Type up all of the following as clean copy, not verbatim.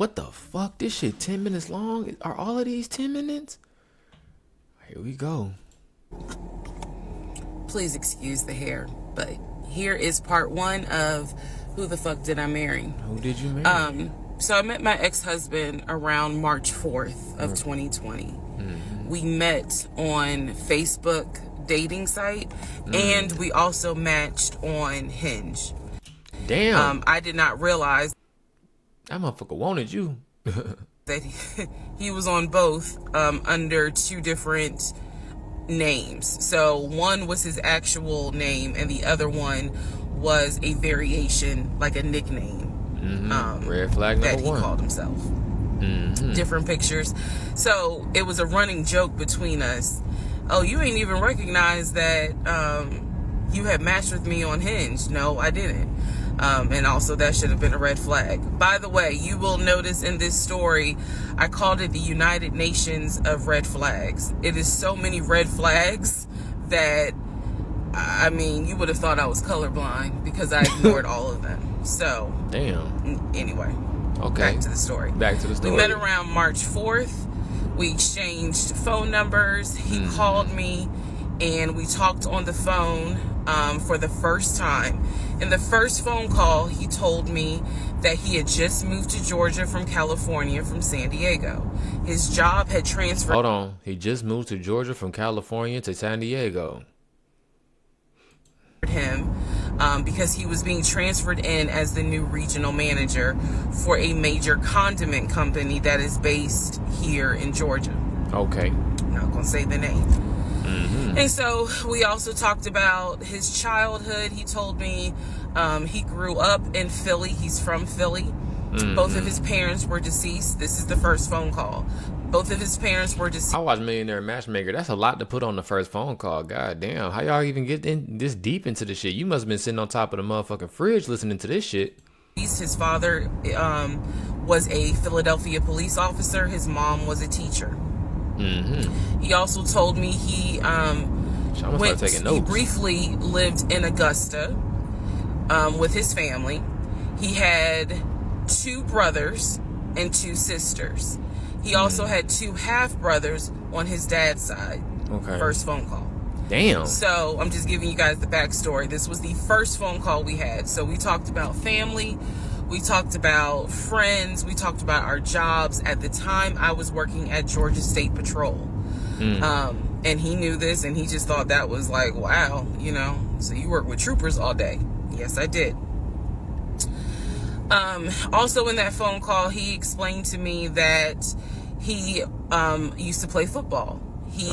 What the fuck? This shit 10 minutes long? Are all of these 10 minutes? Here we go. Please excuse the hair, but here is part 1 of Who the Fuck Did I Marry? Who did you marry? So I met my ex-husband around March 4th of 2020. We met on Facebook dating site, and we also matched on Hinge. Damn. I did not realize That motherfucker wanted you. that he was on both under 2 different names. So one was his actual name, and the other one was a variation, like a nickname. Red flag number that he 1. called himself. Different pictures. So it was a running joke between us. Oh, you ain't even recognize that you had matched with me on Hinge. No, I didn't. And also that should have been a red flag. By the way, you will notice in this story, I called it the United Nations of red flags. It is so many red flags that, I mean, you would have thought I was colorblind because I ignored all of them. So, Damn. Anyway, Okay. back to the story. Back to the story. We met around March 4th. We exchanged phone numbers. He called me, and we talked on the phone for the first time. In the first phone call, he told me that he had just moved to Georgia from California from San Diego. His job had transferred. Hold on. He just moved to Georgia from California to San Diego. Him because he was being transferred in as the new regional manager for a major condiment company that is based here in Georgia. Okay. I'm not gonna say the name. And so we also talked about his childhood. He told me he grew up in Philly. He's from Philly. Both of his parents were deceased. This is the first phone call. Both of his parents were deceased. I watched Millionaire Matchmaker. That's a lot to put on the first phone call. God damn. How y'all even get in this deep into the shit? You must have been sitting on top of the motherfucking fridge listening to this shit. His father was a Philadelphia police officer. His mom was a teacher. He also told me he briefly lived in Augusta with his family. He had 2 brothers and 2 sisters. He also had 2 half-brothers on his dad's side. Okay. First phone call. Damn. So I'm just giving you guys the backstory. This was the first phone call we had. So we talked about family. We talked about friends. We talked about our jobs. At the time, I was working at Georgia State Patrol. And he knew this, and he just thought that was like, wow, you know, so you work with troopers all day. Yes, I did. Also in that phone call, he explained to me that he used to play football. He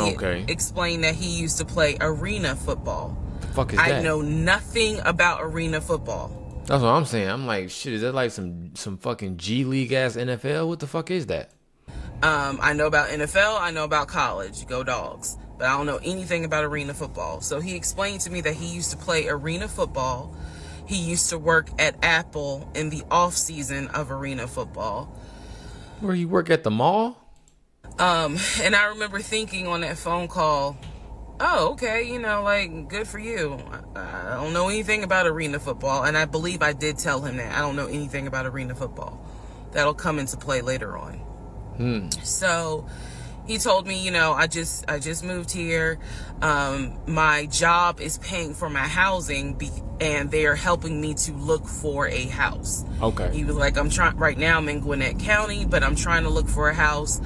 explained that he used to play arena football. The fuck is that? I know nothing about arena football. That's what I'm saying. I'm like, shit, is that like some fucking G League ass NFL? What the fuck is that? I know about NFL. I know about college. Go Dogs. But I don't know anything about arena football. So he explained to me that he used to play arena football. He used to work at Apple in the off season of arena football. Where you work at the mall? And I remember thinking on that phone call, oh, okay, you know, like, good for you. I don't know anything about arena football. And I believe I did tell him that. I don't know anything about arena football. That'll come into play later on. So he told me, you know, I just moved here. My job is paying for my housing and they're helping me to look for a house. Okay. He was like, right now I'm in Gwinnett County, but I'm trying to look for a house,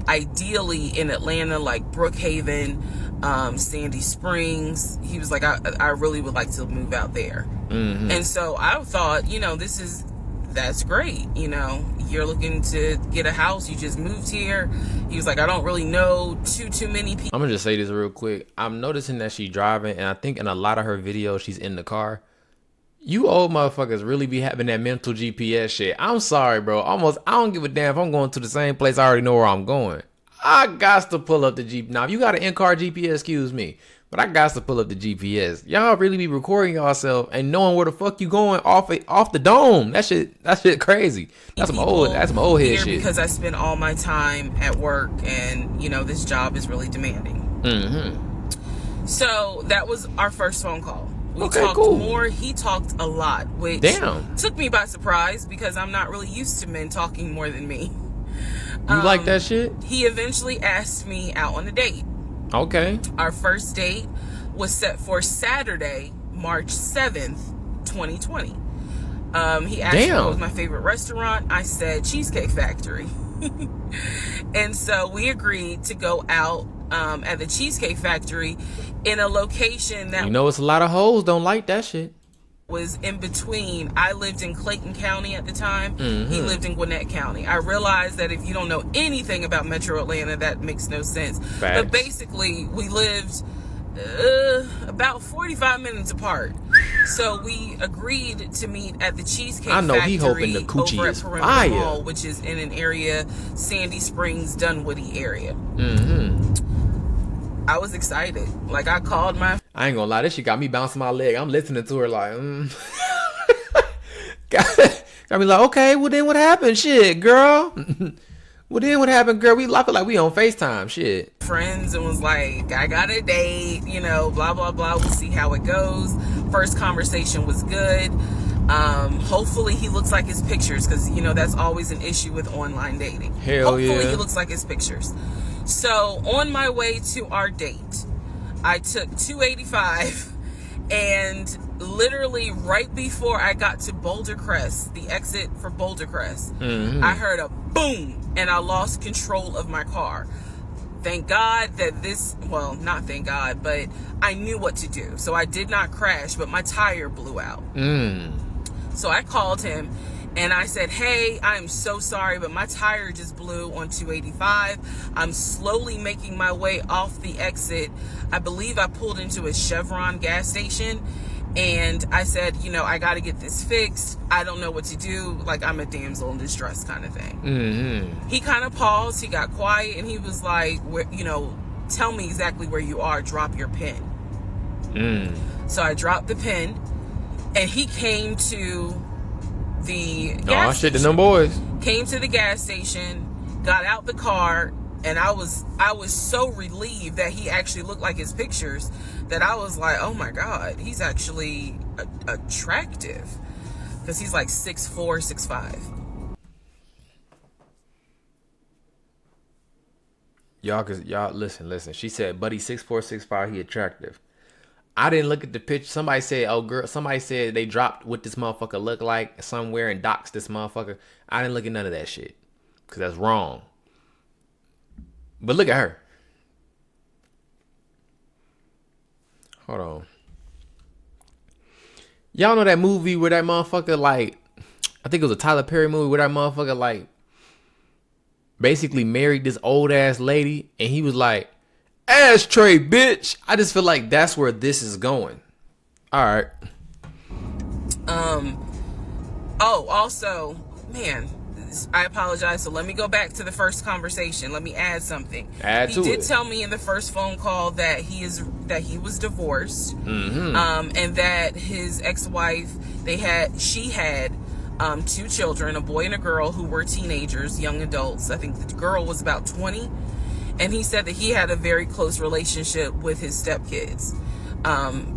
ideally in Atlanta, like Brookhaven, Sandy Springs. He was like, I really would like to move out there. And so I thought, you know, that's great. You know, you're looking to get a house. You just moved here. He was like, I don't really know too many people. I'm gonna just say this real quick. I'm noticing that she's driving, and I think in a lot of her videos, she's in the car. You old motherfuckers really be having that mental GPS shit. I'm sorry, bro. I don't give a damn if I'm going to the same place. I already know where I'm going. I got to pull up the GPS. Now, if you got an in-car GPS, excuse me, but I got to pull up the GPS. Y'all really be recording yourself and knowing where the fuck you going off the dome. That shit crazy. That's some old head shit. Because I spend all my time at work, and you know this job is really demanding. So that was our first phone call. We Okay, talked cool. more. He talked a lot, which Damn. took me by surprise because I'm not really used to men talking more than me. You like that shit? He eventually asked me out on a date. Okay. Our first date was set for Saturday, March 7th, 2020. He asked me what was my favorite restaurant. I said Cheesecake Factory. And so we agreed to go out at the Cheesecake Factory in a location that it's a lot of hoes don't like that shit. was in between. I lived in Clayton County at the time. He lived in Gwinnett County. I realized that if you don't know anything about Metro Atlanta, that makes no sense. Facts. But basically, we lived about 45 minutes apart. So we agreed to meet at the Cheesecake Factory he hoping the coochie over is at Perimeter fire. Mall, which is in an area, Sandy Springs, Dunwoody area. I was excited. Like, I called my... I ain't gonna lie, this shit got me bouncing my leg. I'm listening to her like, got me like, okay, well then what happened? Shit, girl. Well then what happened, girl? I feel like we on FaceTime. Shit. friends and was like, I got a date, blah, blah, blah. We'll see how it goes. First conversation was good. Hopefully he looks like his pictures because, that's always an issue with online dating. Hopefully he looks like his pictures. So on my way to our date, I took 285 and literally right before I got to Boulder Crest, the exit for Boulder Crest, I heard a boom and I lost control of my car. Thank God that not thank God, but I knew what to do. So I did not crash, but my tire blew out. So I called him and I said, hey, I'm so sorry, but my tire just blew on 285. I'm slowly making my way off the exit. I believe I pulled into a Chevron gas station. And I said, I got to get this fixed. I don't know what to do. Like, I'm a damsel in distress kind of thing. He kind of paused. He got quiet. And he was like, tell me exactly where you are. Drop your pin. So I dropped the pin. And he came to the gas station. The boys. Came to the gas station. Got out the car. And I was so relieved that he actually looked like his pictures that I was like, oh my God, he's actually attractive. Because he's like 6'4", 6'5". Y'all listen. She said, buddy, 6'4", 6'5", he attractive. I didn't look at the picture. Somebody said they dropped what this motherfucker looked like somewhere and doxed this motherfucker. I didn't look at none of that shit. Because that's wrong. But look at her. Hold on. Y'all know that movie where that motherfucker, like, I think it was a Tyler Perry movie where that motherfucker, like, basically married this old ass lady and he was like, ashtray, bitch. I just feel like that's where this is going. All right. Oh, also, man, I apologize. So let me go back to the first conversation. Let me add something. He did tell me in the first phone call that he was divorced, and that his ex-wife, she had 2 children, a boy and a girl, who were teenagers, young adults. I think the girl was about 20, and he said that he had a very close relationship with his stepkids,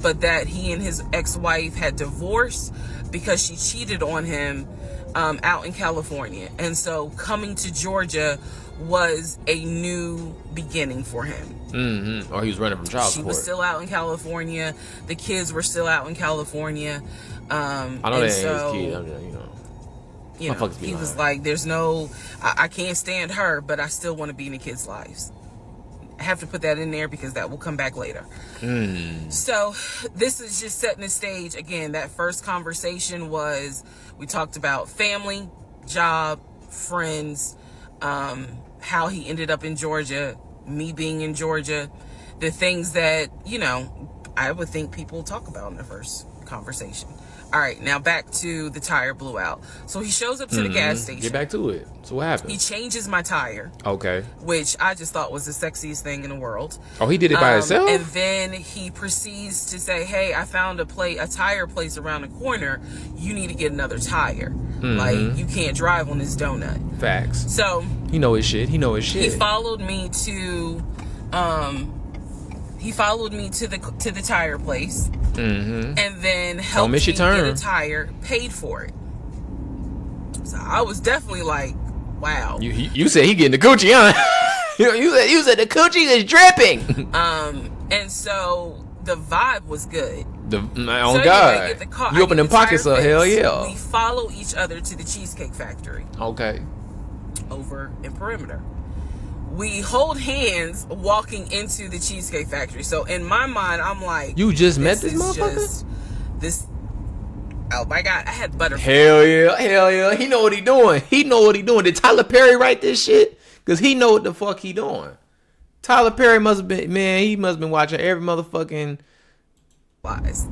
but that he and his ex-wife had divorced because she cheated on him out in California. And so coming to Georgia was a new beginning for him. Or he was running from child support. She was still out in California. The kids were still out in California. I know that ain't so, his kid. He was like, I can't stand her, but I still want to be in the kids' lives. I have to put that in there because that will come back later. So this is just setting the stage. Again, that first conversation we talked about family, job, friends, how he ended up in Georgia, me being in Georgia, the things that, I would think people talk about in the first conversation. All right, now back to the tire blew out. So he shows up to the gas station. Get back to it. So what happened? He changes my tire. Okay. Which I just thought was the sexiest thing in the world. Oh, he did it by himself? And then he proceeds to say, hey, I found a tire place around the corner. You need to get another tire. Like, you can't drive on this donut. Facts. So he know his shit. He followed me to He followed me to the tire place, Mm-hmm. and then helped me get a tire, paid for it. So I was definitely like, wow. You said he getting the coochie, huh? you said the coochie is dripping. And so the vibe was good. Oh God! You open them pockets up, hell yeah. We follow each other to the Cheesecake Factory. Okay. Over in Perimeter. We hold hands walking into the Cheesecake Factory. So in my mind, I'm like, you just met this motherfucker? Oh my God, I had butterflies. Hell yeah. He know what he doing. Did Tyler Perry write this shit? Cause he know what the fuck he doing. Tyler Perry must have been watching every motherfucking. That's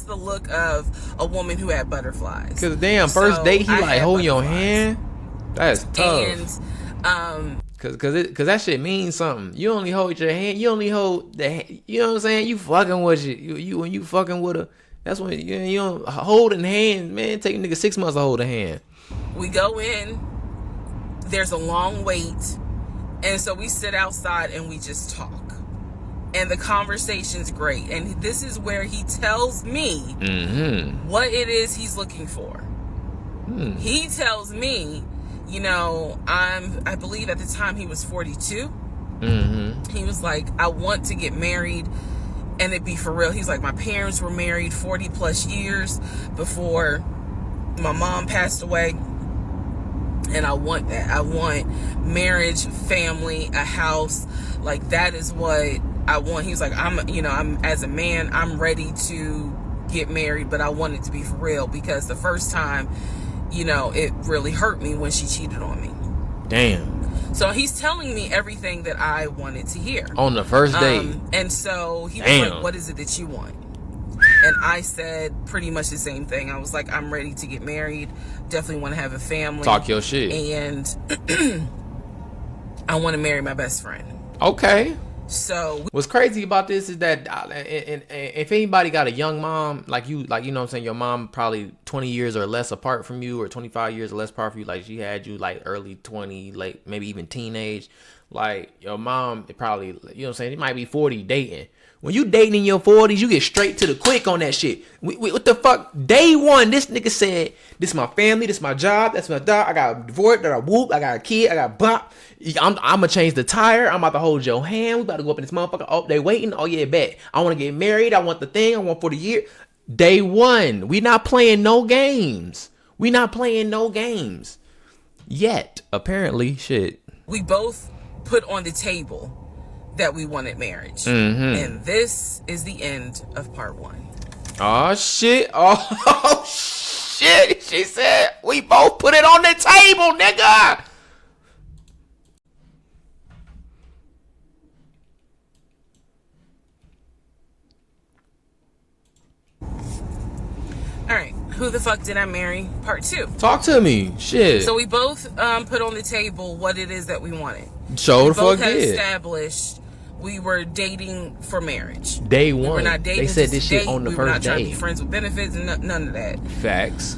the look of a woman who had butterflies. Cause damn, first date he like holding your hand. That's tough. And cause that shit means something. You only hold your hand. You only hold the hand. You know what I'm saying? You fucking with you when you fucking with her. That's when you don't holding hands, man. Take a nigga 6 months to hold a hand. We go in. There's a long wait, and so we sit outside and we just talk. And the conversation's great. And this is where he tells me what it is he's looking for. He tells me, you know, I believe at the time he was 42. He was like, I want to get married and it be for real. He's like, my parents were married 40 plus years before my mom passed away. And I want that. I want marriage, family, a house. Like, that is what I want. He's like, I'm as a man, I'm ready to get married, but I want it to be for real, because the first time, you know, it really hurt me when she cheated on me. Damn. So he's telling me everything that I wanted to hear on the first date. And so he was like, what is it that you want? And I said pretty much the same thing. I was like, I'm ready to get married. Definitely want to have a family. Talk your shit. And I want to marry my best friend. Okay. So what's crazy about this is that if anybody got a young mom like you know what I'm saying, your mom probably 20 years or less apart from you, or 25 years or less apart from you, like she had you like early 20, late maybe even teenage, like your mom it probably, you know what I'm saying, it might be 40 dating. When you dating in your 40s, you get straight to the quick on that shit. What the fuck? Day one, this nigga said, this is my family, this is my job, that's my dog, I got a divorce, I got a whoop, I got a kid, I got a bop. I'm gonna change the tire, I'm about to hold your hand, we about to go up in this motherfucker. Oh, they waiting? Oh yeah, bet. I want to get married, I want the thing, I want for the year. Day one, we not playing no games. Yet, apparently, shit. We both put on the table that we wanted marriage. And this is the end of part one. Oh shit. Oh shit. She said we both put it on the table, nigga. Alright, who the fuck did I marry? Part two. Talk to me. Shit. So we both put on the table what it is that we wanted. So the fuck had did. Established we were dating for marriage. Day one. We were not dating. They said this shit on the first day. We were not trying to be friends with benefits and none of that. Facts.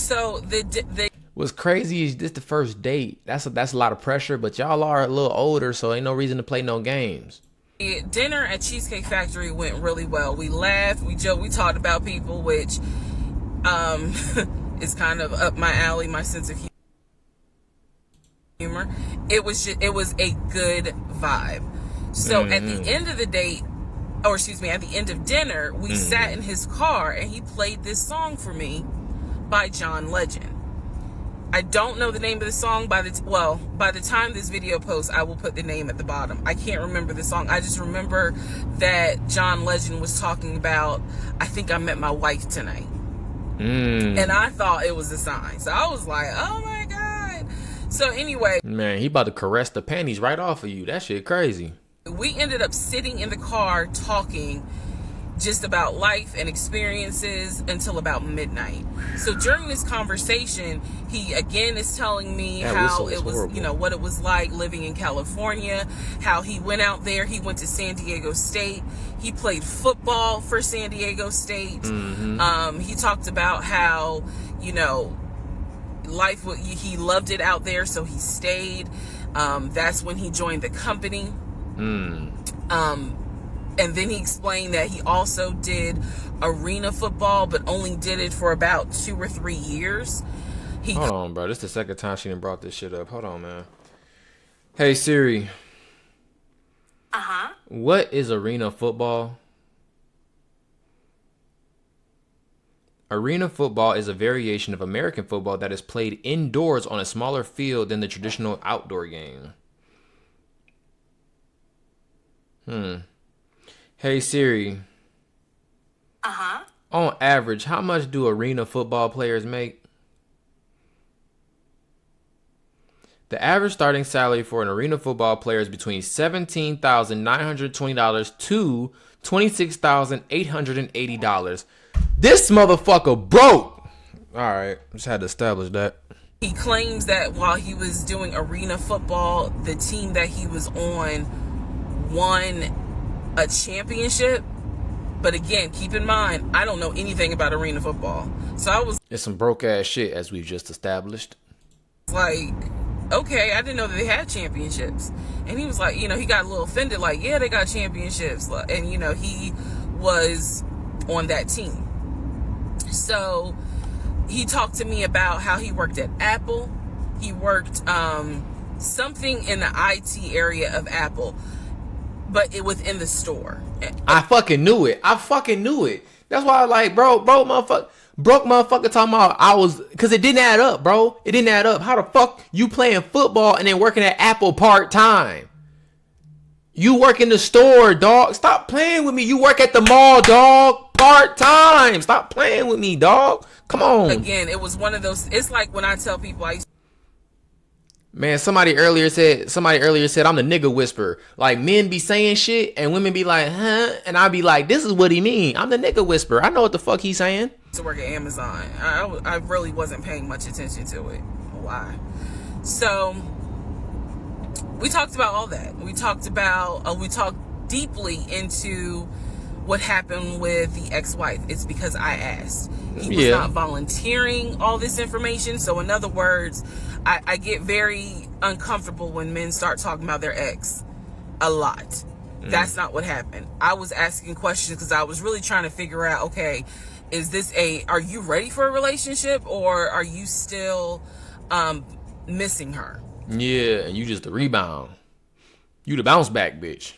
So the what's crazy is this the first date. That's a lot of pressure, but y'all are a little older, so ain't no reason to play no games. Dinner at Cheesecake Factory went really well. We laughed, we joked, we talked about people, which is kind of up my alley, my sense of humor. It was a good vibe. So at the end of the date, or excuse me, at the end of dinner, we sat in his car and he played this song for me by John Legend. I don't know the name of the song. By the time this video posts, I will put the name at the bottom. I can't remember the song. I just remember that John Legend was talking about, I think I met my wife tonight. And I thought it was a sign. So I was like, oh my God. So anyway. Man, he about to caress the panties right off of you. That shit crazy. We ended up sitting in the car talking just about life and experiences until about midnight. So during this conversation, he again is telling me how it was, horrible. You know, what it was like living in California, how he went out there, he went to San Diego State, he played football for San Diego State. He talked about how, you know, life, he loved it out there, so he stayed. That's when he joined the company. And then he explained that he also did arena football, but only did it for about 2 or 3 years. Hold on, bro. This is the second time she done brought this shit up. Hold on, man. Hey, Siri. Uh-huh. What is arena football? Arena football is a variation of American football that is played indoors on a smaller field than the traditional outdoor game. Hey, Siri. Uh-huh. On average, how much do arena football players make? The average starting salary for an arena football player is between $17,920 to $26,880. This motherfucker broke. All right, just had to establish that. He claims that while he was doing arena football, the team that he was on won a championship. But again, keep in mind, I don't know anything about arena football. So I was It's some broke ass shit, as we've just established. like, okay, I didn't know that they had championships. And he was like, he got a little offended, like, yeah, they got championships. And, he was on that team. So he talked to me about how he worked at Apple. He worked something in the IT area of Apple, but it within the store. I fucking knew it. That's why I like, broke motherfucker talking about because it didn't add up, bro. It didn't add up. How the fuck you playing football and then working at Apple part-time? You work in the store, dog. Stop playing with me. You work at the mall, dog. Part-time. Stop playing with me, dog. Come on. Again, it was one of those, it's like when I tell people Man, somebody earlier said I'm the nigga whisperer. Like, men be saying shit and women be like, huh? And I be like, this is what he mean. I'm the nigga whisperer. I know what the fuck he's saying. To work at Amazon. I really wasn't paying much attention to it. Why? So we talked about all that. We talked deeply into what happened with the ex-wife. It's because I asked. He was not volunteering all this information. So in other words, I get very uncomfortable when men start talking about their ex a lot. That's not what happened. I was asking questions because I was really trying to figure out, okay, are you ready for a relationship, or are you still missing her? Yeah, and you just the rebound. You the bounce back bitch.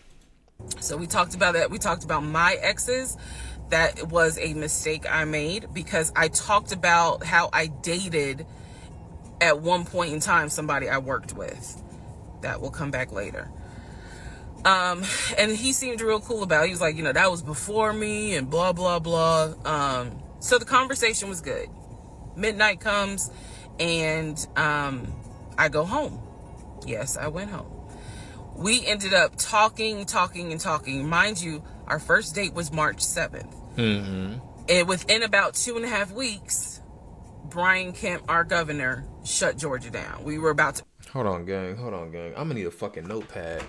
So we talked about that. We talked about my exes. That was a mistake I made because I talked about how I dated at one point in time somebody I worked with. That will come back later. And he seemed real cool about it. He was like, that was before me and blah, blah, blah. So the conversation was good. Midnight comes and I go home. Yes, I went home. We ended up talking. Mind you, our first date was March 7th. Mm-hmm. And within about 2.5 weeks, Brian Kemp, our governor, shut Georgia down. We were about to... Hold on, gang. I'm gonna need a fucking notepad.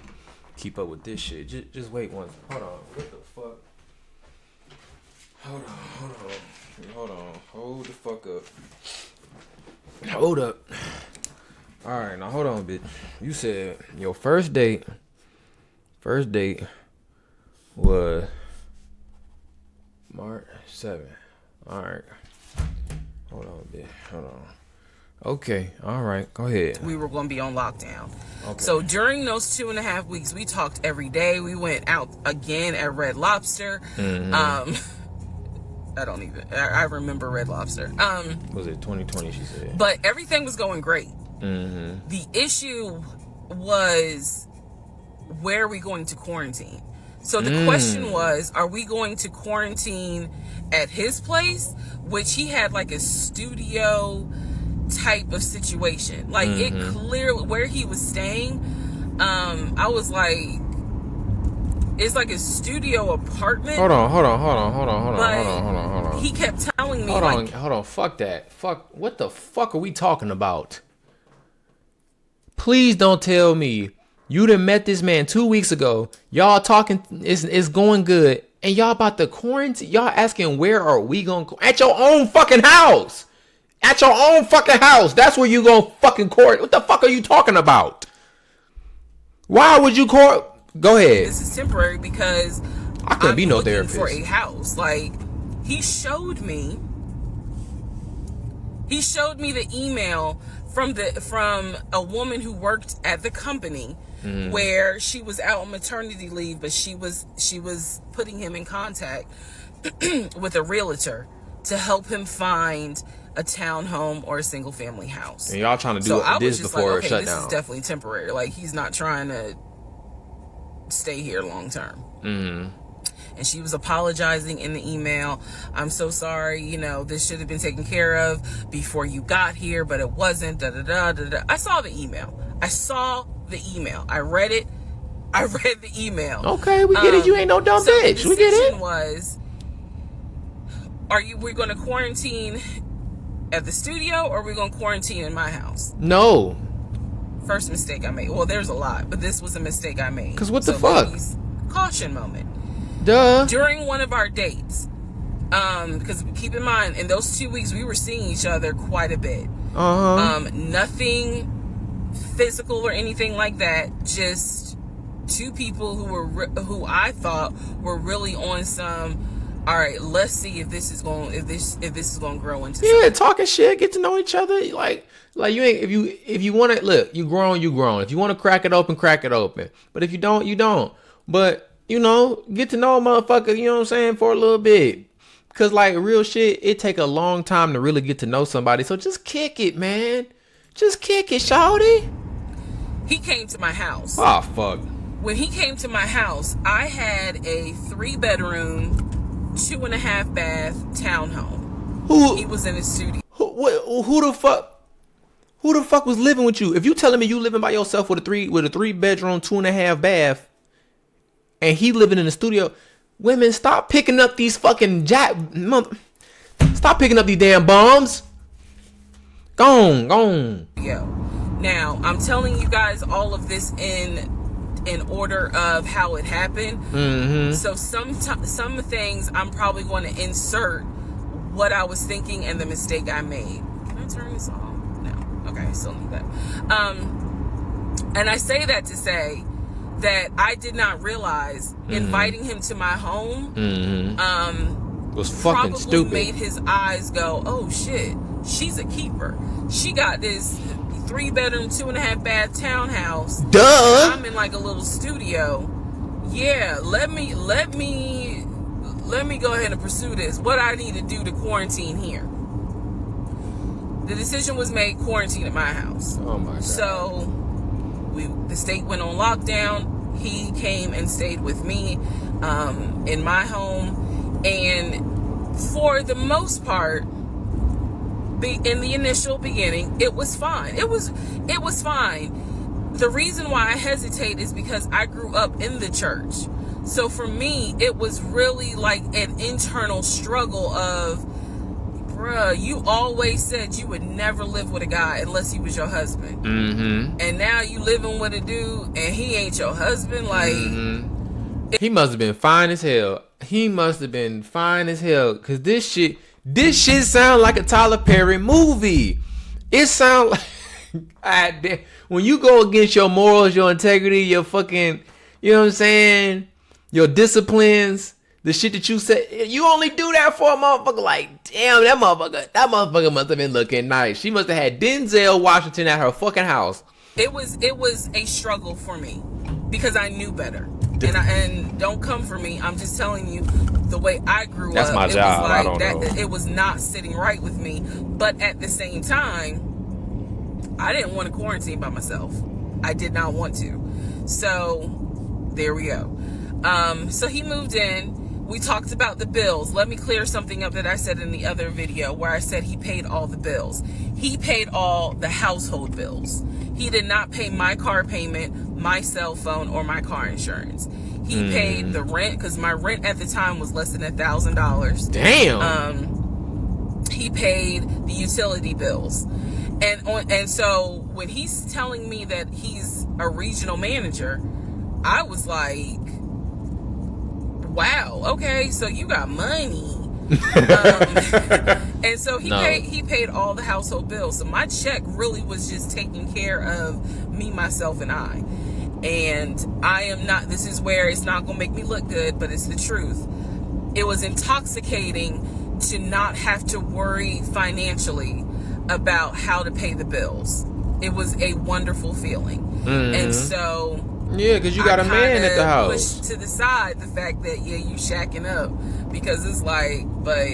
Keep up with this shit. Just wait one. Hold on. What the fuck? Hold on. Hold the fuck up. Hold up. All right, now hold on, bitch. You said your first date was March 7th. All right. Hold on, bitch. Hold on. Okay. All right. Go ahead. We were going to be on lockdown. Okay. So during those 2.5 weeks, we talked every day. We went out again at Red Lobster. Mm-hmm. I remember Red Lobster. Was it 2020, she said? But everything was going great. Mm-hmm. The issue was, where are we going to quarantine? So the question was, are we going to quarantine at his place, which he had like a studio type of situation. Like it clearly, where he was staying, I was like, it's like a studio apartment. Hold on. He kept telling me, hold on. Fuck that. What the fuck are we talking about? Please don't tell me you done met this man 2 weeks ago. Y'all talking, it's going good, and y'all about to quarantine. Y'all asking where are we going? At your own fucking house. At your own fucking house. That's where you gonna fucking court. What the fuck are you talking about? Why would you court? Go ahead. This is temporary because I couldn't be no looking therapist. for a house. Like, he showed me the email from a woman who worked at the company where she was out on maternity leave, but she was putting him in contact with a realtor to help him find a townhome or a single family house. And y'all trying to do this before it shut down. This is definitely temporary. Like, he's not trying to stay here long term. And she was apologizing in the email. I'm so sorry, you know, this should have been taken care of before you got here, but it wasn't. I saw the email. I read it. I read the email. Okay, we get it. You ain't no dumb bitch. We get it. Was, we're going to quarantine at the studio, or are we going to quarantine in my house? No. First mistake I made. Well, there's a lot, but this was a mistake I made. Because what the fuck? Caution moment. Duh. During one of our dates, because keep in mind, in those 2 weeks, we were seeing each other quite a bit. Nothing physical or anything like that. Just two people who I thought were really on some. All right, let's see if this is going to grow into something. Talking shit, get to know each other. Like you ain't if you want to look, you grown. If you want to crack it open, crack it open. But if you don't, you don't. But you know, get to know a motherfucker, you know what I'm saying, for a little bit. Cause like real shit, it take a long time to really get to know somebody. So just kick it, man. Just kick it, shawty. He came to my house. Oh fuck. When he came to my house, I had a 3-bedroom, 2.5 bath townhome. He was in his studio. Who the fuck was living with you? If you telling me you living by yourself with a 3-bedroom, 2.5 bath, and he living in the studio, women, stop picking up these fucking stop picking up these damn bombs. Gone. Yo, now I'm telling you guys all of this in order of how it happened. So some things I'm probably going to insert what I was thinking and the mistake I made. Can I turn this off? No. Okay, I still need that. And I say that to say that I did not realize inviting him to my home was fucking probably stupid. Made his eyes go, oh shit, she's a keeper. She got this 3-bedroom, 2.5 bath townhouse. Duh. I'm in like a little studio. Yeah, let me go ahead and pursue this. What I need to do to quarantine here. The decision was made, quarantine at my house. Oh my god. So the state went on lockdown. He came and stayed with me in my home, and for the most part, in the initial beginning, it was fine. It was fine. The reason why I hesitate is because I grew up in the church. So for me, it was really like an internal struggle of, bruh, you always said you would never live with a guy unless he was your husband. And now you living with a dude and he ain't your husband. Like, he must have been fine as hell. Cause this shit sound like a Tyler Perry movie. It sound like when you go against your morals, your integrity, your fucking, you know what I'm saying, your disciplines, the shit that you said, you only do that for a motherfucker. Like, damn, that motherfucker must have been looking nice. She must have had Denzel Washington at her fucking house. It was a struggle for me because I knew better. And don't come for me. I'm just telling you the way I grew up. That's my job. Was like I don't know. It was not sitting right with me. But at the same time, I didn't want to quarantine by myself. I did not want to. So there we go. So he moved in. We talked about the bills. Let me clear something up that I said in the other video where I said he paid all the bills. He paid all the household bills. He did not pay my car payment, my cell phone, or my car insurance. He paid the rent because my rent at the time was less than $1,000. Damn. He paid the utility bills. And so when he's telling me that he's a regional manager, I was like, wow, okay, so you got money. And so he paid all the household bills. So my check really was just taking care of me, myself, and I. And I am not, this is where it's not going to make me look good, but it's the truth. It was intoxicating to not have to worry financially about how to pay the bills. It was a wonderful feeling. Mm-hmm. And so... Yeah, because you got a man at the house. Pushed to the side the fact that, yeah, you shacking up. Because it's like, but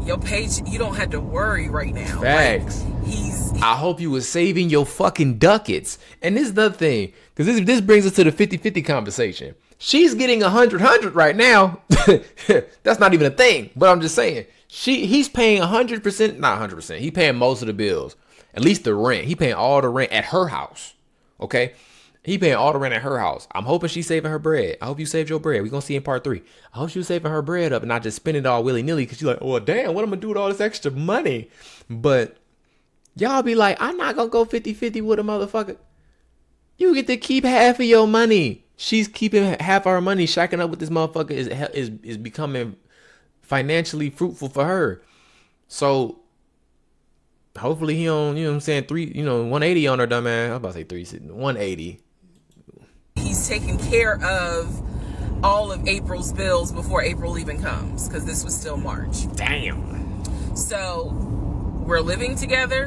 your page, you don't have to worry right now. Facts. Like, I hope you was saving your fucking ducats. And this is the thing, because this brings us to the 50-50 conversation. She's getting 100 right now. That's not even a thing. But I'm just saying, he's paying 100%, not 100%. He's paying most of the bills, at least the rent. He paying all the rent at her house. Okay. He paying all the rent at her house. I'm hoping she's saving her bread. I hope you saved your bread. We're going to see in part 3. I hope she was saving her bread up and not just spending it all willy-nilly because she's like, well, damn, what am I going to do with all this extra money? But y'all be like, I'm not going to go 50-50 with a motherfucker. You get to keep half of your money. She's keeping half of her money. Shacking up with this motherfucker is becoming financially fruitful for her. So hopefully he don't, you know what I'm saying, 180 on her dumb ass. I was about to say 180. He's taking care of all of April's bills before April even comes, because this was still March. Damn. So we're living together,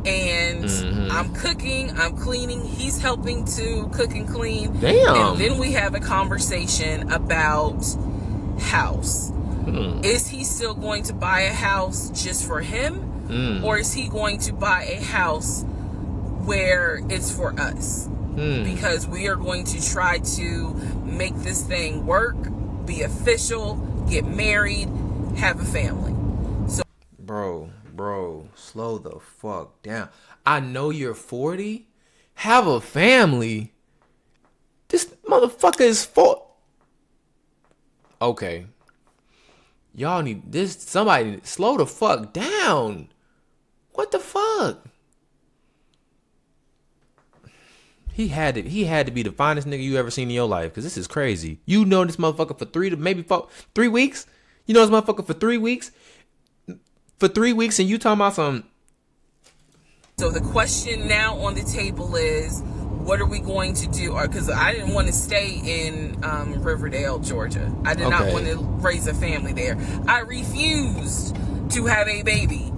and I'm cooking, I'm cleaning, he's helping to cook and clean. Damn. And then we have a conversation about house. Is he still going to buy a house just for him? Or is he going to buy a house where it's for us? Because we are going to try to make this thing work, be official, get married, have a family. So, bro, slow the fuck down. I know you're 40. Have a family. This motherfucker is 4. Okay. Y'all need this. Somebody slow the fuck down. What the fuck? He had to be the finest nigga you ever seen in your life, because this is crazy. You know this motherfucker for 3 weeks? You know this motherfucker for 3 weeks? For 3 weeks, and you talking about some... So the question now on the table is, what are we going to do? Because I didn't want to stay in Riverdale, Georgia. I did not want to raise a family there. I refused to have a baby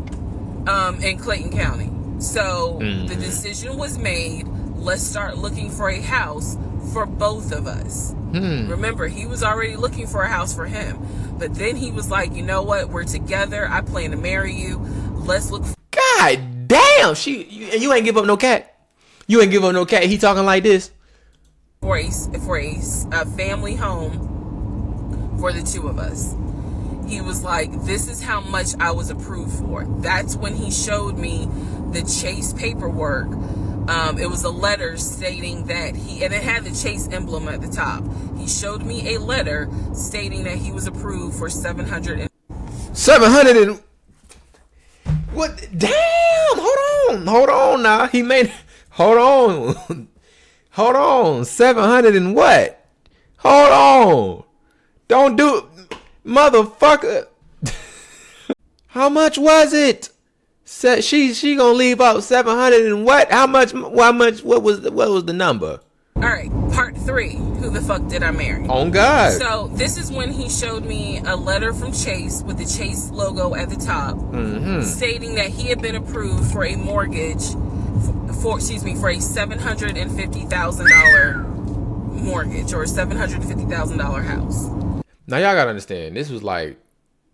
in Clayton County. So the decision was made. Let's start looking for a house for both of us. Remember, he was already looking for a house for him. But then he was like, you know what? We're together. I plan to marry you. Let's look. God damn. You ain't give up no cat. You ain't give up no cat. He talking like this. For a family home for the two of us. He was like, this is how much I was approved for. That's when he showed me the Chase paperwork. It was a letter stating that and it had the Chase emblem at the top. He showed me a letter stating that he was approved for 700 and what? Damn! Hold on now. He made. Hold on. 700 and what? Hold on. Don't do it, motherfucker. How much was it? She gonna leave out 700 and what? How much? What was the number? All right, part 3. Who the fuck did I marry? Oh God. So this is when he showed me a letter from Chase with the Chase logo at the top, stating that he had been approved for a mortgage for a $750,000 mortgage or a $750,000 house. Now y'all gotta understand, this was like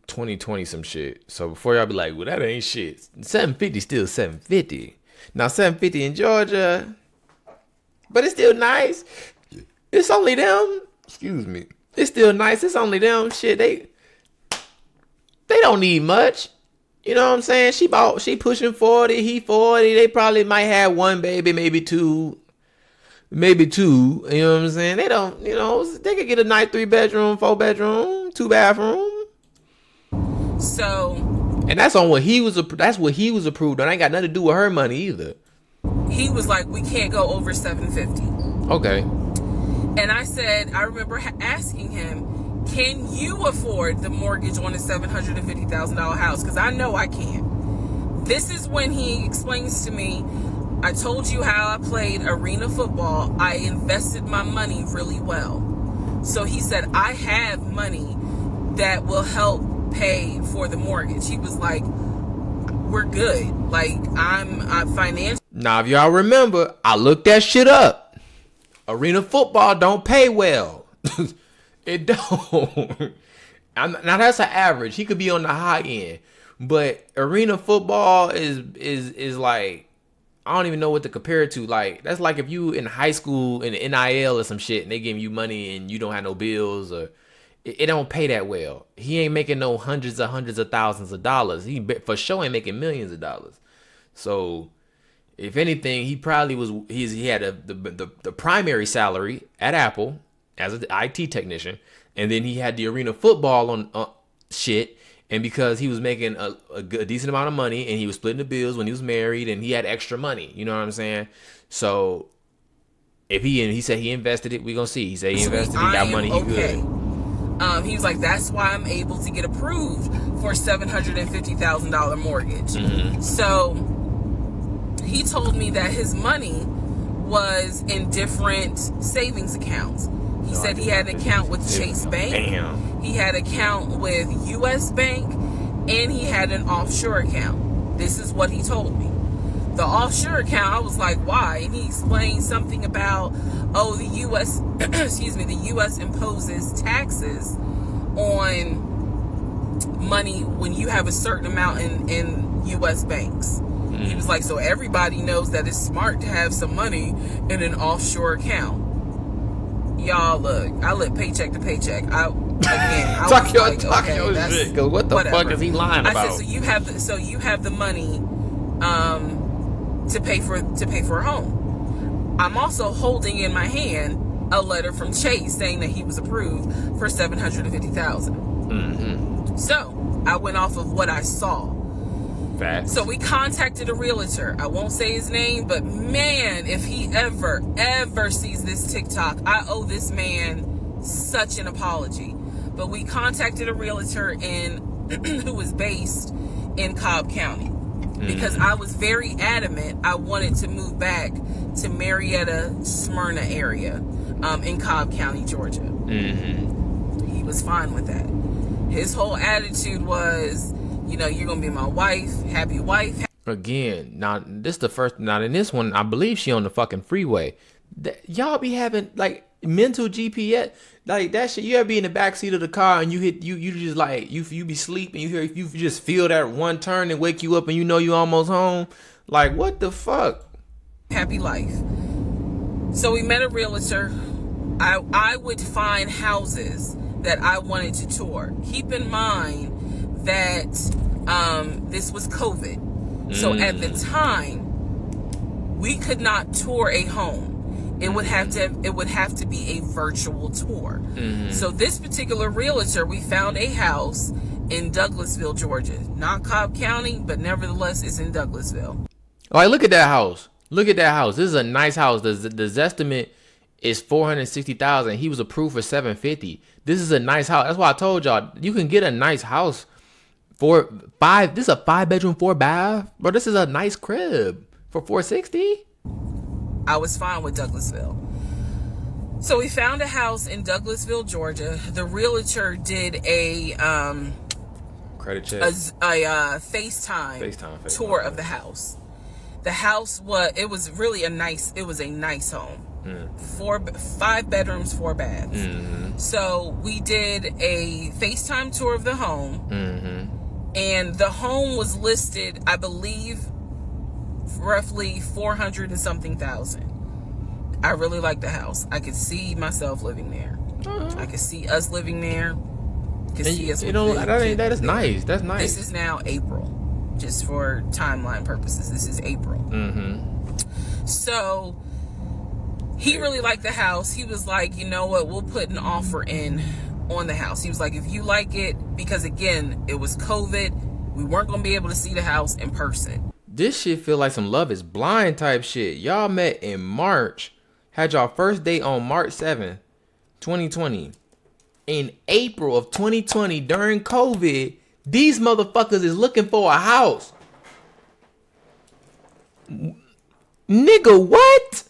2020 some shit. So before y'all be like, well, that ain't shit. 750 still 750. Now 750 in Georgia, but it's still nice. It's only them. Excuse me. It's still nice. It's only them. Shit, they don't need much. You know what I'm saying? She pushing 40. He 40. They probably might have one baby, maybe two. Maybe two. You know what I'm saying? They don't. You know, they could get a nice 3-bedroom, 4-bedroom, 2-bathroom. So, and that's on what he was. That's what he was approved on. I ain't got nothing to do with her money either. He was like, we can't go over 750. Okay. And I said, I remember asking him, can you afford the mortgage on a $750,000 house? Because I know I can't. This is when he explains to me, I told you how I played arena football. I invested my money really well. So he said, I have money that will help pay for the mortgage. He was like, we're good. Like, I'm financially. Now, if y'all remember, I looked that shit up. Arena football don't pay well. It don't. Now that's an average. He could be on the high end, but arena football is like, I don't even know what to compare it to. Like, that's like if you in high school in the NIL or some shit and they give you money and you don't have no bills, or it don't pay that well. He ain't making no hundreds of thousands of dollars. He for sure ain't making millions of dollars. So if anything, he probably was. He had the primary salary at Apple as an IT technician, and then he had the arena football on shit. And because he was making a decent amount of money, and he was splitting the bills when he was married, and he had extra money, you know what I'm saying? So if he said he invested it, we gonna see. He said he invested, he got money, he good. He was like, that's why I'm able to get approved for $750,000 mortgage. So he told me that his money was in different savings accounts. He said he had an account with Chase Bank. Damn. He had an account with US Bank, and he had an offshore account. This is what he told me. The offshore account, I was like, why? And he explained something about, the US, the US imposes taxes on money when you have a certain amount in US banks. He was like, so everybody knows that it's smart to have some money in an offshore account. Y'all, look, I live paycheck to paycheck. I Talk your shit, cause what the whatever. fuck is he lying about? I said, so you have the money to pay for a home. I'm also holding in my hand a letter from Chase saying that he was approved for $750,000. So I went off of what I saw. Facts. So we contacted a realtor. I won't say his name, but man, if he ever sees this TikTok, I owe this man such an apology. But we contacted a realtor who was based in Cobb County, because I was very adamant I wanted to move back to Marietta, Smyrna area in Cobb County, Georgia. He was fine with that. His whole attitude was, you're gonna be my wife, happy wife. Again, now this the first. Now in this one, I believe she on the fucking freeway. Y'all be having like mental GPS, like that shit. You ever be in the backseat of the car and you just like you be sleeping, you just feel that one turn and wake you up and you know you almost home. Like, what the fuck? Happy life. So we met a realtor. I would find houses that I wanted to tour. Keep in mind that this was COVID. So at the time, we could not tour a home. It would have to be a virtual tour. So this particular realtor, we found a house in Douglasville, Georgia. Not Cobb County, but nevertheless, it's in Douglasville. All right, look at that house. Look at that house. This is a nice house. The Zestimate is $460,000. He was approved for $750,000. This is a nice house. That's why I told y'all you can get a nice house for $5. This is a 5-bedroom, 4-bath, bro. This is a nice crib for $460,000. I was fine with Douglasville. So we found a house in Douglasville, Georgia. The realtor did a credit check, a FaceTime tour of the house. The house was really a nice home. 5 bedrooms, 4 baths. So we did a FaceTime tour of the home, and the home was listed, I believe, roughly 400 and something thousand. I really like the house. I could see myself living there. I could see us living there. Could see us. That is nice. That's nice. This is now April, just for timeline purposes. This is April. So he really liked the house. He was like, you know what? We'll put an offer in on the house. He was like, if you like it, because again, it was COVID. We weren't going to be able to see the house in person. This shit feel like some Love is Blind type shit. Y'all met in March, had y'all first date on March 7th, 2020. In April of 2020, during COVID, these motherfuckers is looking for a house. Nigga, what?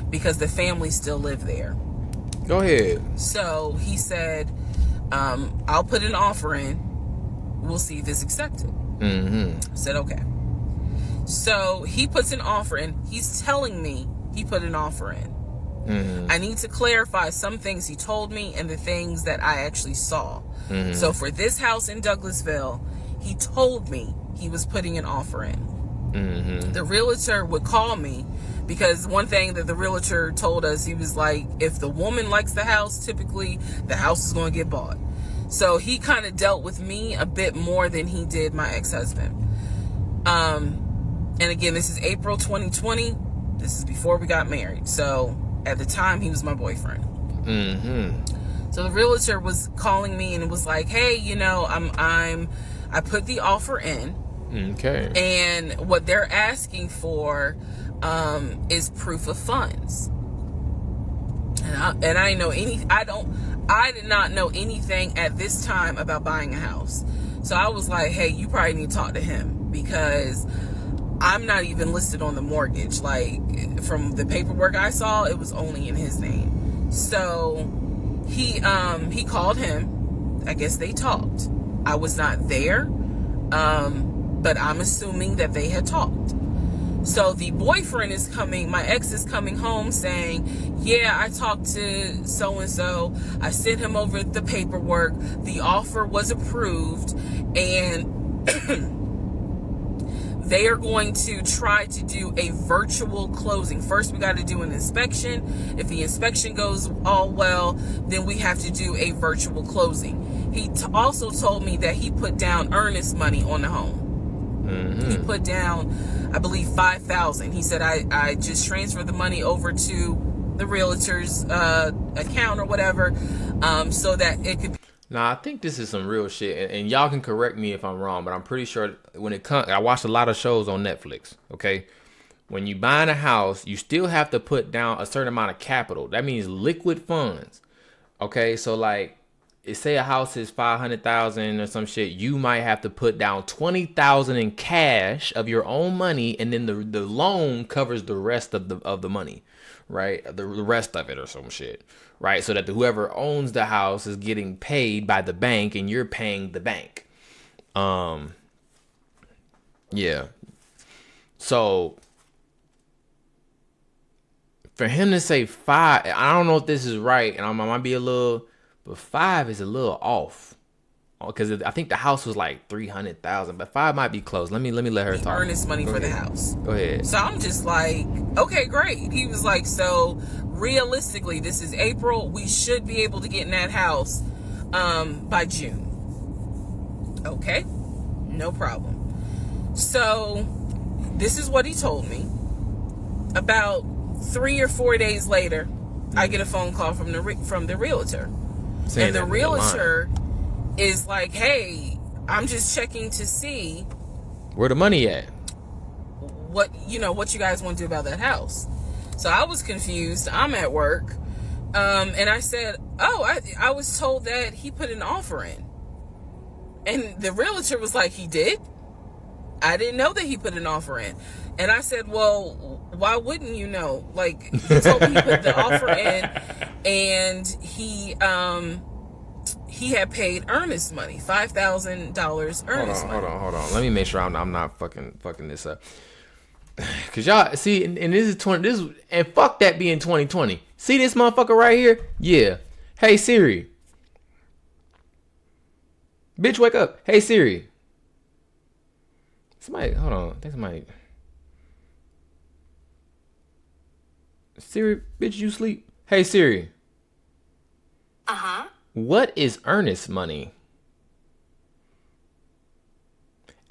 Because the family still lived there. Go ahead. So he said, I'll put an offer in. We'll see if it's accepted. I said, okay. So he puts an offer in. He's telling me he put an offer in. I need to clarify some things he told me and the things that I actually saw. So for this house in Douglasville, he told me he was putting an offer in. The realtor would call me, because one thing that the realtor told us, he was like, if the woman likes the house, typically the house is going to get bought. So he kind of dealt with me a bit more than he did my ex-husband. And again, this is April 2020. This is before we got married. So at the time, he was my boyfriend. So the realtor was calling me and was like, hey, you know, I put the offer in. Okay. And what they're asking for is proof of funds. And I did not know anything at this time about buying a house. So I was like, hey, you probably need to talk to him, because I'm not even listed on the mortgage. Like, from the paperwork I saw, it was only in his name. So he called him. I guess they talked. I was not there, but I'm assuming that they had talked. So the boyfriend is coming, my ex is coming home saying, yeah, I talked to so-and-so. I sent him over the paperwork. The offer was approved, and they are going to try to do a virtual closing. First, we got to do an inspection. If the inspection goes all well, then we have to do a virtual closing. He also told me that he put down earnest money on the home. He put down, I believe, $5,000. He said, I just transferred the money over to the realtor's account or whatever, so that it could be. Now, I think this is some real shit, and y'all can correct me if I'm wrong, but I'm pretty sure when it comes, I watched a lot of shows on Netflix, okay? When you buying a house, you still have to put down a certain amount of capital. That means liquid funds, okay? So, like, say a house is $500,000 or some shit, you might have to put down $20,000 in cash of your own money, and then the loan covers the rest of the money, right? The rest of it or some shit, right? So that whoever owns the house is getting paid by the bank, and you're paying the bank. Yeah. So for him to say 5, I don't know if this is right, and I might be a little. But 5 is a little off, because I think the house was like 300,000, but 5 might be close. Let me let her talk. Earnest money for the house. Go ahead. So I'm just like, okay, great. He was like, so realistically, this is April. We should be able to get in that house by June. Okay, no problem. So this is what he told me. About 3 or 4 days later, I get a phone call from the realtor. And the realtor is like, hey, I'm just checking to see where the money at, what you guys want to do about that house. So I was confused. I'm at work, and I said, oh, I was told that he put an offer in. And the realtor was like, he did? I didn't know that he put an offer in. And I said, well, why wouldn't you know? Like, he told me he put the offer in, and he had paid earnest money, $5,000 earnest money. Hold on. Let me make sure I'm not fucking this up. Cause y'all see, and this is and fuck that being 2020. See this motherfucker right here? Yeah. Hey Siri. Bitch, wake up. Hey Siri. Somebody, hold on. I think somebody. Siri, bitch, you sleep? Hey Siri. What is earnest money?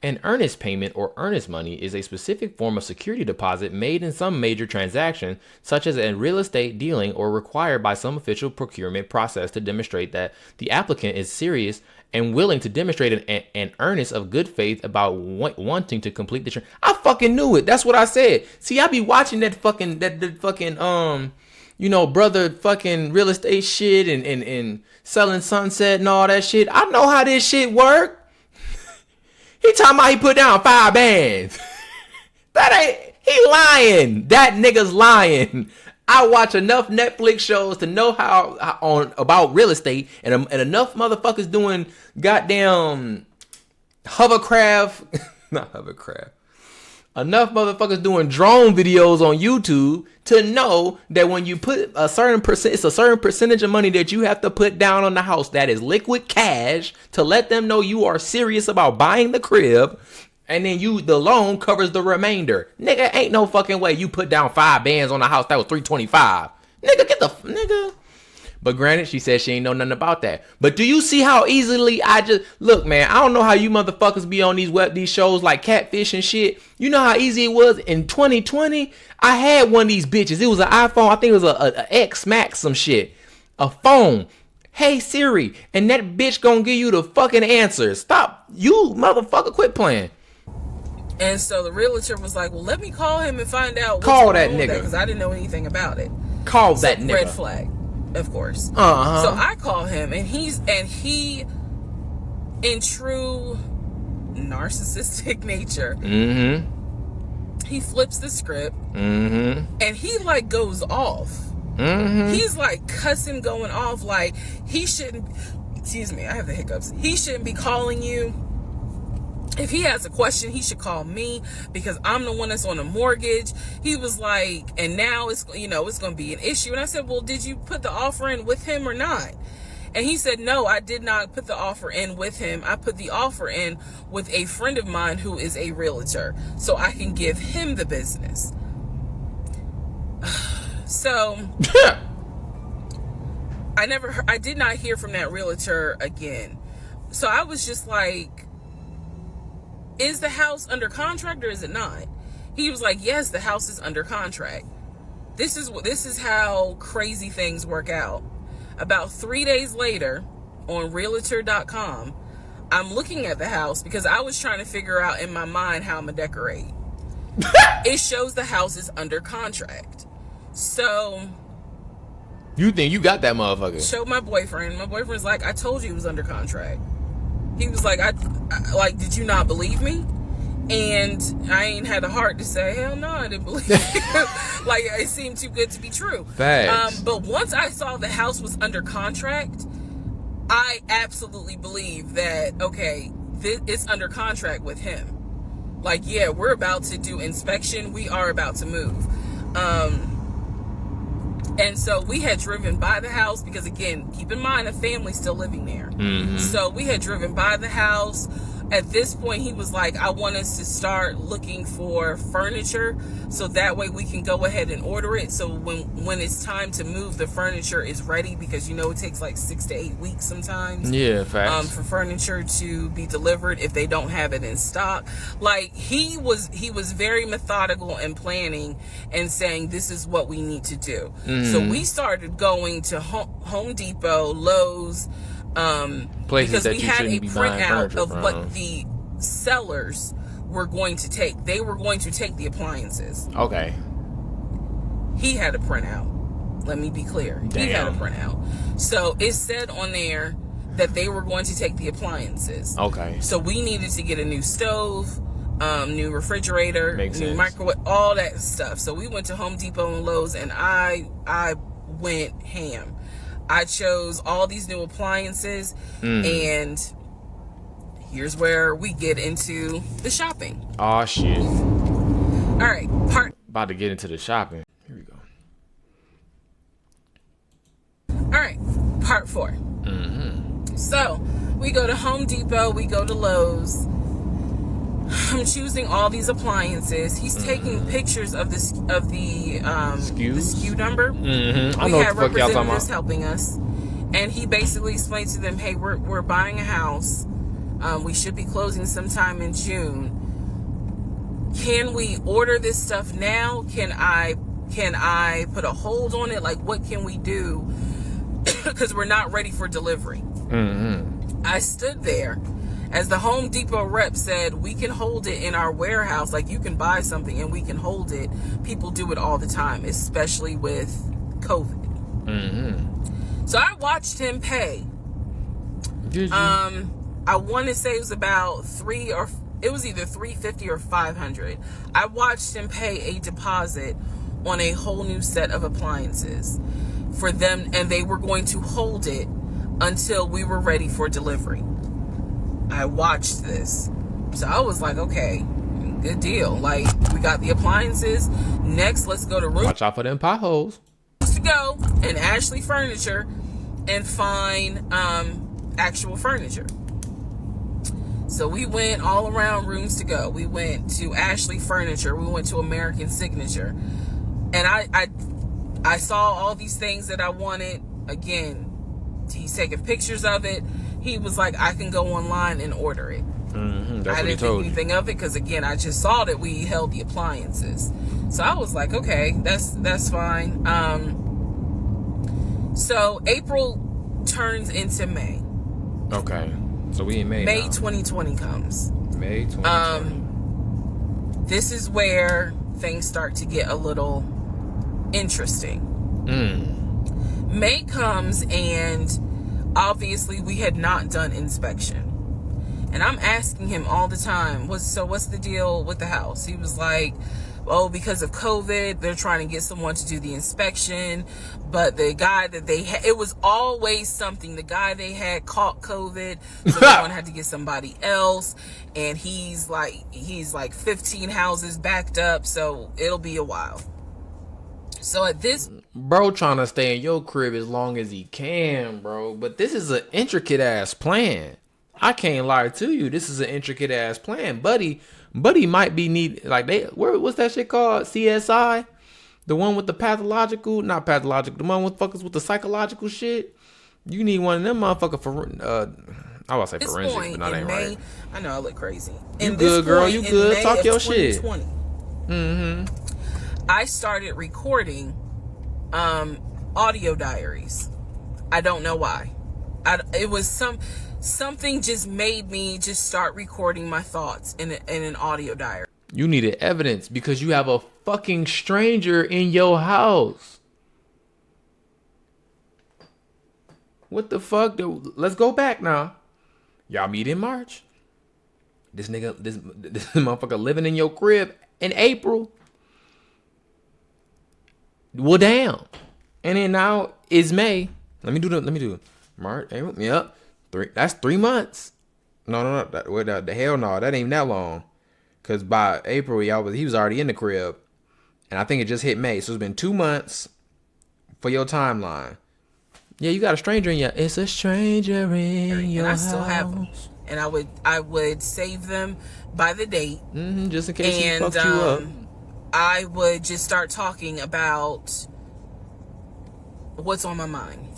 An earnest payment or earnest money is a specific form of security deposit made in some major transaction, such as a real estate dealing, or required by some official procurement process to demonstrate that the applicant is serious and willing to demonstrate an earnest of good faith about wanting to complete the I fucking knew it. That's what I said. See, I be watching that fucking brother fucking real estate shit and selling Sunset and all that shit. I know how this shit work. He talking about he put down 5 bands. He lying. That nigga's lying. I watch enough Netflix shows to know about real estate, and enough motherfuckers doing goddamn hovercraft, not hovercraft. Enough motherfuckers doing drone videos on YouTube to know that when you put a certain percentage of money that you have to put down on the house that is liquid cash to let them know you are serious about buying the crib, and then the loan covers the remainder. Nigga, ain't no fucking way you put down 5 bands on a house that was $325. Nigga. But granted, she said she ain't know nothing about that. But do you see how easily look, man, I don't know how you motherfuckers be on these shows like Catfish and shit. You know how easy it was in 2020? I had one of these bitches. It was an iPhone. I think it was a X Max some shit. A phone. Hey Siri. And that bitch gonna give you the fucking answers. Stop. You motherfucker, quit playing. And so the realtor was like, well, let me call him and find out. Call that nigga. Because I didn't know anything about it. Call that nigga. Red flag. Of course. So I call him, and he, in true narcissistic nature, he flips the script, and he like goes off. He's like cussing, going off, like he shouldn't. Excuse me, I have the hiccups. He shouldn't be calling you. If he has a question, he should call me because I'm the one that's on a mortgage. He was like, and now it's going to be an issue. And I said, well, did you put the offer in with him or not? And he said, no, I did not put the offer in with him. I put the offer in with a friend of mine who is a realtor, so I can give him the business. So I did not hear from that realtor again. So I was just like, is the house under contract or is it not? He was like, yes, the house is under contract. This is how crazy things work out. About 3 days later, on realtor.com, I'm looking at the house because I was trying to figure out in my mind how I'm gonna decorate. It shows the house is under contract. So you think you got that motherfucker? Showed my boyfriend. My boyfriend's like, I told you it was under contract. He was like, I did you not believe me? And I ain't had the heart to say, hell no, I didn't believe you. Like, it seemed too good to be true. Facts. But once I saw the house was under contract, I absolutely believe that, okay, it's under contract with him. Like, yeah, we're about to do inspection. We are about to move. And so we had driven by the house because, again, keep in mind, a family's still living there. So we had driven by the house. At this point, he was like, I want us to start looking for furniture so that way we can go ahead and order it. So when it's time to move, the furniture is ready because, it takes like 6 to 8 weeks sometimes. Yeah, facts. For furniture to be delivered if they don't have it in stock. Like, he was very methodical and planning and saying, this is what we need to do. So we started going to Home Depot, Lowe's, places because that we you had shouldn't a be buying printout furniture of from. what the sellers were going to take. They were going to take the appliances. Okay. He had a printout. Let me be clear. Damn. He had a printout. So it said on there that they were going to take the appliances. Okay. So we needed to get a new stove, new refrigerator, Makes new sense. microwave, all that stuff. So we went to Home Depot and Lowe's, and I went ham. I chose all these new appliances, and here's where we get into the shopping. Oh shit. All right, About to get into the shopping. Here we go. All right, part 4. So we go to Home Depot, we go to Lowe's. I'm choosing all these appliances. He's taking pictures of the SKU number. I We know had what the fuck y'all talking representatives about. helping us, and he basically explained to them, "Hey, we're buying a house. We should be closing sometime in June. Can we order this stuff now? Can I put a hold on it? Like, what can we do? Because we're not ready for delivery." I stood there as the Home Depot rep said, we can hold it in our warehouse. Like, you can buy something and we can hold it. People do it all the time, especially with COVID. So I watched him pay. Did you? I want to say it was about $300 it was either $350 or $500. I watched him pay a deposit on a whole new set of appliances for them, and they were going to hold it until we were ready for delivery. I watched this. So I was like, okay, good deal. Like, we got the appliances. Next, let's go to Rooms Watch out for them potholes. to Go and Ashley Furniture and find actual furniture. So we went all around Rooms to Go. We went to Ashley Furniture. We went to American Signature. And I saw all these things that I wanted. Again, he's taking pictures of it. He was like, I can go online and order it. That's I what he didn't told think you. anything of it because, again, I just saw that we held the appliances. So I was like, okay, that's fine. So April turns into May. Okay. So we in May May now. 2020 comes. May 2020. This is where things start to get a little interesting. May comes, and obviously we had not done inspection. And I'm asking him all the time, what's the deal with the house? He was like, oh, because of COVID, they're trying to get someone to do the inspection. But the guy that they had, it was always something. The guy they had caught COVID, so they're going to have to get somebody else. And he's like 15 houses backed up, so it'll be a while. So at this, Bro trying to stay in your crib as long as he can, bro. But this is an intricate ass plan. I can't lie to you. This is an intricate ass plan. Buddy might be what's that shit called? CSI? The one with the not pathological, the one with fuckers with the psychological shit. You need one of them motherfucker for I was say this forensic, point but not in ain't May, right. I know I look crazy. You In good, this girl, point you in good. May Talk of your shit. 2020, I started recording audio diaries. I don't know why. It was something just made me just start recording my thoughts in an audio diary. You needed evidence because you have a fucking stranger in your house. What the fuck? Let's go back now. Y'all meet in March. This motherfucker living in your crib in April. Well, damn. And then now it's May. Let me do March, April. Yep. That's 3 months. No. The hell no. That ain't that long. Cause by April, he was already in the crib. And I think it just hit May. So it's been 2 months for your timeline. Yeah, you got a stranger in your. It's a stranger in your house. And I still have them. And I would save them by the date. Just in case he fucked you up. I would just start talking about what's on my mind.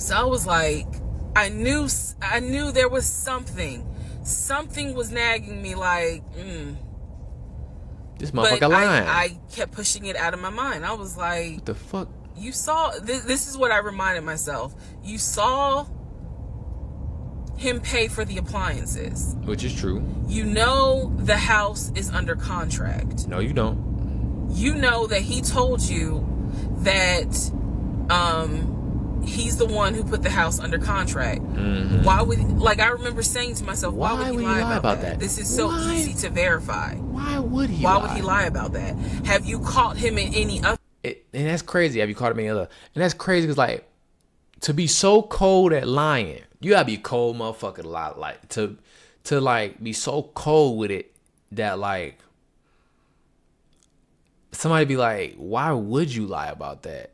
So I was like, I knew there was something. Something was nagging me like, This motherfucker lying. I kept pushing it out of my mind. I was like, what the fuck? you saw, this is what I reminded myself. You saw him pay for the appliances. Which is true. You know the house is under contract. No, you don't. You know that he told you that he's the one who put the house under contract. Why would I remember saying to myself, why would he lie about that? This is so easy to verify. Why would he Why would he lie about that? Have you caught him in any other? And that's crazy. Have you caught him in any other? And that's crazy because to be so cold at lying, you gotta be cold motherfucker to lie. To be so cold with it that somebody be like, why would you lie about that?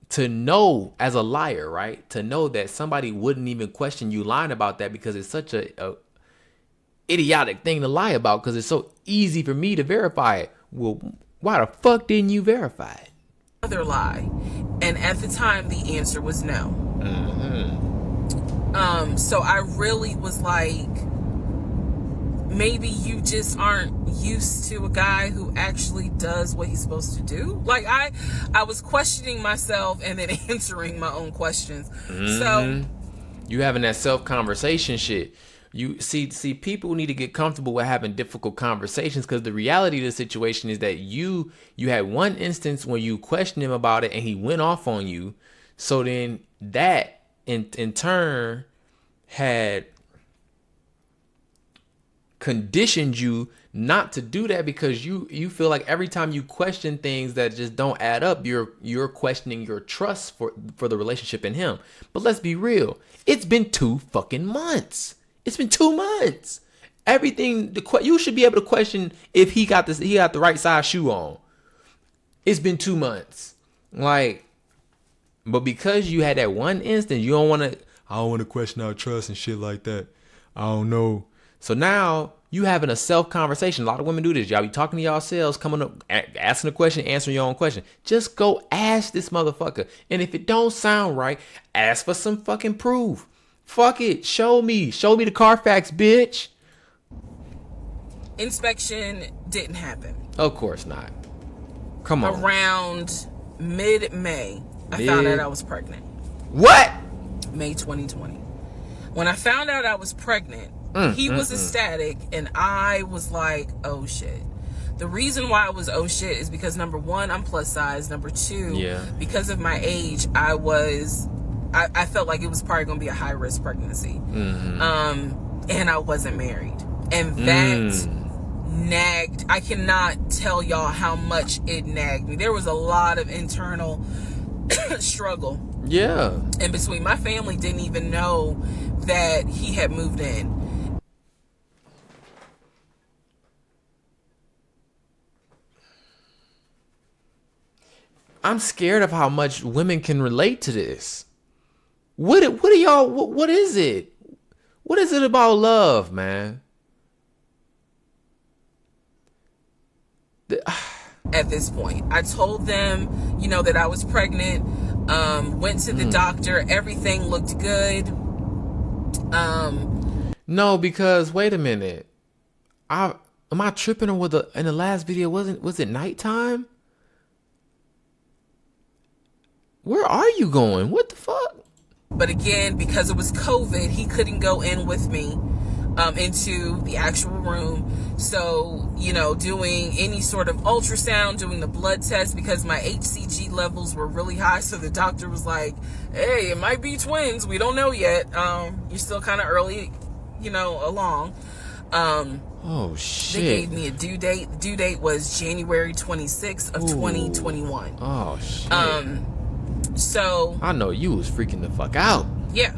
To know as a liar, right? To know that somebody wouldn't even question you lying about that because it's such a idiotic thing to lie about because it's so easy for me to verify it. Well, why the fuck didn't you verify it? Other lie? And at the time, the answer was no. So I really was like, maybe you just aren't used to a guy who actually does what he's supposed to do. I was questioning myself and then answering my own questions. So you having that self-conversation shit. You see people need to get comfortable with having difficult conversations because the reality of the situation is that you had one instance when you questioned him about it and he went off on you. So then that in turn had conditioned you not to do that because you feel like every time you question things that just don't add up, you're questioning your trust for the relationship in him. But let's be real. It's been 2 fucking months. It's been 2 months. Everything you should be able to question if he got the right size shoe on. It's been 2 months. Like, but because you had that one instant, I don't want to question our trust and shit like that. I don't know. So now you having a self conversation. A lot of women do this. Y'all be talking to yourselves, coming up, asking a question, answering your own question. Just go ask this motherfucker. And if it don't sound right, ask for some fucking proof. Fuck it. Show me the Carfax, bitch. Inspection didn't happen. Of course not. Come on. Around mid-May, I found out I was pregnant. What? May 2020. When I found out I was pregnant, he was ecstatic, and I was like, oh shit. The reason why I was oh shit is because, number one, I'm plus size. Number two, because of my age, I felt like it was probably going to be a high risk pregnancy. And I wasn't married. And that nagged. I cannot tell y'all how much it nagged me. There was a lot of internal struggle. Yeah. In between. My family didn't even know that he had moved in. I'm scared of how much women can relate to this. What are y'all, what is it? What is it about love, man? At this point, I told them, that I was pregnant. Went to the doctor. Everything looked good. No, because wait a minute. Am I tripping? Or in the last video was it nighttime? Where are you going? What the fuck? But again, because it was COVID, he couldn't go in with me into the actual room. So, doing any sort of ultrasound, doing the blood test, because my HCG levels were really high. So the doctor was like, hey, it might be twins. We don't know yet. You're still kind of early, along. Oh, shit. They gave me a due date. The due date was January 26th of 2021. Oh, shit. So I know you was freaking the fuck out. Yeah.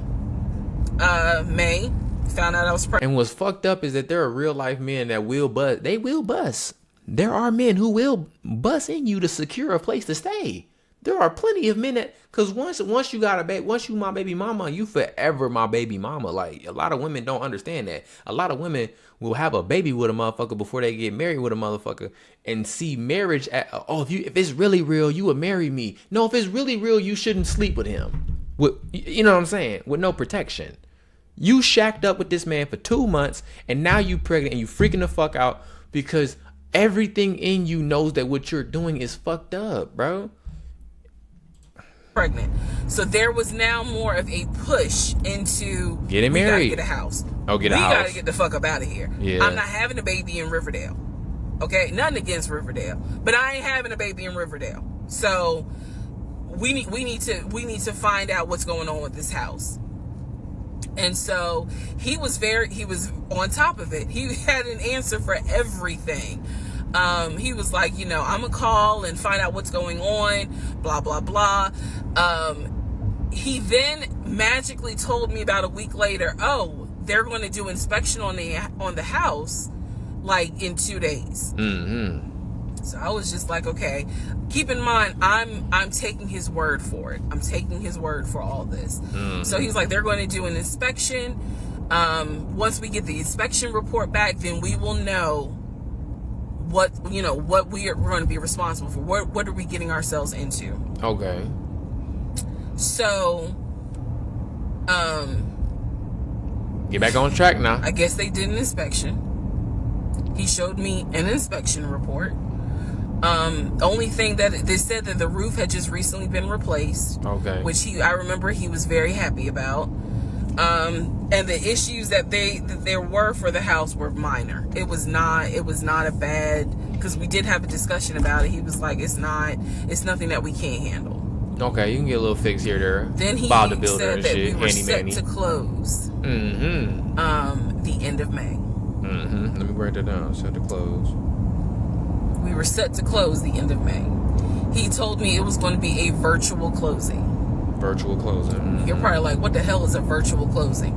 May, found out I was pregnant. And what's fucked up is that there are real life men that will bust. They will bust. There are men who will bust in you to secure a place to stay. There are plenty of men that, because once you got a baby, once you my baby mama, you forever my baby mama. Like, a lot of women don't understand that. A lot of women will have a baby with a motherfucker before they get married with a motherfucker and see marriage at, if it's really real, you would marry me. No, if it's really real, you shouldn't sleep with him. You know what I'm saying? With no protection. You shacked up with this man for 2 months and now you pregnant and you freaking the fuck out because everything in you knows that what you're doing is fucked up, bro. Pregnant. So there was now more of a push into getting married. We gotta get a house. We gotta get the fuck up out of here. Yeah. I'm not having a baby in Riverdale. Okay, nothing against Riverdale, but I ain't having a baby in Riverdale. So we need to find out what's going on with this house. And so he was on top of it. He had an answer for everything. He was like, I'm gonna call and find out what's going on, blah, blah, blah. He then magically told me about a week later, they're going to do inspection on the house, like in 2 days. So I was just like, okay, keep in mind, I'm taking his word for it. I'm taking his word for all this. So he's like, they're going to do an inspection. Once we get the inspection report back, then we will know what we are going to be responsible for. What are we getting ourselves into? Okay. So, get back on track now. I guess they did an inspection. He showed me an inspection report. Only thing that they said that the roof had just recently been replaced. Okay. Which I remember he was very happy about. And the issues that there were for the house were minor. It was not a bad, because we did have a discussion about it. He was like, it's nothing that we can't handle. Okay, you can get a little fix here, there. Then he said that we were set to close. The end of May. Let me write that down. Set to close. We were set to close the end of May. He told me it was going to be a virtual closing. Virtual closing. You're probably like, what the hell is a virtual closing?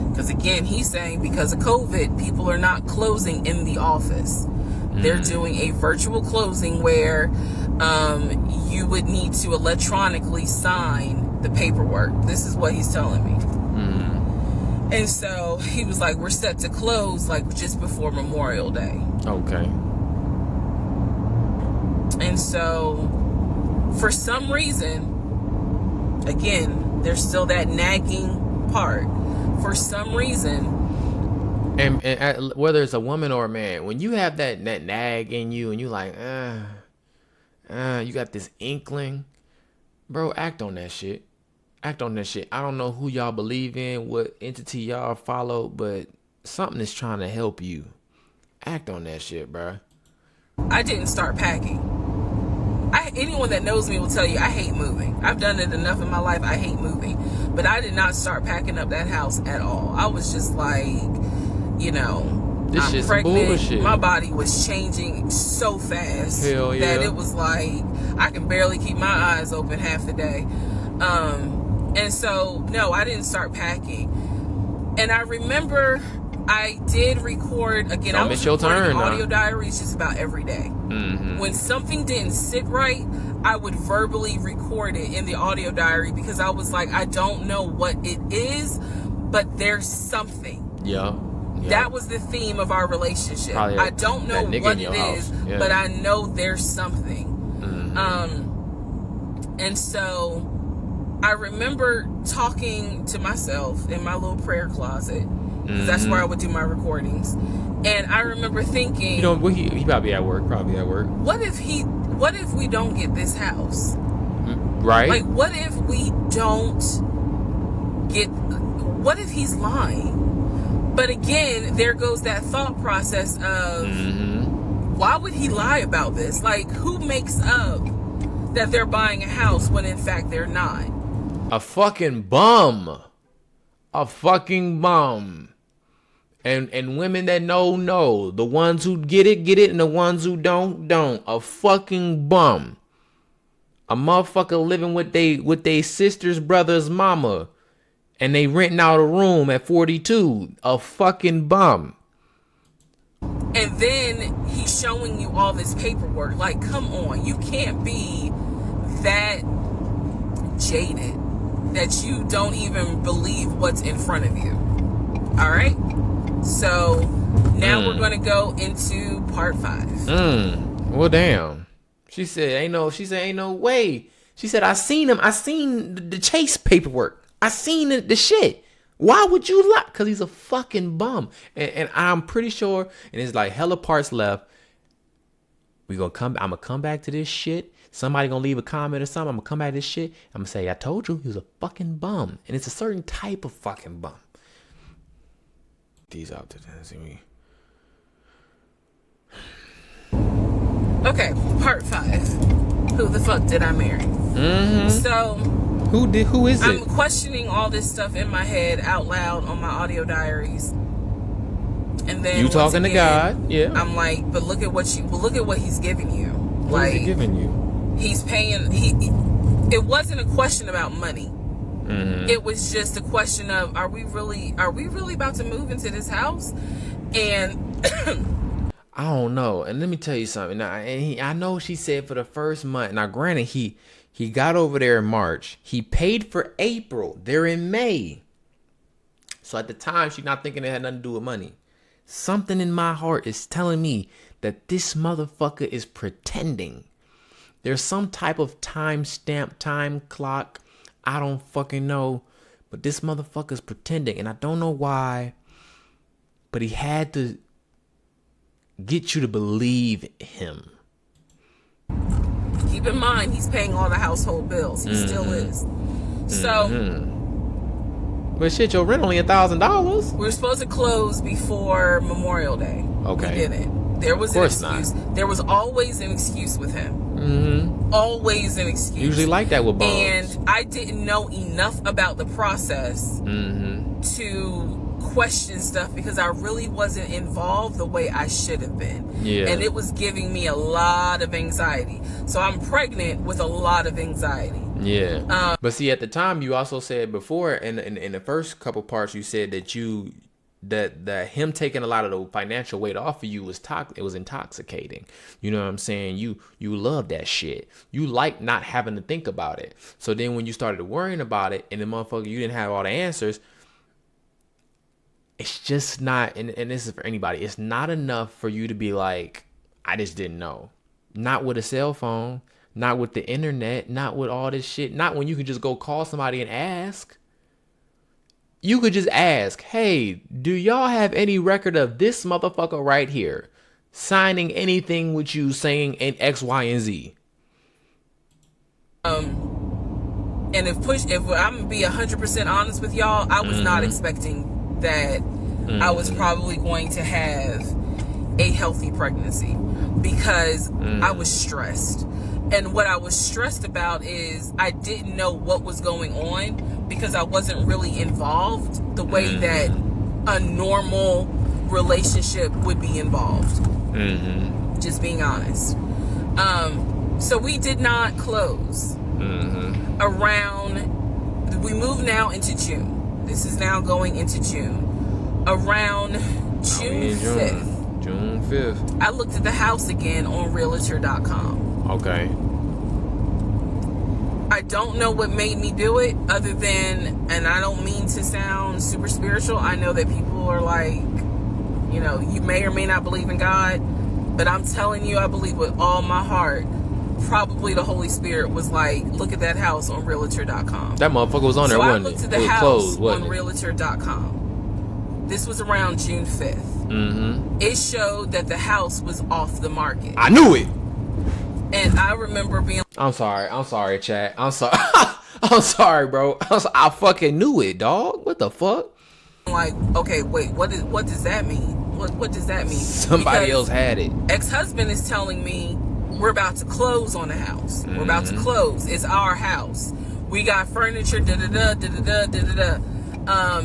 Because again, he's saying because of COVID, people are not closing in the office. They're doing a virtual closing where you would need to electronically sign the paperwork. This is what he's telling me. And so he was like, we're set to close like just before Memorial Day. Okay. And so for some reason, again, there's still that nagging part. For some reason, and whether it's a woman or a man, when you have that nag in you and you like, you got this inkling, bro, act on that shit. Act on that shit. I don't know who y'all believe in, what entity y'all follow, but something is trying to help you. Act on that shit, bro. I didn't start packing. Anyone that knows me will tell you I hate moving. I've done it enough in my life. I hate moving. But I did not start packing up that house at all. I was just like, this I'm shit's pregnant. bullshit. My body was changing so fast Hell yeah. that it was like I can barely keep my eyes open half the day. And so, no, I didn't start packing. And I remember I did record, again, I was recording audio diaries just about every day. When something didn't sit right, I would verbally record it in the audio diary because I was like, I don't know what it is, but there's something. Yeah. That was the theme of our relationship. I don't know what it is, but I know there's something. And so I remember talking to myself in my little prayer closet. Because that's where I would do my recordings. And I remember thinking, he probably at work. What if we don't get this house? Right? Like, what if we don't what if he's lying? But again, there goes that thought process of, why would he lie about this? Like, who makes up that they're buying a house when in fact they're not? A fucking bum. A fucking bum. And women that know. The ones who get it, and the ones who don't. A fucking bum. A motherfucker living with they sister's brother's mama. And they renting out a room at 42. A fucking bum. And then he's showing you all this paperwork. Like, come on. You can't be that jaded that you don't even believe what's in front of you. All right? So now we're going to go into part 5. Well, damn. She said, ain't no way. She said, I seen him. I seen the chase paperwork. I seen the shit. Why would you lie? Because he's a fucking bum. And I'm pretty sure, and it's like hella parts left. I'm going to come back to this shit. Somebody going to leave a comment or something. I'm going to come back to this shit. I'm going to say, I told you he was a fucking bum. And it's a certain type of fucking bum. These out there, see me. Okay, part 5. Who the fuck did I marry? So who is it? I'm questioning all this stuff in my head out loud on my audio diaries. And then you talking to God, yeah. I'm like, but look at what he's giving you. What is he giving you? He's paying. It wasn't a question about money. It was just a question of, are we really about to move into this house? And I don't know. And let me tell you something. Now, I know she said for the first month. Now, granted, he got over there in March. He paid for April. They're in May. So at the time, she's not thinking it had nothing to do with money. Something in my heart is telling me that this motherfucker is pretending. There's some type of time clock. I don't fucking know. But this motherfucker's pretending. And I don't know why. But he had to get you to believe him. Keep in mind, he's paying all the household bills. He still is. So... But shit, your rent only $1,000. We were supposed to close before Memorial Day. Okay. We didn't. There was an excuse. There was always an excuse with him. Always an excuse. Usually like that with bums. And I didn't know enough about the process to question stuff because I really wasn't involved the way I should have been. Yeah. And it was giving me a lot of anxiety. So I'm pregnant with a lot of anxiety. Yeah. But see, at the time, you also said before, in the first couple parts, you said that him taking a lot of the financial weight off of you was it was intoxicating. You know what I'm saying? You love that shit. You like not having to think about it. So then when you started worrying about it, and the motherfucker, you didn't have all the answers, it's just not, and this is for anybody, it's not enough for you to be like, I just didn't know. Not with a cell phone, not with the internet, not with all this shit, not when you can just go call somebody and ask. You could just ask, hey, do y'all have any record of this motherfucker right here signing anything with you saying in X, Y, and Z? And if I'm gonna be 100% honest with y'all, I was not expecting that I was probably going to have a healthy pregnancy because I was stressed. And what I was stressed about is I didn't know what was going on because I wasn't really involved the way that a normal relationship would be involved. Just being honest. So we did not close. We moved now into June. This is now going into June. Around June 5th. June 5th. I looked at the house again on Realtor.com. Okay. I don't know what made me do it other than, and I don't mean to sound super spiritual. I know that people are like, you know, you may or may not believe in God, but I'm telling you, I believe with all my heart, probably the Holy Spirit was like, look at that house on Realtor.com. That motherfucker was on there, wasn't it? So I looked at the house on Realtor.com. This was around June 5th. It showed that the house was off the market. I knew it. And I remember being... I'm sorry, chat. I'm sorry. I'm sorry, bro. I fucking knew it, dog. What the fuck? Like, okay, wait, what does that mean? What does that mean? Somebody else had it. Ex-husband is telling me we're about to close on the house. We're about to close. It's our house. We got furniture, da-da-da, da-da-da, da-da-da.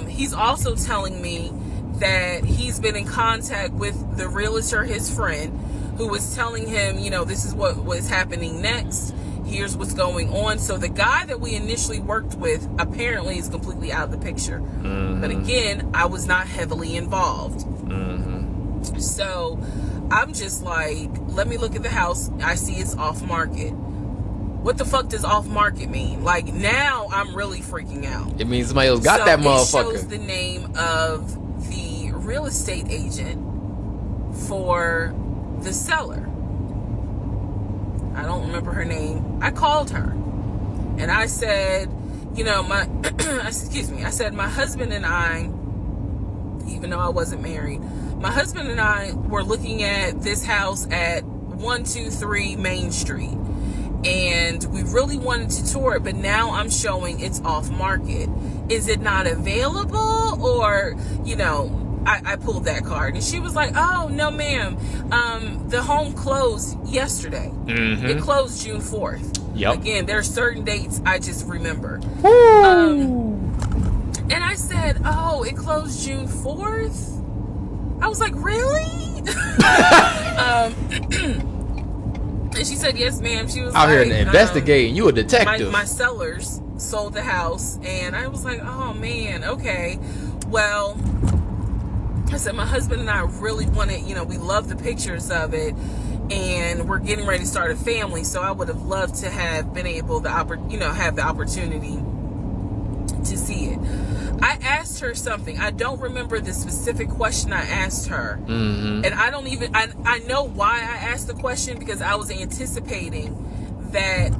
He's also telling me that he's been in contact with the realtor, his friend, who was telling him, you know, this is what was happening next. Here's what's going on. So the guy that we initially worked with apparently is completely out of the picture. But again, I was not heavily involved. So I'm just like, let me look at the house. I see it's off market. What the fuck does off market mean? Like, now I'm really freaking out. It means somebody else got that motherfucker. It shows the name of the real estate agent for the seller. I don't remember her name. I called her and I said, you know, I said my husband and I, even though I wasn't married, my husband and I were looking at this house at 123 Main Street, and we really wanted to tour it, but now I'm showing it's off market. Is it not available? Or, you know, I pulled that card, and she was like, oh, no, ma'am. The home closed yesterday. It closed June 4th. Yep. Again, there are certain dates I just remember. And I said, oh, it closed June 4th? I was like, really? And she said, yes, ma'am. She was out like, here investigating. You a detective. My sellers sold the house, and I was like, oh, man, okay. Well, I said, my husband and I really wanted, you know, we love the pictures of it, and we're getting ready to start a family, so I would have loved to have been able to, have the opportunity to see it. I asked her something. I don't remember the specific question I asked her. And I know why I asked the question, because I was anticipating that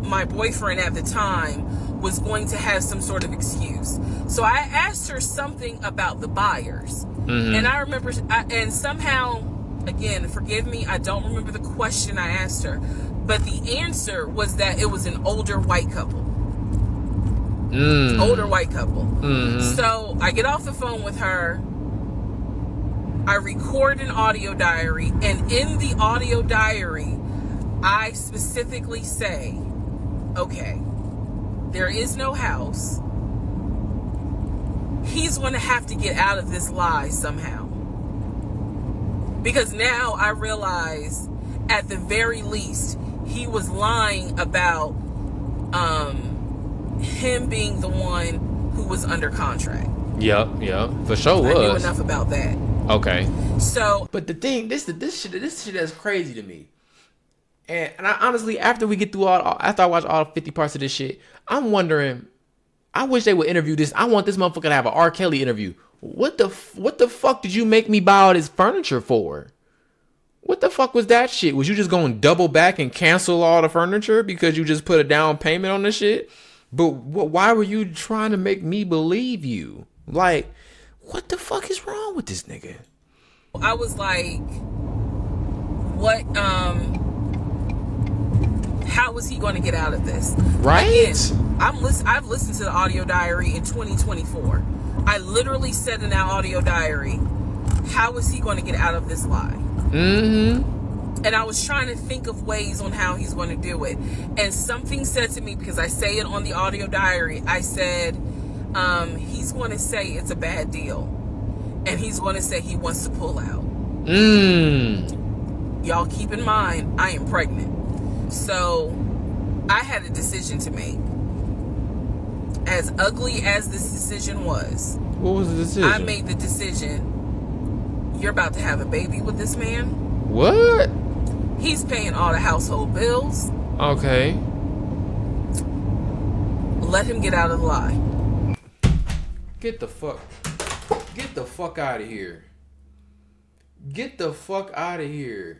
my boyfriend at the time was going to have some sort of excuse. So I asked her something about the buyers. And I remember, and somehow, again, forgive me, I don't remember the question I asked her, but the answer was that it was an older white couple. Older white couple. So I get off the phone with her. I record an audio diary, and in the audio diary, I specifically say, okay, there is no house. he's going to have to get out of this lie somehow. Because now I realize, at the very least, he was lying about him being the one who was under contract. Yep, for sure was. I knew enough about that. Okay. So, but the thing, this shit that's crazy to me. And I honestly, after we get through after I watch all 50 parts of this shit, I'm wondering, I wish they would interview this. I want this motherfucker to have an R. Kelly interview. What the fuck did you make me buy all this furniture for? What the fuck was that shit? Was you just going to double back and cancel all the furniture because you just put a down payment on this shit? But why were you trying to make me believe you? Like, what the fuck is wrong with this nigga? I was like, what, how is he going to get out of this? Right? Again, I've listened to the audio diary in 2024. I literally said in that audio diary, how is he going to get out of this lie? Mm-hmm. And I was trying to think of ways on how he's going to do it. And something said to me, because I say it on the audio diary, I said, he's going to say it's a bad deal. And he's going to say he wants to pull out. Y'all keep in mind, I am pregnant. So I had a decision to make. As ugly as this decision was. What was the decision? I made the decision. You're about to have a baby with this man. What? He's paying all the household bills. Okay. Let him get out of the lie. Get the fuck out of here. Get the fuck out of here.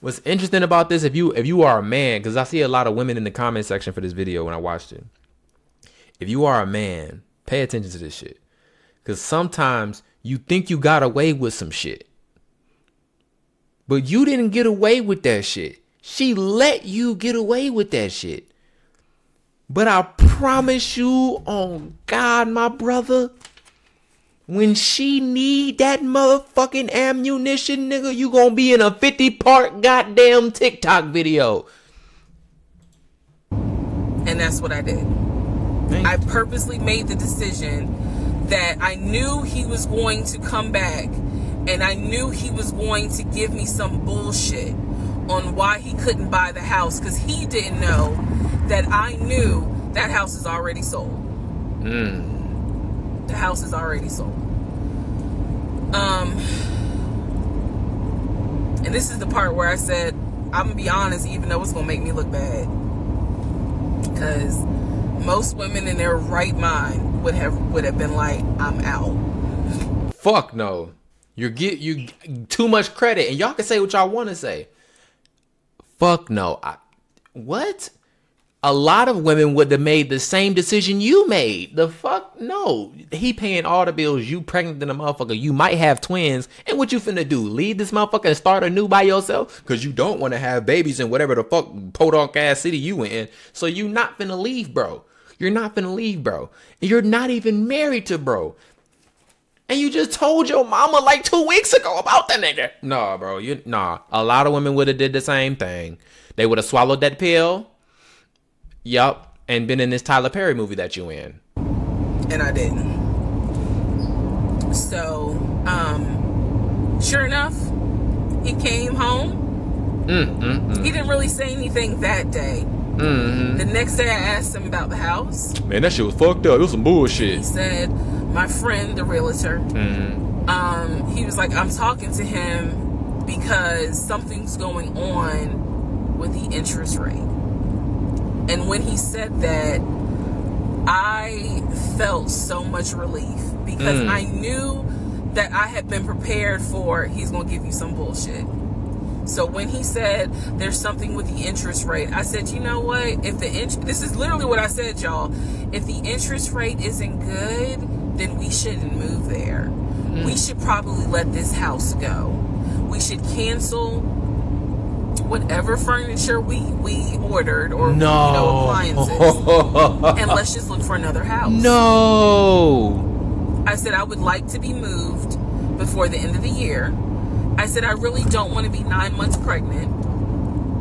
What's interesting about this, if you are a man, because I see a lot of women in the comment section for this video when I watched it. If you are a man, pay attention to this shit. Because sometimes you think you got away with some shit. But you didn't get away with that shit. She let you get away with that shit. But I promise you on God, my brother, when she need that motherfucking ammunition, nigga, you gonna be in a 50-part goddamn TikTok video. And that's what I did. I purposely made the decision that I knew he was going to come back, and I knew he was going to give me some bullshit on why he couldn't buy the house, because he didn't know that I knew that house is already sold. The house is already sold. And this is the part where I said, I'm gonna be honest, even though it's gonna make me look bad, because most women in their right mind would have been like, I'm out. Fuck no. You too much credit, and y'all can say what y'all want to say. Fuck no. What? A lot of women would have made the same decision you made. The fuck? No. He paying all the bills. You pregnant than a motherfucker. You might have twins. And what you finna do? Leave this motherfucker and start anew by yourself? Because you don't want to have babies in whatever the fuck podunk ass city you in. So you not finna leave, bro. You're not finna leave, bro. And you're not even married to bro. And you just told your mama like 2 weeks ago about the nigga. Nah, bro. Nah. A lot of women would have did the same thing. They would have swallowed that pill. Yup, and been in this Tyler Perry movie that you in. And I didn't. So, sure enough, he came home. He didn't really say anything that day. The next day I asked him about the house. Man, that shit was fucked up. It was some bullshit. He said, my friend, the realtor, he was like, I'm talking to him because something's going on with the interest rate. And when he said that, I felt so much relief, because I knew that I had been prepared for, he's going to give you some bullshit. So when he said there's something with the interest rate, I said, you know what? This is literally what I said, y'all. If the interest rate isn't good, then we shouldn't move there. We should probably let this house go. We should cancel whatever furniture we ordered, or appliances, and let's just look for another house. No. I said I would like to be moved before the end of the year, I said, I really don't want to be 9 months pregnant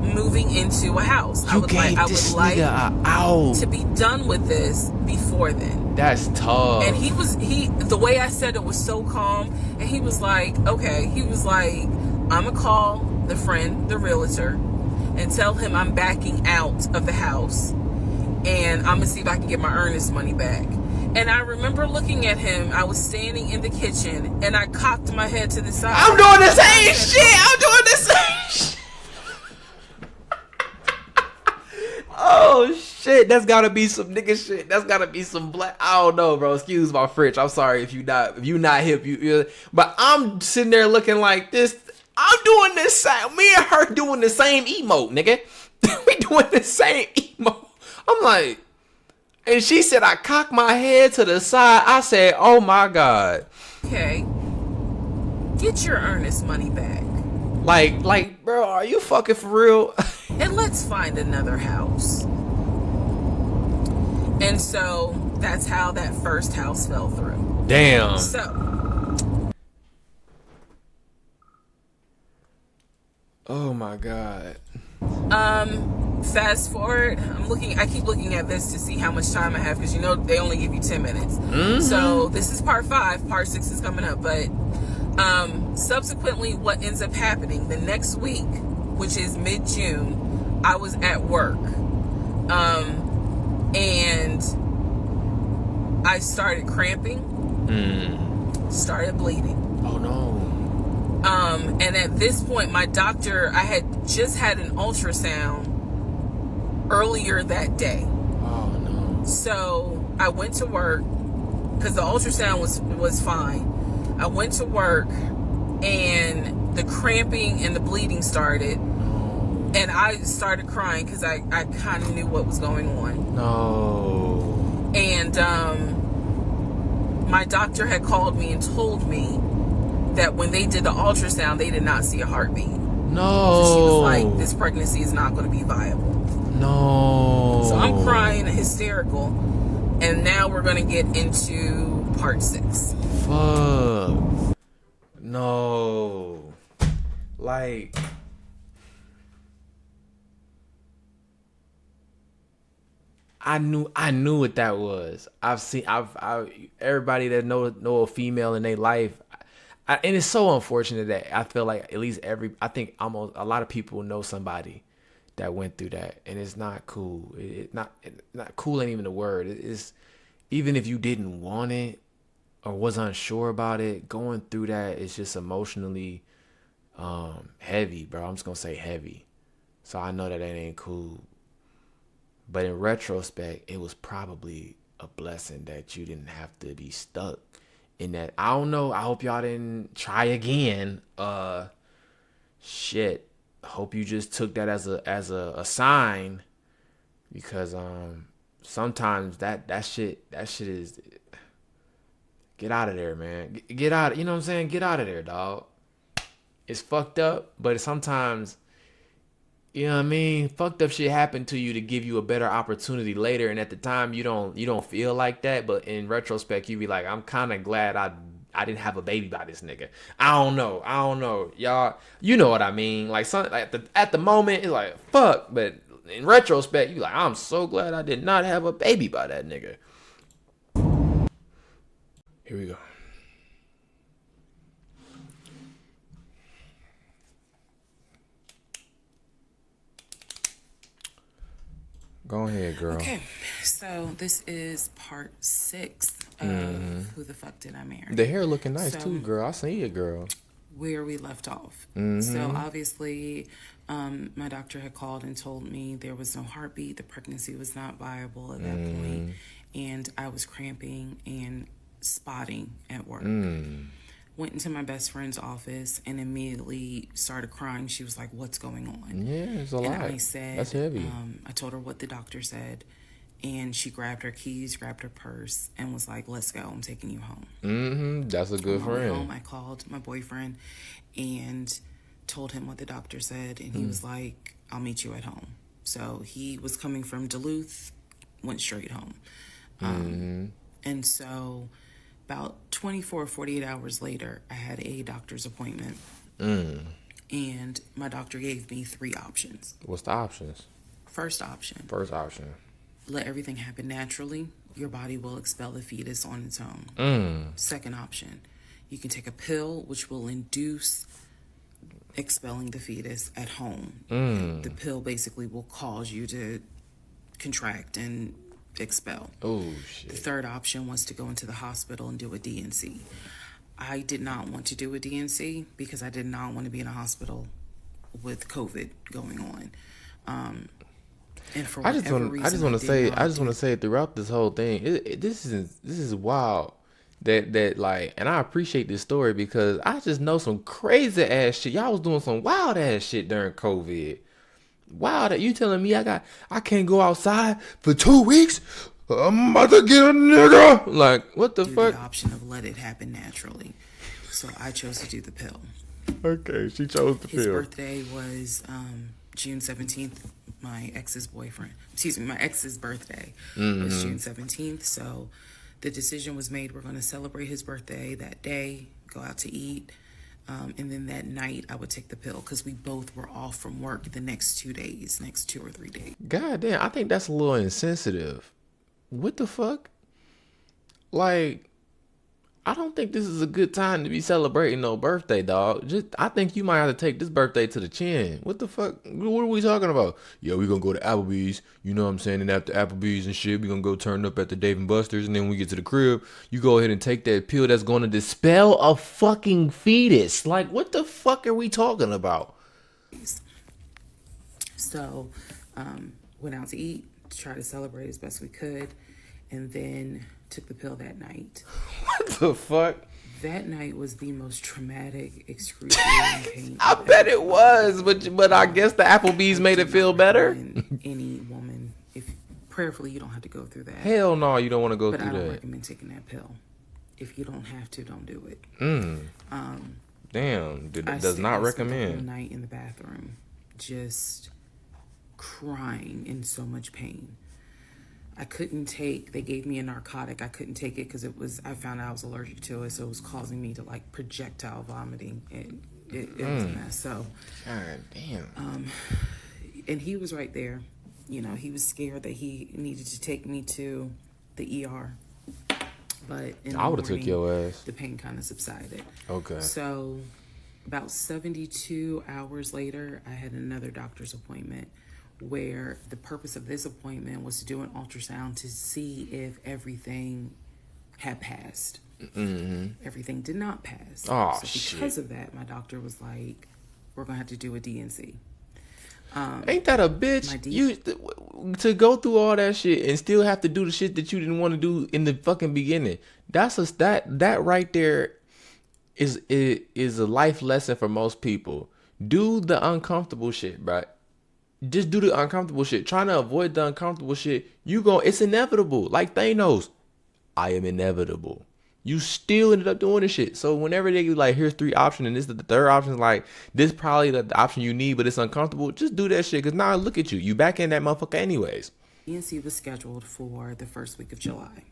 moving into a house. I would like to be done with this before then. That's tough. And the way I said it was so calm. And he was like, okay. He was like, I'm going to call the realtor, and tell him I'm backing out of the house. And I'm going to see if I can get my earnest money back. And I remember looking at him. I was standing in the kitchen, and I cocked my head to the side. I'm doing the same shit. Oh shit, that's gotta be some nigga shit. That's gotta be some black. I don't know, bro. Excuse my French. I'm sorry if you not hip. But I'm sitting there looking like this. I'm doing this same. Me and her doing the same emote, nigga. We doing the same emote. I'm like, and she said I cocked my head to the side. I said, oh my god. Okay, get your earnest money back. Like, bro, are you fucking for real? And let's find another house. And so that's how that first house fell through. Damn. So. Oh my god. Fast forward. I keep looking at this to see how much time I have, because they only give you 10 minutes. Mm-hmm. So this is part 5. Part 6 is coming up. But subsequently, what ends up happening the next week, which is mid-June, I was at work. And I started cramping. Started bleeding. Oh no. And at this point, my doctor, I had just had an ultrasound earlier that day. Oh no. So I went to work because the ultrasound was fine. I went to work, and the cramping and the bleeding started. And I started crying because I kind of knew what was going on. No. And my doctor had called me and told me that when they did the ultrasound, they did not see a heartbeat. No. So she was like, this pregnancy is not going to be viable. No. So I'm crying, hysterical. And now we're going to get into part 6. Fuck. No. Like, I knew what that was. I've everybody that know a female in their life, and it's so unfortunate that I feel like at least I think almost a lot of people know somebody that went through that, and it's not cool. Not cool ain't even the word. It's, even if you didn't want it or was unsure about it, going through that is just emotionally heavy, bro. I'm just gonna say heavy. So I know that ain't cool. But in retrospect, it was probably a blessing that you didn't have to be stuck in that. I don't know. I hope y'all didn't try again. Shit. Hope you just took that as a sign, because sometimes that shit is, get out of there, man. Get out. You know what I'm saying? Get out of there, dog. It's fucked up, but sometimes, you know what I mean, fucked up shit happened to you to give you a better opportunity later, and at the time you don't feel like that, but in retrospect you be like, I'm kind of glad I didn't have a baby by this nigga. I don't know, y'all. You know what I mean? Like, at the moment it's like fuck, but in retrospect you like, I'm so glad I did not have a baby by that nigga. Here we go. Go ahead, girl. Okay, so this is part 6 of Who the Fuck Did I Marry? The hair looking nice too, girl. I see it, girl. Where we left off. So obviously, my doctor had called and told me there was no heartbeat. The pregnancy was not viable at that point, and I was cramping and spotting at work. Went into my best friend's office and immediately started crying. She was like, what's going on? Yeah, it's a lot. And I said, that's heavy. I told her what the doctor said, and she grabbed her keys, grabbed her purse, and was like, let's go. I'm taking you home. That's a good friend. Home, I called my boyfriend and told him what the doctor said, and he was like, I'll meet you at home. So he was coming from Duluth, went straight home. And so about 24 or 48 hours later, I had a doctor's appointment And my doctor gave me 3 options. What's the options? First option, First option. let everything happen naturally. Your body will expel the fetus on its own. Second option, you can take a pill which will induce expelling the fetus at home. The pill basically will cause you to contract and expel. Oh, The shit. third option was to go into the hospital and do a DNC. I did not want to do a DNC because I did not want to be in a hospital with COVID going on. And for I just whatever want reason, to say did not do- say throughout this whole thing, this is wild. That like, and I appreciate this story because I just know some crazy ass shit. Y'all was doing some wild ass shit during COVID. Wow, that you telling me I can't go outside for 2 weeks? I'm about to get a nigga. Like, what the do fuck? the option of let it happen naturally. So I chose to do the pill. Okay, she chose the His pill. birthday was June 17th. My ex's birthday was June 17th. So the decision was made, we're going to celebrate his birthday that day, go out to eat. And then that night I would take the pill because we both were off from work the next 2 or 3 days. God damn, I think that's a little insensitive. What the fuck? Like, I don't think this is a good time to be celebrating no birthday, dog. I think you might have to take this birthday to the chin. What the fuck? What are we talking about? Yeah, we gonna go to Applebee's. You know what I'm saying? And after Applebee's and shit, we gonna go turn up at the Dave and Buster's. And then when we get to the crib, you go ahead and take that pill that's gonna dispel a fucking fetus. Like, what the fuck are we talking about? So went out to eat to try to celebrate as best we could, and then took the pill that night. What the fuck? That night was the most traumatic, excruciating pain. I bet it was, but I guess the Applebee's made it feel better. Any woman, if prayerfully you don't have to go through that. Hell no, you don't want to go But I through don't that. recommend taking that pill. If you don't have to, don't do it. Damn, I does stayed- not I spent the whole recommend. night in the bathroom, just crying in so much pain. I couldn't take. They gave me a narcotic. I couldn't take it because I found out I was allergic to it, so it was causing me to like projectile vomiting. It was a mess. So, God damn. and he was right there. You know, he was scared that he needed to take me to the ER. But in the I would've took morning, your ass. the pain kind of subsided. Okay. So about 72 hours later, I had another doctor's appointment where the purpose of this appointment was to do an ultrasound to see if everything had passed. Everything did not pass. Oh, so because of that, my doctor was like, we're going to have to do a DNC. Ain't that a bitch? My D- You to go through all that shit and still have to do the shit that you didn't want to do in the fucking beginning. That right there is a life lesson for most people. Do the uncomfortable shit, bro. Just do the uncomfortable shit. Trying to avoid the uncomfortable shit, it's inevitable. Like Thanos, I am inevitable. You still ended up doing this shit. So whenever they like, here's 3 options and this is the third option, like this probably the option you need, but it's uncomfortable. Just do that shit. Cause now look at you. You back in that motherfucker anyways. DNC was scheduled for the first week of July.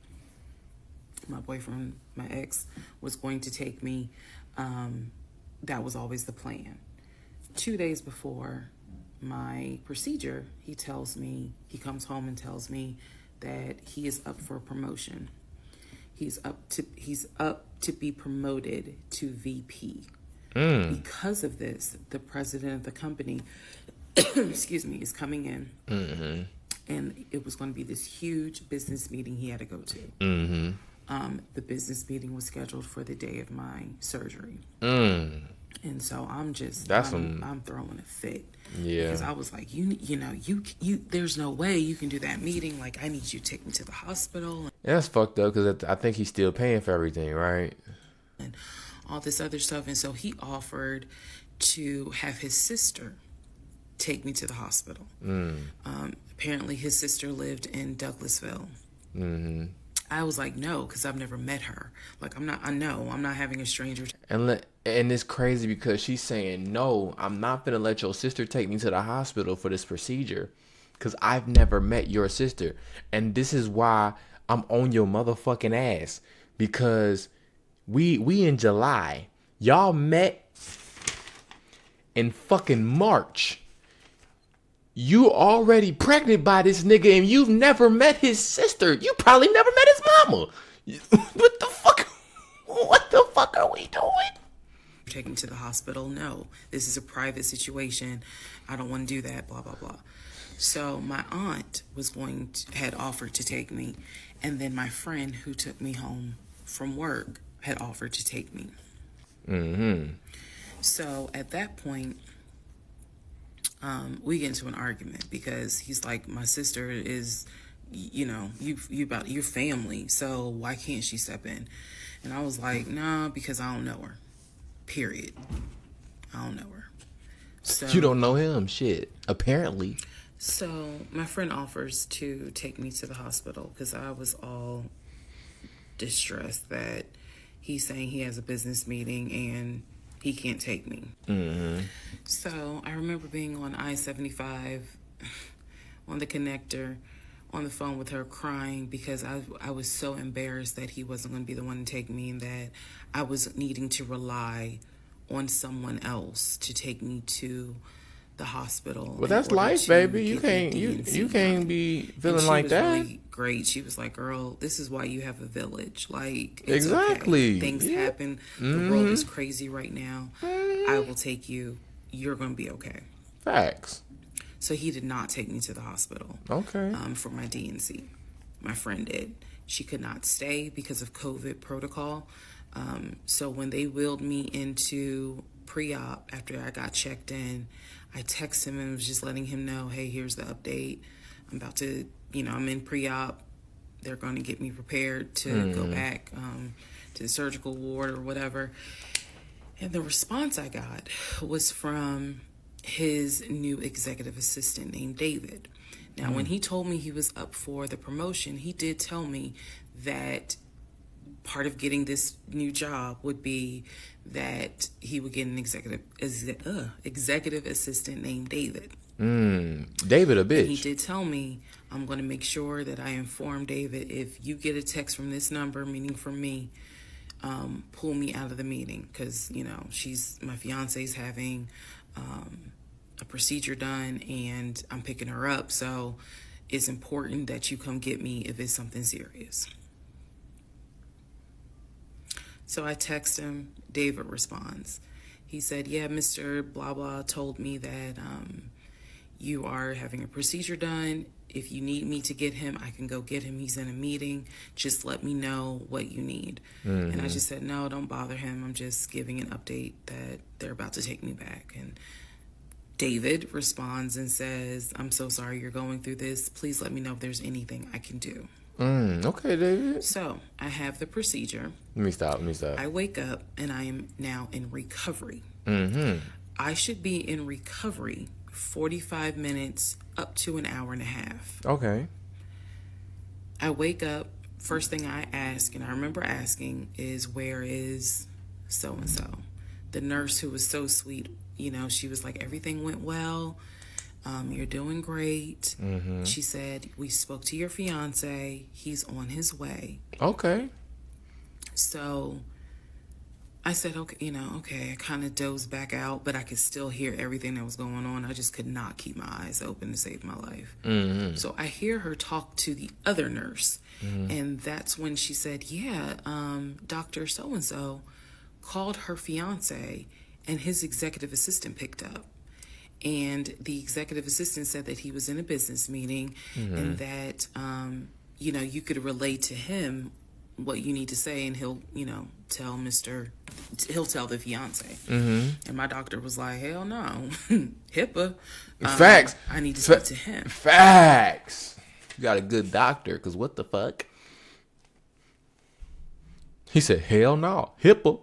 My boyfriend, my ex, was going to take me. That was always the plan. 2 days before my procedure, he comes home and tells me that he is up for a promotion. He's up to be promoted to VP. Because of this, the president of the company, excuse me, is coming in. And it was going to be this huge business meeting he had to go to. The business meeting was scheduled for the day of my surgery. And so I'm throwing a fit. Yeah. Because I was like, you there's no way you can do that meeting. Like, I need you to take me to the hospital. And that's fucked up because I think he's still paying for everything, right? And all this other stuff. And so he offered to have his sister take me to the hospital. Apparently his sister lived in Douglasville. I was like, no, because I've never met her. Like, I'm not having a stranger. And it's crazy because she's saying, no, I'm not going to let your sister take me to the hospital for this procedure because I've never met your sister. And this is why I'm on your motherfucking ass, because we in July. Y'all met in fucking March. You already pregnant by this nigga and you've never met his sister. You probably never met his mama. What the fuck? What the fuck are we doing? Taking to the hospital. No, this is a private situation. I don't want to do that, blah, blah, blah. So my aunt had offered to take me. And then my friend who took me home from work had offered to take me. Mm-hmm. So at that point, we get into an argument because he's like, my sister is, you about your family, so why can't she step in? And I was like, nah, because I don't know her. Period. I don't know her. So you don't know him? Shit. Apparently. So my friend offers to take me to the hospital because I was all distressed that he's saying he has a business meeting and he can't take me. Mm-hmm. So I remember being on I-75 on the connector on the phone with her crying because I was so embarrassed that he wasn't going to be the one to take me and that I was needing to rely on someone else to take me to the hospital. Well, that's life, baby. You can't be feeling like that. She was really great. She was like, girl, this is why you have a village. Like, it's exactly. Okay. Things happen. Mm-hmm. The world is crazy right now. I will take you. You're going to be okay. Facts. So he did not take me to the hospital. Okay. For my DNC. My friend did. She could not stay because of COVID protocol. So when they wheeled me into pre-op after I got checked in, I texted him and was just letting him know, hey, here's the update. I'm about to, I'm in pre-op. They're going to get me prepared to go back to the surgical ward or whatever. And the response I got was from his new executive assistant named David. Now, when he told me he was up for the promotion, he did tell me that part of getting this new job would be that he would get an executive assistant named David. David a bitch. And he did tell me, I'm going to make sure that I inform David if you get a text from this number, meaning from me, pull me out of the meeting because, my fiance's having a procedure done and I'm picking her up. So it's important that you come get me if it's something serious. So I text him. David responds. He said, yeah, Mr. Blah Blah told me that you are having a procedure done. If you need me to get him, I can go get him. He's in a meeting. Just let me know what you need. Mm-hmm. And I just said, no, don't bother him. I'm just giving an update that they're about to take me back. And David responds and says, I'm so sorry you're going through this. Please let me know if there's anything I can do. Okay, David. So I have the procedure. Let me stop. I wake up and I am now in recovery. Mm-hmm. I should be in recovery 45 minutes up to an hour and a half. Okay. I wake up. First thing I ask, and I remember asking, is where is so-and-so? The nurse who was so sweet, she was like, everything went well. You're doing great. Mm-hmm. She said, we spoke to your fiance. He's on his way. Okay. So I said, okay, I kind of dozed back out, but I could still hear everything that was going on. I just could not keep my eyes open to save my life. Mm-hmm. So I hear her talk to the other nurse. Mm-hmm. And that's when she said, yeah, Dr. So-and-so called her fiance and his executive assistant picked up. And the executive assistant said that he was in a business meeting and that, you could relay to him what you need to say and he'll tell the fiance. Mm-hmm. And my doctor was like, hell no. HIPAA. Facts. I need to speak to him. Facts. You got a good doctor, because what the fuck? He said, hell no. HIPAA.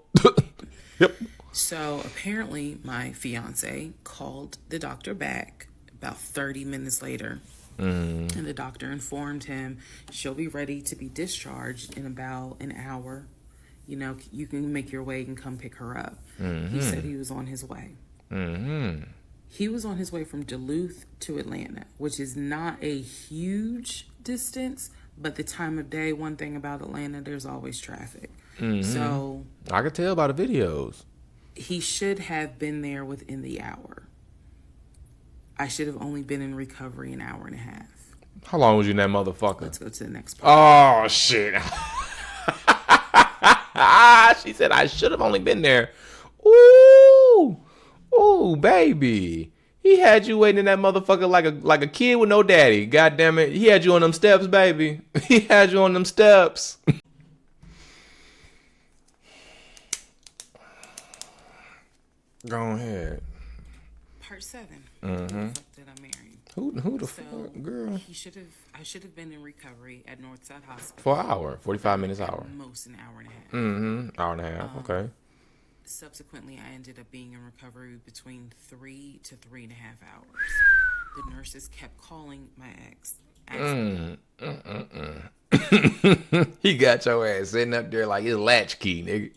HIPAA. So apparently my fiance called the doctor back about 30 minutes later. And the doctor informed him she'll be ready to be discharged in about an hour. You can make your way and come pick her up. He said he was on his way. He was on his way from Duluth to Atlanta, which is not a huge distance, but the time of day, one thing about Atlanta, there's always traffic. So I could tell by the videos. He should have been there within the hour. I should have only been in recovery an hour and a half. How long was you in that motherfucker? Let's go to the next part. Oh, shit. She said I should have only been there. Ooh. Ooh, baby. He had you waiting in that motherfucker like a kid with no daddy. God damn it. He had you on them steps, baby. He had you on them steps. Go ahead. Part 7. Who the fuck did I marry? Who the fuck, girl? I should have been in recovery at Northside Hospital. For an hour, 45 minutes an hour. At most an hour and a half. Hour and a half. Okay. Subsequently, I ended up being in recovery between 3 to 3.5 hours. The nurses kept calling my ex. He got your ass sitting up there like his latchkey, nigga.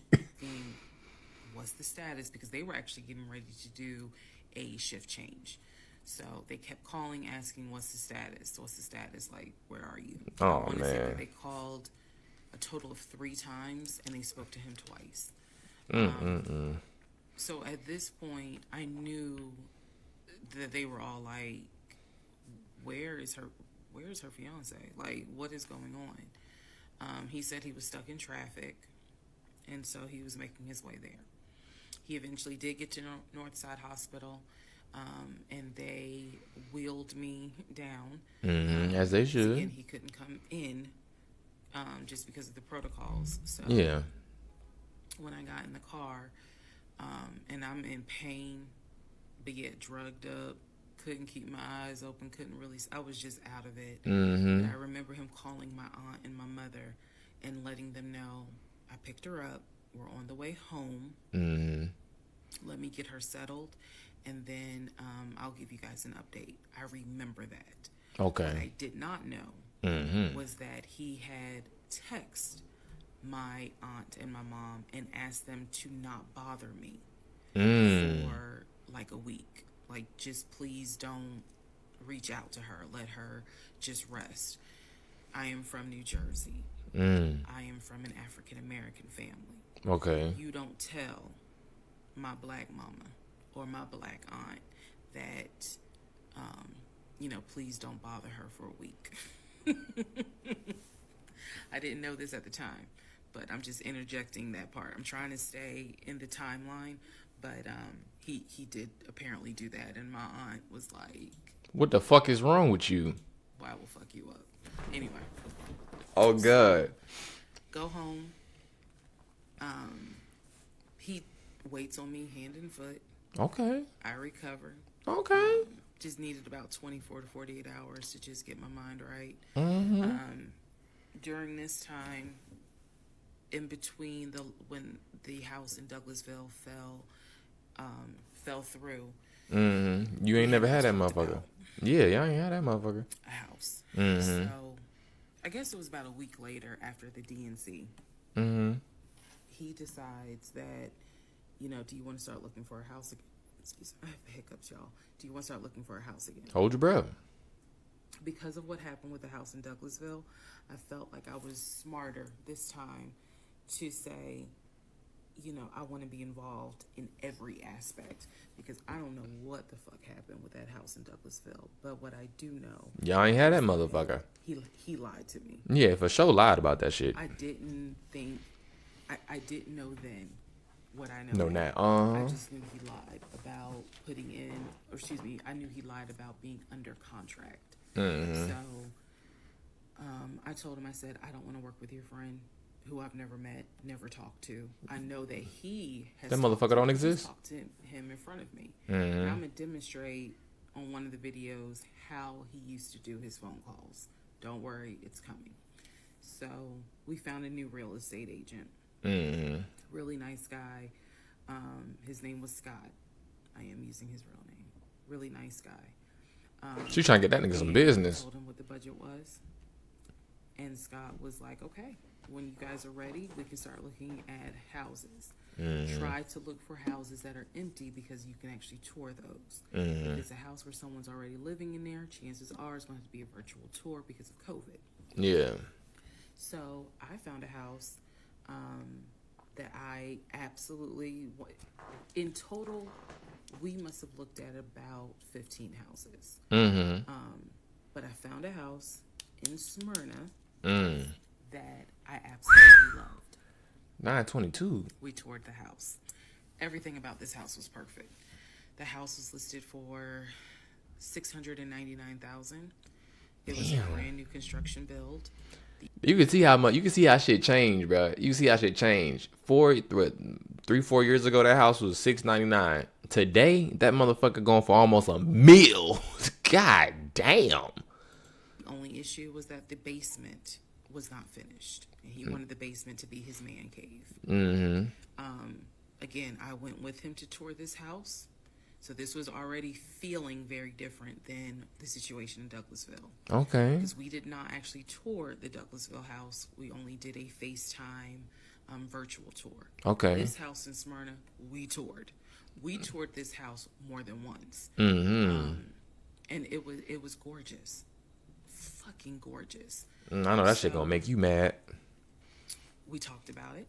What's the status? Because they were actually getting ready to do a shift change. So they kept calling, asking, what's the status? What's the status? Like, where are you? Oh, I want to say man. that they called a total of 3 times, and they spoke to him twice. So at this point, I knew that they were all like, where's her fiance? Like, what is going on? He said he was stuck in traffic, and so he was making his way there. He eventually did get to Northside Hospital, and they wheeled me down. As they should. Again, he couldn't come in just because of the protocols. So Yeah. when I got in the car, and I'm in pain, but yet drugged up, couldn't keep my eyes open, I was just out of it. But I remember him calling my aunt and my mother and letting them know, I picked her up, we're on the way home, let me get her settled, and then I'll give you guys an update. I remember that. Okay. What I did not know was that he had texted my aunt and my mom and asked them to not bother me for like a week. Like, just please don't reach out to her. Let her just rest. I am from New Jersey. I am from an African American family. Okay. You don't tell my black mama or my black aunt that, please don't bother her for a week. I didn't know this at the time, but I'm just interjecting that part. I'm trying to stay in the timeline, but he did apparently do that, and my aunt was like, what the fuck is wrong with you? well, I will fuck you up. Anyway. Oh, God. Go home. He waits on me hand and foot. Okay. I recover. Okay. Just needed about 24 to 48 hours to just get my mind right. During this time, in between when the house in Douglasville fell through. You ain't never had that motherfucker. Yeah, y'all ain't had that motherfucker. A house. So, I guess it was about a week later after the DNC. He decides that, do you want to start looking for a house again? Excuse me, I have the hiccups, y'all. Do you want to start looking for a house again? Hold your breath. Because of what happened with the house in Douglasville, I felt like I was smarter this time to say, I want to be involved in every aspect, because I don't know what the fuck happened with that house in Douglasville. But what I do know, Y'all ain't had that motherfucker. He lied to me. Yeah, for sure lied about that shit. I didn't know then what I know. No, now. now. I just knew he lied about I knew he lied about being under contract. So, I told him, I said, I don't want to work with your friend who I've never met, never talked to. I know that he has. That motherfucker don't exist. Talked to him in front of me. And I'm gonna demonstrate on one of the videos how he used to do his phone calls. Don't worry, it's coming. So we found a new real estate agent. Really nice guy. His name was Scott. I am using his real name. Really nice guy. She trying to get that nigga some business. I told him what the budget was. And Scott was like, okay, when you guys are ready, we can start looking at houses. Try to look for houses that are empty, because you can actually tour those. If it's a house where someone's already living in there, chances are it's going to have to be a virtual tour because of COVID. Yeah. So I found a house that I absolutely, in total, we must have looked at about 15 houses. But I found a house in Smyrna that I absolutely loved. 922. We toured the house. Everything about this house was perfect. The house was listed for $699,000. It was a brand new construction build. You can see how much. You can see how shit changed, bro. You can see how shit changed. 4 years ago, that house was $699. Today, that motherfucker going for almost $1 million. God damn. The only issue was that the basement was not finished, and he wanted the basement to be his man cave. Again, I went with him to tour this house. So this was already feeling very different than the situation in Douglasville. Okay. Because we did not actually tour the Douglasville house. We only did a FaceTime virtual tour. Okay. This house in Smyrna, we toured. We toured this house more than once. And it was gorgeous. Fucking gorgeous. I know that shit gonna make you mad. We talked about it.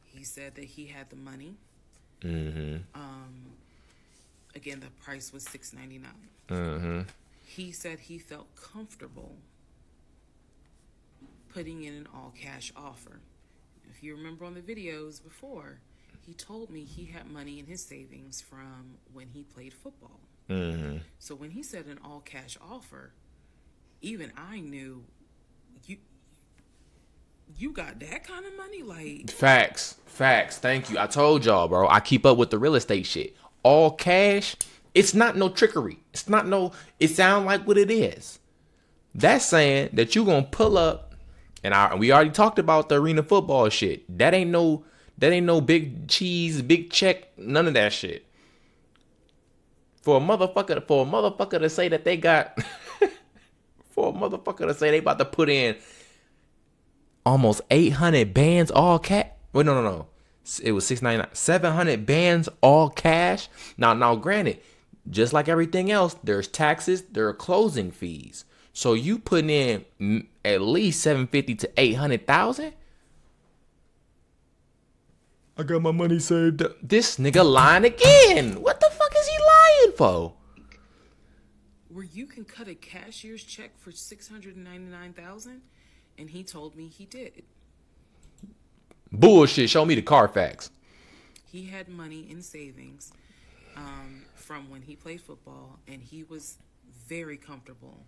He said that he had the money. Again, the price was $699. He said he felt comfortable putting in an all-cash offer. If you remember on the videos before, he told me he had money in his savings from when he played football. So when he said an all-cash offer, even I knew, you got that kind of money? Like, Facts. Thank you. I told y'all, bro. I keep up with the real estate shit. All cash. It's not no trickery. It's not no. It sound like what it is. That's saying that you gonna pull up, and we already talked about the arena football shit. That ain't no big cheese, big check, none of that shit. For a motherfucker to say that they got, for a motherfucker to say they about to put in almost 800 bands all cash. Wait, no. It was $699. 700 bands all cash. Now, granted, just like everything else, there's taxes, there are closing fees. So you putting in at least 750 to 800,000. I got my money saved up. This nigga lying again. What the fuck is he lying for? where you can cut a cashier's check for $699,000, and he told me he did. Bullshit. Show me the Carfax. He had money in savings from when he played football, and he was very comfortable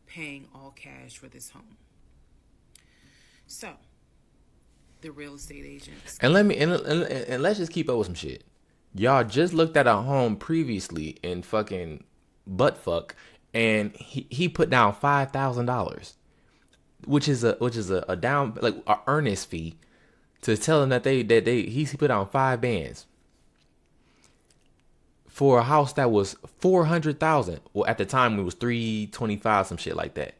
paying all cash for this home. So, the real estate agents. And let's just keep up with some shit. Y'all just looked at a home previously in fucking buttfuck, and he put down $5,000, which is a down, like, a earnest fee to tell him that he put down 5 bands for a house that was $400,000. Well, at the time it was $325, some shit like that.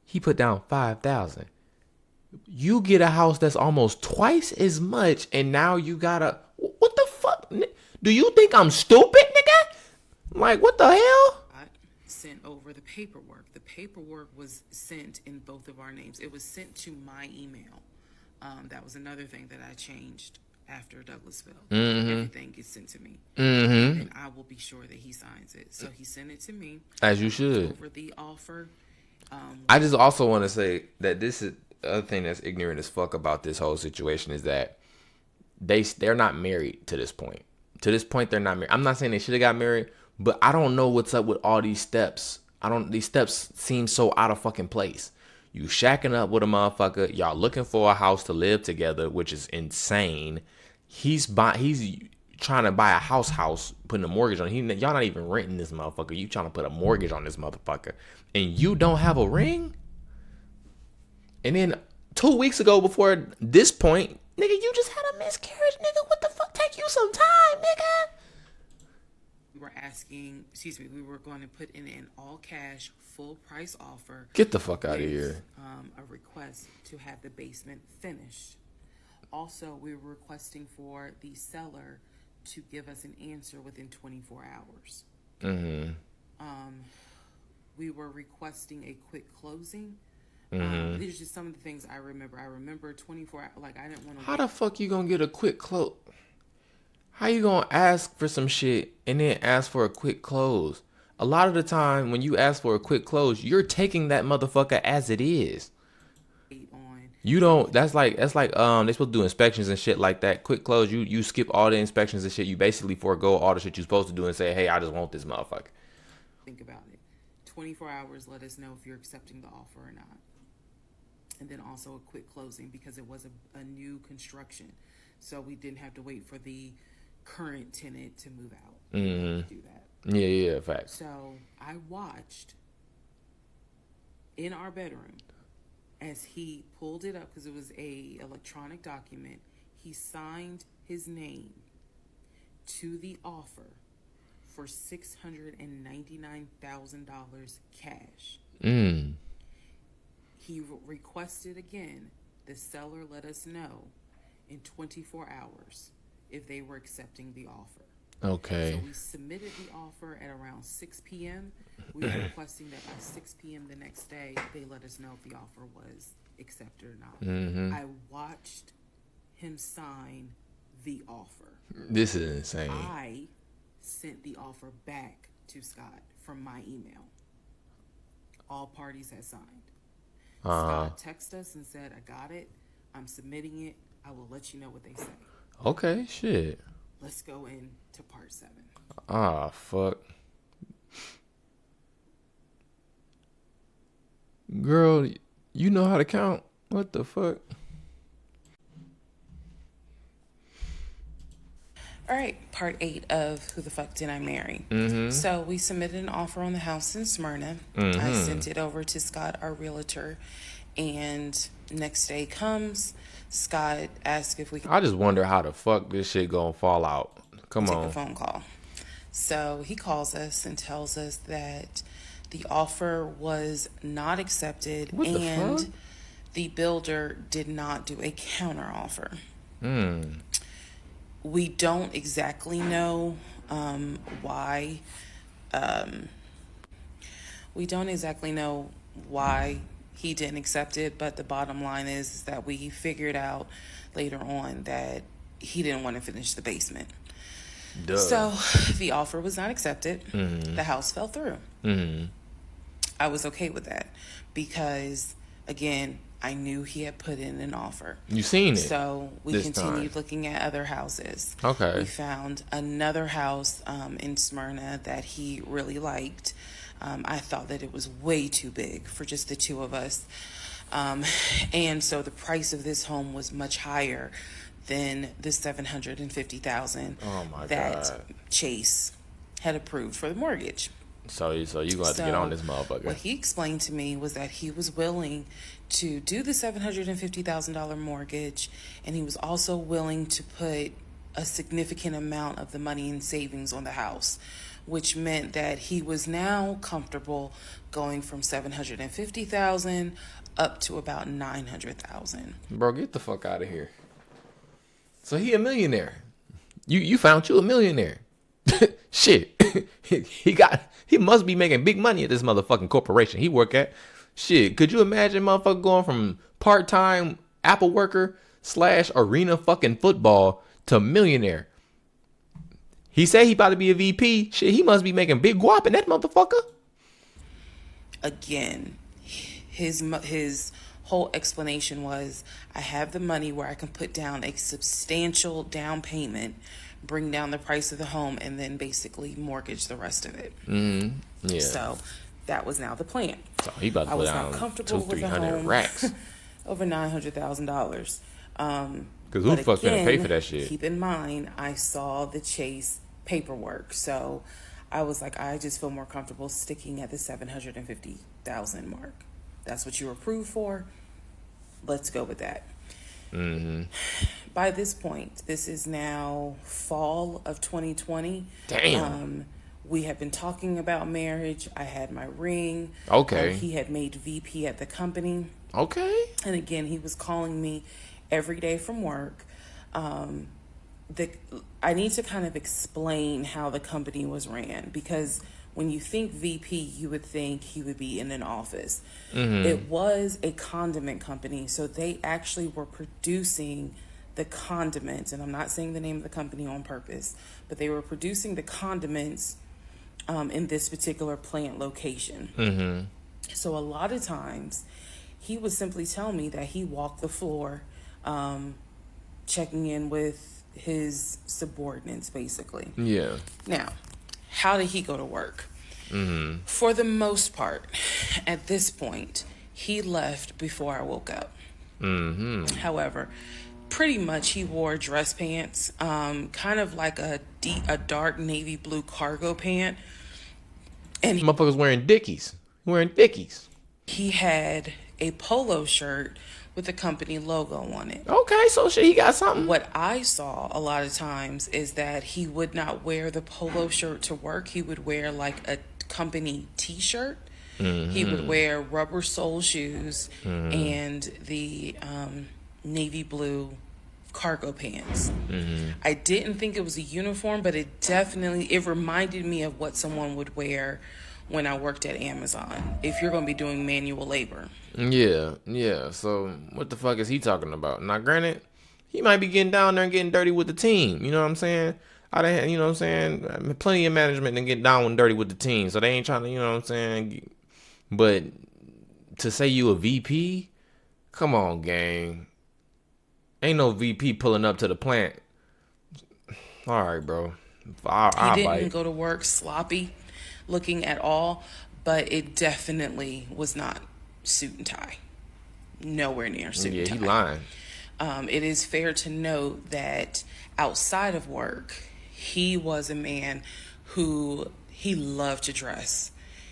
He put down $5,000. You get a house that's almost twice as much, and now you gotta, what the fuck? Do you think I'm stupid, nigga? Like, what the hell? I sent over the paperwork. The paperwork was sent in both of our names. It was sent to my email. That was another thing that I changed after Douglasville. Mm-hmm. Everything gets sent to me. Mm-hmm. And I will be sure that he signs it. So he sent it to me. As you should. Over the offer. I just also want to say that this is the other thing that's ignorant as fuck about this whole situation is that they're not married to this point. To this point, they're not married. I'm not saying they should have got married, but I don't know what's up with all these steps. These steps seem so out of fucking place. You shacking up with a motherfucker. Y'all looking for a house to live together, which is insane. He's trying to buy a house, putting a mortgage on. Y'all not even renting this motherfucker. You trying to put a mortgage on this motherfucker, and you don't have a ring. And then 2 weeks ago, before this point, nigga, you just had a miscarriage, nigga. What the fuck? Take you some time, nigga. We were going to put in an all cash, full price offer. Get the fuck out of here. A request to have the basement finished. Also, we were requesting for the seller to give us an answer within 24 hours. Mm-hmm. We were requesting a quick closing These are just some of the things I remember. I remember 24 hours, like I didn't want to. How the fuck you gonna get a quick close? How you gonna ask for some shit and then ask for a quick close? A lot of the time when you ask for a quick close, you're taking that motherfucker as it is. On. You don't. That's like they supposed to do inspections and shit like that. Quick close. You skip all the inspections and shit. You basically forego all the shit you're supposed to do and say, hey, I just want this motherfucker. Think about it. 24 hours. Let us know if you're accepting the offer or not. And then also a quick closing because it was a new construction, so we didn't have to wait for the current tenant to move out. To do that. Yeah, facts. So I watched in our bedroom as he pulled it up because it was a electronic document. He signed his name to the offer for $699,000 cash. He requested again the seller let us know in 24 hours if they were accepting the offer. Okay. So we submitted the offer at around 6 p.m. We were requesting that by 6 p.m. the next day, they let us know if the offer was accepted or not. I watched him sign the offer. This is insane. I sent the offer back to Scott from my email. All parties had signed. Scott texted us and said, I got it. I'm submitting it. I will let you know what they say. Okay, shit. Let's go into part 7. Ah, fuck. Girl, you know how to count. What the fuck? All right, part 8 of Who the Fuck Did I Marry? So we submitted an offer on the house in Smyrna. I sent it over to Scott, our realtor, and next day comes, Scott asked if we could I just wonder how the fuck this shit gonna fall out. Come take on. a phone call. So he calls us and tells us that the offer was not accepted What the and fuck? the builder did not do a counter offer. We don't exactly know why. We don't exactly know why he didn't accept it, but the bottom line is that we figured out later on that he didn't want to finish the basement. Duh. So the offer was not accepted. The house fell through. I was okay with that because, again, I knew he had put in an offer. You seen it? So we this continued time. looking at other houses. Okay. We found another house in Smyrna that he really liked. I thought that it was way too big for just the two of us. And so the price of this home was much higher than the $750,000 that God. Chase had approved for the mortgage. So you gonna have to get on this motherfucker. What he explained to me was that he was willing to do the $750,000 mortgage, and he was also willing to put a significant amount of the money in savings on the house, which meant that he was now comfortable going from $750,000 up to about $900,000. Bro, get the fuck out of here. So he a millionaire. You found you a millionaire. Shit. He must be making big money at this motherfucking corporation he work at. Shit, could you imagine motherfucker going from part-time Apple worker / arena fucking football to millionaire? He said he about to be a VP. Shit, he must be making big guap in that motherfucker. Again, his whole explanation was, I have the money where I can put down a substantial down payment, bring down the price of the home, and then basically mortgage the rest of it. Yeah. So that was now the plan. So he about to I put was down not comfortable with a 200-300 home racks. over $900,000. Cause who the fuck's gonna pay for that shit? Keep in mind, I saw the Chase paperwork, so I was like, I just feel more comfortable sticking at the $750,000 mark. That's what you were approved for. Let's go with that. By this point, this is now fall of 2020. Damn. We have been talking about marriage. I had my ring. Okay. He had made VP at the company. Okay. And again, he was calling me every day from work. I need to kind of explain how the company was ran, because when you think VP, you would think he would be in an office. It was a condiment company, so they actually were producing the condiments, and I'm not saying the name of the company on purpose, but they were producing the condiments in this particular plant location. So a lot of times, he would simply tell me that he walked the floor, checking in with his subordinates, basically. Yeah. Now, how did he go to work? For the most part, at this point, he left before I woke up. However, pretty much he wore dress pants, kind of like a dark navy blue cargo pant. And Motherfuckers wearing Dickies. he had a polo shirt with the company logo on it. Okay, so shit, he got something. What I saw a lot of times is that he would not wear the polo shirt to work. He would wear like a company t-shirt. He would wear rubber sole shoes and the navy blue cargo pants. I didn't think it was a uniform, but it reminded me of what someone would wear when I worked at Amazon, if you're going to be doing manual labor. Yeah. So what the fuck is he talking about? Now, granted, he might be getting down there and getting dirty with the team. You know what I'm saying? You know what I'm saying? Plenty of management and get down and dirty with the team. So they ain't trying to, you know what I'm saying? But to say you a VP, come on, gang. Ain't no VP pulling up to the plant. All right, bro. He didn't go to work sloppy looking at all, but it definitely was not suit and tie. Nowhere near suit and tie. Yeah, he lying. It is fair to note that outside of work, he was a man who he loved to dress.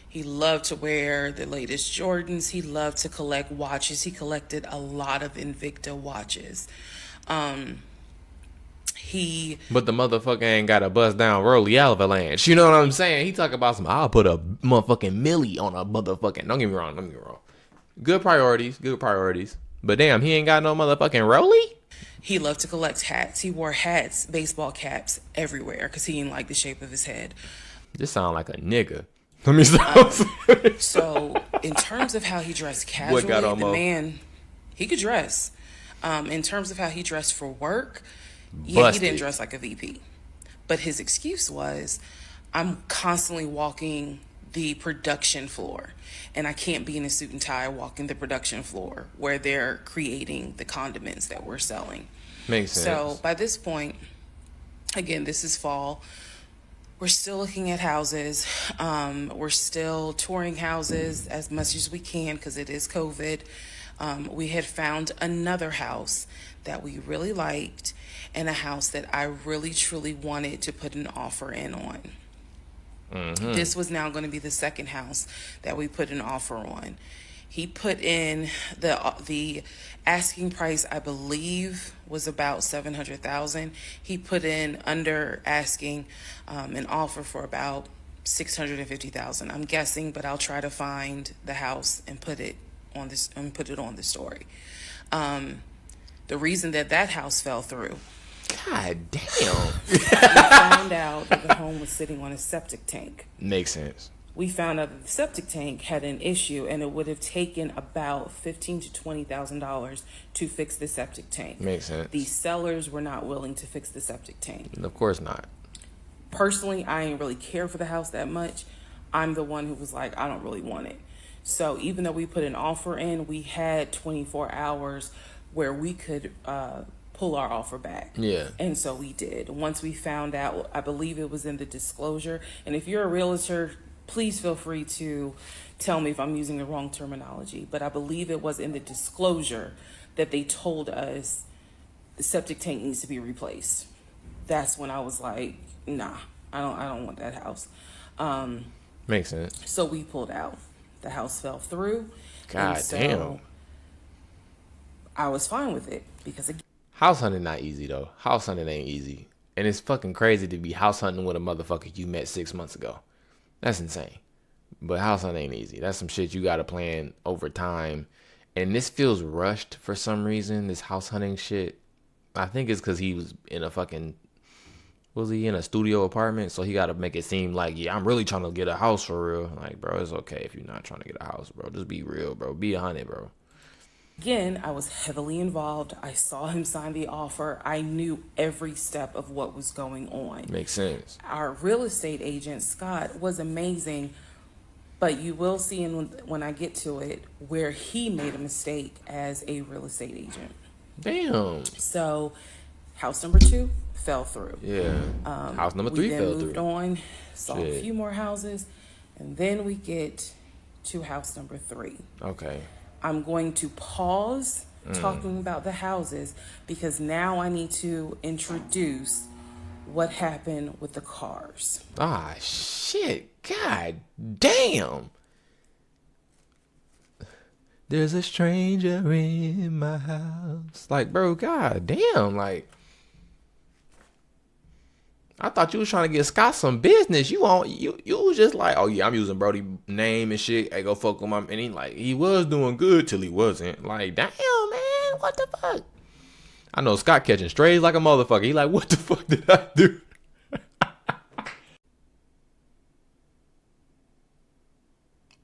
He loved to wear the latest Jordans. He loved to collect watches. He collected a lot of Invicta watches. But the motherfucker ain't got a bust down Rolly Avalanche. You know what I'm saying? He talk about I'll put a motherfucking milli on a motherfucking. Don't get me wrong. Good priorities. But damn, he ain't got no motherfucking Rolly? He loved to collect hats. He wore hats, baseball caps everywhere because he didn't like the shape of his head. This sound like a nigga. Let me stop. So, in terms of how he dressed casually, the man, he could dress. In terms of how he dressed for work, yeah, he didn't dress like a VP. But his excuse was, I'm constantly walking the production floor, and I can't be in a suit and tie walking the production floor where they're creating the condiments that we're selling. Makes sense. So, by this point, again, this is fall. We're still looking at houses. We're still touring houses as much as we can because it is COVID. We had found another house that we really liked and a house that I really, truly wanted to put an offer in on. This was now going to be the second house that we put an offer on. He put in the asking price, I believe, was about $700,000. He put in under asking an offer for about $650,000. I'm guessing, but I'll try to find the house and put it on this and put it on the story. The reason that house fell through. God damn. We found out that the home was sitting on a septic tank. Makes sense. We found out that the septic tank had an issue, and it would have taken about $15,000 to $20,000 to fix the septic tank. Makes sense. The sellers were not willing to fix the septic tank. Of course not. Personally, I ain't really care for the house that much. I'm the one who was like, I don't really want it. So even though we put an offer in, we had 24 hours where we could pull our offer back. Yeah. And so we did. Once we found out, I believe it was in the disclosure. And if you're a realtor, please feel free to tell me if I'm using the wrong terminology. But I believe it was in the disclosure that they told us the septic tank needs to be replaced. That's when I was like, nah, I don't want that house. Makes sense. So we pulled out. The house fell through. God damn. I was fine with it because house hunting not easy though. House hunting ain't easy. And it's fucking crazy to be house hunting with a motherfucker you met 6 months ago. That's insane. But house hunting ain't easy. That's some shit you gotta plan over time. And this feels rushed for some reason, this house hunting shit. I think it's because he was in a fucking Was he in a studio apartment? So he got to make it seem like, yeah, I'm really trying to get a house for real. Like, bro, it's okay if you're not trying to get a house, bro. Just be real, bro. Be 100, bro. Again, I was heavily involved. I saw him sign the offer. I knew every step of what was going on. Makes sense. Our real estate agent, Scott, was amazing, but you will see when I get to it where he made a mistake as a real estate agent. Damn. So, house number 2 fell through. Yeah. House number 3 fell through. We then moved on, saw a few more houses, and then we get to house number 3. Okay. I'm going to pause talking about the houses because now I need to introduce what happened with the cars. Ah, shit. God damn. There's a stranger in my house. Like, bro, god damn. Like, I thought you was trying to get Scott some business. You was just like, oh yeah, I'm using Brody's name and shit. Hey, go fuck with my, and he was doing good till he wasn't. Like, damn, man, what the fuck? I know Scott catching strays like a motherfucker. He like, what the fuck did I do?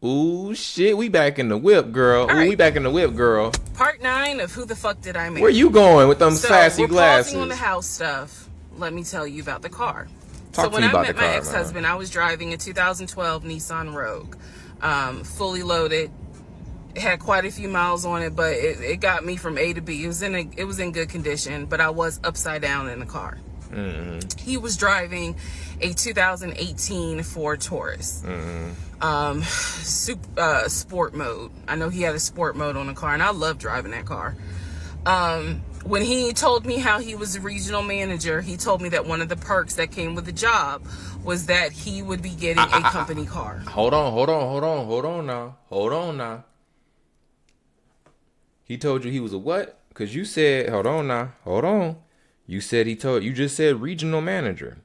Ooh, shit, we back in the whip, girl. Right. We back in the whip, girl. Part 9 of Who the Fuck Did I Marry? Where you going with them sassy we're glasses? pausing on the house stuff. Let me tell you about the car. Talk so to me when I about met the my car, ex-husband, I was driving a 2012 Nissan Rogue, fully loaded. It had quite a few miles on it, but it got me from A to B. It was in good condition, but I was upside down in the car. Mm-hmm. He was driving a 2018 Ford Taurus, sport mode. I know he had a sport mode on the car, and I love driving that car. When he told me how he was a regional manager, he told me that one of the perks that came with the job was that he would be getting a company car. Hold on now. He told you he was a what? Because you said, hold on. You just said regional manager.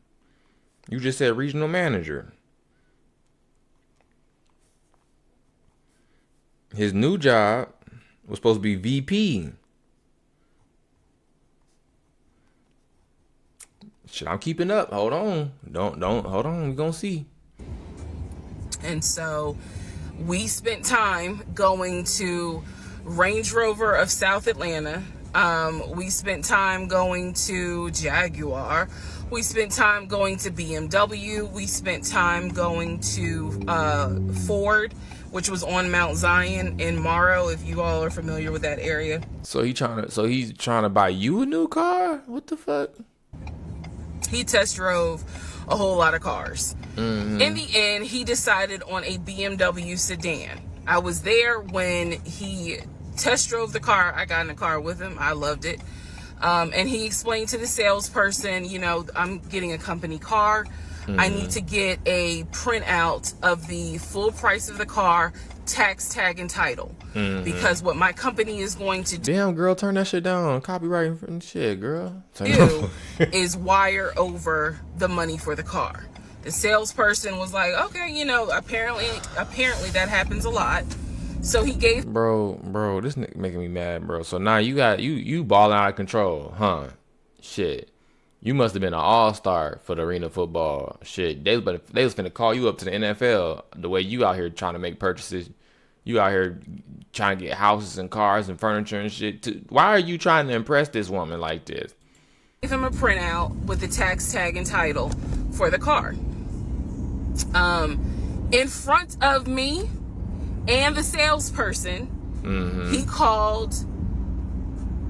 His new job was supposed to be VP. Shit, I'm keeping up. Hold on. Don't hold on. We're gonna see. And so we spent time going to Range Rover of South Atlanta. We spent time going to Jaguar. We spent time going to BMW. We spent time going to Ford, which was on Mount Zion in Morrow, if you all are familiar with that area. So he's trying to buy you a new car? What the fuck? He test drove a whole lot of cars. Mm-hmm. In the end, he decided on a BMW sedan. I was there when he test drove the car. I got in the car with him. I loved it. And he explained to the salesperson, I'm getting a company car. Mm-hmm. I need to get a printout of the full price of the car, tax tag and title. Mm-hmm. Because what my company is going to do. Damn, girl, turn that shit down. Copyright and shit, girl. Is wire over the money for the car. The salesperson was like, okay, apparently that happens a lot. So he gave. Bro, this nigga making me mad, bro. So now you balling out of control, huh? Shit. You must have been an all-star for the arena football. Shit, they was finna call you up to the NFL the way you out here trying to make purchases. You out here trying to get houses and cars and furniture and shit. Why are you trying to impress this woman like this? Give him a printout with the tax tag and title for the car. In front of me and the salesperson, mm-hmm. He called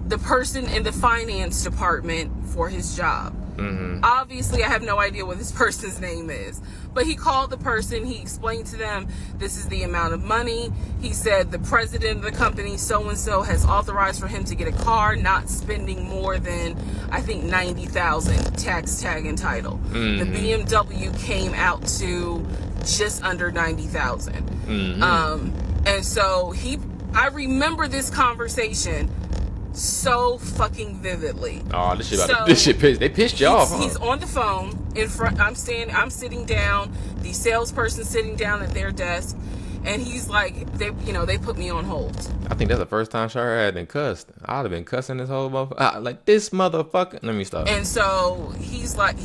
the person in the finance department for his job. Mm-hmm. Obviously, I have no idea what this person's name is, but he called the person. He explained to them, this is the amount of money. He said the president of the company, so-and-so, has authorized for him to get a car, not spending more than, I think, $90,000 tax tag and title. Mm-hmm. The BMW came out to just under $90,000. Mm-hmm. And so I remember this conversation so fucking vividly. Oh, this shit pissed. They pissed you off, huh? He's on the phone in front. I'm sitting down. The salesperson sitting down at their desk, and he's like, they put me on hold. I think that's the first time Shar had been cussed. I'd have been cussing this whole motherfucker. Like, this motherfucker. Let me stop. And so he's like,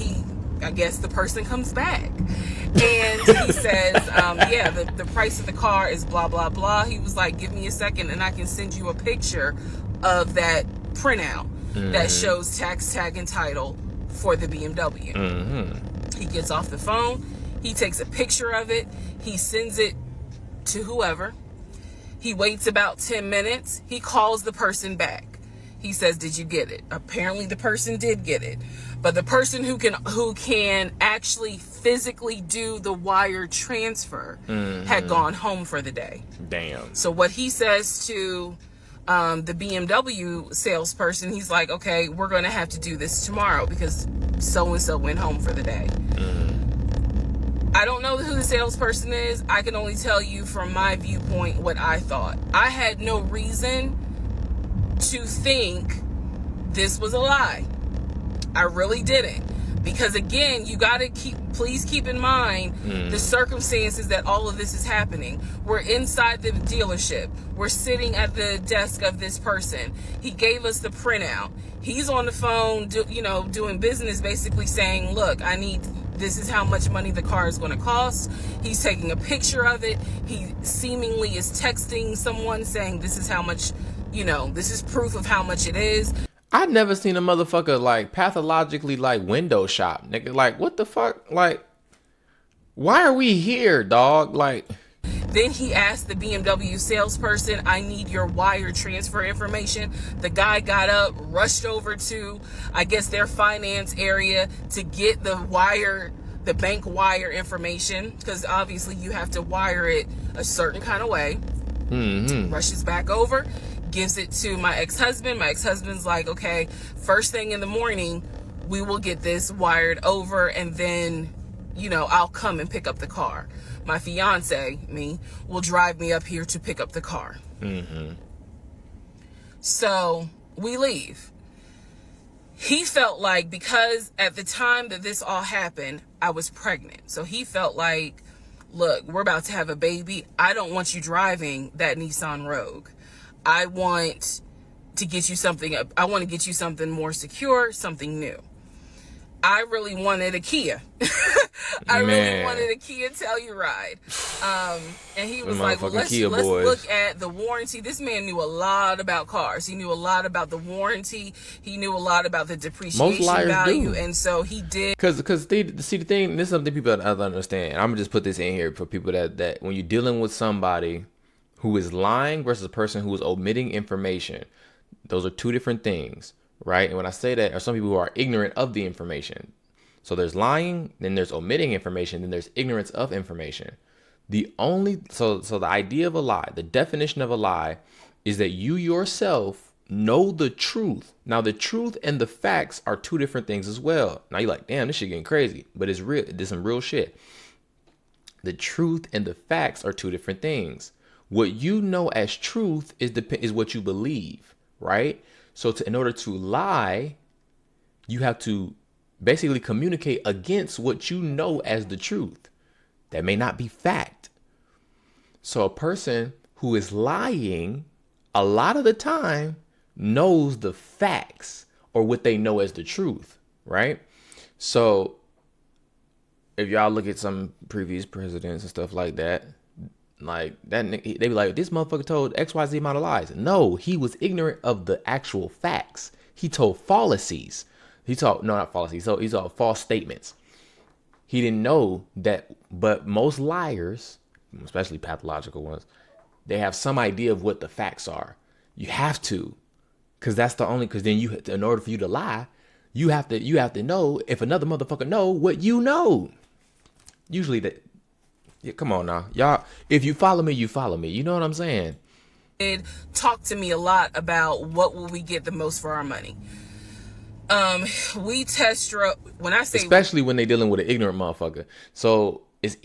I guess the person comes back and he says, yeah, the price of the car is blah, blah, blah. He was like, give me a second and I can send you a picture of that printout that shows tax, tag, and title for the BMW. He gets off the phone. He takes a picture of it. He sends it to whoever. He waits about 10 minutes. He calls the person back. He says, did you get it? Apparently the person did get it. But the person who can actually physically do the wire transfer had gone home for the day. Damn. So what he says to the BMW salesperson, he's like, okay, we're going to have to do this tomorrow because so-and-so went home for the day. I don't know who the salesperson is. I can only tell you from my viewpoint what I thought. I had no reason to think this was a lie. I really didn't. Because again, you got to please keep in mind the circumstances that all of this is happening. We're inside the dealership. We're sitting at the desk of this person. He gave us the printout. He's on the phone, doing business, basically saying, look, this is how much money the car is going to cost. He's taking a picture of it. He seemingly is texting someone saying, this is how much, this is proof of how much it is. I've never seen a motherfucker like pathologically like window shop, nigga. Like, what the fuck? Like, why are we here, dog? Like, then he asked the BMW salesperson, I need your wire transfer information. The guy got up, rushed over to, I guess, their finance area to get the bank wire information, because obviously you have to wire it a certain kind of way. Rushes back over, gives it to my ex-husband. My ex-husband's like, okay, first thing in the morning, we will get this wired over, and then, I'll come and pick up the car. My fiance, me, will drive me up here to pick up the car. So we leave. He felt like, because at the time that this all happened, I was pregnant. So he felt like, look, we're about to have a baby. I don't want you driving that Nissan Rogue. I want to get you something. I want to get you something more secure, something new. I really wanted a Kia. Really wanted a Kia Telluride. And he was like, well, let's look at the warranty. This man knew a lot about cars. He knew a lot about the warranty. He knew a lot about the depreciation value. And so he did. Because see, the thing, this is something people don't understand. I'm going to just put this in here for people that when you're dealing with somebody who is lying versus a person who is omitting information, those are two different things. Right. And when I say that, are some people who are ignorant of the information. So there's lying, then there's omitting information, then there's ignorance of information. So the idea of a lie, the definition of a lie, is that you yourself know the truth. Now, the truth and the facts are two different things as well. Now you're like, damn, this shit getting crazy, but it's real. There's some real shit. The truth and the facts are two different things. What you know as truth is what you believe, right? So in order to lie, you have to basically communicate against what you know as the truth. That may not be fact. So a person who is lying a lot of the time knows the facts or what they know as the truth, right? So if y'all look at some previous presidents and stuff like that, they be like, this motherfucker told XYZ amount of lies. No, he was ignorant of the actual facts. He told fallacies. He told false statements. He didn't know that, but most liars, especially pathological ones, they have some idea of what the facts are. You have to, because then in order for you to lie, you have to know if another motherfucker know what you know. Usually that. Yeah, come on now, y'all. If you follow me, you follow me. You know what I'm saying? It talked to me a lot about what will we get the most for our money. We test drove. When I say, especially when they dealing with an ignorant motherfucker. So it's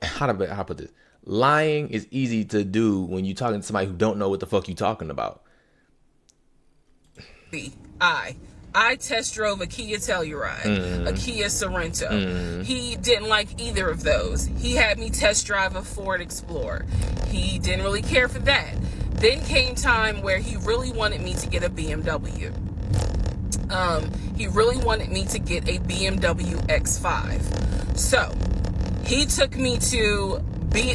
how to put this? Lying is easy to do when you're talking to somebody who don't know what the fuck you talking about. I test drove a Kia Telluride, a Kia Sorento. He didn't like either of those. He had me test drive a Ford Explorer. He didn't really care for that. Then came time where he really wanted me to get a BMW. He really wanted me to get a BMW X5. So he took me to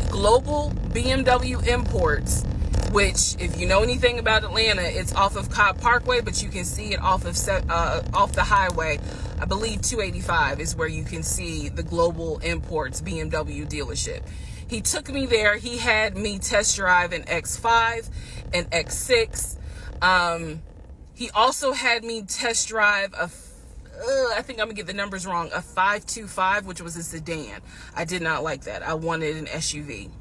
Global BMW Imports, which, if you know anything about Atlanta, it's off of Cobb Parkway, but you can see it off the highway. I believe 285 is where you can see the Global Imports BMW dealership. He took me there. He had me test drive an X5, an X6. He also had me test drive I think I'm gonna get the numbers wrong, a 525, which was a sedan. I did not like that. I wanted an SUV.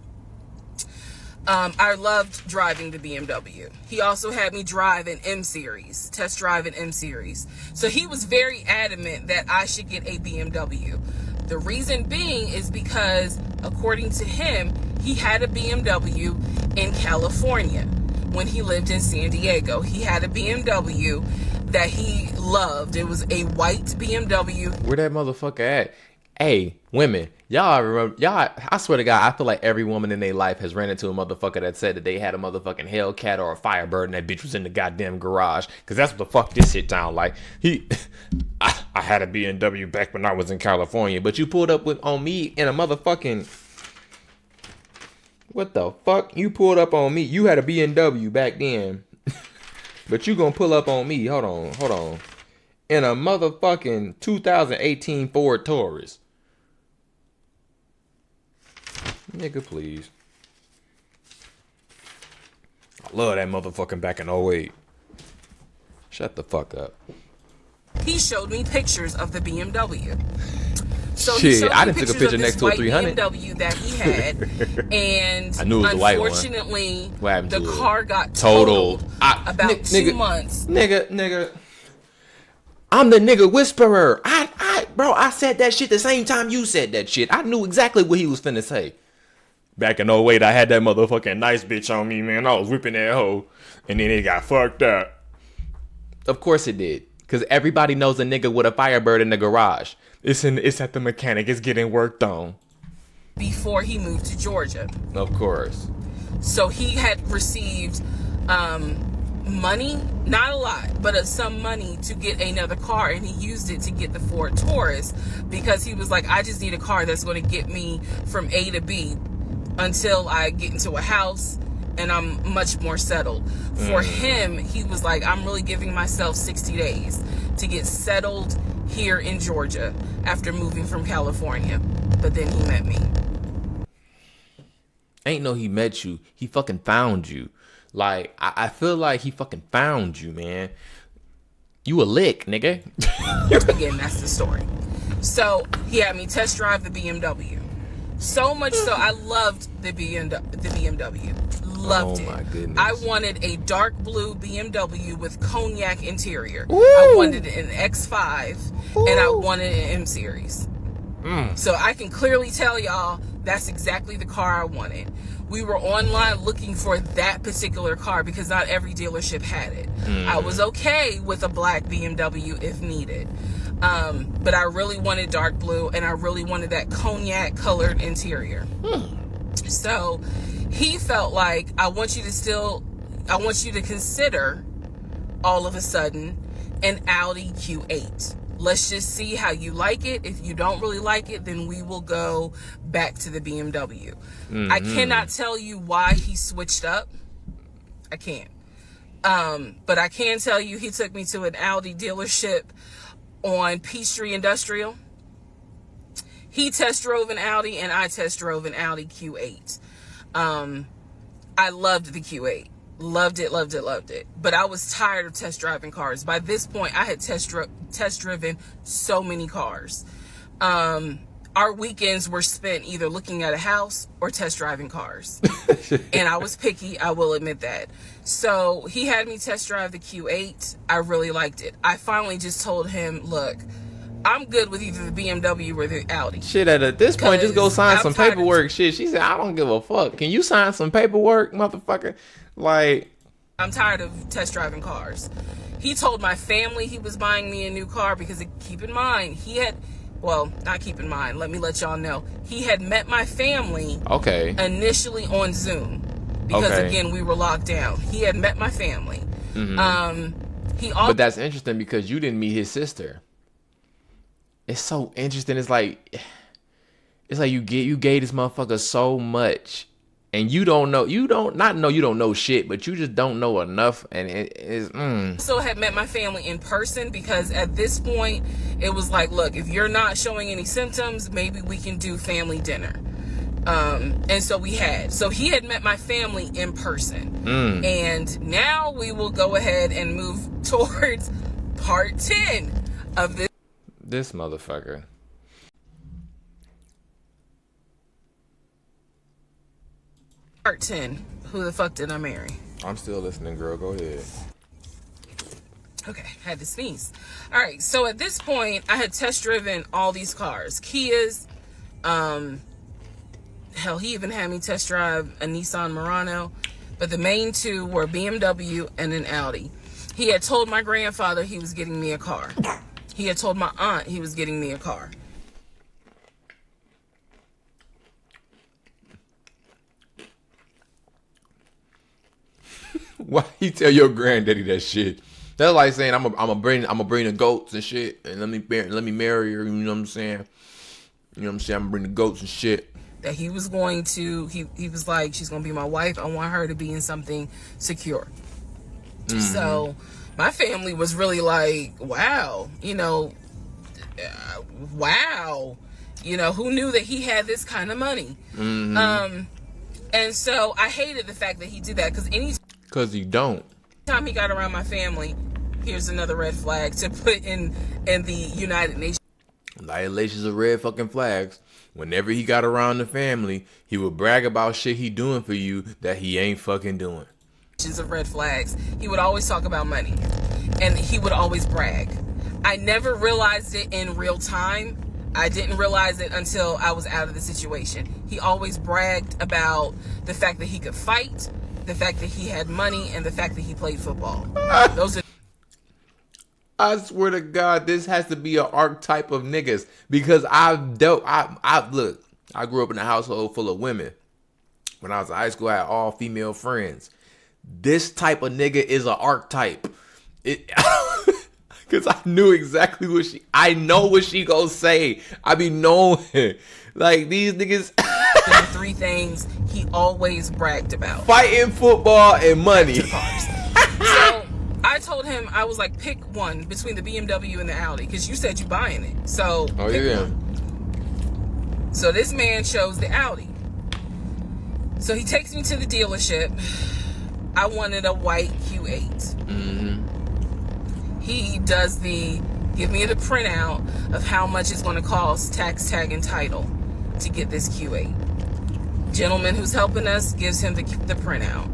I loved driving the BMW. He also had me drive an M Series, test drive an M Series. So he was very adamant that I should get a BMW. The reason being is because, according to him, he had a BMW in California when he lived in San Diego. He had a BMW that he loved. It was a white BMW. Where that motherfucker at? Hey, women, I swear to God, I feel like every woman in their life has ran into a motherfucker that said that they had a motherfucking Hellcat or a Firebird and that bitch was in the goddamn garage. Cause that's what the fuck this shit sound like. I had a BMW back when I was in California, but you pulled up on me in a motherfucking, what the fuck? You pulled up on me. You had a BMW back then, but you gonna pull up on me. Hold on. In a motherfucking 2018 Ford Taurus. Nigga, please. I love that motherfucking back in 08. Shut the fuck up. He showed me pictures of the BMW. So shit, I didn't take a picture next to a 300 BMW that he had, and I knew it was the white one. Unfortunately, the car got totaled. About 2 months. Nigga. I'm the nigga whisperer. Bro, I said that shit the same time you said that shit. I knew exactly what he was finna say. Back in 08, I had that motherfucking nice bitch on me, man. I was whipping that hoe. And then it got fucked up. Of course it did. Because everybody knows a nigga with a Firebird in the garage. It's at the mechanic. It's getting worked on. Before he moved to Georgia. Of course. So he had received money, not a lot, but some money to get another car, and he used it to get the Ford Taurus because he was like, I just need a car that's going to get me from A to B until I get into a house and I'm much more settled. For him, he was like, I'm really giving myself 60 days to get settled here in Georgia after moving from California. But then he met me. Ain't no he met you. He fucking found you. Like, I feel like he fucking found you, man. You a lick, nigga. Again, that's the story. So he had me test drive the BMW. So much so, I loved the BMW. Loved it. Oh my goodness. I wanted a dark blue BMW with cognac interior. Ooh. I wanted an X5. Ooh. And I wanted an M Series. So I can clearly tell y'all that's exactly the car I wanted. We were online looking for that particular car because not every dealership had it. I was okay with a black BMW if needed. But I really wanted dark blue, and I really wanted that cognac colored interior. So he felt like, I want you to consider all of a sudden an Audi Q8. Let's just see how you like it. If you don't really like it, then we will go back to the BMW. I cannot tell you why he switched up. I can't. But I can tell you he took me to an Audi dealership on Peachtree Industrial. He test drove an Audi and I test drove an Audi Q8. I loved the Q8. Loved it. But I was tired of test driving cars. By this point, I had test driven so many cars. Our weekends were spent either looking at a house or test driving cars. And I was picky, I will admit that. So he had me test drive the Q8. I really liked it. I finally just told him, look, I'm good with either the BMW or the Audi. Shit, at this point, just go sign some paperwork. Shit, she said, I don't give a fuck. Can you sign some paperwork, motherfucker? Like, I'm tired of test driving cars. He told my family he was buying me a new car because, keep in mind, not keep in mind, let me let y'all know. He had met my family initially on Zoom because, again, we were locked down. He had met my family. But that's interesting because you didn't meet his sister. It's so interesting. It's like you gave this motherfucker so much, and you don't know shit, but you just don't know enough, and it's. Also had met my family in person because at this point it was like, look, if you're not showing any symptoms, maybe we can do family dinner. And so he had met my family in person. And now we will go ahead and move towards part 10 of this motherfucker. Part 10. Who the fuck did I marry? I'm still listening, girl. Go ahead. Okay, had to sneeze. All right, so at this point, I had test driven all these cars. Kias, hell, he even had me test drive a Nissan Murano, but the main two were BMW and an Audi. He had told my grandfather he was getting me a car. He had told my aunt he was getting me a car. Why you tell your granddaddy that shit? That's like saying I'm gonna bring the goats and shit, and let me marry her. You know what I'm saying? You know what I'm saying? I'm gonna bring the goats and shit. That he was going to. He was like, she's gonna be my wife. I want her to be in something secure. So my family was really like, wow, wow, who knew that he had this kind of money? And so I hated the fact that he did that because you don't. Time he got around my family, here's another red flag to put in the United Nations. Violations of red fucking flags. Whenever he got around the family, he would brag about shit he doing for you that he ain't fucking doing. Of red flags. He would always talk about money, and he would always brag. I never realized it in real time. I didn't realize it until I was out of the situation. He always bragged about the fact that he could fight, the fact that he had money, and the fact that he played football. Those are. I swear to God, this has to be an archetype of niggas because I grew up in a household full of women. When I was in high school, I had all female friends. This type of nigga is an archetype. Because I knew exactly I know what she gonna say. I be knowing. Like, these niggas. The three things he always bragged about: fighting, football, and money. So I told him, I was like, pick one between the BMW and the Audi, because you said you buying it. So pick one. So this man chose the Audi. So he takes me to the dealership. I wanted a white Q8. He does give me the printout of how much it's going to cost, tax, tag, and title to get this Q8. Gentleman who's helping us gives him the printout.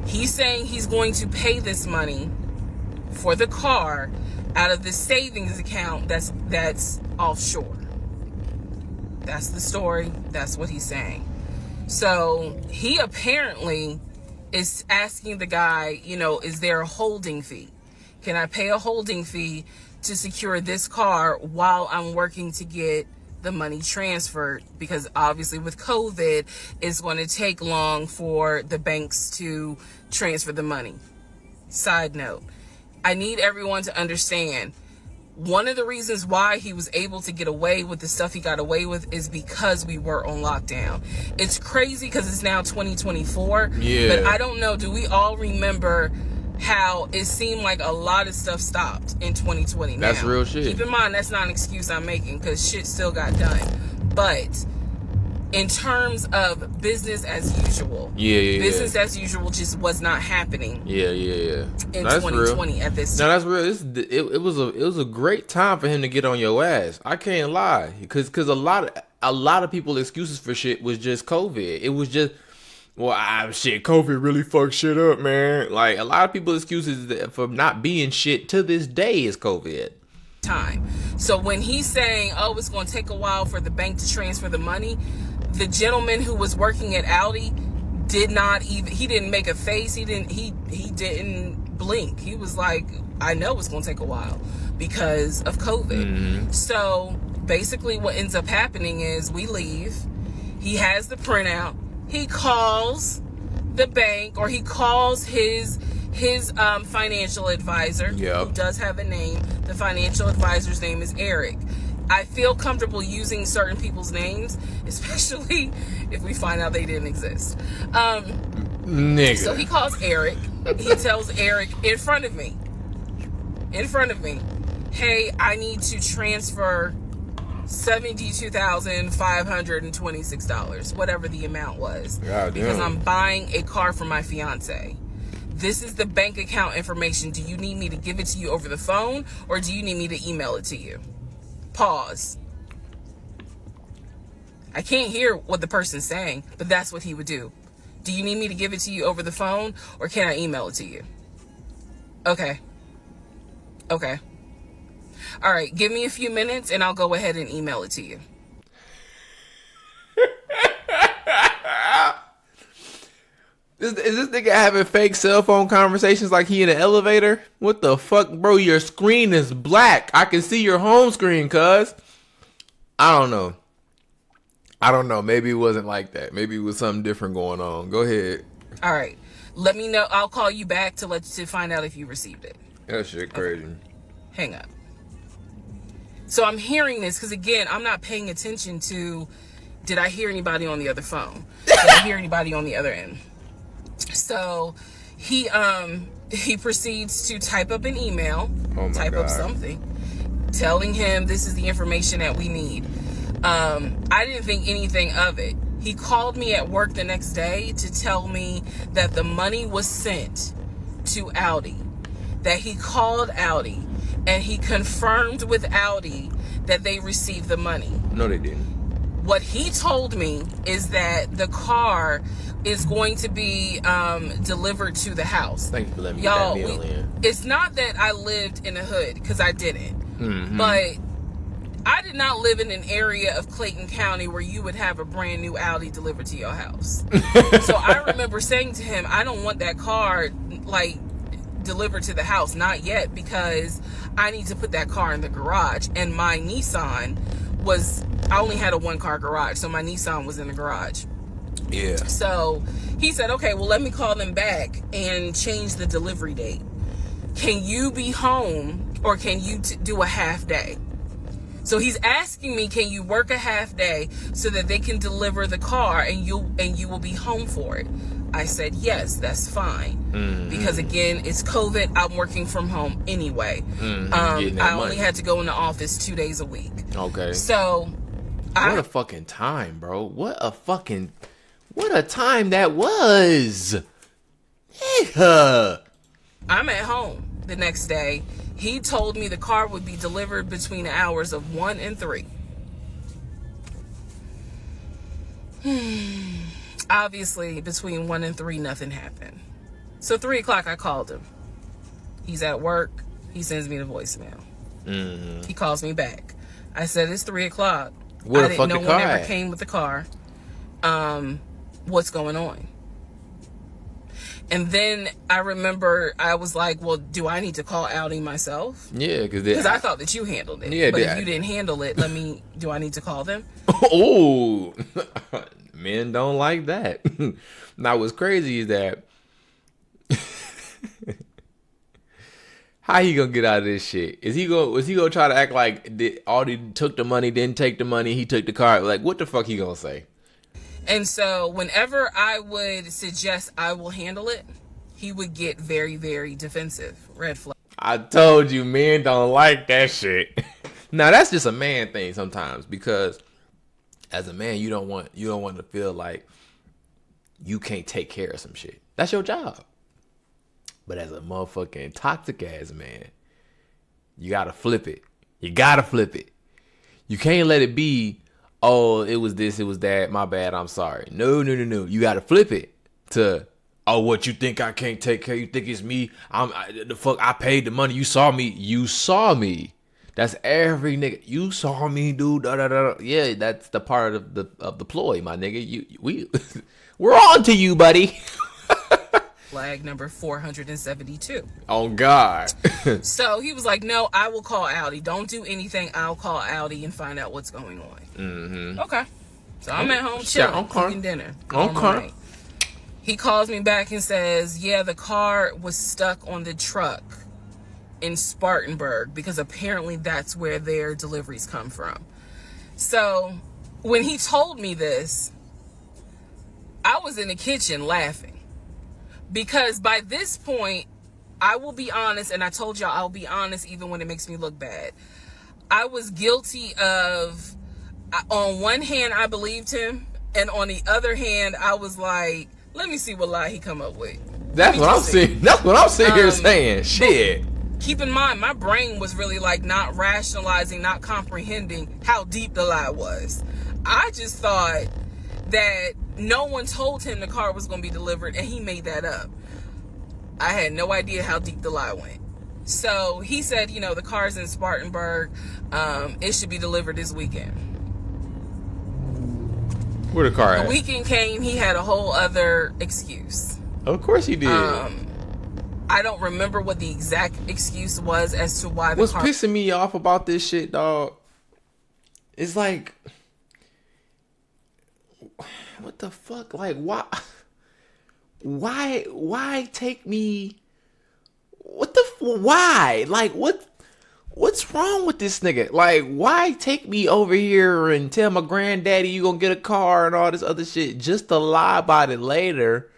He's saying he's going to pay this money for the car out of the savings account that's offshore. That's the story. That's what he's saying. So he apparently is asking the guy, is there a holding fee? Can I pay a holding fee to secure this car while I'm working to get the money transferred? Because obviously with COVID, it's going to take long for the banks to transfer the money. Side note, I need everyone to understand, one of the reasons why he was able to get away with the stuff he got away with is because we were on lockdown. It's crazy because it's now 2024. Yeah. But I don't know, do we all remember how it seemed like a lot of stuff stopped in 2020? That's now, real shit. Keep in mind, that's not an excuse I'm making, because shit still got done. But in terms of business as usual, business as usual just was not happening. In that's 2020 real. At this time. No, that's real. It was a great time for him to get on your ass. I can't lie, because a lot of people's excuses for shit was just COVID. It was just, COVID really fucked shit up, man. Like, a lot of people's excuses for not being shit to this day is COVID. Time. So when he's saying, it's going to take a while for the bank to transfer the money, the gentleman who was working at Audi he didn't make a face. He didn't blink. He was like, I know it's going to take a while because of COVID. So basically what ends up happening is we leave. He has the printout. He calls the bank, or he calls his his financial advisor, Yep. who does have a name. The financial advisor's name is Eric. I feel comfortable using certain people's names, especially if we find out they didn't exist. Nigga. So he calls Eric. He tells Eric in front of me, hey, I need to transfer $72,526, whatever the amount was, because I'm buying a car for my fiance. This is the bank account information. Do you need me to give it to you over the phone, or do you need me to email it to you? Pause. I can't hear what the person's saying, but that's what he would do. Do you need me to give it to you over the phone, or can I email it to you? Okay. All right, give me a few minutes and I'll go ahead and email it to you. Is this nigga having fake cell phone conversations like he in an elevator? What the fuck, bro? Your screen is black. I can see your home screen, cuz. I don't know. Maybe it wasn't like that. Maybe it was something different going on. Go ahead. All right. Let me know. I'll call you back to find out if you received it. That shit crazy. Okay. Hang up. So I'm hearing this because, again, I'm not paying attention to, did I hear anybody on the other phone? Did I hear anybody on the other end? So he proceeds to type up an email, up something, telling him this is the information that we need. I didn't think anything of it. He called me at work the next day to tell me that the money was sent to Audi, that he called Audi, and he confirmed with Audi that they received the money. No, they didn't. What he told me is that the car is going to be delivered to the house. Thank you for letting me get that meal in. It's not that I lived in the hood, because I didn't. Mm-hmm. But I did not live in an area of Clayton County where you would have a brand new Audi delivered to your house. So I remember saying to him, I don't want that car delivered to the house, not yet, because I need to put that car in the garage. And my Nissan I only had a 1-car garage, so my Nissan was in the garage. Yeah. So he said, okay, well, let me call them back and change the delivery date. Can you be home, or can you do a half day? So he's asking me, can you work a half day so that they can deliver the car and you will be home for it? I said, yes, that's fine. Mm-hmm. Because again, it's COVID. I'm working from home anyway. Mm-hmm. I only had to go in the office 2 days a week. Okay. So what a fucking time, bro. What a time that was. Yeah. I'm at home the next day. He told me the car would be delivered between the hours of 1 and 3. Obviously, between 1 and 3, nothing happened. So 3 o'clock, I called him. He's at work. He sends me the voicemail. Mm-hmm. He calls me back. I said, it's 3 o'clock. What a fucking car. No one ever came with the car. What's going on? And then I remember I was like, well, do I need to call Audi myself? Yeah, because I thought that you handled it. Yeah, but if you didn't handle it, do I need to call them? Oh, men don't like that. Now, what's crazy is that how he gonna get out of this shit? Was he gonna try to act like Audi took the money, didn't take the money, he took the car? Like, what the fuck he gonna say? And so whenever I would suggest I will handle it, he would get very, very defensive. Red flag. I told you, men don't like that shit. Now, that's just a man thing sometimes, because as a man, you don't want to feel like you can't take care of some shit. That's your job. But as a motherfucking toxic ass man, you gotta flip it. You can't let it be, oh, it was this, it was that, my bad, I'm sorry. No. You gotta flip it to, oh, what, you think I can't take care? You think it's me? I paid the money. You saw me. That's every nigga. You saw me, dude. Yeah, that's the part of the ploy, my nigga. We're on to you, buddy. Flag number 472. Oh God. So he was like, no, I will call Audi. Don't do anything. I'll call Audi and find out what's going on. Mm-hmm. Okay. So I'm at home chilling, cooking dinner. Okay. He calls me back and says, yeah, the car was stuck on the truck in Spartanburg because apparently that's where their deliveries come from. So when he told me this, I was in the kitchen laughing because by this point, I will be honest, and I told y'all I'll be honest even when it makes me look bad. I was guilty of, on one hand, I believed him, and on the other hand, I was like, let me see what lie he come up with. That's what I'm saying. That's what I'm sitting here saying. Shit. Keep in mind, my brain was really like not rationalizing, not comprehending how deep the lie was. I just thought that no one told him the car was going to be delivered, and he made that up. I had no idea how deep the lie went. So he said, you know, the car's in Spartanburg. It should be delivered this weekend. Where the car at? The weekend came, he had a whole other excuse. Of course he did. I don't remember what the exact excuse was as to why the What's car... pissing me off about this shit, dog, it's like, what the fuck? Like, why take me? Why? Like, what's wrong with this nigga? Like, why take me over here and tell my granddaddy you gonna get a car and all this other shit just to lie about it later,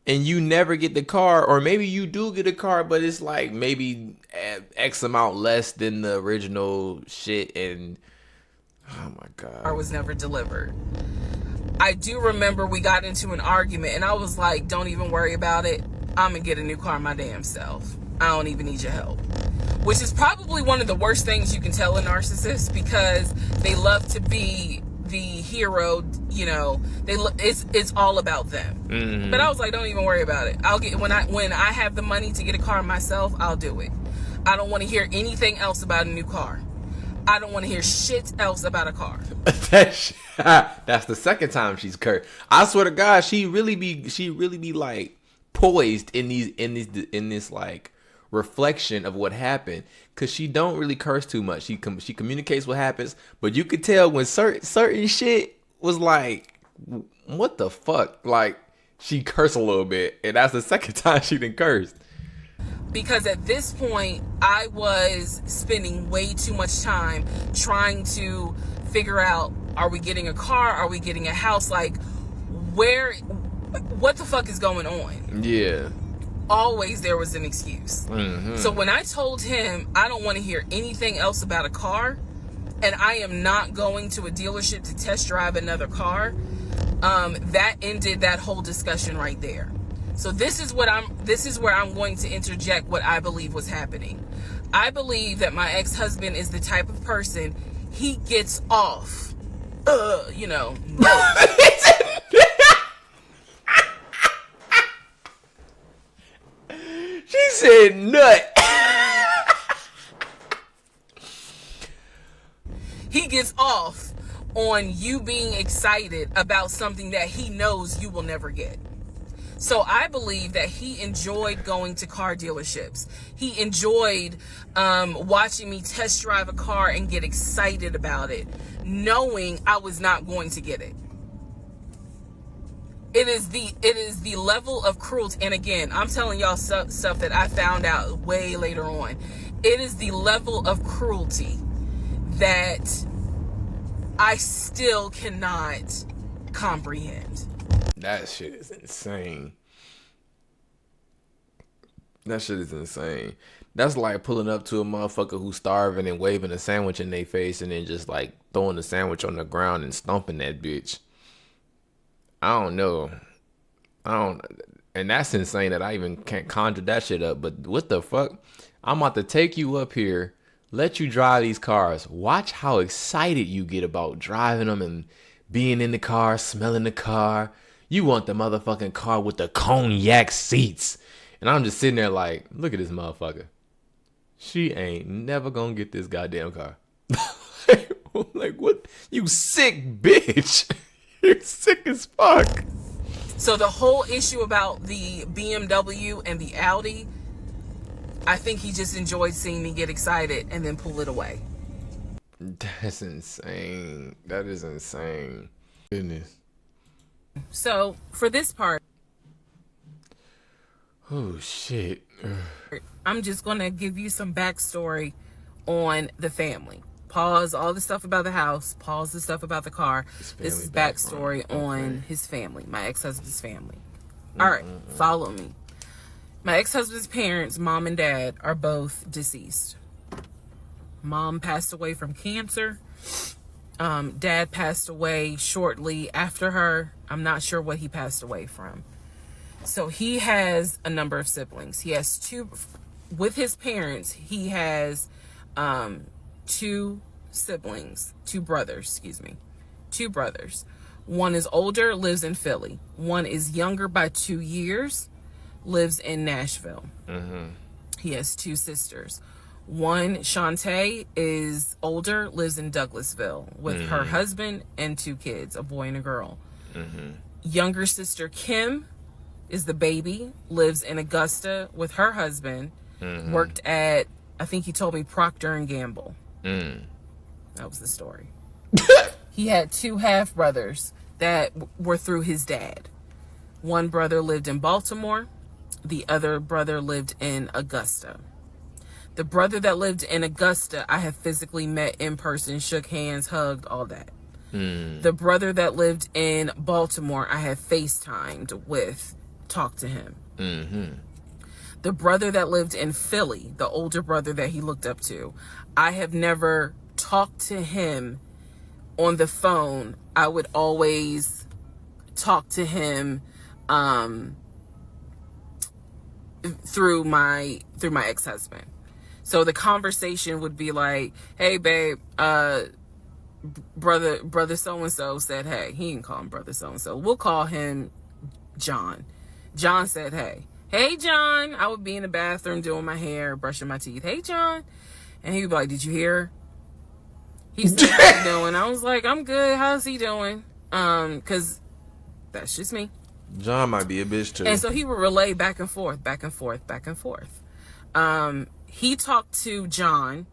and you never get the car, or maybe you do get a car, but it's like maybe X amount less than the original shit, and oh my god, car was never delivered. I do remember we got into an argument, and I was like, don't even worry about it. I'm gonna get a new car my damn self. I don't even need your help. Which is probably one of the worst things you can tell a narcissist, because they love to be the hero, you know. It's all about them. Mm-hmm. But I was like, don't even worry about it. I'll get when I have the money to get a car myself, I'll do it. I don't want to hear anything else about a new car. I don't want to hear shit else about a car. That's the second time she's cursed. I swear to God, she really be like poised in this like reflection of what happened, because she don't really curse too much. She communicates what happens, but you could tell when certain shit was like, what the fuck? Like, she cursed a little bit, and that's the second time she done cursed. Because at this point, I was spending way too much time trying to figure out, are we getting a car? Are we getting a house? Like, what the fuck is going on? Yeah. Always there was an excuse. Mm-hmm. So when I told him I don't want to hear anything else about a car, and I am not going to a dealership to test drive another car, that ended that whole discussion right there. So this is where I'm going to interject what I believe was happening. I believe that my ex-husband is the type of person, he gets off, you know. No. She said nut. He gets off on you being excited about something that he knows you will never get. So I believe that he enjoyed going to car dealerships. He enjoyed watching me test drive a car and get excited about it, knowing I was not going to get it. It is the level of cruelty. And again, I'm telling y'all stuff that I found out way later on. It is the level of cruelty that I still cannot comprehend. That shit is insane. That shit is insane. That's like pulling up to a motherfucker who's starving and waving a sandwich in their face and then just like throwing the sandwich on the ground and stomping that bitch. I don't know. And that's insane that I even can't conjure that shit up. But what the fuck? I'm about to take you up here, let you drive these cars. Watch how excited you get about driving them and being in the car, smelling the car. You want the motherfucking car with the cognac seats. And I'm just sitting there like, look at this motherfucker. She ain't never gonna get this goddamn car. Like, what? You sick bitch. You're sick as fuck. So the whole issue about the BMW and the Audi, I think he just enjoyed seeing me get excited and then pull it away. That's insane. That is insane. Goodness. So for this part, Oh, shit. I'm just going to give you some backstory on the family. Pause all the stuff about the house. Pause the stuff about the car. This is backstory on his family, my ex-husband's family. All right, follow me. My ex-husband's parents, mom and dad, are both deceased. Mom passed away from cancer. Dad passed away shortly after her. I'm not sure what he passed away from. So he has a number of siblings. He has two, with his parents, he has two brothers. One is older, lives in Philly. One is younger by 2 years, lives in Nashville. He has two sisters. One, Shantae, is older, lives in Douglasville with her husband and two kids, a boy and a girl. Younger sister, Kim, is the baby, lives in Augusta with her husband, worked at, I think he told me, Procter & Gamble. That was the story. He had two half-brothers that were through his dad. One brother lived in Baltimore. The other brother lived in Augusta. The brother that lived in Augusta, I have physically met in person, shook hands, hugged, all that. The brother that lived in Baltimore, I have FaceTimed with, talked to him. The brother that lived in Philly, the older brother that he looked up to, I have never talked to him on the phone. I would always talk to him through my ex-husband. So the conversation would be like, hey babe, brother so-and-so said hey. He didn't call him brother so-and-so. We'll call him John. John said hey. Hey John. I would be in the bathroom doing my hair, brushing my teeth. Hey John. And he would be like, did you hear? He said, how you doing? I was like, I'm good. How's he doing? Cause that's just me. John might be a bitch too. And so he would relay back and forth. He talked to John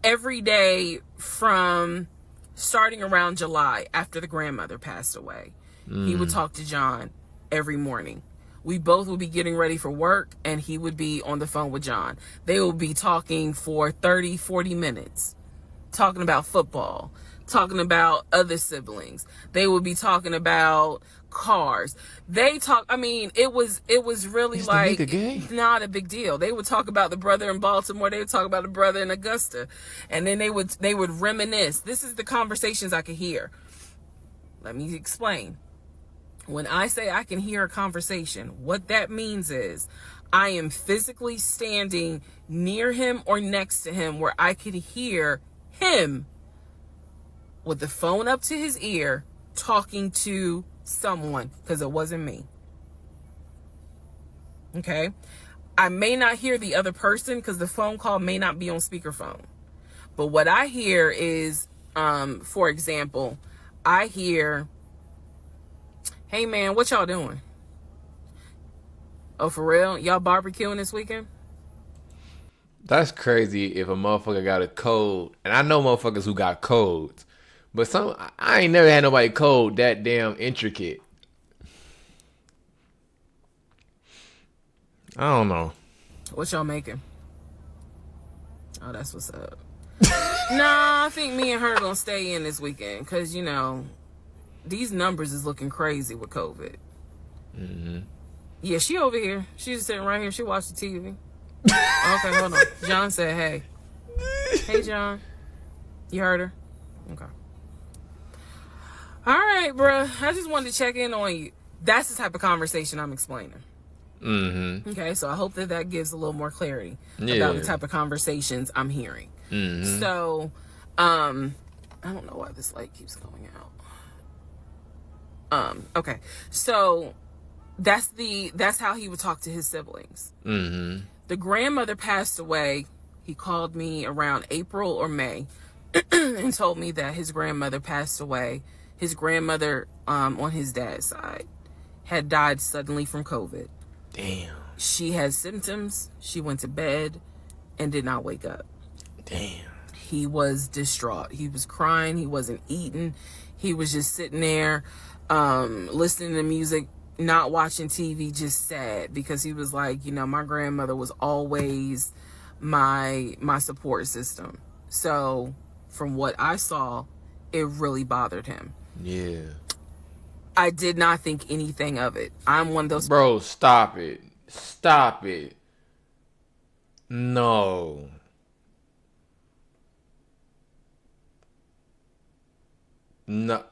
every day from starting around July after the grandmother passed away. He would talk to John every morning. We both would be getting ready for work and he would be on the phone with John. They would be talking for 30, 40 minutes, talking about football, talking about other siblings. They would be talking about cars. It was really like not a big deal. They would talk about the brother in Baltimore. They would talk about the brother in Augusta. And then they would reminisce. This is the conversations I could hear. Let me explain. When I say I can hear a conversation, what that means is I am physically standing near him or next to him where I could hear him with the phone up to his ear talking to someone, because it wasn't me. Okay? I may not hear the other person because the phone call may not be on speakerphone. But what I hear is, for example, I hear, hey man, what y'all doing? Oh, for real? Y'all barbecuing this weekend? That's crazy if a motherfucker got a code. And I know motherfuckers who got codes. But I ain't never had nobody code that damn intricate. I don't know. What y'all making? Oh, that's what's up. Nah, I think me and her gonna stay in this weekend. Because, you know, these numbers is looking crazy with COVID. Yeah, she over here. She's just sitting right here. She watched the TV. Okay, hold on. John said hey. Hey, John. You heard her? Okay. All right, bruh. I just wanted to check in on you. That's the type of conversation I'm explaining. Okay, so I hope that gives a little more clarity about the type of conversations I'm hearing. So, I don't know why this light keeps going out. Okay, so that's how he would talk to his siblings. The grandmother passed away. He called me around April or May and told me that his grandmother passed away. His grandmother, on his dad's side, had died suddenly from COVID. Damn. She had symptoms. She went to bed and did not wake up. Damn. He was distraught. He was crying. He wasn't eating. He was just sitting there, listening to music not watching TV, just sad, because he was like, my grandmother was always my support system. So from what I saw, it really bothered him. Yeah. I did not think anything of it. I'm one of those. Bro, stop it. Stop it. No. No.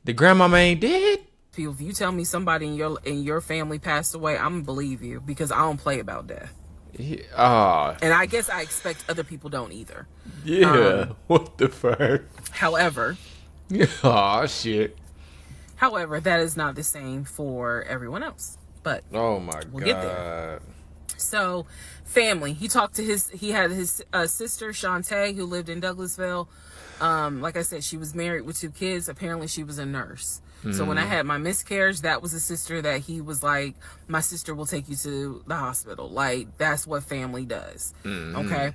The grandmama ain't dead? If you tell me somebody in your family passed away, I'm gonna believe you, because I don't play about death. Yeah. And I guess I expect other people don't either. Yeah. What the fuck? However, Oh shit. However, that is not the same for everyone else. But Oh my we'll God. get there. So, family. He had his sister, Shantae, who lived in Douglasville. Like I said, she was married with 2 kids. Apparently, she was a nurse. So when I had my miscarriage, that was a sister that he was like, my sister will take you to the hospital. Like, that's what family does. Okay?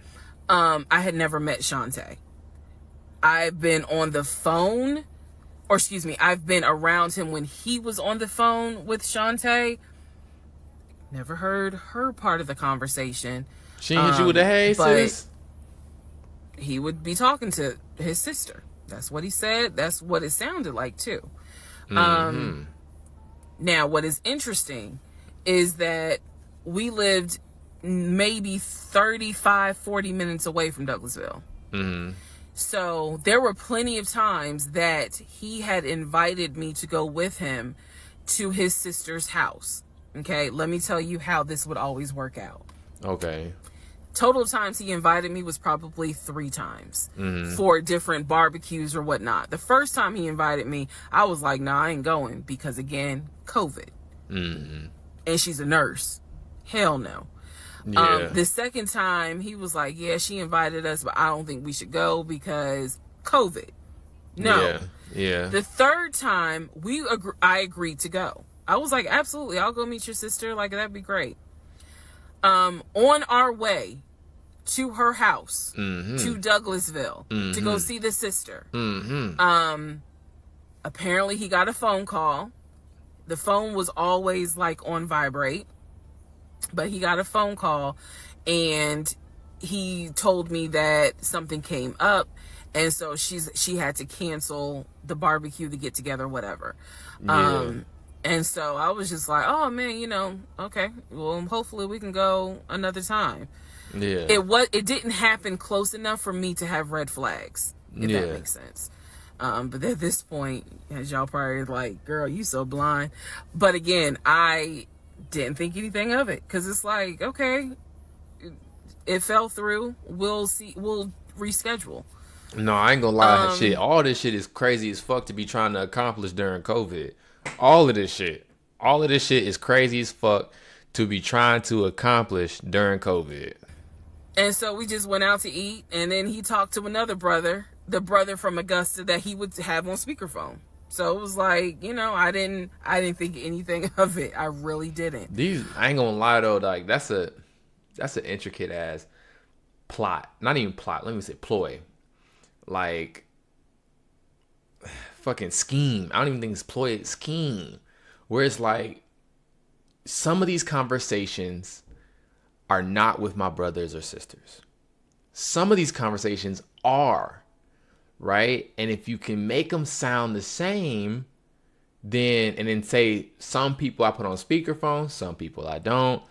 I had never met Shantae. I've been on the phone, I've been around him when he was on the phone with Shantae. Never heard her part of the conversation. She hit you with a hey, sis? He would be talking to his sister. That's what he said. That's what it sounded like, too. Now, what is interesting is that we lived maybe 35, 40 minutes away from Douglasville. So there were plenty of times that he had invited me to go with him to his sister's house. Okay, let me tell you how this would always work out. Okay. Total times he invited me was probably 3 times for different barbecues or whatnot. The first time he invited me, I was like, nah, I ain't going, because again, COVID. And she's a nurse. Hell no. Yeah. The second time he was like, yeah, she invited us, but I don't think we should go because COVID. No. Yeah. The third time I agreed to go. I was like, absolutely, I'll go meet your sister. Like, that'd be great. On our way to her house, to Douglasville, to go see the sister. Apparently he got a phone call. The phone was always like on vibrate, but he got a phone call and he told me that something came up, and so she had to cancel the barbecue, the get together, whatever. And so I was just like, oh man, okay, well, hopefully we can go another time. Yeah. It didn't happen close enough for me to have red flags, if that makes sense. But at this point, as y'all probably like, girl, you so blind. But again, I didn't think anything of it, because it's like, okay, it fell through. We'll see. We'll reschedule. No, I ain't gonna lie. Shit, all this shit is crazy as fuck to be trying to accomplish during COVID. All of this shit is crazy as fuck to be trying to accomplish during COVID. And so we just went out to eat, and then he talked to another brother, the brother from Augusta that he would have on speakerphone. So it was like, I didn't think anything of it. I really didn't. I ain't gonna lie though, like that's an intricate ass plot. Not even plot, let me say ploy. Like fucking scheme. I don't even think it's ploy, it's scheme. Where it's like some of these conversations are not with my brothers or sisters. Some of these conversations are, right? And if you can make them sound the same, then say some people I put on speakerphone, some people I don't.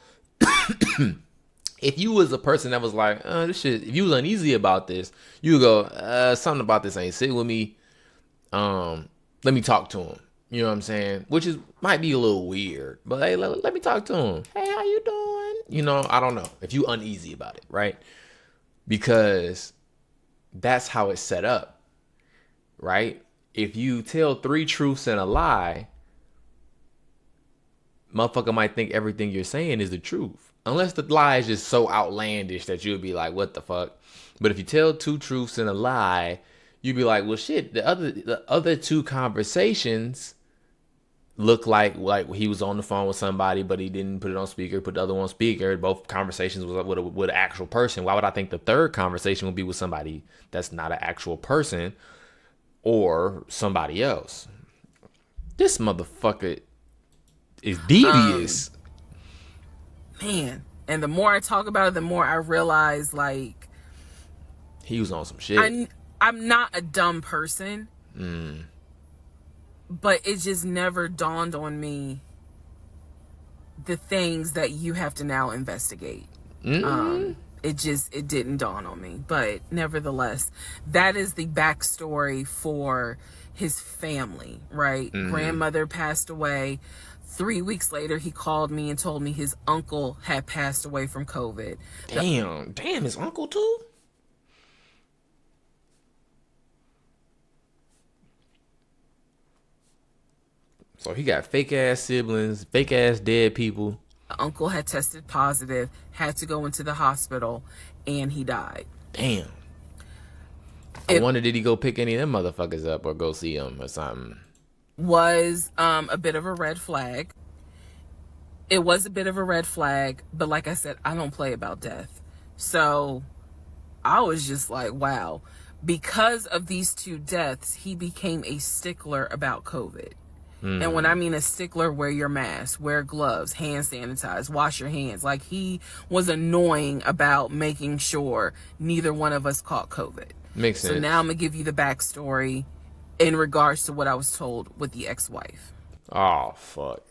If you was a person that was like, this shit, if you was uneasy about this, you would go, something about this ain't sit with me. Let me talk to him. You know what I'm saying? Which might be a little weird, but hey, let me talk to him. Hey, how you doing? I don't know if you uneasy about it, right? Because that's how it's set up, right? If you tell 3 truths and a lie, motherfucker might think everything you're saying is the truth. Unless the lie is just so outlandish that you'd be like, what the fuck? But if you tell 2 truths and a lie, you'd be like, well, shit, the other 2 conversations look like he was on the phone with somebody, but he didn't put it on speaker, put the other one on speaker. Both conversations was with an actual person. Why would I think the third conversation would be with somebody that's not an actual person or somebody else? This motherfucker is devious. Man, and the more I talk about it, the more I realize, like, He was on some shit. I'm not a dumb person, but it just never dawned on me the things that you have to now investigate. It didn't dawn on me, but nevertheless, that is the backstory for his family, right? Grandmother passed away. 3 weeks later, he called me and told me his uncle had passed away from COVID. Damn, his uncle too? So he got fake ass siblings, fake ass dead people. The uncle had tested positive, had to go into the hospital, and he died. Damn. I wonder, did he go pick any of them motherfuckers up or go see them or something? Was a bit of a red flag. It was a bit of a red flag, but like I said, I don't play about death. So I was just like, wow. Because of these two deaths, he became a stickler about COVID. And when I mean a stickler, wear your mask, wear gloves, hand sanitize, wash your hands. Like, he was annoying about making sure neither one of us caught COVID. Makes sense. So now I'm going to give you the backstory in regards to what I was told with the ex-wife. Oh, fuck.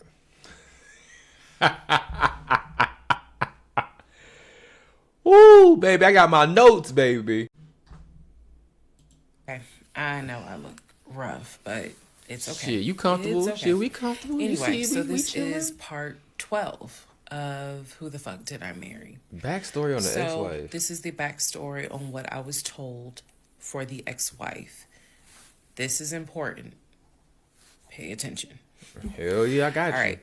Woo, baby, I got my notes, baby. Okay, I know I look rough, but it's okay. Shit, you comfortable? It's okay. Shit, we comfortable. Anyway, you see, so we this chilling? is part 12 of Who the Fuck Did I Marry? Backstory on the So ex-wife. this is the backstory on what I was told for the ex-wife. This is important. Pay attention. Hell yeah, I got you. All right.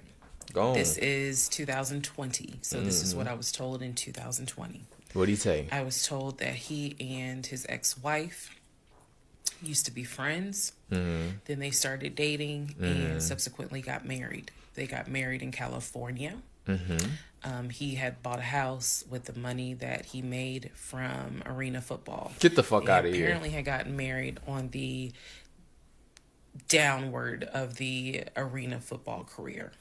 Go on. This is 2020. So this is what I was told in 2020. What'd he say? I was told that he and his ex-wife used to be friends. Then they started dating and subsequently got married. They got married in California. He had bought a house with the money that he made from arena football. Get the fuck out of here. Apparently had gotten married on the downward of the arena football career.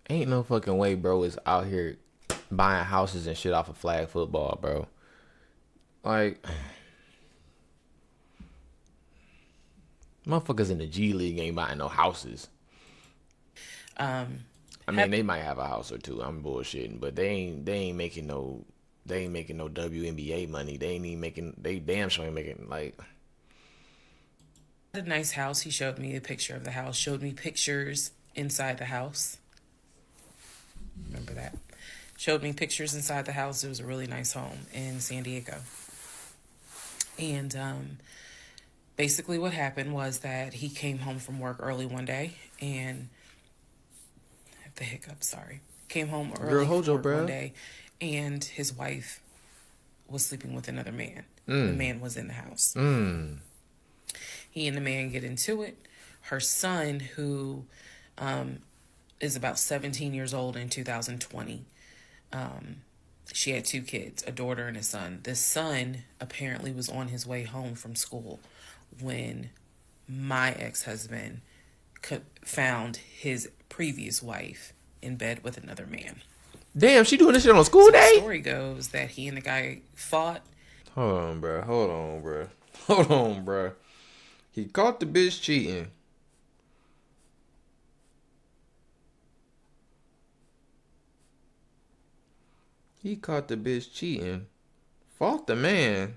Ain't no fucking way, bro, is out here buying houses and shit off of flag football, bro. Like, motherfuckers in the G League ain't buying no houses. I mean, they might have a house or two. I'm bullshitting, but they ain't making no WNBA money. They damn sure ain't making, like. A nice house. He showed me a picture of the house. Showed me pictures inside the house. Remember that? Showed me pictures inside the house. It was a really nice home in San Diego. And basically what happened was that he came home from work early one day and I have the hiccups, sorry. Came home early from work one day and his wife was sleeping with another man. The man was in the house. He and the man get into it. Her son, who is about 17 years old in 2020, she had 2 kids, a daughter and a son. The son apparently was on his way home from school when my ex-husband found his previous wife in bed with another man. Damn, she doing this shit on school day? The story goes that he and the guy fought. Hold on, bro. He caught the bitch cheating. Fought the man.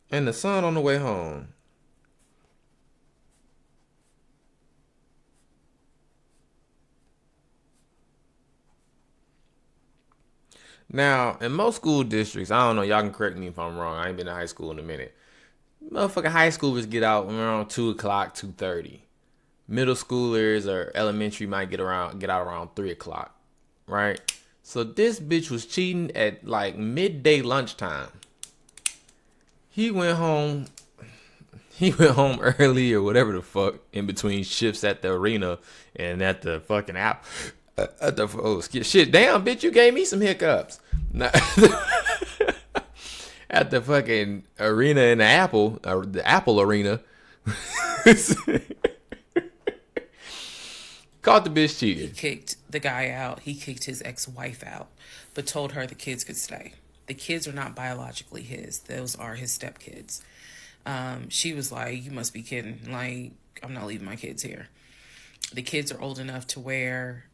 And the son on the way home. Now, in most school districts, I don't know, y'all can correct me if I'm wrong. I ain't been to high school in a minute. Motherfucking high schoolers get out around 2 o'clock, 2:30. Middle schoolers or elementary might get out around 3 o'clock, right? So this bitch was cheating at like midday lunchtime. He went home early or whatever the fuck in between shifts at the arena and at the fucking app. Shit, damn, bitch, you gave me some hiccups. at the fucking arena in the Apple arena. Caught the bitch cheating. Kicked the guy out. He kicked his ex-wife out, but told her the kids could stay. The kids are not biologically his. Those are his stepkids. She was like, you must be kidding. Like, I'm not leaving my kids here. The kids are old enough to where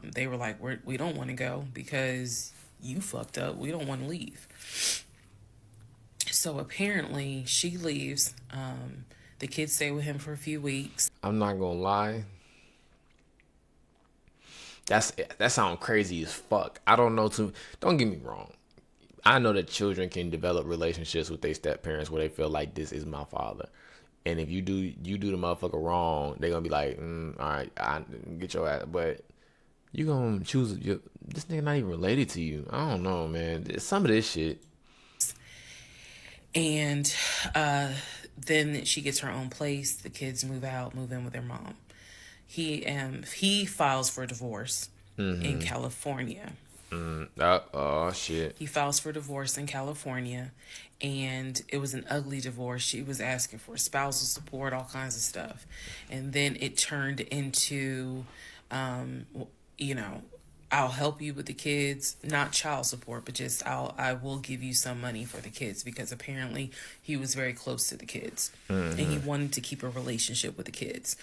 they were like, we don't want to go because you fucked up. We don't want to leave. So apparently she leaves. The kids stay with him for a few weeks. I'm not gonna lie. That sounds crazy as fuck. I don't know too. Don't get me wrong. I know that children can develop relationships with their step parents where they feel like this is my father, and if you do the motherfucker wrong, they're gonna be like, all right, I get your ass. But you gonna choose this nigga not even related to you. I don't know, man. Some of this shit. And then she gets her own place. The kids move in with their mom. He files for divorce in California. Oh shit. He files for divorce in California, and it was an ugly divorce. She was asking for spousal support, all kinds of stuff, and then it turned into, I'll help you with the kids, not child support, but just I will give you some money for the kids, because apparently he was very close to the kids, and he wanted to keep a relationship with the kids.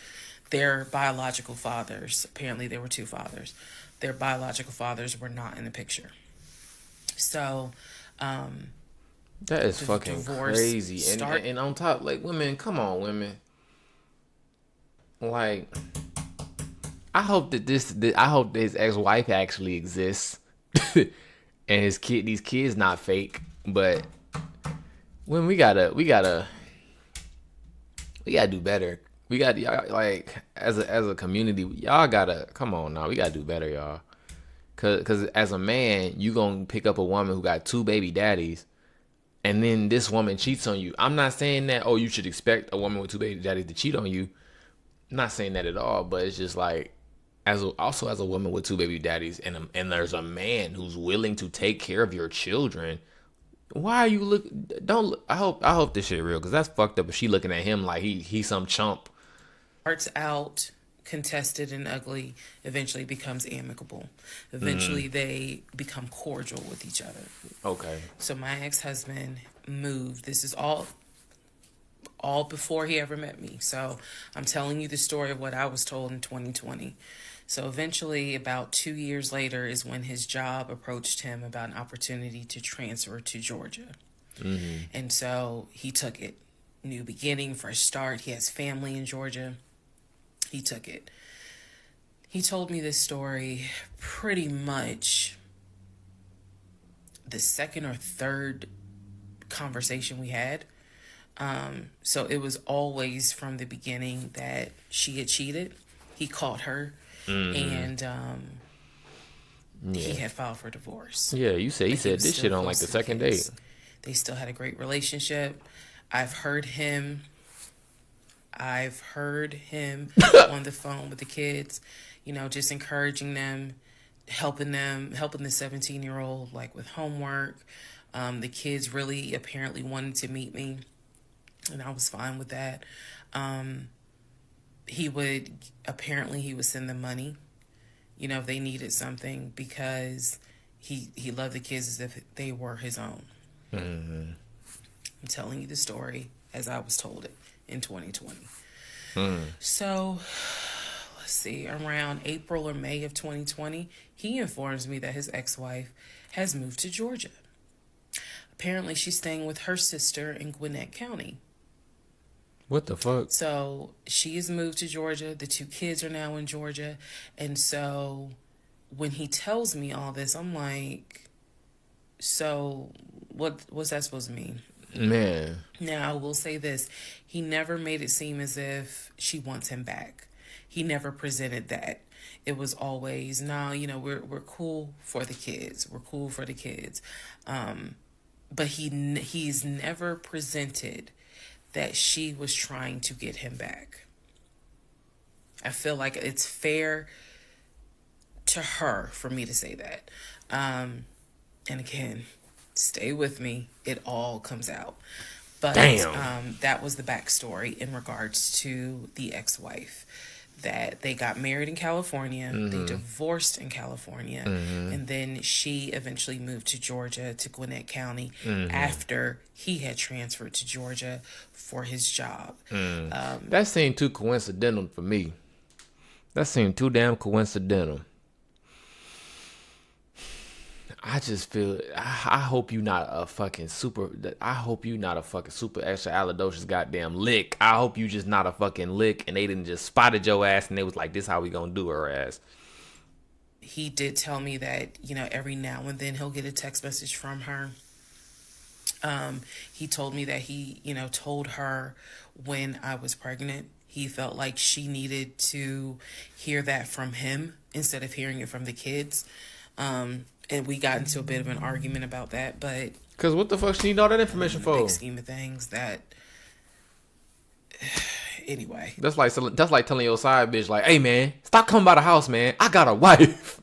Their biological fathers, apparently there were two fathers, their biological fathers were not in the picture. So, that is fucking crazy. And on top, like, women, come on, women. Like, I hope that his ex-wife actually exists, and these kids not fake. But when we gotta do better. We got, y'all, like, as a community, y'all gotta, come on now, we gotta do better, y'all. Cause as a man, you gonna pick up a woman who got 2 baby daddies, and then this woman cheats on you. I'm not saying that, you should expect a woman with 2 baby daddies to cheat on you. I'm not saying that at all, but it's just like, as a woman with 2 baby daddies, and there's a man who's willing to take care of your children. Why are you I hope this shit real, cause that's fucked up. If she looking at him like he's some chump. Starts out contested and ugly, eventually becomes amicable. Eventually they become cordial with each other. Okay. So my ex-husband moved. This is all before he ever met me. So I'm telling you the story of what I was told in 2020. So eventually, about 2 years later, is when his job approached him about an opportunity to transfer to Georgia. And so he took it. New beginning, fresh start. He has family in Georgia. He took it. He told me this story pretty much the second or third conversation we had. So it was always from the beginning that she had cheated. He caught her, and he had filed for divorce. Yeah, he said this shit on like the second date. They still had a great relationship. I've heard him on the phone with the kids, just encouraging them, helping the 17-year-old like with homework. The kids really apparently wanted to meet me, and I was fine with that. He would send them money, if they needed something, because he loved the kids as if they were his own. I'm telling you the story as I was told it in 2020. So, let's see, around April or May of 2020, he informs me that his ex-wife has moved to Georgia. Apparently, she's staying with her sister in Gwinnett County. What the fuck? So she has moved to Georgia. The 2 kids are now in Georgia. And so when he tells me all this, I'm like, so what's that supposed to mean? Man. Now, I will say this. He never made it seem as if she wants him back. He never presented that. It was always, we're cool for the kids. We're cool for the kids. But he's never presented that she was trying to get him back. I feel like it's fair to her for me to say that. And again, Stay with me. It all comes out. But Damn. that was the backstory in regards to the ex-wife. That they got married in California, they divorced in California, and then she eventually moved to Georgia, to Gwinnett County, after he had transferred to Georgia for his job. That seemed too coincidental for me. That seemed too damn coincidental. I just feel. I hope you not a fucking super. I hope you not a fucking super extra alidocious goddamn lick. I hope you just not a fucking lick, and they didn't just spotted your ass, and they was like, "This how we gonna do her ass." He did tell me that, every now and then he'll get a text message from her. He told me that he, told her when I was pregnant, he felt like she needed to hear that from him instead of hearing it from the kids. And we got into a bit of an argument about that, but Cause what the fuck she need all that information in the for? big scheme of things, that anyway. That's like telling your side bitch like, "Hey man, stop coming by the house, man. I got a wife."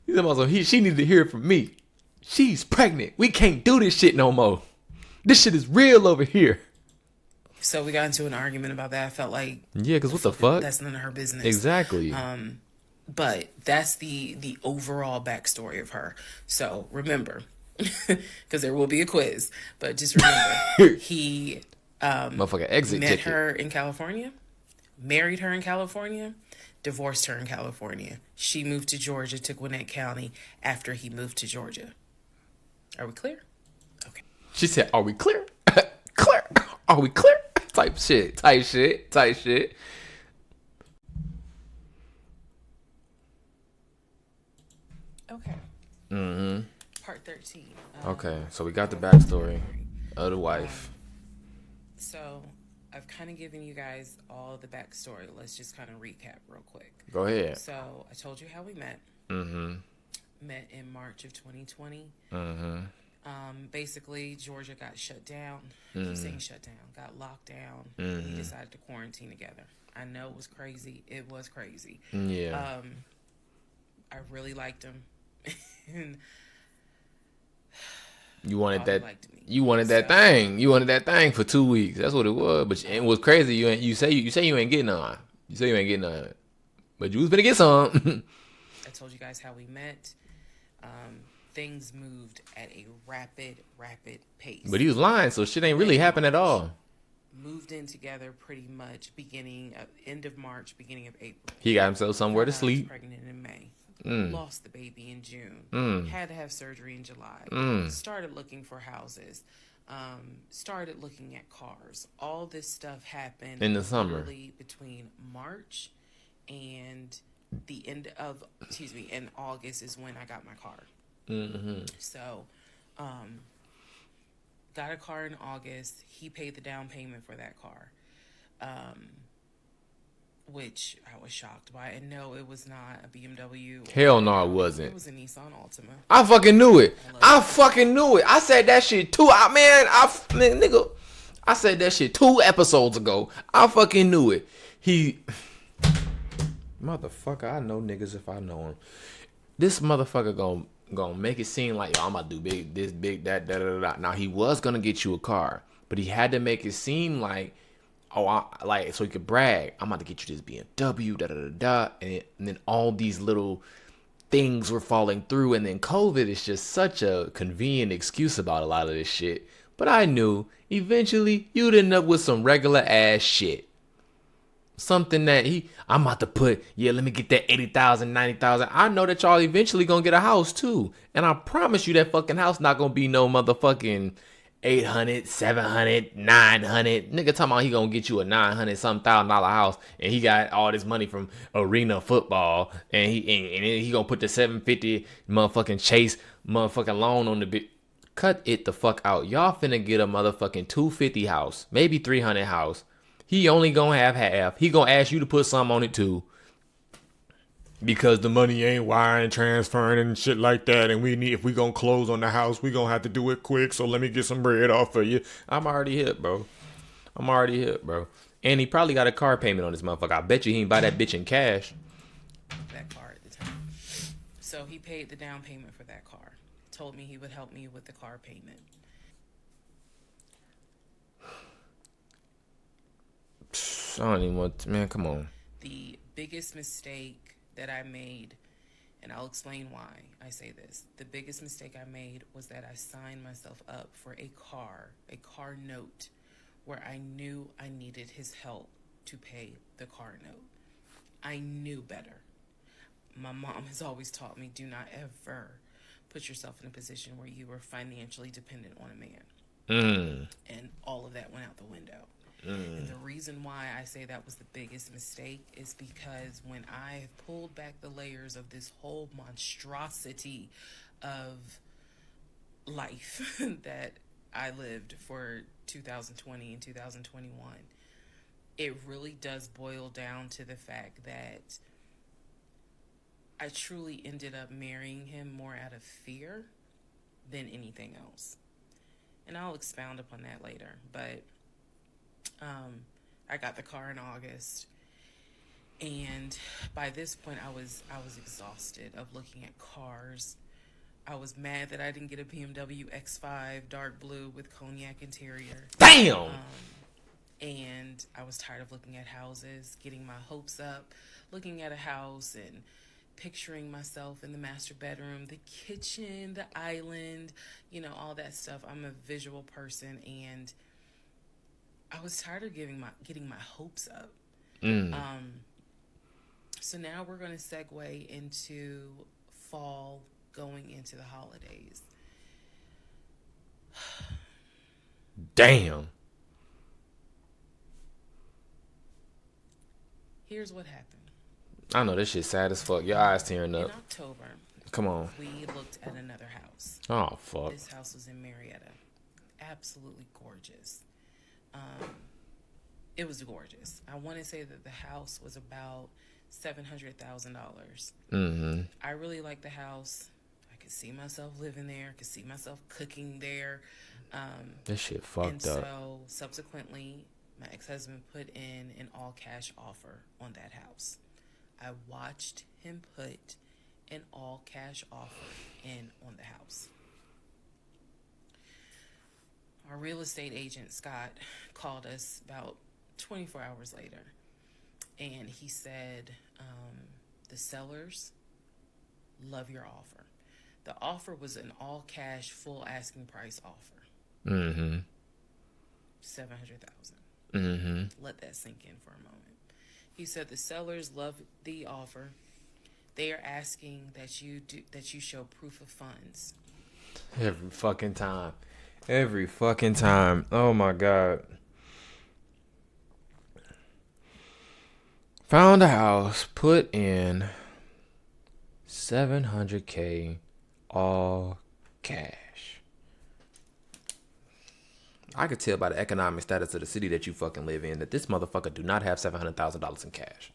She needs to hear it from me. She's pregnant. We can't do this shit no more. This shit is real over here. So we got into an argument about that. I felt like, yeah, because what the fuck? That's none of her business. Exactly. But that's the overall backstory of her. So remember, because there will be a quiz, but just remember, he motherfucker exit met ticket. her in California, married her in California, divorced her in California. She moved to Georgia, to Gwinnett County, after he moved to Georgia. Are we clear? Okay. She said, "Are we clear? Clear? Are we clear?" Type shit. Okay. Part 13. Okay, so we got the backstory of the wife. So I've kind of given you guys all the backstory. Let's just kind of recap real quick. Go ahead. So I told you how we met. Met in March of 2020. Basically, Georgia got shut down. I keep saying shut down. Got locked down. We decided to quarantine together. I know it was crazy. It was crazy. Yeah. I really liked him. And You wanted that. liked me. You wanted that thing. You wanted that thing for 2 weeks. That's what it was. But it was crazy. You say you ain't getting none. You say you ain't getting none. But you was gonna get some. I told you guys how we met. Things moved at a rapid pace. But he was lying, so shit ain't really happened at all. Moved in together pretty much end of March, beginning of April. He got himself somewhere to Found out I was sleep. pregnant in May. Lost the baby in June. Had to have surgery in July. Started looking for houses. Started looking at cars. All this stuff happened In the summer. literally between March and the end of, in August is when I got my car. So, got a car in August. He paid the down payment for that car. Which I was shocked by. And no, it was not a BMW. Hell no, it wasn't. It was a Nissan Altima. I fucking knew it. I said that shit nigga. I said that shit 2 episodes ago. I fucking knew it. Motherfucker, I know niggas if I know him. This motherfucker gonna make it seem like, yo, I'm about to do that. Now he was gonna get you a car, but he had to make it seem like, so he could brag. I'm about to get you this BMW, and then all these little things were falling through, and then COVID is just such a convenient excuse about a lot of this shit. But I knew eventually you'd end up with some regular ass shit. Something that I'm about to put, let me get that 80,000, 90,000. I know that y'all eventually gonna get a house too. And I promise you that fucking house not gonna be no motherfucking 800, 700, 900. Nigga talking about he gonna get you a 900 something $1,000 house, and he got all this money from arena football, and he gonna put the 750 motherfucking Chase motherfucking loan on the bit. Cut it the fuck out. Y'all finna get a motherfucking 250 house, maybe 300 house. He only gonna have half. He gonna ask you to put some on it too, because the money ain't wiring, transferring, and shit like that. And if we gonna close on the house, we gonna have to do it quick. So let me get some bread off of you. I'm already hip, bro. And he probably got a car payment on this motherfucker. I bet you he ain't buy that bitch in cash. That car at the time. So he paid the down payment for that car. Told me he would help me with the car payment. I don't even want to, man, come on. The biggest mistake that I made, and I'll explain why I say this. The biggest mistake I made was that I signed myself up for a car note, where I knew I needed his help to pay the car note. I knew better. My mom has always taught me, do not ever put yourself in a position where you are financially dependent on a man. And all of that went out the window. And the reason why I say that was the biggest mistake is because when I pulled back the layers of this whole monstrosity of life that I lived for 2020 and 2021, it really does boil down to the fact that I truly ended up marrying him more out of fear than anything else. And I'll expound upon that later. But I got the car in August, and by this point I was exhausted of looking at cars. I was mad that I didn't get a BMW X5 dark blue with cognac interior. Damn! And I was tired of looking at houses, getting my hopes up, looking at a house and picturing myself in the master bedroom, the kitchen, the island, all that stuff. I'm a visual person, and I was tired of getting my hopes up. So now we're going to segue into fall, going into the holidays. Damn. Here's what happened. I know this shit sad as fuck. Your eyes tearing up. In October, come on, we looked at another house. Oh, fuck. This house was in Marietta. Absolutely gorgeous. It was gorgeous. I want to say that the house was about $700,000. I really liked the house. I could see myself living there. I could see myself cooking there. This shit fucked and up. So subsequently, my ex-husband put in an all-cash offer on that house. I watched him put an all-cash offer in on the house. Our real estate agent, Scott, called us about 24 hours later, and he said, the sellers love your offer. The offer was an all-cash, full asking price offer. $700,000. Let that sink in for a moment. He said the sellers love the offer. They are asking that you show proof of funds. Every fucking time. Oh my God. Found a house, put in $700K all cash. I could tell by the economic status of the city that you fucking live in that this motherfucker do not have $700,000 in cash.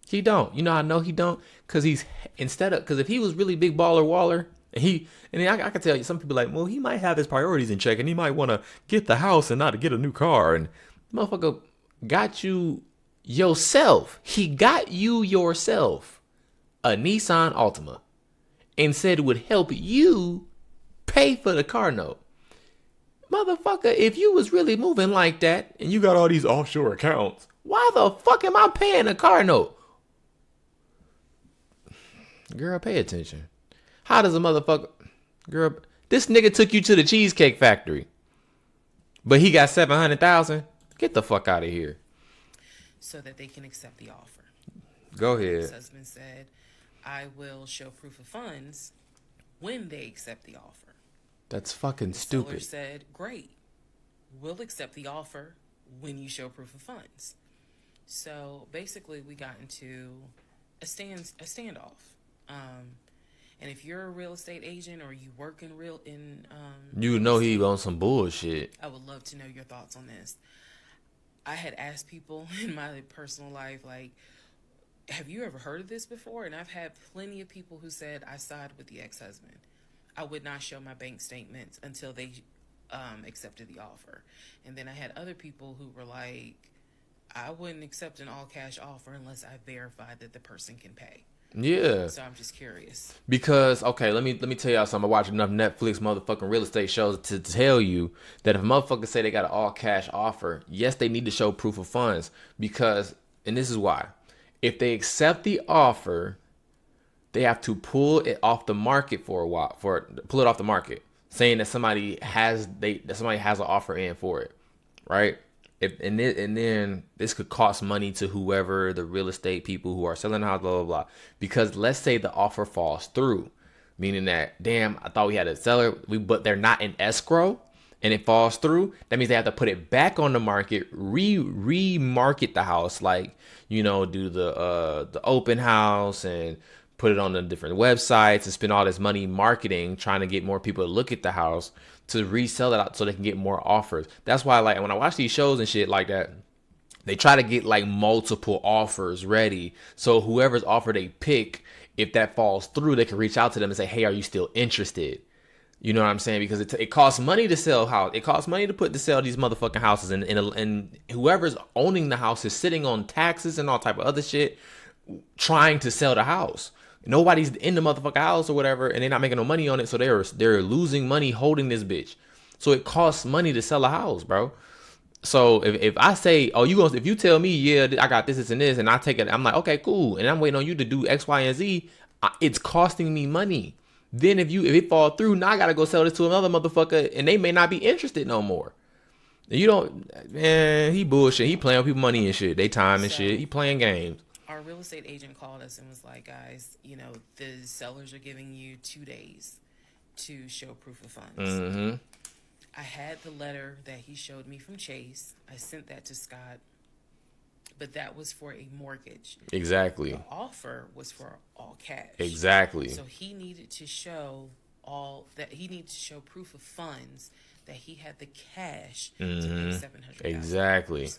He don't. You know how I know he don't? Because if he was really big baller Waller, I can tell you, some people like, well, he might have his priorities in check and he might want to get the house and not to get a new car. And motherfucker got you yourself. He got you yourself a Nissan Altima and said it would help you pay for the car note. Motherfucker, if you was really moving like that and you got all these offshore accounts, why the fuck am I paying a car note? Girl, pay attention. How does a motherfucker... Girl, this nigga took you to the Cheesecake Factory, but he got $700,000? Get the fuck out of here. So that they can accept the offer. Go ahead. His husband said, I will show proof of funds when they accept the offer. That's fucking stupid. The seller said, great. We'll accept the offer when you show proof of funds. So basically we got into a standoff. And if you're a real estate agent or you work in you know he on some bullshit. I would love to know your thoughts on this. I had asked people in my personal life, like, have you ever heard of this before? And I've had plenty of people who said, I side with the ex-husband. I would not show my bank statements until they accepted the offer. And then I had other people who were like, I wouldn't accept an all-cash offer unless I verified that the person can pay. Yeah. So I'm just curious. Because okay, let me tell y'all something. I watch enough Netflix motherfucking real estate shows to tell you that if motherfuckers say they got an all cash offer, yes, they need to show proof of funds because, and this is why, if they accept the offer, they have to pull it off the market for a while, pull it off the market, saying that somebody has an offer in for it, right? And then this could cost money to whoever the real estate people who are selling the house, blah blah blah. Because let's say the offer falls through, meaning that damn, I thought we had a seller, but they're not in escrow, and it falls through. That means they have to put it back on the market, remarket the house, like do the open house and put it on the different websites and spend all this money marketing, trying to get more people to look at the house to resell it out so they can get more offers. That's why, like, when I watch these shows and shit like that, they try to get like multiple offers ready. So whoever's offer they pick, if that falls through, they can reach out to them and say, "Hey, are you still interested?" You know what I'm saying? Because it costs money to sell house. It costs money to sell these motherfucking houses, and whoever's owning the house is sitting on taxes and all type of other shit, trying to sell the house. Nobody's in the motherfucking house or whatever, and they're not making no money on it, so they're losing money holding this bitch. So it costs money to sell a house, bro. So if I say, oh, if you tell me, yeah, I got this and this, and I take it, I'm like, okay, cool, and I'm waiting on you to do X, Y, and Z. It's costing me money. Then if it fall through, now I gotta go sell this to another motherfucker, and they may not be interested no more. You don't, man. He bullshit. He playing with people money and shit. They time and shit. He playing games. Our real estate agent called us and was like, guys, the sellers are giving you 2 days to show proof of funds. Mm-hmm. I had the letter that he showed me from Chase. I sent that to Scott, but that was for a mortgage. Exactly. The offer was for all cash. Exactly. So he needed to show proof of funds that he had the cash to pay $700,000. Exactly.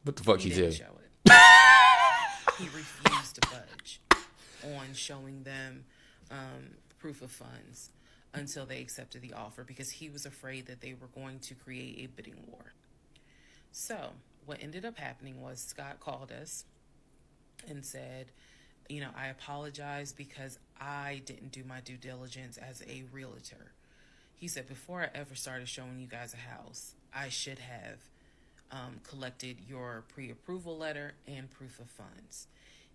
What the fuck he didn't did? show it. He refused to budge on showing them proof of funds until they accepted the offer because he was afraid that they were going to create a bidding war. So what ended up happening was Scott called us and said, I apologize because I didn't do my due diligence as a realtor. He said, before I ever started showing you guys a house, I should have collected your pre-approval letter and proof of funds.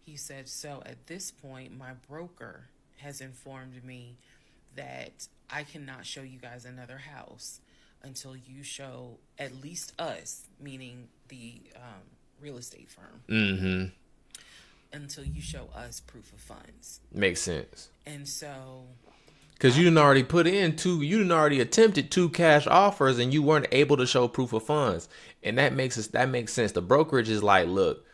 He said, so at this point, my broker has informed me that I cannot show you guys another house until you show at least us, meaning the real estate firm, Mm-hmm. until you show us proof of funds. Makes sense. And so, because you didn't already attempted 2 cash offers and you weren't able to show proof of funds, and that makes sense. The brokerage is like, look,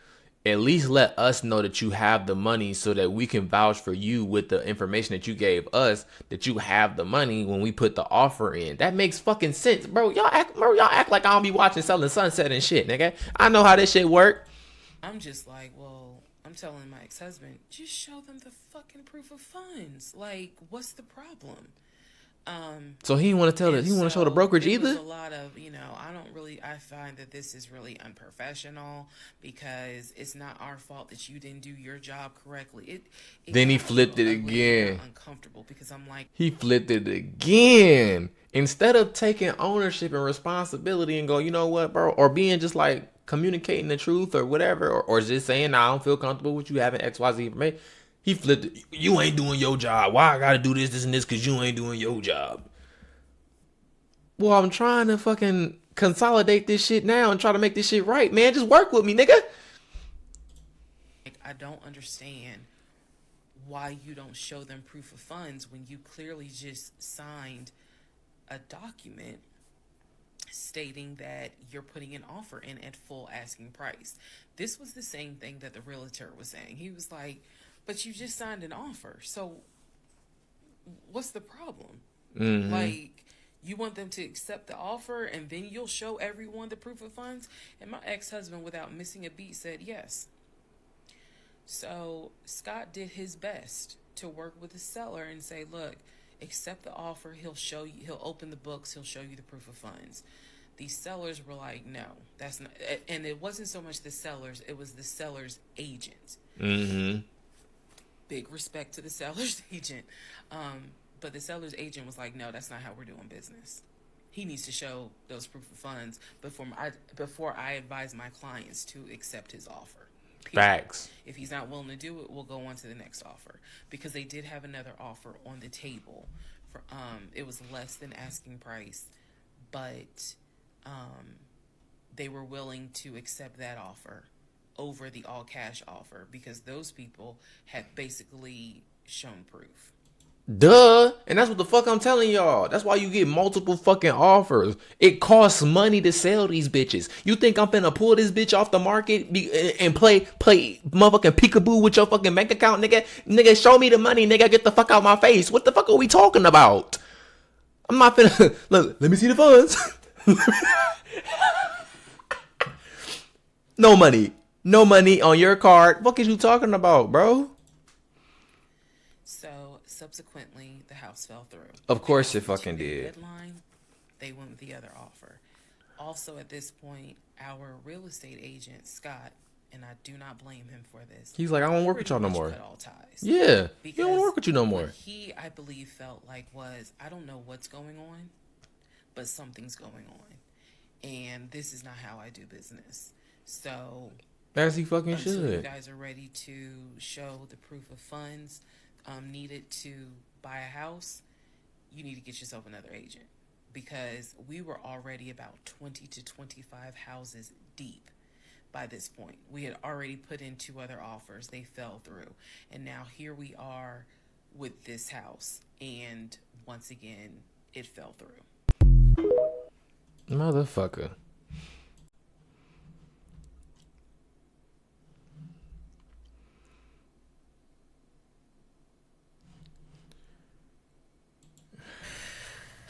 at least let us know that you have the money so that we can vouch for you with the information that you gave us that you have the money when we put the offer in. That makes fucking sense, bro. Y'all act like I don't be watching Selling Sunset and shit, nigga. I know how this shit work. I'm just like, well, I'm telling my ex-husband, just show them the fucking proof of funds. Like, what's the problem? So he didn't want to tell us. He didn't want to show the brokerage either. There's a lot of, I find that this is really unprofessional because it's not our fault that you didn't do your job correctly. Then he flipped it again. Uncomfortable because I'm like, he flipped it again. Instead of taking ownership and responsibility and go, you know what, bro, or being just like communicating the truth or whatever, or just saying, I don't feel comfortable with you having XYZ information. He flipped it. You ain't doing your job. Why I gotta do this, and this? Because you ain't doing your job. Well, I'm trying to fucking consolidate this shit now and try to make this shit right, man. Just work with me, nigga. I don't understand why you don't show them proof of funds when you clearly just signed a document stating that you're putting an offer in at full asking price. This was the same thing that the realtor was saying. He was like, but you just signed an offer. So what's the problem? Mm-hmm. Like, you want them to accept the offer and then you'll show everyone the proof of funds? And my ex-husband, without missing a beat, said yes. So Scott did his best to work with the seller and say, look, accept the offer. He'll open the books. He'll show you the proof of funds. The sellers were like, no, that's not. And it wasn't so much the sellers, it was the seller's agent. Mm-hmm. Big respect to the seller's agent. But the seller's agent was like, no, that's not how we're doing business. He needs to show those proof of funds before I advise my clients to accept his offer. Facts. If he's not willing to do it, we'll go on to the next offer. Because they did have another offer on the table. For it was less than asking price, but they were willing to accept that offer over the all cash offer because those people had basically shown proof. Duh. And that's what the fuck I'm telling y'all. That's why you get multiple fucking offers. It costs money to sell these bitches. You think I'm finna pull this bitch off the market and play motherfucking peekaboo with your fucking bank account, nigga? Nigga, show me the money, nigga. Get the fuck out my face. What the fuck are we talking about? I'm not finna... Look, let me see the funds. No money. No money on your card. What is you talking about, bro? So, subsequently, the house fell through. Of course it fucking did. Deadline, they went with the other offer. Also, at this point, our real estate agent, Scott, and I do not blame him for this. He's like, I don't want to work with y'all no more. Cut all ties. Yeah. He don't want to work with you no more. What he, I believe, felt like was, I don't know what's going on, but something's going on. And this is not how I do business. So... As he fucking until should. you guys are ready to show the proof of funds needed to buy a house, you need to get yourself another agent because we were already about 20 to 25 houses deep by this point. We had already put in 2 other offers. They fell through. And now here we are with this house. And once again, it fell through. Motherfucker.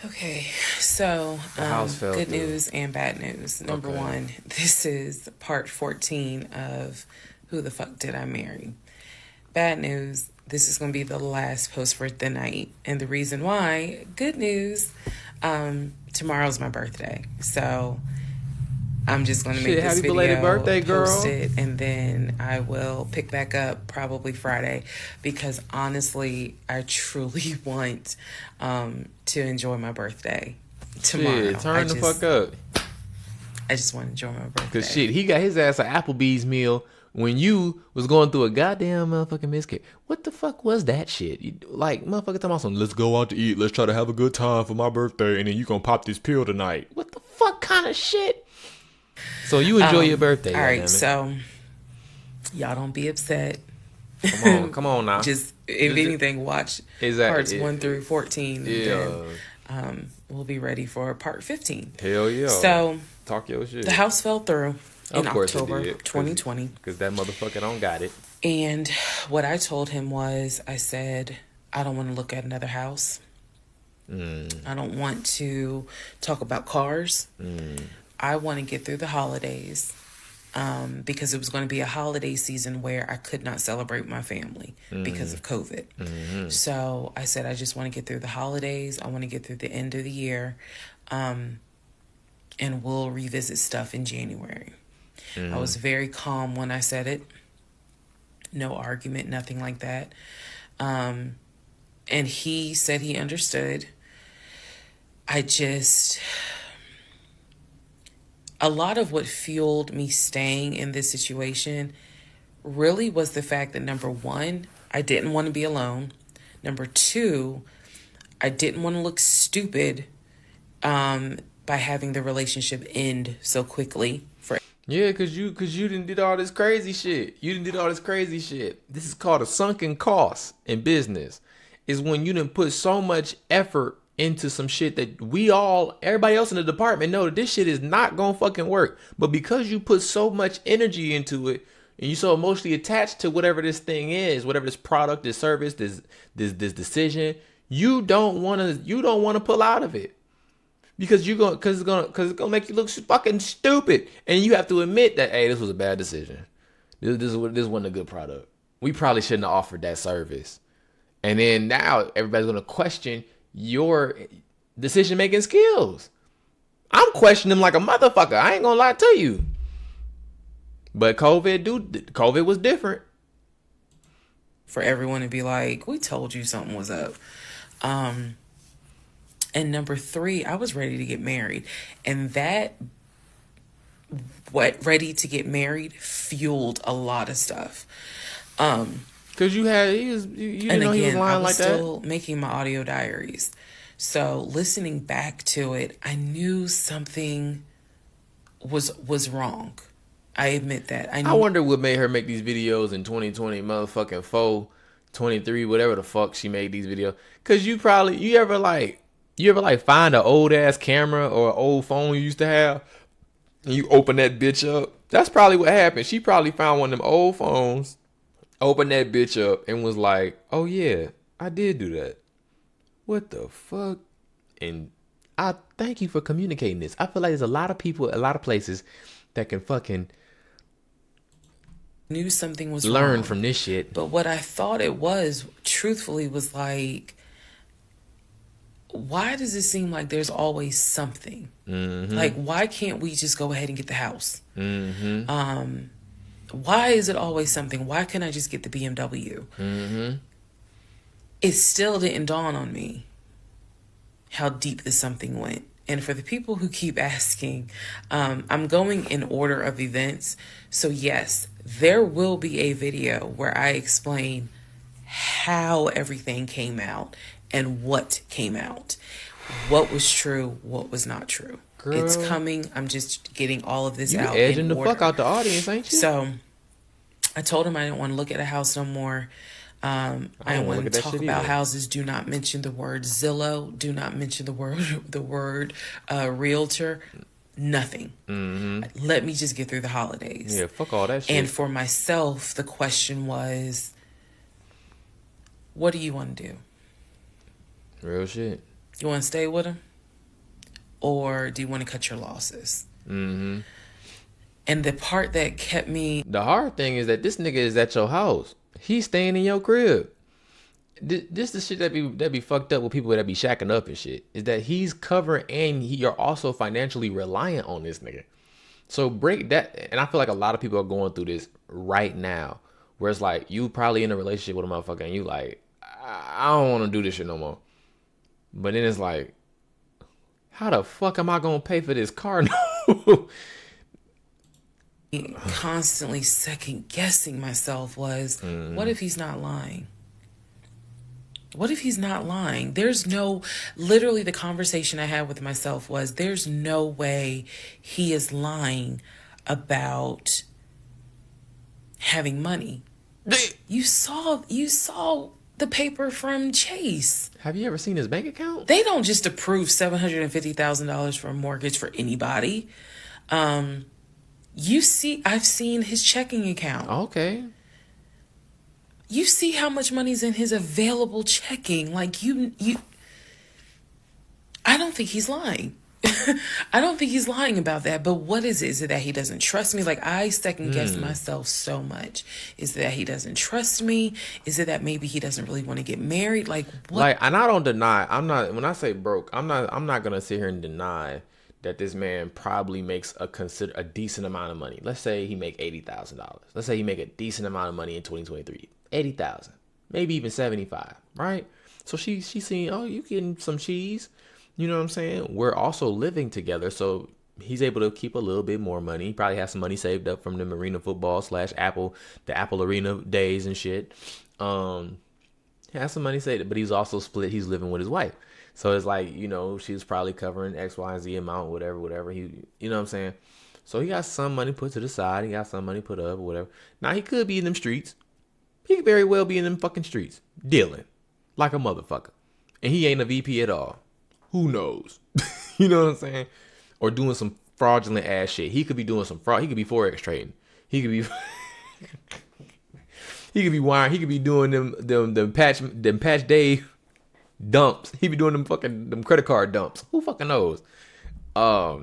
Okay, so good through. news and bad news. Number one, this is part 14 of Who the Fuck Did I Marry? Bad news, this is going to be the last post for the night. And the reason why, good news, tomorrow's my birthday. So I'm just going to make this happy video, belated birthday, girl. post it, and then I will pick back up probably Friday because honestly, I truly want to enjoy my birthday tomorrow. Shit, turn the fuck up. I just want to enjoy my birthday. Cause shit, he got his ass an Applebee's meal when you was going through a goddamn motherfucking miscarriage. What the fuck was that shit? Like, motherfucker talking about something, let's go out to eat, let's try to have a good time for my birthday, and then you gonna pop this pill tonight. What the fuck kind of shit? So you enjoy your birthday. All right, so y'all don't be upset. Come on now. Just if anything, watch parts 1 through 14. Yeah. Then, we'll be ready for part 15. Hell yeah. So talk your shit. the house fell through in October it did, 2020. Because that motherfucker don't got it. And what I told him was, I said, I don't want to look at another house. I don't want to talk about cars. I want to get through the holidays because it was going to be a holiday season where I could not celebrate my family because of COVID. So I said, I just want to get through the holidays. I want to get through the end of the year. And we'll revisit stuff in January. I was very calm when I said it. No argument, nothing like that. And he said he understood. A lot of what fueled me staying in this situation really was the fact that, number one, I didn't want to be alone. Number two, I didn't want to look stupid by having the relationship end so quickly. Yeah, cause you done did all this crazy shit. This is called a sunken cost in business. Is when you done put so much effort into some shit that everybody else in the department know that this shit is not gonna fucking work. But because you put so much energy into it and you so emotionally attached to whatever this thing is, whatever this product, this service, this decision, you don't wanna pull out of it. Because it's gonna make you look fucking stupid. And you have to admit that, hey, this was a bad decision. This wasn't a good product. We probably shouldn't have offered that service. And then now everybody's gonna question your decision-making skills. I'm questioning him like a motherfucker. I ain't gonna lie to you. But COVID was different. For everyone to be like, we told you something was up. And number 3, I was ready to get married. And that ready to get married fueled a lot of stuff. Cause you didn't know he was lying I was like that. still making my audio diaries. So listening back to it, I knew something was wrong. I admit that. I wonder what made her make these videos in 2020, motherfucking 23, whatever the fuck she made these videos. Cause you ever find an old ass camera or an old phone you used to have, and you open that bitch up. That's probably what happened. She probably found one of them old phones, opened that bitch up, and was like, "Oh yeah, I did do that. What the fuck?" And I thank you for communicating this. I feel like there's a lot of people, a lot of places that can fucking knew something was learn wrong from this shit. But what I thought it was, truthfully, was like, why does it seem like there's always something? Mm-hmm. Like, why can't we just go ahead and get the house? Mm-hmm. Why is it always something? Why can't I just get the BMW? Mm-hmm. It still didn't dawn on me how deep this something went. And for the people who keep asking, I'm going in order of events. So yes, there will be a video where I explain how everything came out and what came out. What was true, what was not true. Girl, it's coming. I'm just getting all of this out. You edging the fuck out the audience, ain't you? So I told him I didn't want to look at a house no more. I don't want to talk about houses. Do not mention the word Zillow. Do not mention the word realtor. Nothing. Mm-hmm. Let me just get through the holidays. Yeah, fuck all that shit. And for myself, the question was, what do you want to do? Real shit. You want to stay with him? Or do you want to cut your losses? Mm-hmm. And the part that kept me... The hard thing is that this nigga is at your house. He's staying in your crib. This the shit that be fucked up with people that be shacking up and shit. Is that he's covering and you're also financially reliant on this nigga. So break that. And I feel like a lot of people are going through this right now. Where it's like, you probably in a relationship with a motherfucker and you like, I don't want to do this shit no more. But then it's like, how the fuck am I going to pay for this car note? Constantly second guessing myself was, what if he's not lying? What if he's not lying? Literally the conversation I had with myself was, there's no way he is lying about having money. You saw the paper from Chase. Have you ever seen his bank account? They don't just approve $750,000 for a mortgage for anybody. I've seen his checking account. Okay. You see how much money's in his available checking. Like I don't think he's lying. I don't think he's lying about that. But what is it? Is it that he doesn't trust me? Like, I second guess myself so much. Is it that he doesn't trust me? Is it that maybe he doesn't really want to get married? Like, what? Like, and I don't deny. When I say broke, I'm not gonna sit here and deny that this man probably makes a decent amount of money. Let's say he make $80,000. Let's say he make a decent amount of money in 2023. 80,000, maybe even 75, right? So she's seeing, oh, you getting some cheese. You know what I'm saying? We're also living together, so he's able to keep a little bit more money. He probably has some money saved up from the Marina Football / Apple, the Apple Arena days and shit. He has some money saved, but he's also split. He's living with his wife. So it's like, she's probably covering X, Y, and Z amount, whatever. You know what I'm saying? So he got some money put to the side. He got some money put up or whatever. Now, he could be in them streets. He could very well be in them fucking streets, dealing like a motherfucker. And he ain't a VP at all. Who knows? You know what I'm saying? Or doing some fraudulent ass shit. He could be doing some fraud. He could be Forex trading. He could be he could be wiring. He could be doing them patch day dumps. He be doing them credit card dumps. Who fucking knows? A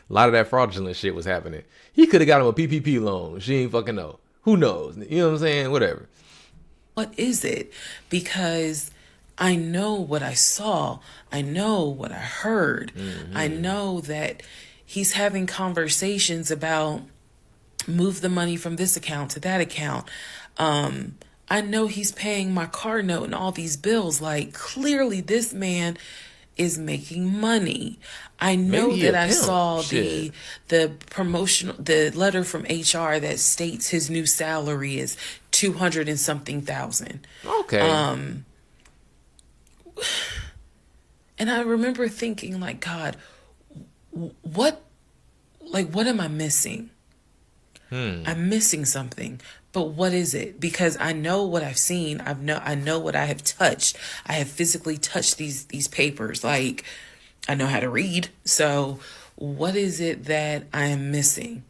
lot of that fraudulent shit was happening. He could have got him a PPP loan. She ain't fucking know. Who knows? You know what I'm saying? Whatever. What is it? Because I know what I saw. I know what I heard. I know that he's having conversations about move the money from this account to that account. I know he's paying my car note and all these bills. Like, clearly this man is making money. I know Maybe he that a I pimp. saw Shit. the promotional the letter from HR that states his new salary is 200 and something thousand. Okay. And I remember thinking, like, God, what am I missing? I'm missing something. But what is it? Because I know what I've seen. I know what I have touched. I have physically touched these papers. Like, I know how to read. So what is it that I am missing?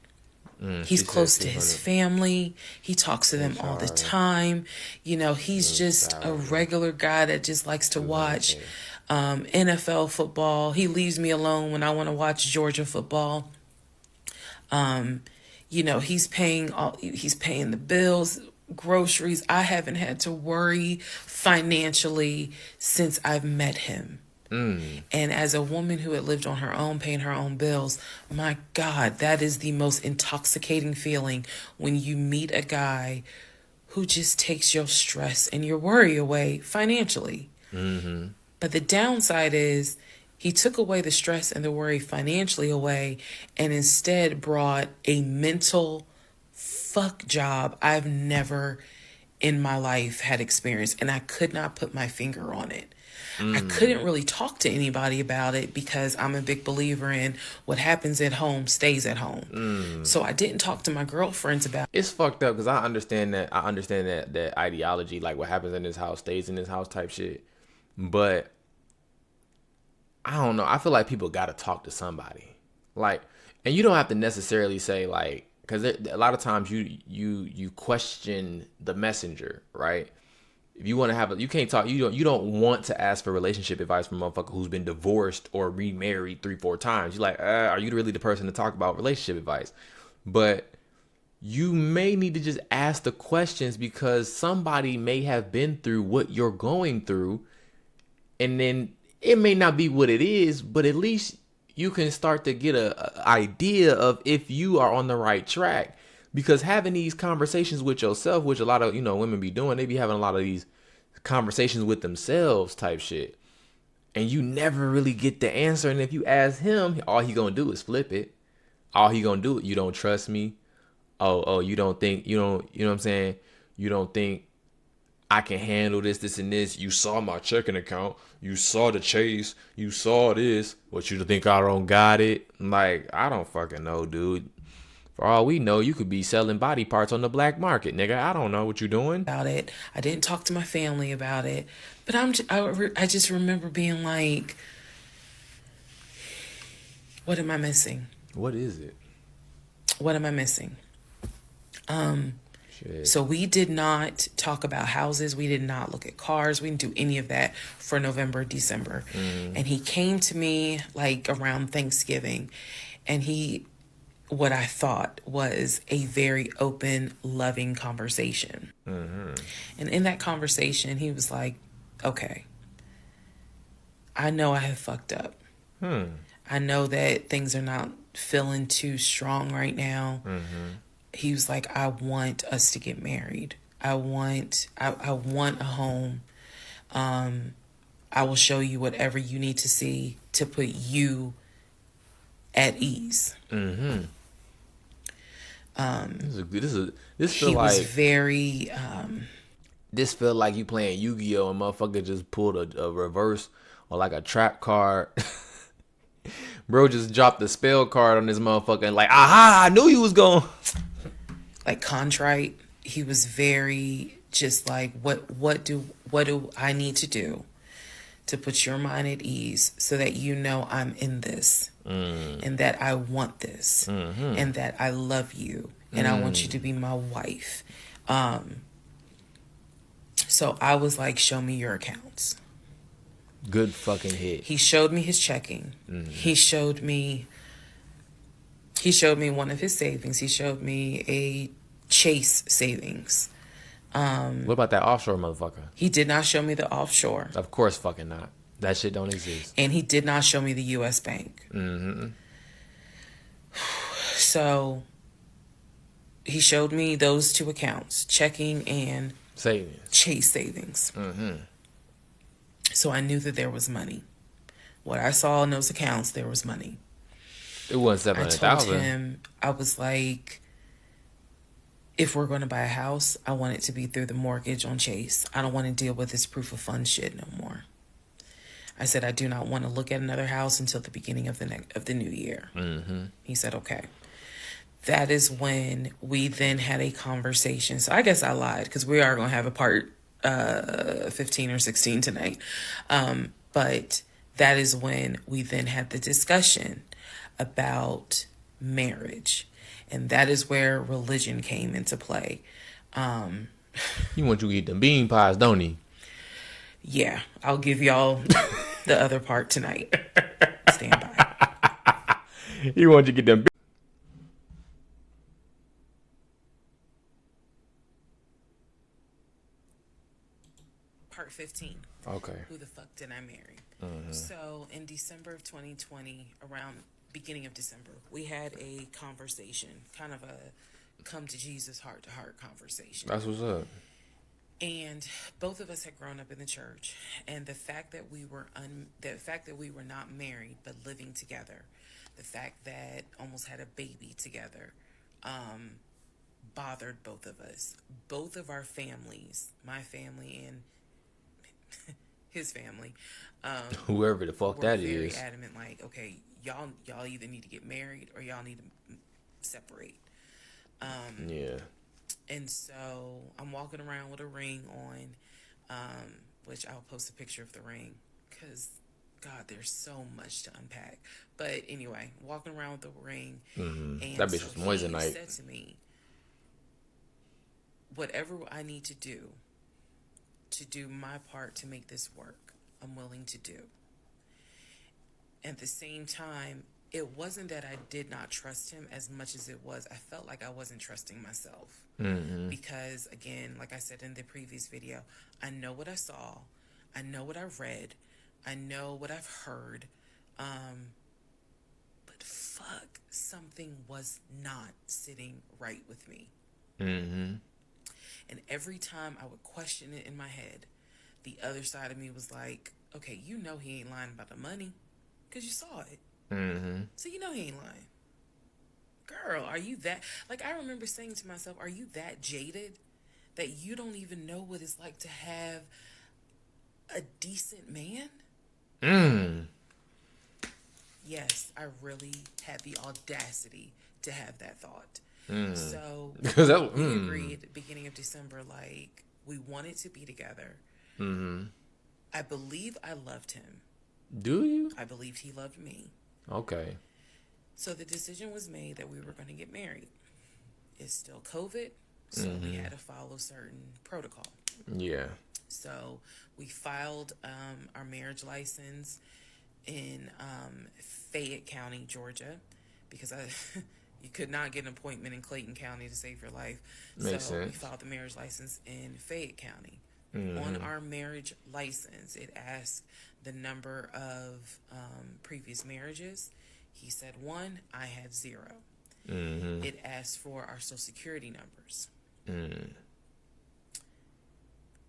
He's close to his family. He talks to them all the time. You know, he's just a regular guy that just likes to watch NFL football. He leaves me alone when I want to watch Georgia football. You know, he's paying the bills, groceries. I haven't had to worry financially since I've met him. And as a woman who had lived on her own, paying her own bills, my God, that is the most intoxicating feeling when you meet a guy who just takes your stress and your worry away financially. But the downside is he took away the stress and the worry financially away and instead brought a mental fuck job I've never in my life had experienced. And I could not put my finger on it. I couldn't really talk to anybody about it because I'm a big believer in what happens at home stays at home. So I didn't talk to my girlfriends about It's fucked up because I understand that ideology, like what happens in this house stays in this house type shit. But I don't know. I feel like people got to talk to somebody. Like, and you don't have to necessarily say like, because a lot of times you question the messenger, right? If you want to have you can't talk. You don't want to ask for relationship advice from a motherfucker who's been divorced or remarried 3-4 times. You're like, are you really the person to talk about relationship advice? But you may need to just ask the questions because somebody may have been through what you're going through, and then it may not be what it is, but at least you can start to get a idea of if you are on the right track. Because having these conversations with yourself, which a lot of, women be doing, they be having a lot of these conversations with themselves type shit. And you never really get the answer. And if you ask him, all he gonna do is flip it. All he gonna do, you don't trust me. Oh, you don't think, you know what I'm saying? You don't think I can handle this, and this. You saw my checking account. You saw the chase. You saw this. What, you think I don't got it? Like, I don't fucking know, dude. For all we know, you could be selling body parts on the black market, nigga. I don't know what you're doing. about it. I didn't talk to my family about it. But I just remember being like, what am I missing? What is it? What am I missing? Shit. So we did not talk about houses. We did not look at cars. We didn't do any of that for November, December. And he came to me like around Thanksgiving, and what I thought was a very open, loving conversation. And in that conversation, he was like, okay, I know I have fucked up. I know that things are not feeling too strong right now. He was like, I want us to get married. I want a home. I will show you whatever you need to see to put you at ease. This feel He like was very this feel like you playing Yu-Gi-Oh! And motherfucker just pulled a reverse or like a trap card. Bro just dropped the spell card on this motherfucker and like, aha, I knew you was going. like contrite. He was very just like, what do I need to do to put your mind at ease so that you know I'm in this and that I want this and that I love you and I want you to be my wife. So I was like, show me your accounts. Good fucking hit. He showed me his checking. He showed me one of his savings. He showed me a Chase savings. What about that offshore motherfucker? He did not show me the offshore. Of course fucking not. That shit don't exist. And he did not show me the U.S. bank. So he showed me those two accounts, checking and Savings. Chase savings. So I knew that there was money. What I saw in those accounts, there was money. It wasn't I told 700,000. him, I was like, if we're going to buy a house, I want it to be through the mortgage on Chase. I don't want to deal with this proof of funds shit no more. I said, I do not want to look at another house until the beginning of the new year. He said, okay. That is when we then had a conversation. So I guess I lied, because we are going to have a part 15 or 16 tonight. But that is when we then had the discussion about marriage. And that is where religion came into play. He want you to eat them bean pies, don't he? Yeah, I'll give y'all the other part tonight. Stand by. He want you to get them. Part 15. Okay. Who the fuck did I marry? So in December of 2020, around beginning of December, we had a conversation, kind of a come to Jesus heart-to-heart conversation. That's what's up. And both of us had grown up in the church, and the fact that we were not married but living together, the fact that almost had a baby together, bothered both of us. Both of our families, my family and his family, Whoever the fuck were that very is. adamant. Like, okay, y'all either need to get married or y'all need to separate. Yeah. And so I'm walking around with a ring on, which I'll post a picture of the ring because, God, there's so much to unpack. But anyway, walking around with the ring. And That bitch was moissanite. He said to me, whatever I need to do my part to make this work, I'm willing to do. At the same time, it wasn't that I did not trust him as much as it was I felt like I wasn't trusting myself. Because, again, like I said in the previous video, I know what I saw. I know what I've read. I know what I've heard. But fuck, something was not sitting right with me. And every time I would question it in my head, the other side of me was like, okay, you know he ain't lying about the money because you saw it. So you know he ain't lying. Girl, are you that... Like, I remember saying to myself, are you that jaded that you don't even know what it's like to have a decent man? Yes, I really had the audacity to have that thought. So we agreed at the beginning of December, like, we wanted to be together. I believe I loved him. Do you? I believed he loved me. Okay. So the decision was made that we were going to get married. It's still COVID, so we had to follow certain protocol. Yeah. So we filed our marriage license in Fayette County, Georgia, because you could not get an appointment in Clayton County to save your life. Makes so we sense. filed the marriage license in Fayette County. On our marriage license, it asked the number of previous marriages. He said 1, I had 0. It asked for our social security numbers.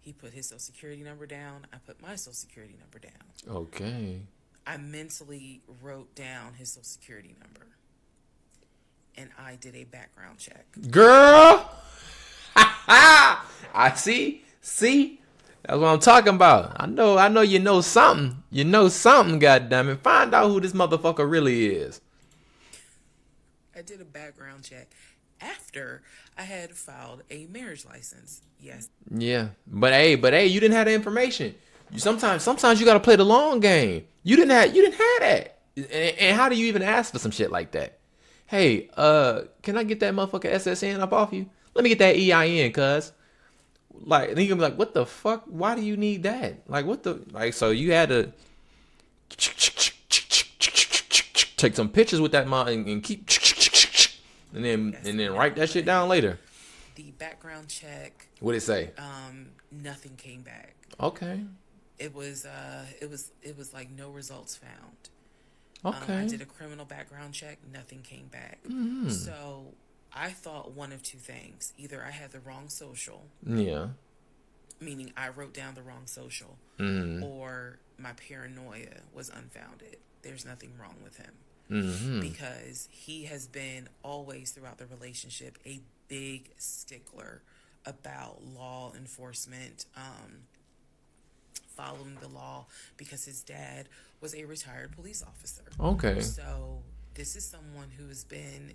He put his social security number down. I put my social security number down. Okay. I mentally wrote down his social security number. And I did a background check. Girl! I see? See? That's what I'm talking about. I know you know something. You know something, goddammit. Find out who this motherfucker really is. I did a background check after I had filed a marriage license. Yes. Yeah. But hey, you didn't have the information. You sometimes you gotta play the long game. You didn't have that. And how do you even ask for some shit like that? Hey, can I get that motherfucker SSN up off you? Let me get that EIN, cuz. Like, then you gonna be like, what the fuck? Why do you need that? Like, what the... Like, so you had to... take some pictures with that and keep... And then write that shit down later. the background check, What'd it say? nothing came back. Okay. It was like no results found. Okay. I did a criminal background check, nothing came back. So I thought one of two things: either I had the wrong social, Yeah. meaning I wrote down the wrong social, or my paranoia was unfounded. There's nothing wrong with him because he has been always throughout the relationship a big stickler about law enforcement, following the law, because his dad was a retired police officer. Okay. So this is someone who's been.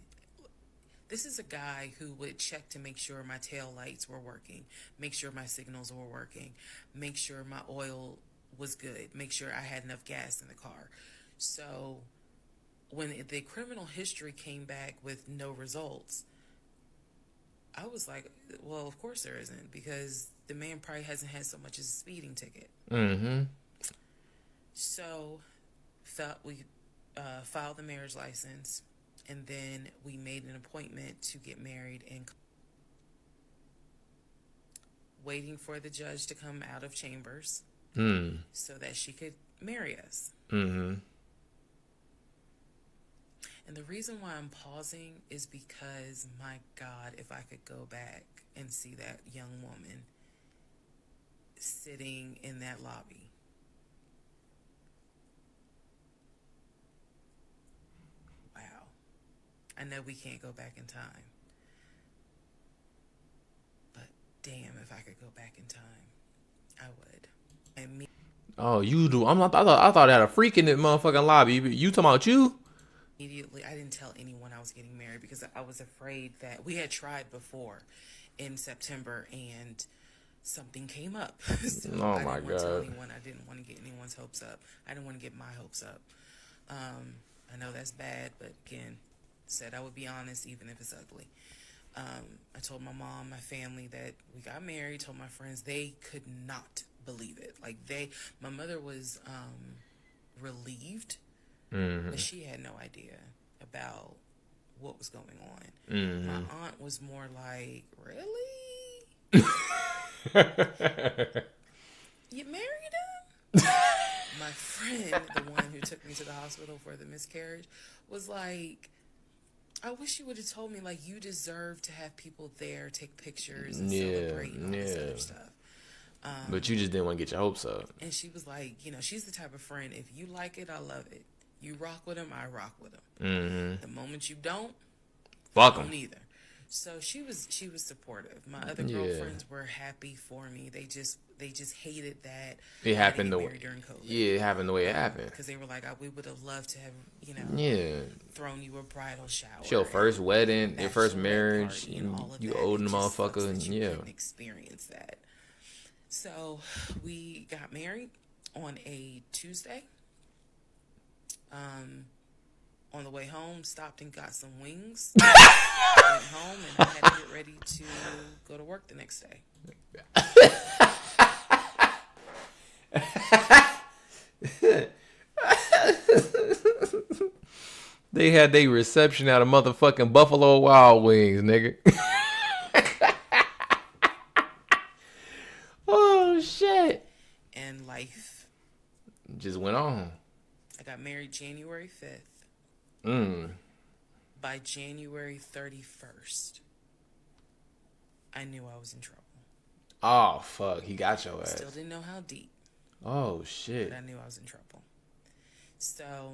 This is a guy who would check to make sure my tail lights were working, make sure my signals were working, make sure my oil was good, make sure I had enough gas in the car. So when the criminal history came back with no results, I was like, well, of course there isn't, because the man probably hasn't had so much as a speeding ticket. So we filed the marriage license, and then we made an appointment to get married, and waiting for the judge to come out of chambers so that she could marry us. And the reason why I'm pausing is because, my God, if I could go back and see that young woman sitting in that lobby. Wow. I know we can't go back in time. But damn, if I could go back in time, I would. And me. Oh, you do. I thought I had a freak in that motherfucking lobby. You talking about you? Immediately, I didn't tell anyone I was getting married because I was afraid that we had tried before in September and something came up. So Oh I my didn't want to tell God. anyone. I didn't want to get anyone's hopes up. I didn't want to get my hopes up. I know that's bad, but again, said I would be honest even if it's ugly. I told my mom, my family that we got married, told my friends. They could not believe it. Like my mother was relieved, but she had no idea about what was going on. My aunt was more like, really? You married him? My friend, the one who took me to the hospital for the miscarriage, was like, I wish you would have told me, like, you deserve to have people there, take pictures and celebrate and all this other stuff. But you just didn't want to get your hopes up. And she was like, she's the type of friend, if you like it, I love it. You rock with him, I rock with him. The moment you don't, fuck I don't him. either. So she was supportive. My other girlfriends were happy for me. They just hated that It happened the way way. during COVID. Yeah, it happened the way it happened. Because they were like, we would have loved to have, thrown you a bridal shower. It's your first wedding, your first bachelorette marriage. party and all of You that. old It just sucks motherfucker. that you Yeah. couldn't experience that. So we got married on a Tuesday. On the way home, stopped and got some wings. Went home, and I had to get ready to go to work the next day. They had their reception at a motherfucking Buffalo Wild Wings, nigga. Oh, shit. And life. Just went on. I got married January 5th. By January 31st, I knew I was in trouble. Oh, fuck. He got your ass. Still didn't know how deep, Oh, shit. but I knew I was in trouble. So,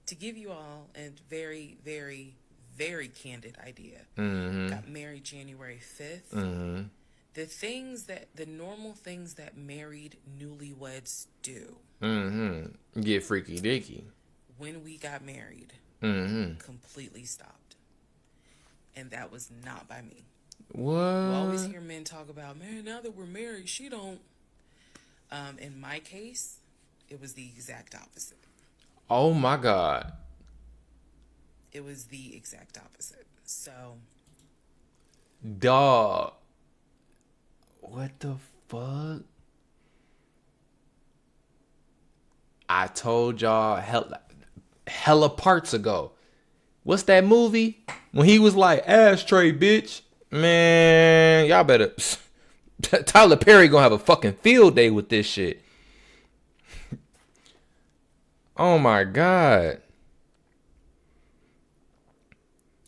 to give you all a very, very, very candid idea, got married January 5th. The normal things that married newlyweds do. Get freaky dicky. When we got married, completely stopped. And that was not by me. What? You always hear men talk about, man, now that we're married, she don't. In my case, it was the exact opposite. Oh, my God. It was the exact opposite. So, Dog. What the fuck? I told y'all hella parts ago. What's that movie? When he was like, ashtray, bitch. Man, y'all better. Tyler Perry gonna have a fucking field day with this shit. Oh my God.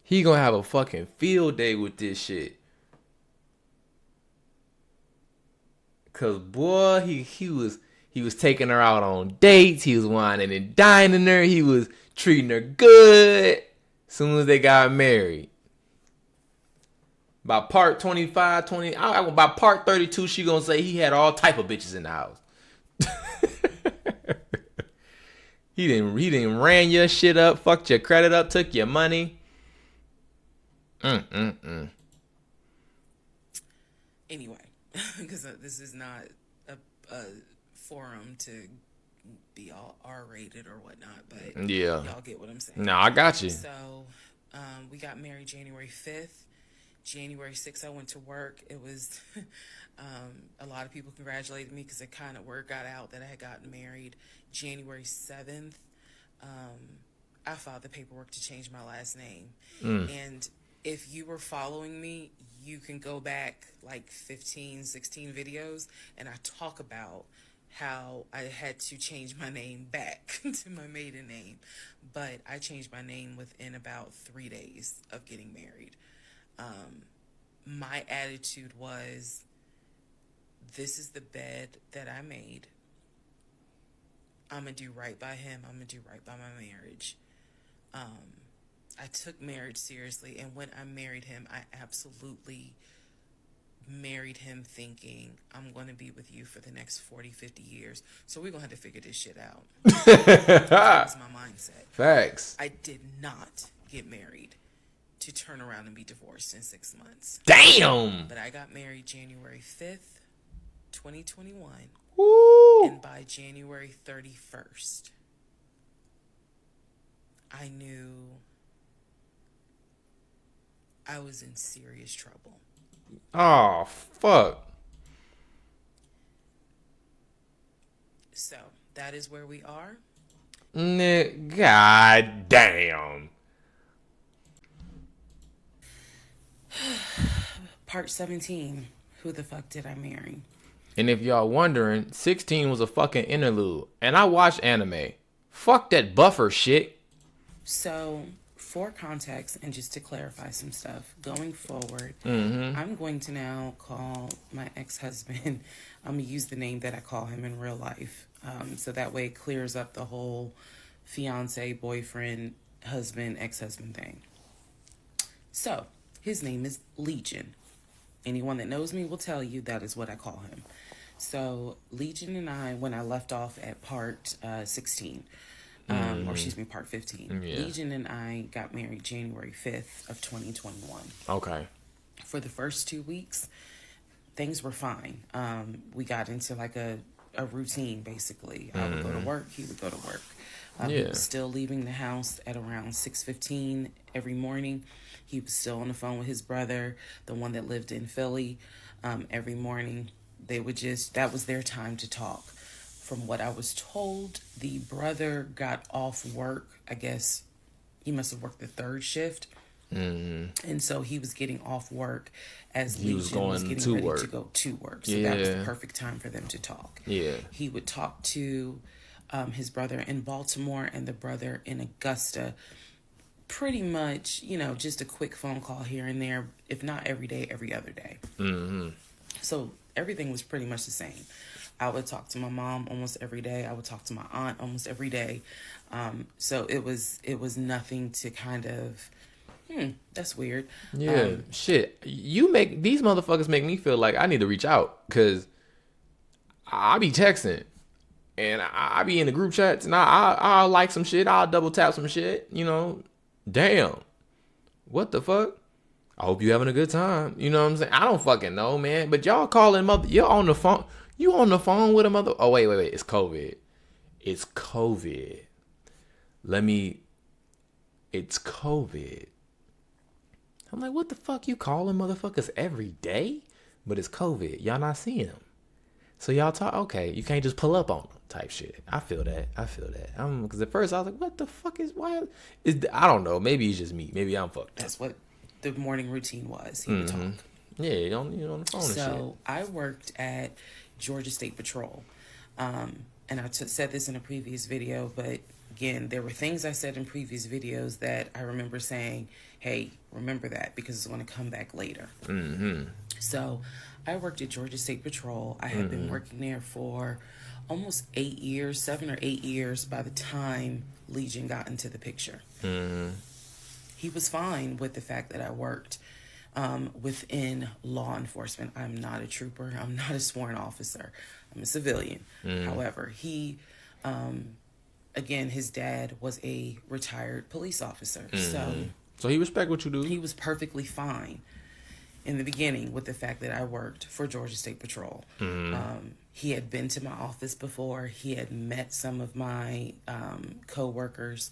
He gonna have a fucking field day with this shit. Cause boy, he was taking her out on dates. He was whining and dining her. He was treating her good. Soon as they got married. By part 25, 20, by part 32, she gonna say he had all type of bitches in the house. He didn't ran your shit up, fucked your credit up, took your money. Anyway, because this is not a forum to be all R-rated or whatnot, but yeah, y'all get what I'm saying. No, I got you. So, we got married January 5th. January 6th, I went to work. It was a lot of people congratulated me because it kind of word got out that I had gotten married. January 7th, I filed the paperwork to change my last name. And if you were following me, you can go back like 15, 16 videos, and I talk about how I had to change my name back to my maiden name. But I changed my name within about 3 days of getting married. My attitude was, this is the bed that I made. I'm going to do right by him. I'm going to do right by my marriage. I took marriage seriously, and when I married him, I absolutely married him thinking, I'm going to be with you for the next 40, 50 years. So we're going to have to figure this shit out. That was my mindset. Facts. I did not get married to turn around and be divorced in 6 months. Damn. But I got married January 5th, 2021. Woo. And by January 31st, I knew I was in serious trouble. Oh, fuck. So, that is where we are. God damn. Part 17. Who the fuck did I marry? And if y'all wondering, 16 was a fucking interlude. And I watched anime. Fuck that buffer shit. So, for context and just to clarify some stuff, going forward, I'm going to now call my ex-husband, I'm going to use the name that I call him in real life. So that way it clears up the whole fiance, boyfriend, husband, ex-husband thing. So, his name is Legion. Anyone that knows me will tell you that is what I call him. So, Legion and I, when I left off at part 16, or excuse me, part 15, Yeah. Legion and I got married January 5th of 2021. Okay. For the first 2 weeks, things were fine. We got into like a routine, basically. I would go to work, he would go to work. He was still leaving the house at around 6:15 every morning. He was still on the phone with his brother, the one that lived in Philly, every morning. They would that was their time to talk. From what I was told, the brother got off work. I guess he must have worked the third shift. And so he was getting off work as He was Legion was going getting to ready work. to go to work. So that was the perfect time for them to talk. Yeah. He would talk to his brother in Baltimore and the brother in Augusta. Pretty much, just a quick phone call here and there, if not every day, every other day. So everything was pretty much the same. I would talk to my mom almost every day. I would talk to my aunt almost every day. So it was nothing to kind of, that's weird. Yeah, shit. These motherfuckers make me feel like I need to reach out, because I be texting and I be in the group chats and I'll like some shit. I'll double tap some shit, Damn. What the fuck? I hope you having a good time. You know what I'm saying? I don't fucking know, man. But y'all calling you're on the phone. You on the phone with a mother? Oh, wait. It's COVID. It's COVID. It's COVID. I'm like, what the fuck? You calling motherfuckers every day? But it's COVID. Y'all not seeing them. So y'all talk, okay, you can't just pull up on them. type shit. I feel that. Because at first I was like, what the fuck I don't know. Maybe it's just me. Maybe I'm fucked. That's what the morning routine was. He would talk. Yeah, you're on the phone and shit. So I worked at Georgia State Patrol. And I said this in a previous video, but again, there were things I said in previous videos that I remember saying, hey, remember that because it's going to come back later. So I worked at Georgia State Patrol. I had been working there for almost 8 years, 7 or 8 years by the time Legion got into the picture. He was fine with the fact that I worked within law enforcement. I'm not a trooper. I'm not a sworn officer. I'm a civilian. However, he, again, his dad was a retired police officer. So he respect what you do. He was perfectly fine in the beginning with the fact that I worked for Georgia State Patrol. He had been to my office before. He had met some of my co-workers.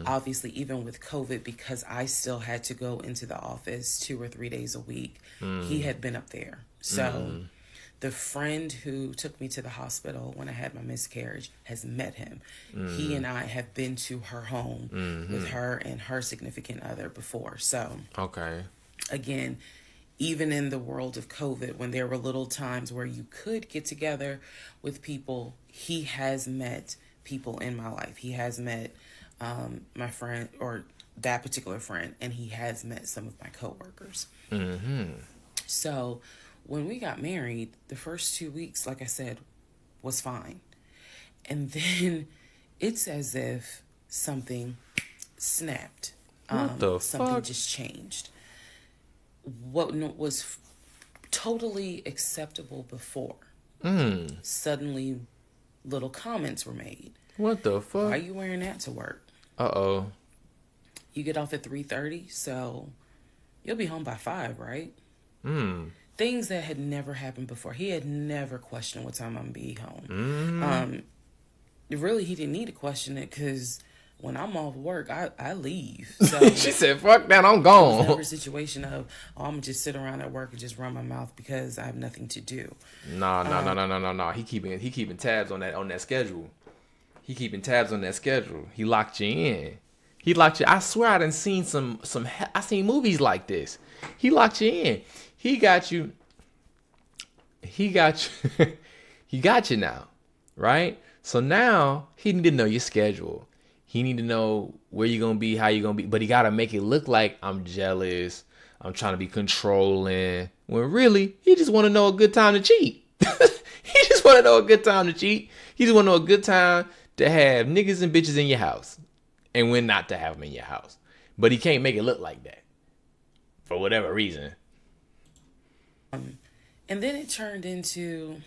Obviously, even with COVID, because I still had to go into the office 2 or 3 days a week, he had been up there. So the friend who took me to the hospital when I had my miscarriage has met him. He and I have been to her home with her and her significant other before. So, again, even in the world of COVID, when there were little times where you could get together with people, he has met people in my life. He has met my friend, or that particular friend, and he has met some of my coworkers. So when we got married, the first 2 weeks, like I said, was fine. And then it's as if something snapped. What the something fuck? just changed. What was totally acceptable before, suddenly little comments were made. What the fuck? Why are you wearing that to work? Uh-oh. You get off at 3:30, so you'll be home by 5, right? Things that had never happened before. He had never questioned what time I'm going to be home. Really, he didn't need to question it because when I'm off work, I leave. So she said, fuck that, I'm it was gone. never a situation of, I'm going to just sit around at work and just run my mouth because I have nothing to do. No. He keeping tabs on that schedule. He keeping tabs on that schedule. He locked you in. I swear I done seen I seen movies like this. He locked you in. He got you he got you now, right? So now he need to know your schedule. He need to know where you're going to be, how you're going to be. But he got to make it look like I'm jealous. I'm trying to be controlling. When really, he just want to know a good time to cheat. He just want to know a good time to cheat. He just want to know a good time to have niggas and bitches in your house. And when not to have them in your house. But he can't make it look like that. For whatever reason. And then it turned into,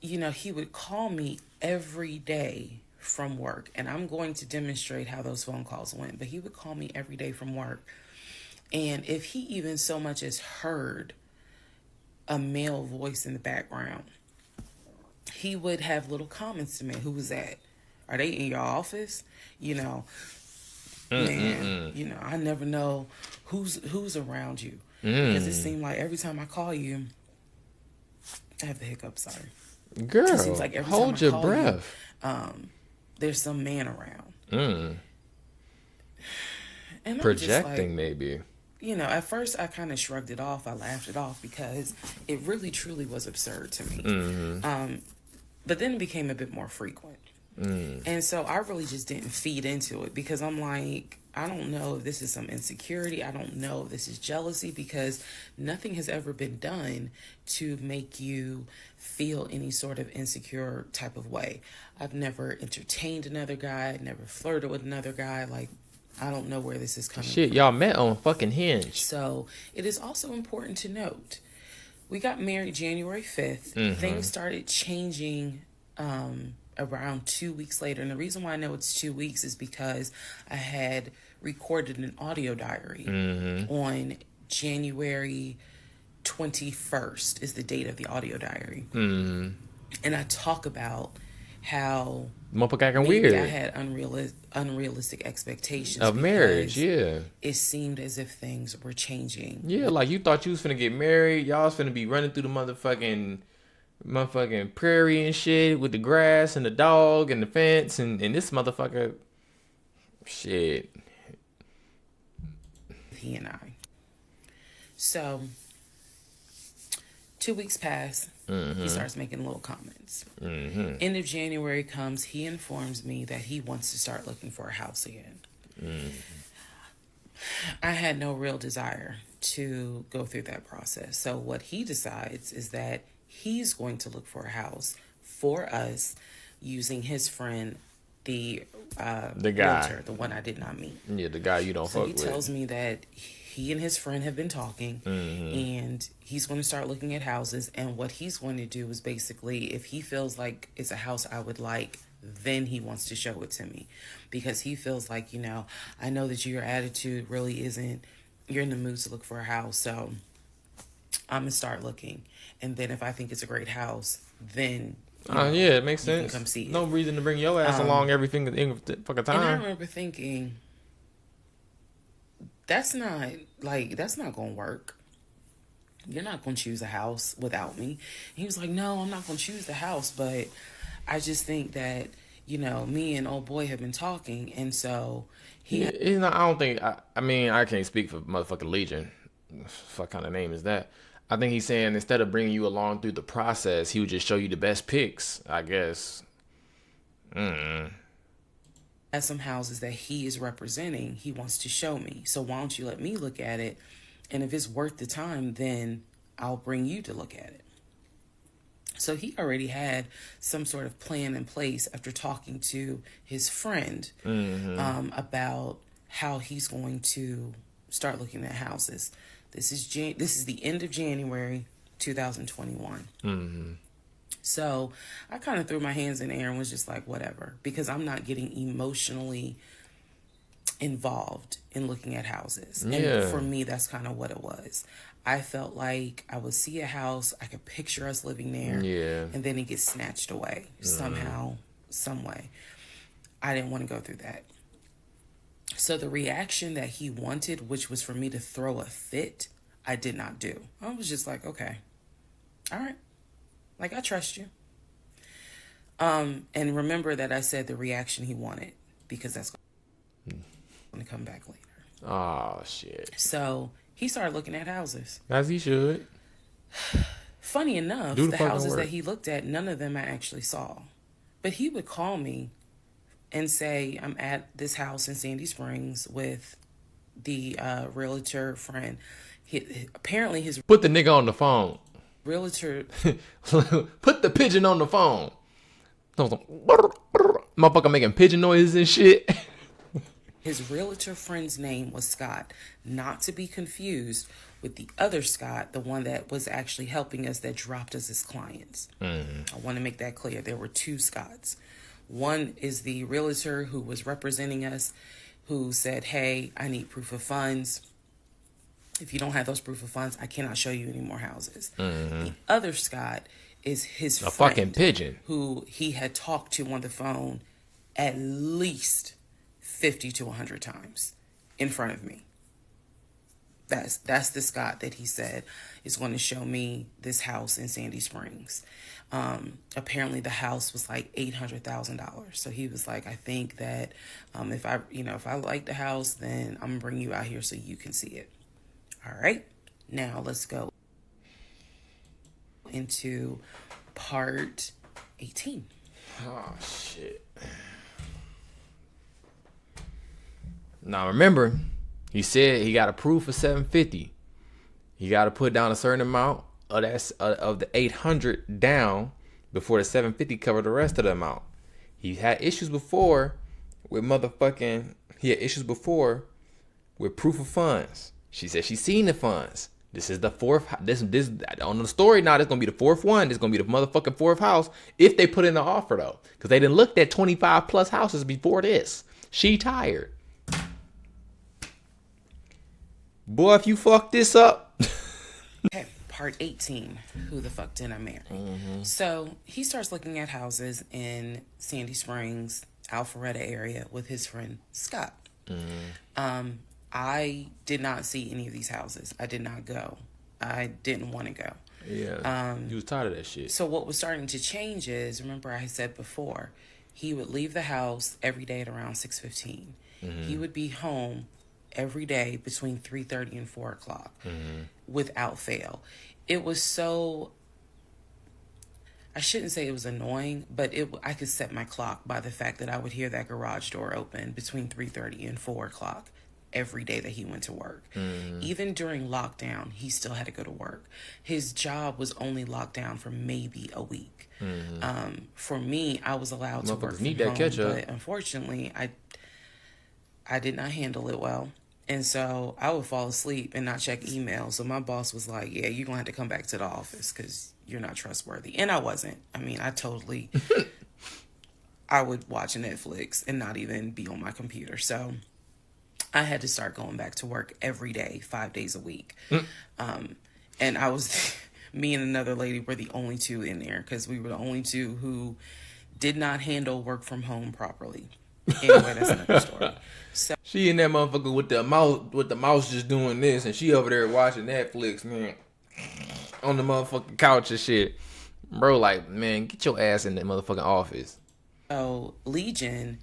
he would call me every day from work, and I'm going to demonstrate how those phone calls went, but he would call me every day from work, and if he even so much as heard a male voice in the background, he would have little comments to me. Who was that? Are they in your office? Man, I never know who's around you, because it seemed like every time I call you, I have the hiccups, sorry. Girl, it seems like every hold time I your call breath. There's some man around. And Projecting, maybe. At first I kind of shrugged it off. I laughed it off because it really, truly was absurd to me. But then it became a bit more frequent. And so I really just didn't feed into it because I'm like, I don't know if this is some insecurity. I don't know if this is jealousy because nothing has ever been done to make you feel any sort of insecure type of way. I've never entertained another guy, never flirted with another guy. Like, I don't know where this is coming from. Y'all met on fucking Hinge. So it is also important to note, we got married January 5th. Things started changing around 2 weeks later. And the reason why I know it's 2 weeks is because I had recorded an audio diary on January 21st is the date of the audio diary. And I talk about how motherfucker acting maybe weird. I had unrealistic expectations of marriage, because it seemed as if things were changing. Yeah, like you thought you was finna get married. Y'all was finna be running through the motherfucking motherfucking prairie and shit with the grass and the dog and the fence and this motherfucker, shit. He and I. So 2 weeks pass. He starts making little comments. End of January comes. He informs me that he wants to start looking for a house again. I had no real desire to go through that process. So what he decides is that he's going to look for a house for us using his friend, the guy, realtor, the one I did not meet. Yeah, the guy you don't fuck with. So he tells me that he and his friend have been talking, and he's going to start looking at houses. And what he's going to do is basically, if he feels like it's a house I would like, then he wants to show it to me, because he feels like, I know that your attitude really isn't, you're in the mood to look for a house, so I'm gonna start looking, and then if I think it's a great house, then yeah, it makes sense. Come see it. No reason to bring your ass along every fucking time. And I remember thinking, that's not gonna work. You're not gonna choose a house without me. And he was like, no, I'm not gonna choose the house, but I just think that, me and old boy have been talking, and so I don't think, I can't speak for motherfucking Legion. What kind of name is that? I think he's saying instead of bringing you along through the process, he would just show you the best picks, I guess. At some houses that he is representing, he wants to show me. So why don't you let me look at it? And if it's worth the time, then I'll bring you to look at it. So he already had some sort of plan in place after talking to his friend about how he's going to start looking at houses. This is the end of January 2021. So I kind of threw my hands in the air and was just like, whatever, because I'm not getting emotionally involved in looking at houses. Yeah. And for me, that's kind of what it was. I felt like I would see a house, I could picture us living there, and then it gets snatched away somehow, some way. I didn't want to go through that. So the reaction that he wanted, which was for me to throw a fit, I did not do. I was just like, okay, all right. Like, I trust you. And remember that I said the reaction he wanted, because that's going to come back later. Oh, shit. So he started looking at houses. As he should. Funny enough, the houses that he looked at, none of them I actually saw. But he would call me and say, I'm at this house in Sandy Springs with the realtor friend. Apparently his... Put the nigga on the phone. Realtor... Put the pigeon on the phone. Motherfucker making pigeon noises and shit. His realtor friend's name was Scott, not to be confused with the other Scott, the one that was actually helping us, that dropped us as clients. I want to make that clear. There were two Scotts. One is the realtor who was representing us, who said, hey, I need proof of funds. If you don't have those proof of funds, I cannot show you any more houses. The other Scott is his friend, fucking pigeon, who he had talked to on the phone at least 50 to 100 times in front of me. That's the Scott that he said is going to show me this house in Sandy Springs. Apparently the house was like $800,000. So he was like, I think that if I like the house, then I'm gonna bring you out here so you can see it. All right, now let's go into part 18. Oh shit. Now remember, he said he got approved for $750. He got to put down a certain amount of the $800 down before the $750 covered the rest of the amount. He had issues before with proof of funds. She said she's seen the funds. This is the fourth. This on the story now. This gonna be the fourth one. This gonna be the motherfucking fourth house if they put in the offer though, because they didn't look at 25 plus houses before this. She tired. Boy, if you fuck this up. Okay, part 18. Who the fuck did I marry? So he starts looking at houses in Sandy Springs, Alpharetta area with his friend Scott. I did not see any of these houses. I did not go. I didn't want to go. Yeah. You was tired of that shit. So what was starting to change is, remember I said before, he would leave the house every day at around 6:15. He would be home every day between 3:30 and 4 o'clock without fail. It was so, I shouldn't say it was annoying, but I could set my clock by the fact that I would hear that garage door open between 3:30 and 4 o'clock every day that he went to work. Even during lockdown, he still had to go to work. His job was only locked down for maybe a week. For me, I was allowed to work from home, but unfortunately, I did not handle it well. And so I would fall asleep and not check email. So my boss was like, yeah, you're going to have to come back to the office because you're not trustworthy. And I wasn't. I mean, I would watch Netflix and not even be on my computer. So I had to start going back to work every day, 5 days a week. And I was, me and another lady were the only two in there because we were the only two who did not handle work from home properly. Anyway, that's another story. So she in that motherfucker with the mouse just doing this, and she over there watching Netflix, man, on the motherfucking couch and shit. Bro, like, man, get your ass in that motherfucking office. So Legion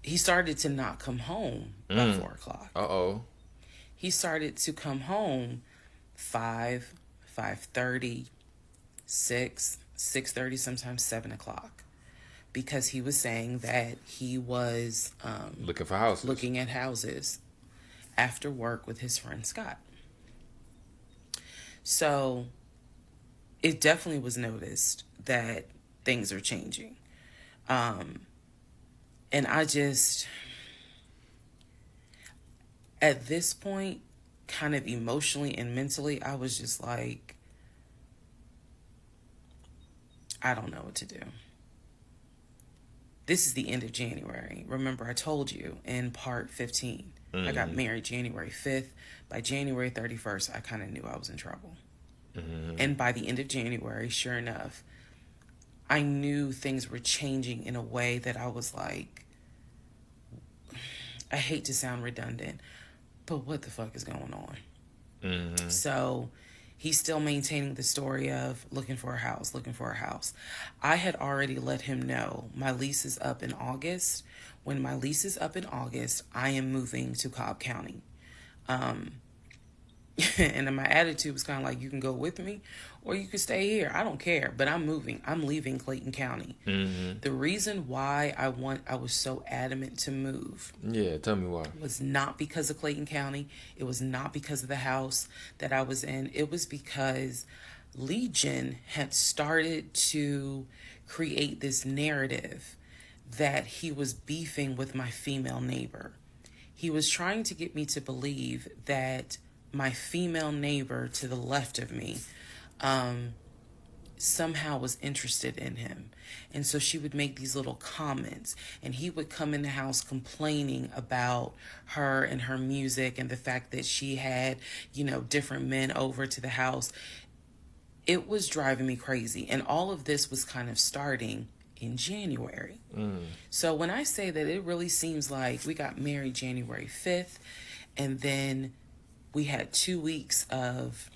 he started to not come home by 4 o'clock. He started to come home 5, 5:30, 6, 6:30, sometimes 7 o'clock. Because he was saying that he was looking at houses after work with his friend Scott. So it definitely was noticed that things are changing. And I just, at this point, kind of emotionally and mentally, I was just like, I don't know what to do. This is the end of January. Remember, I told you in part 15, I got married January 5th. By January 31st, I kind of knew I was in trouble. And by the end of January, sure enough, I knew things were changing in a way that I was like, I hate to sound redundant, but what the fuck is going on? So he's still maintaining the story of looking for a house. I had already let him know my lease is up in August. When my lease is up in August, I am moving to Cobb County. And then my attitude was kind of like, you can go with me or you can stay here. I don't care, but I'm moving. I'm leaving Clayton County. The reason why I was so adamant to move. Yeah, tell me why. Was not because of Clayton County. It was not because of the house that I was in. It was because Legion had started to create this narrative that he was beefing with my female neighbor. He was trying to get me to believe that my female neighbor to the left of me somehow was interested in him. And so she would make these little comments, and he would come in the house complaining about her and her music and the fact that she had, different men over to the house. It was driving me crazy. And all of this was kind of starting in January. So when I say that, it really seems like we got married January 5th, and then we had 2 weeks of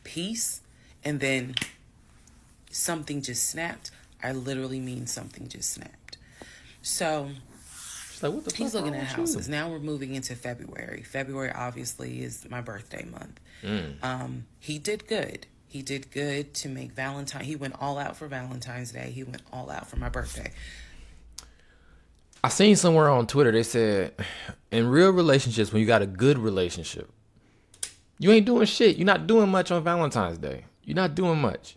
peace, and then something just snapped. I literally mean something just snapped. So like, what the he's looking at houses. Now we're moving into February. February obviously is my birthday month. He did good. He did good to make Valentine. He went all out for Valentine's Day. He went all out for my birthday. I seen somewhere on Twitter, they said, in real relationships, when you got a good relationship, you ain't doing shit. You're not doing much on Valentine's Day. You're not doing much.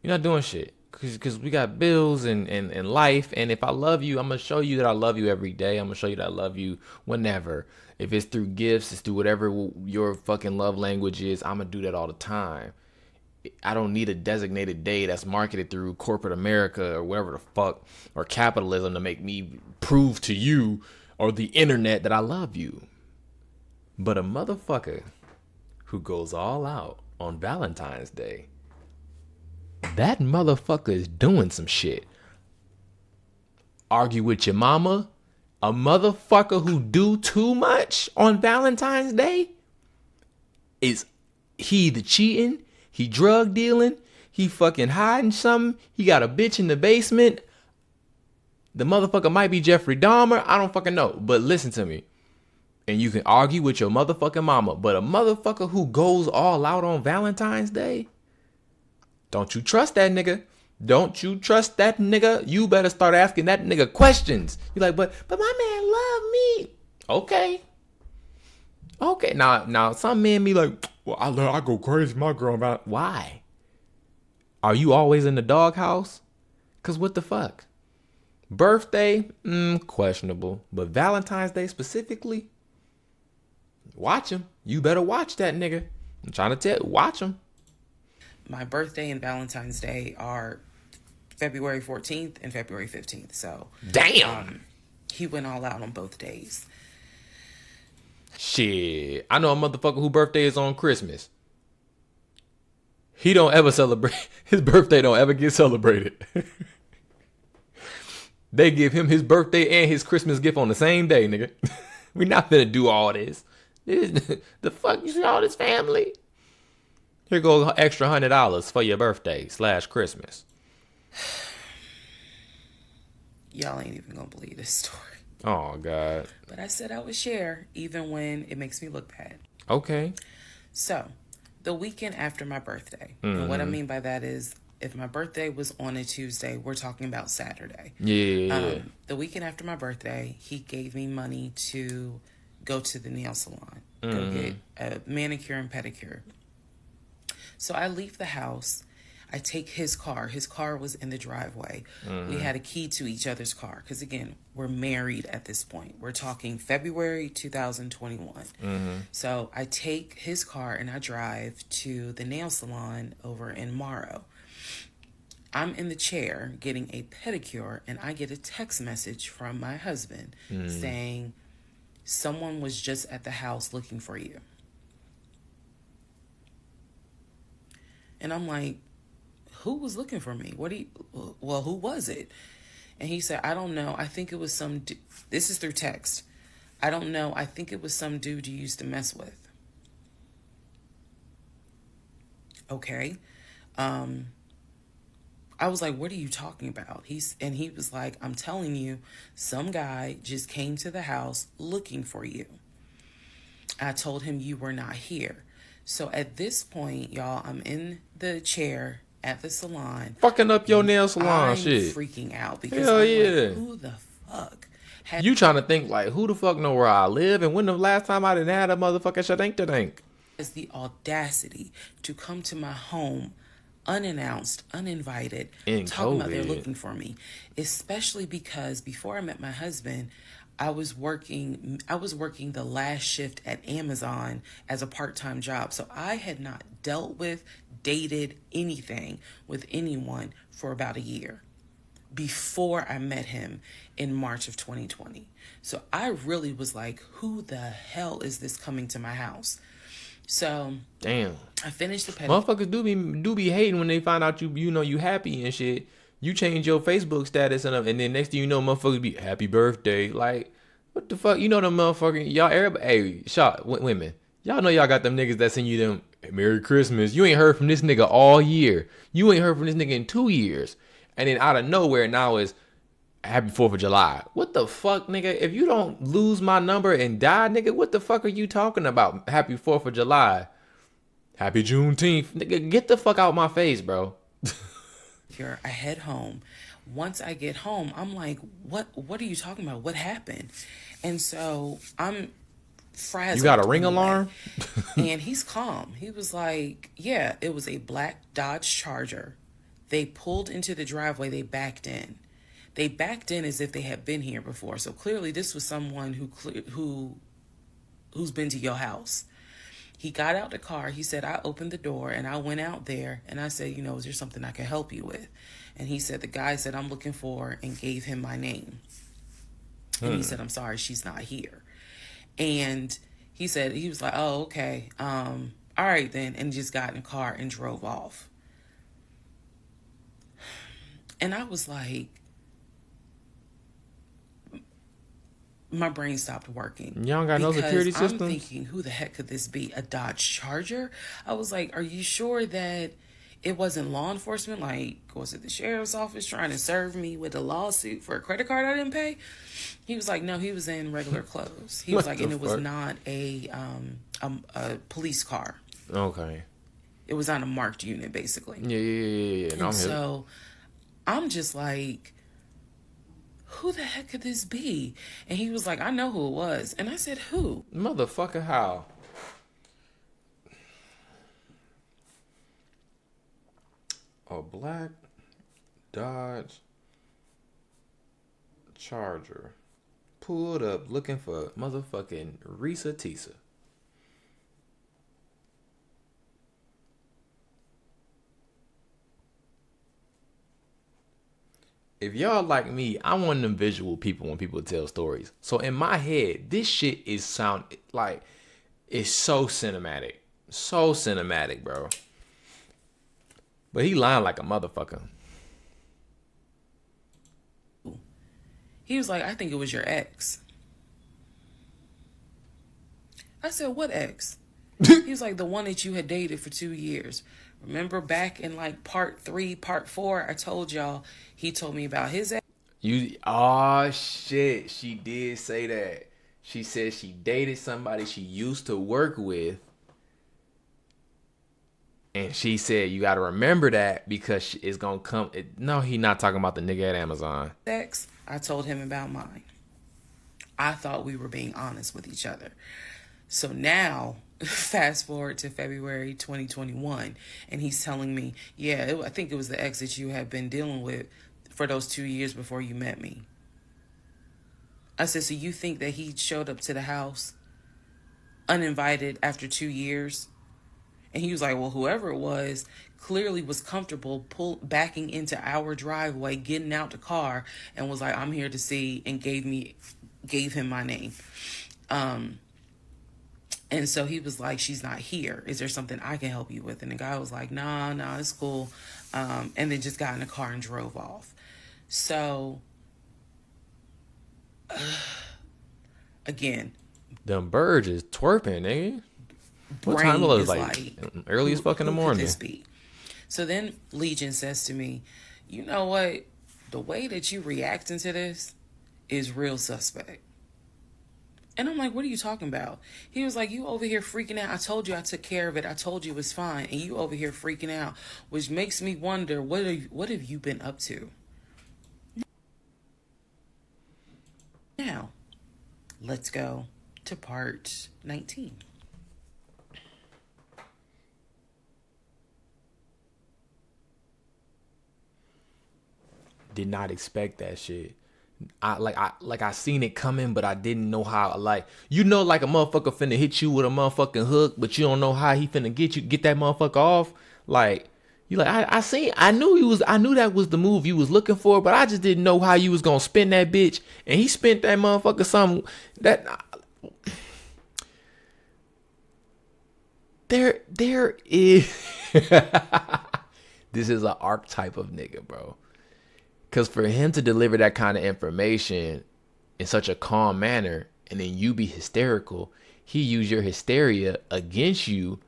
You're not doing shit. Because we got bills and life. And if I love you, I'm going to show you that I love you every day. I'm going to show you that I love you whenever. If it's through gifts, it's through whatever your fucking love language is, I'm going to do that all the time. I don't need a designated day that's marketed through corporate America or whatever the fuck, or capitalism to make me prove to you or the internet that I love you. But a motherfucker who goes all out on Valentine's Day, that motherfucker is doing some shit. Argue with your mama. A motherfucker who do too much on Valentine's Day he either cheating, he drug dealing, he fucking hiding something, he got a bitch in the basement. The motherfucker might be Jeffrey Dahmer. I don't fucking know. But listen to me. And you can argue with your motherfucking mama. But a motherfucker who goes all out on Valentine's Day, don't you trust that nigga. Don't you trust that nigga. You better start asking that nigga questions. You're like, but my man love me. Okay. Okay. Now some men be like, well, I go crazy my girl about. Why? Are you always in the doghouse? Cause what the fuck? Birthday, questionable. But Valentine's Day specifically, watch him. You better watch that nigga. I'm trying to tell you, watch him. My birthday and Valentine's Day are February 14th and February 15th. So damn. He went all out on both days. Shit. I know a motherfucker whose birthday is on Christmas. He don't ever celebrate. His birthday don't ever get celebrated. They give him his birthday and his Christmas gift on the same day, nigga. We not finna do all this. The fuck, you see all this family? Here go extra $100 for your birthday / Christmas. Y'all ain't even gonna believe this story. Oh, God. But I said I would share even when it makes me look bad. Okay. So, the weekend after my birthday. And what I mean by that is, if my birthday was on a Tuesday, we're talking about Saturday. Yeah. The weekend after my birthday, he gave me money to go to the nail salon. Go get a manicure and pedicure. So I leave the house. I take his car. His car was in the driveway. We had a key to each other's car. Because, again, we're married at this point. We're talking February 2021. So I take his car and I drive to the nail salon over in Morrow. I'm in the chair getting a pedicure, and I get a text message from my husband saying, someone was just at the house looking for you. And I'm like, who was looking for me? Who was it? And he said, I don't know. I think it was some, this is through text. I don't know. I think it was some dude you used to mess with. Okay. I was like, what are you talking about? He was like, I'm telling you, some guy just came to the house looking for you. I told him you were not here. So at this point, y'all, I'm in the chair at the salon. Fucking up your nail salon I'm shit. Freaking out because Hell I'm yeah. like, who the fuck? You trying to think like, who the fuck know where I live? And when the last time I didn't have a motherfucking shadank-da-dank? Has the audacity to come to my home unannounced, uninvited, talking about they're looking for me. Especially because before I met my husband, I was working the last shift at Amazon as a part-time job. So I had not dealt with, dated anything with anyone for about a year before I met him in March of 2020. So I really was like, who the hell is this coming to my house? So damn, I finished the pedicure. Motherfuckers do be hating when they find out you happy and shit. You change your Facebook status and then next thing you know, motherfuckers be happy birthday. Like, what the fuck? You know them motherfucking y'all. Everybody, hey, shot women. Y'all know y'all got them niggas that send you them Merry Christmas. You ain't heard from this nigga all year. You ain't heard from this nigga in 2 years, and then out of nowhere now is Happy 4th of July. What the fuck, nigga? If you don't lose my number and die, nigga, what the fuck are you talking about? Happy 4th of July. Happy Juneteenth. Nigga, get the fuck out my face, bro. I head home. Once I get home, I'm like, what are you talking about? What happened? And so I'm frazzled. You got a ring alarm? And he's calm. He was like, yeah, it was a black Dodge Charger. They pulled into the driveway. They backed in. They backed in as if they had been here before. So clearly this was someone who's been to your house. He got out the car. He said, I opened the door and I went out there and I said, is there something I can help you with? And he said, the guy said, I'm looking for, and gave him my name. And he said, I'm sorry, she's not here. And he said, he was like, oh, okay. All right then. And just got in the car and drove off. And I was like, my brain stopped working. Y'all got no security Because I'm systems? thinking, who the heck could this be? A Dodge Charger? I was like, are you sure that it wasn't law enforcement? Like, was it the sheriff's office trying to serve me with a lawsuit for a credit card I didn't pay? He was like, no, he was in regular clothes. He was What like, the and it was fuck? not a police car. Okay. It was on a marked unit, basically. Yeah. No, And so I'm just like, who the heck could this be? And he was like, I know who it was. And I said, who? Motherfucker, how? A black Dodge Charger pulled up looking for motherfucking Reesa Tessa. If y'all like me, I'm one of them visual people when people tell stories. So in my head, this shit is sound like it's so cinematic. So cinematic, bro. But he lying like a motherfucker. He was like, I think it was your ex. I said, what ex? He was like, the one that you had dated for 2 years. Remember back in like part 3, part 4, I told y'all he told me about his ex. Oh shit, she did say that. She said she dated somebody she used to work with. And she said you gotta remember that because it's gonna come. No, he not talking about the nigga at Amazon. Ex. I told him about mine. I thought we were being honest with each other. So now, fast forward to February 2021, and he's telling me, I think it was the ex that you had been dealing with for those 2 years before you met me. I said, so you think that he showed up to the house uninvited after 2 years? And he was like, well, whoever it was clearly was comfortable backing into our driveway, getting out the car, and was like, I'm here to see, and gave him my name. And so he was like, she's not here. Is there something I can help you with? And the guy was like, nah, it's cool. And then just got in the car and drove off. So, again. Them birds is twerping, nigga. What time was it? Like early as fuck in the morning. Could this be? So then Legion says to me, you know what? The way that you reacting to this is real suspect. And I'm like, what are you talking about? He was like, you over here freaking out. I told you I took care of it. I told you it was fine. And you over here freaking out, which makes me wonder, what have you been up to? Now, let's go to part 19. Did not expect that shit. I seen it coming, but I didn't know how. Like, you know, like a motherfucker finna hit you with a motherfucking hook, but you don't know how he finna get that motherfucker off. Like, you like, I knew that was the move you was looking for, but I just didn't know how you was gonna spin that bitch. And he spent that motherfucker something that there is. This is an archetype of nigga, bro. Because for him to deliver that kind of information in such a calm manner and then you be hysterical, he used your hysteria against you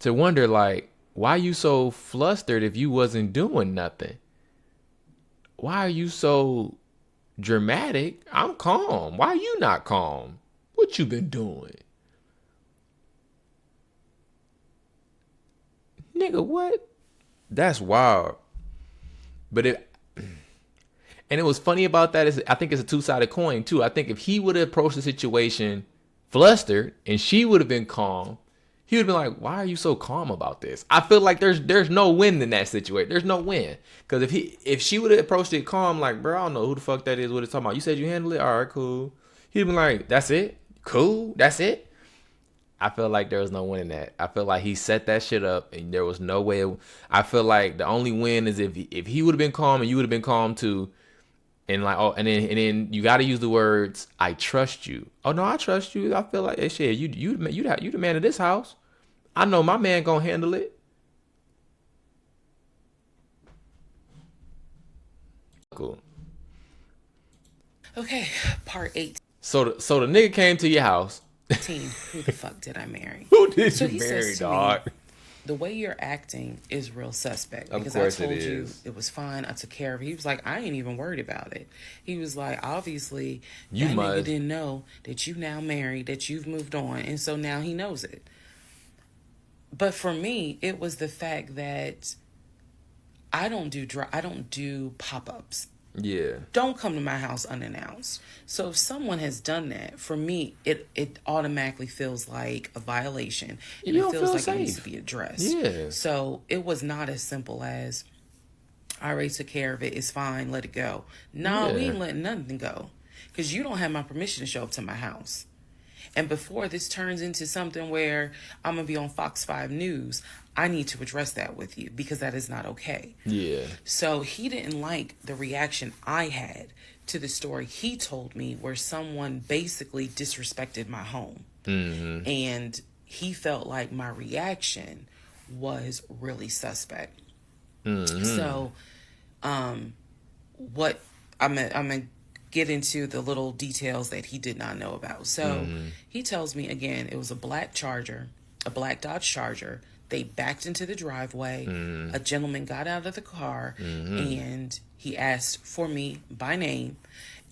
to wonder, like, why you so flustered if you wasn't doing nothing? Why are you so dramatic? I'm calm. Why are you not calm? What you been doing? Nigga, what? That's wild. But and it was funny about that is I think it's a two-sided coin too. I think if he would have approached the situation flustered and she would have been calm, he would have been like, why are you so calm about this? I feel like there's no win in that situation. There's no win. Because if she would have approached it calm, like, bro, I don't know who the fuck that is, what it's talking about. You said you handle it? All right, cool. He'd been like, that's it? Cool? That's it? I feel like there was no win in that. I feel like he set that shit up and there was no way. I feel like the only win is if he would have been calm and you would have been calm too. And like, oh, and then you got to use the words, I trust you. Oh no, I trust you. I feel like, hey, shit, you the man of this house. I know my man gonna handle it. Cool. Okay, part 8. So the nigga came to your house. Team, who the fuck did I marry? Who did So you he marry, says to dog? me, the way you're acting is real suspect. Of Because course I told it you is. it was fine. I took care of it. He was like, I ain't even worried about it. He was like, obviously, You that must. nigga didn't know that you now married, that you've moved on. And so now he knows it. But for me, it was the fact that I don't do pop-ups. Yeah. Don't come to my house unannounced. So if someone has done that, for me, it automatically feels like a violation. And You it don't feels feel like safe. it needs to be addressed. Yeah. So it was not as simple as, I already took care of it, it's fine, let it go. No, we Yeah. ain't letting nothing go. Because you don't have my permission to show up to my house. And before this turns into something where I'm going to be on Fox 5 News, I need to address that with you because that is not okay. Yeah. So he didn't like the reaction I had to the story he told me where someone basically disrespected my home. Mm-hmm. And he felt like my reaction was really suspect. Mm-hmm. So what I'm gonna get into the little details that he did not know about. So he tells me again, it was a black Dodge Charger. They backed into the driveway. A gentleman got out of the car and he asked for me by name.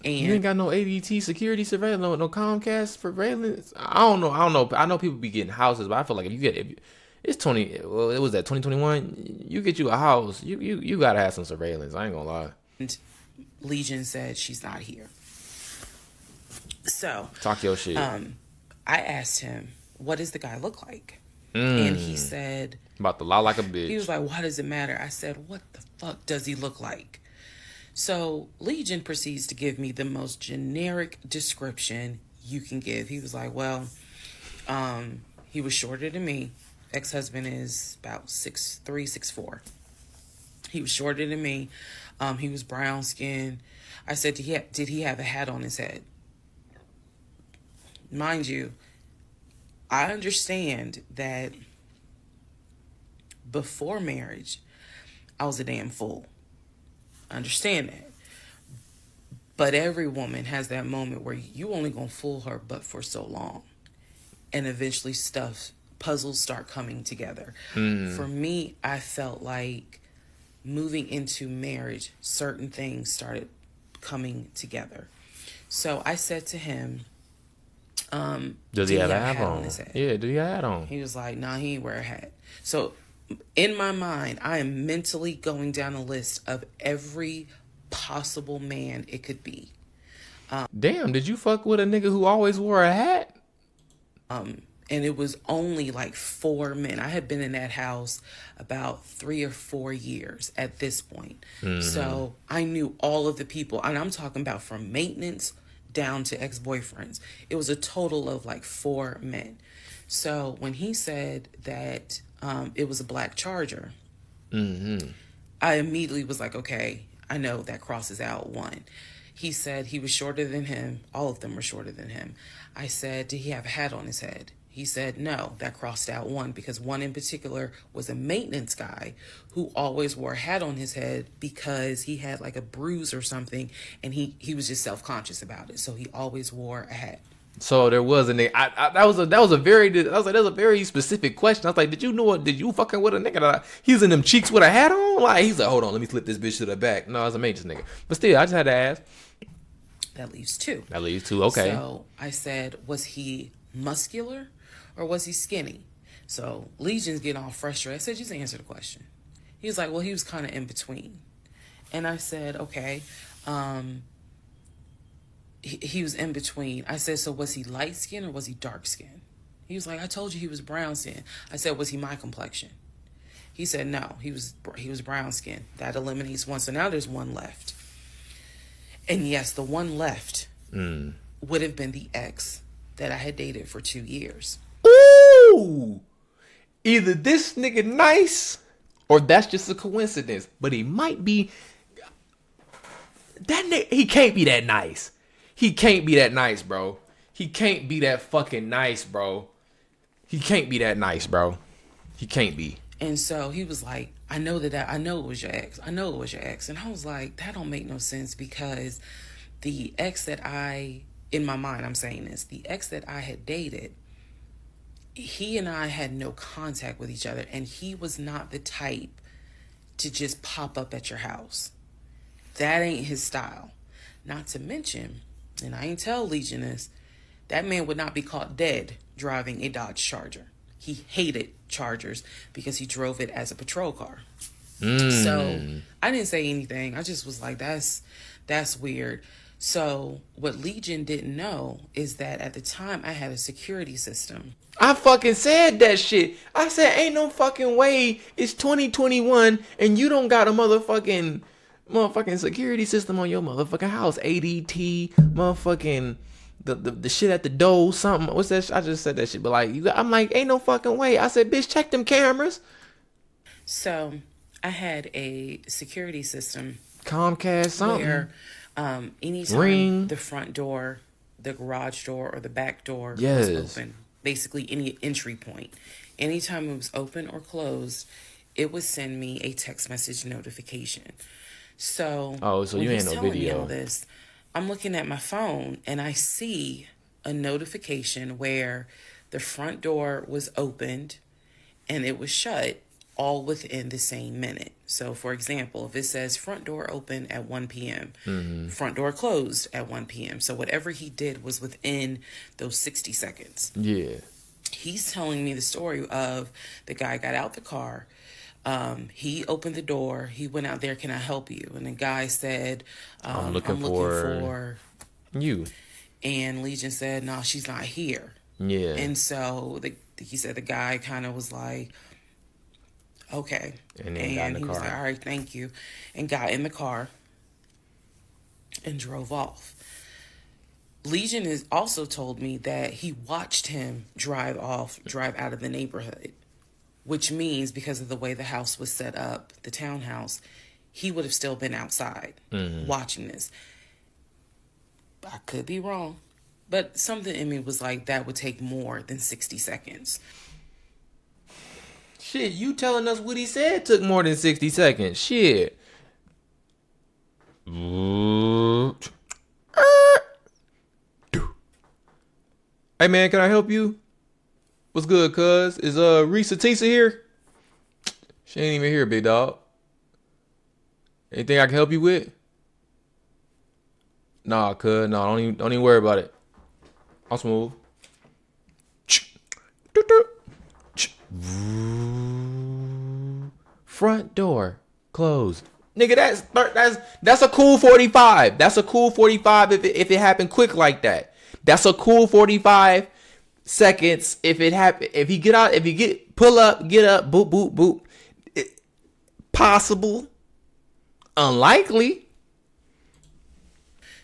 You And ain't got no ADT security surveillance, no Comcast surveillance. I don't know. I know people be getting houses, but I feel like if it's 20, well, it was that 2021. You get you a house, you gotta have some surveillance. I ain't gonna lie. Legion said she's not here. So Talk your shit. I asked him, what does the guy look like? And he said, About to lie like a bitch. he was like, why does it matter? I said, what the fuck does he look like? So Legion proceeds to give me the most generic description you can give. He was like, well, he was shorter than me. Ex-husband is about 6'3", 6'4". He was shorter than me. He was brown skinned. I said, did he have a hat on his head? Mind you, I understand that before marriage, I was a damn fool. I understand that. But every woman has that moment where you only gonna fool her but for so long. And eventually puzzles start coming together. For me, I felt like moving into marriage, certain things started coming together. So I said to him, does he have a hat hat on? his head? Yeah, do he have a hat on? He was like, nah, he ain't wear a hat. So in my mind, I am mentally going down a list of every possible man it could be. Damn, did you fuck with a nigga who always wore a hat? And it was only like 4 men. I had been in that house about 3 or 4 years at this point. So I knew all of the people. And I'm talking about from maintenance down to ex-boyfriends. It was a total of like 4 men. So when he said that it was a black Charger, I immediately was like, okay, I know that crosses out one. He said he was shorter than him. All of them were shorter than him. I said, did he have a hat on his head? He said, no, that crossed out one because one in particular was a maintenance guy who always wore a hat on his head because he had like a bruise or something and he was just self-conscious about it. So he always wore a hat. So there was a nigga. That was a very specific question. I was like, did you fucking with a nigga that he was in them cheeks with a hat on? Like he's like, hold on, let me slip this bitch to the back. No, I was a maintenance nigga. But still, I just had to ask. That leaves 2. Okay. So I said, was he muscular or was he skinny? So Legion's getting all frustrated. I said, just answer the question. He was like, well, he was kind of in between. And I said, okay. He was in between. I said, so was he light skinned or was he dark skinned? He was like, I told you he was brown skinned. I said, was he my complexion? He said, no, he was brown skinned. That eliminates one. So now there's one left. And yes, the one left would have been the ex that I had dated for 2 years. Ooh! Either this nigga nice or that's just a coincidence. But he might be. That nigga, he can't be that nice. He can't be that nice, bro. He can't be that fucking nice, bro. He can't be that nice, bro. He can't be. And so he was like, I know it was your ex. I know it was your ex. And I was like, that don't make no sense because the ex that I in my mind, I'm saying this, the ex that I had dated, he and I had no contact with each other, and he was not the type to just pop up at your house. That ain't his style. Not to mention, and I ain't tell Legion this, that man would not be caught dead driving a Dodge Charger. He hated Chargers because he drove it as a patrol car. So I didn't say anything. I just was like, that's weird. So what Legion didn't know is that at the time I had a security system. I fucking said that shit. I said, ain't no fucking way it's 2021 and you don't got a motherfucking security system on your motherfucking house. ADT, motherfucking the shit at the door, something. What's that? I just said that shit, but like, I'm like, ain't no fucking way. I said, bitch, check them cameras. So I had a security system, Comcast, something. where anytime Ring. the front door, the garage door, or the back door Yes. was open, basically any entry point, anytime it was open or closed, it would send me a text message notification. So, So when you ain't he's no telling me video. all this, I'm looking at my phone and I see a notification where the front door was opened and it was shut, all within the same minute. So, for example, if it says front door open at 1 p.m., front door closed at 1 p.m. So whatever he did was within those 60 seconds. Yeah. He's telling me the story of the guy got out the car. He opened the door. He went out there. Can I help you? And the guy said, I'm looking for you. And Legion said, no, she's not here. Yeah. And so he said the guy kind of was like, okay. And then got in the he was car. like, all right, thank you. And got in the car and drove off. Legion has also told me that he watched him drive out of the neighborhood, which means because of the way the house was set up, the townhouse, he would have still been outside watching this. I could be wrong, but something in me was like, that would take more than 60 seconds. Shit, you telling us what he said took more than 60 seconds. Shit. Hey man, can I help you? What's good, cuz? Is Reesa Tessa here? She ain't even here, big dog. Anything I can help you with? Nah, cuz, no, don't even worry about it. I'm smooth. Front door closed. Nigga, that's a cool 45. That's a cool 45 if it happened quick like that. That's a cool 45 seconds if it happen. If he pull up, get up, boop, boop, boop. Possible. Unlikely.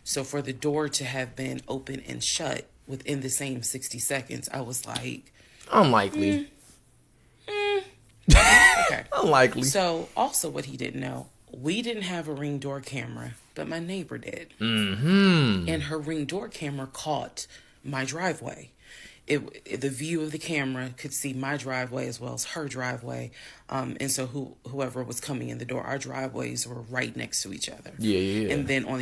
So for the door to have been open and shut within the same 60 seconds, I was like, Unlikely. okay. Unlikely. So also what he didn't know, we didn't have a Ring door camera, but my neighbor did. And her Ring door camera caught my driveway. The view of the camera could see my driveway as well as her driveway. And so whoever was coming in the door, our driveways were right next to each other. Yeah. And then on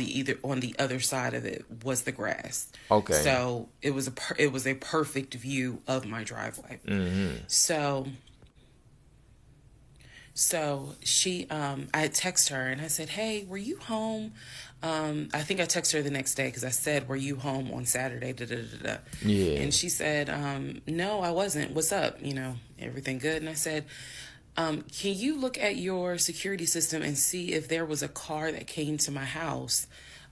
the other side of it was the grass. Okay. So it was a perfect view of my driveway. So she, I text her and I said, hey, were you home? I think I texted her the next day because I said, were you home on Saturday? Yeah. And she said, no, I wasn't. What's up? Everything good? And I said, can you look at your security system and see if there was a car that came to my house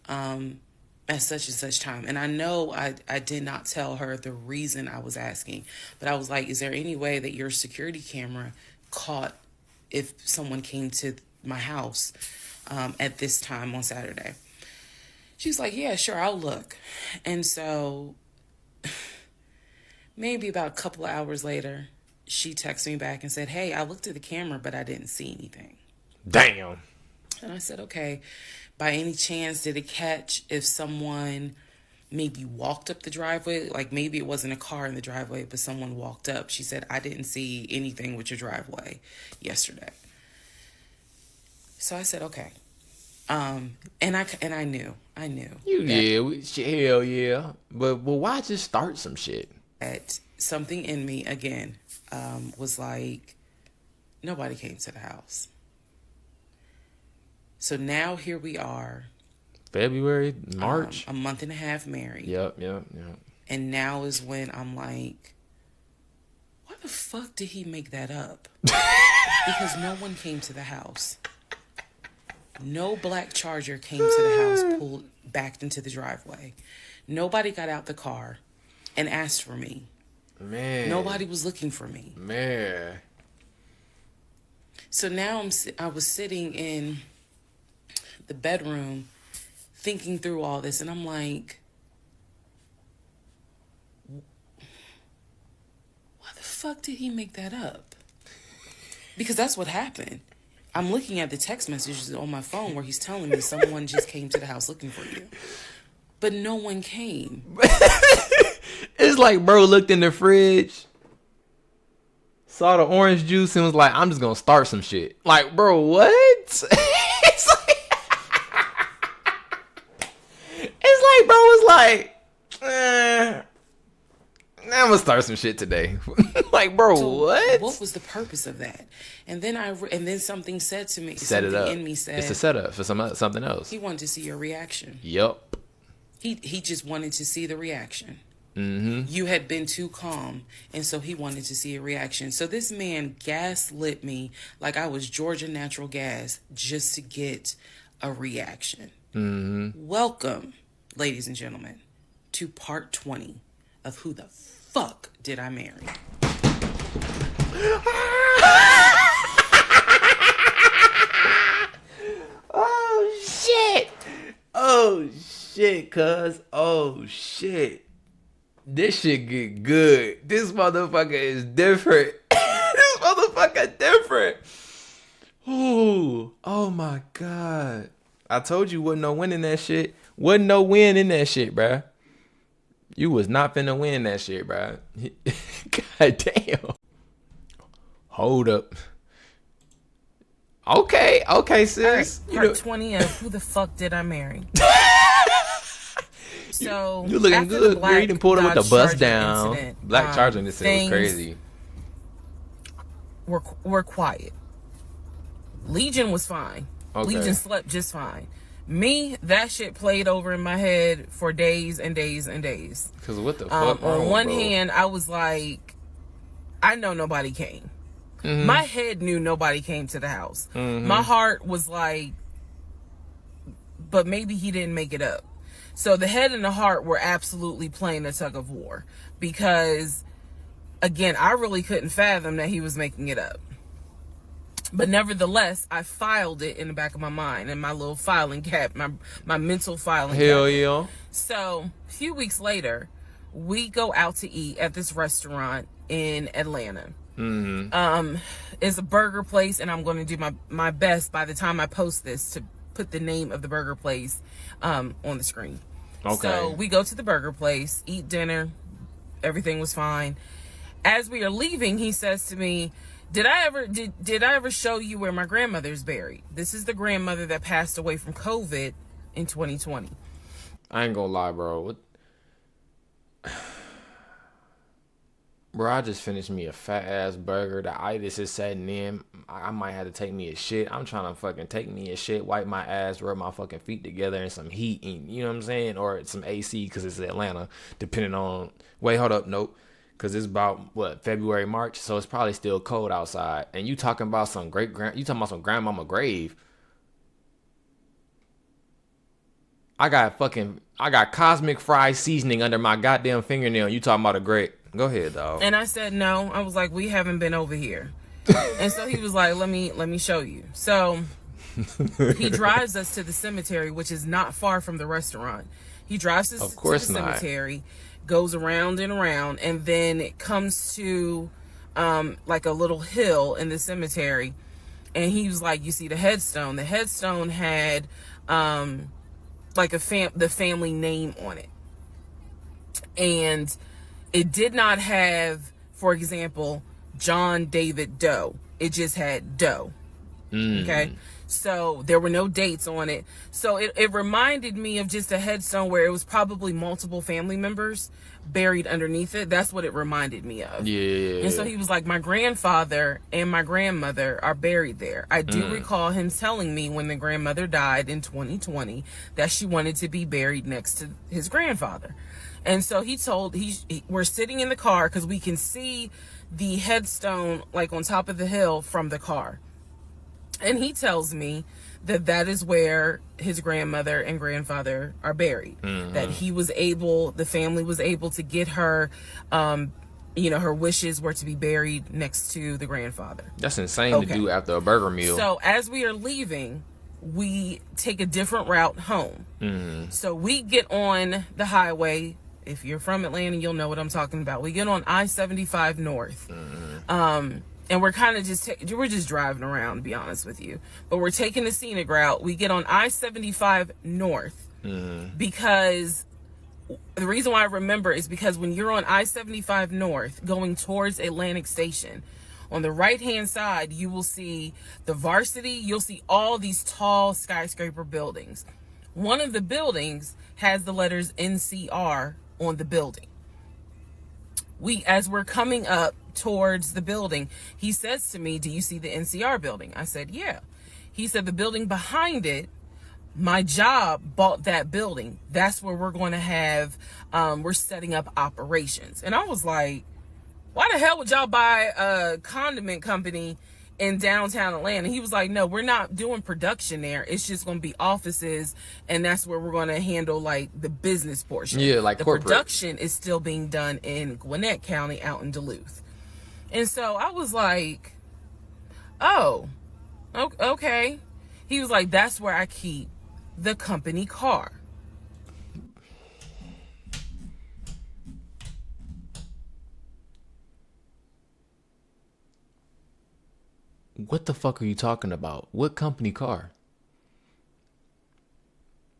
at such and such time? And I know I did not tell her the reason I was asking, but I was like, is there any way that your security camera caught if someone came to my house at this time on Saturday? She's like, yeah, sure, I'll look. And so maybe about a couple of hours later, she texted me back and said, hey, I looked at the camera, but I didn't see anything. Damn. And I said, okay, by any chance, did it catch if someone maybe walked up the driveway? Like maybe it wasn't a car in the driveway, but someone walked up. She said, I didn't see anything with your driveway yesterday. So I said, okay. And I knew. Hell yeah. But why just start some shit? That something in me again was like, nobody came to the house. So now here we are. February, March. A month and a half married. Yep. And now is when I'm like, why the fuck did he make that up? Because no one came to the house. No black Charger came to the house, backed into the driveway. Nobody got out the car and asked for me. Man. Nobody was looking for me. Man. So now I was sitting in the bedroom thinking through all this, and I'm like, why the fuck did he make that up? Because that's what happened. I'm looking at the text messages on my phone where he's telling me someone just came to the house looking for you. But no one came. It's like bro looked in the fridge, saw the orange juice, and was like, I'm just gonna start some shit. Like, bro, what? It's like bro was like, I'm gonna start some shit today. Like, bro, so what? What was the purpose of that? And then something said to me. Set it up. In me said, it's a setup for something else. He wanted to see your reaction. Yup. He just wanted to see the reaction. Mm-hmm. You had been too calm, and so he wanted to see a reaction. So this man gaslit me like I was Georgia Natural Gas just to get a reaction. Mm-hmm. Welcome, ladies and gentlemen, to part 20 of Who the Fuck Did I Marry? Oh shit! Oh shit, cuz. Oh shit. This shit get good. This motherfucker is different. This motherfucker different. Ooh. Oh my god. I told you wasn't no win in that shit. Wasn't no win in that shit, bruh. You was not finna win that shit, bruh. God damn. Hold up. Okay, sis. Right, part 20 of Who the Fuck Did I Marry? So you looking good. You done pulled it with the bust down. Incident, Black Charger incident was crazy. We're quiet. Legion was fine. Okay. Legion slept just fine. Me, that shit played over in my head for days and days and days. Because what the fuck? On one hand, I was like, I know nobody came. Mm-hmm. My head knew nobody came to the house. Mm-hmm. My heart was like, but maybe he didn't make it up. So the head and the heart were absolutely playing a tug of war. Because, again, I really couldn't fathom that he was making it up. But nevertheless, I filed it in the back of my mind, in my little filing cabinet, my mental filing cabinet. Hell yeah. So, a few weeks later, we go out to eat at this restaurant in Atlanta. Mm-hmm. It's a burger place, and I'm going to do my best by the time I post this to put the name of the burger place on the screen. Okay. So we go to the burger place, eat dinner, everything was fine. As we are leaving, he says to me, Did I ever show you where my grandmother's buried? This is the grandmother that passed away from COVID in 2020. I ain't gonna lie, bro. Bro, I just finished me a fat ass burger. The itis is setting in. I might have to take me a shit. I'm trying to fucking take me a shit, wipe my ass, rub my fucking feet together in some heat, and, you know what I'm saying? Or some AC because it's Atlanta, depending on. Wait, hold up, nope. Because it's about, February, March? So it's probably still cold outside. And you talking about some you talking about some grandmama grave. I got cosmic fried seasoning under my goddamn fingernail. You talking about a grave. Go ahead, dog. And I said, no. I was like, we haven't been over here. And so he was like, let me show you. So he drives us to the cemetery, which is not far from the restaurant. He drives us to the cemetery, goes around and around, and then it comes to like a little hill in the cemetery. And he was like, you see the headstone. The headstone had like the family name on it. And it did not have, for example, John David Doe. It just had Doe. Okay. So there were no dates on it. So it reminded me of just a headstone where it was probably multiple family members buried underneath it. That's what it reminded me of. Yeah. And so he was like, my grandfather and my grandmother are buried there. I do recall him telling me when the grandmother died in 2020 that she wanted to be buried next to his grandfather. And so we're sitting in the car because we can see the headstone like on top of the hill from the car. And he tells me that that is where his grandmother and grandfather are buried. That the family was able to get her, her wishes were to be buried next to the grandfather. That's insane to do after a burger meal. So as we are leaving, we take a different route home. So we get on the highway. If you're from Atlanta, you'll know what I'm talking about. We get on I-75 North. And we're kind of we're just driving around, to be honest with you. But we're taking the scenic route. We get on I-75 North because the reason why I remember is because when you're on I-75 North going towards Atlantic Station, on the right-hand side, you will see the Varsity. You'll see all these tall skyscraper buildings. One of the buildings has the letters NCR on the building. As we're coming up towards the building, he says to me, do you see the NCR building? I said, yeah. He said, the building behind it, my job bought that building. That's where we're going to have, we're setting up operations. And I was like, why the hell would y'all buy a condiment company in downtown Atlanta? He was like, no, we're not doing production there. It's just going to be offices, and that's where we're going to handle like the business portion. Yeah, like the corporate. Production is still being done in Gwinnett County out in Duluth. And so I was like, oh, okay. He was like, that's where I keep the company car. What the fuck are you talking about? What company car?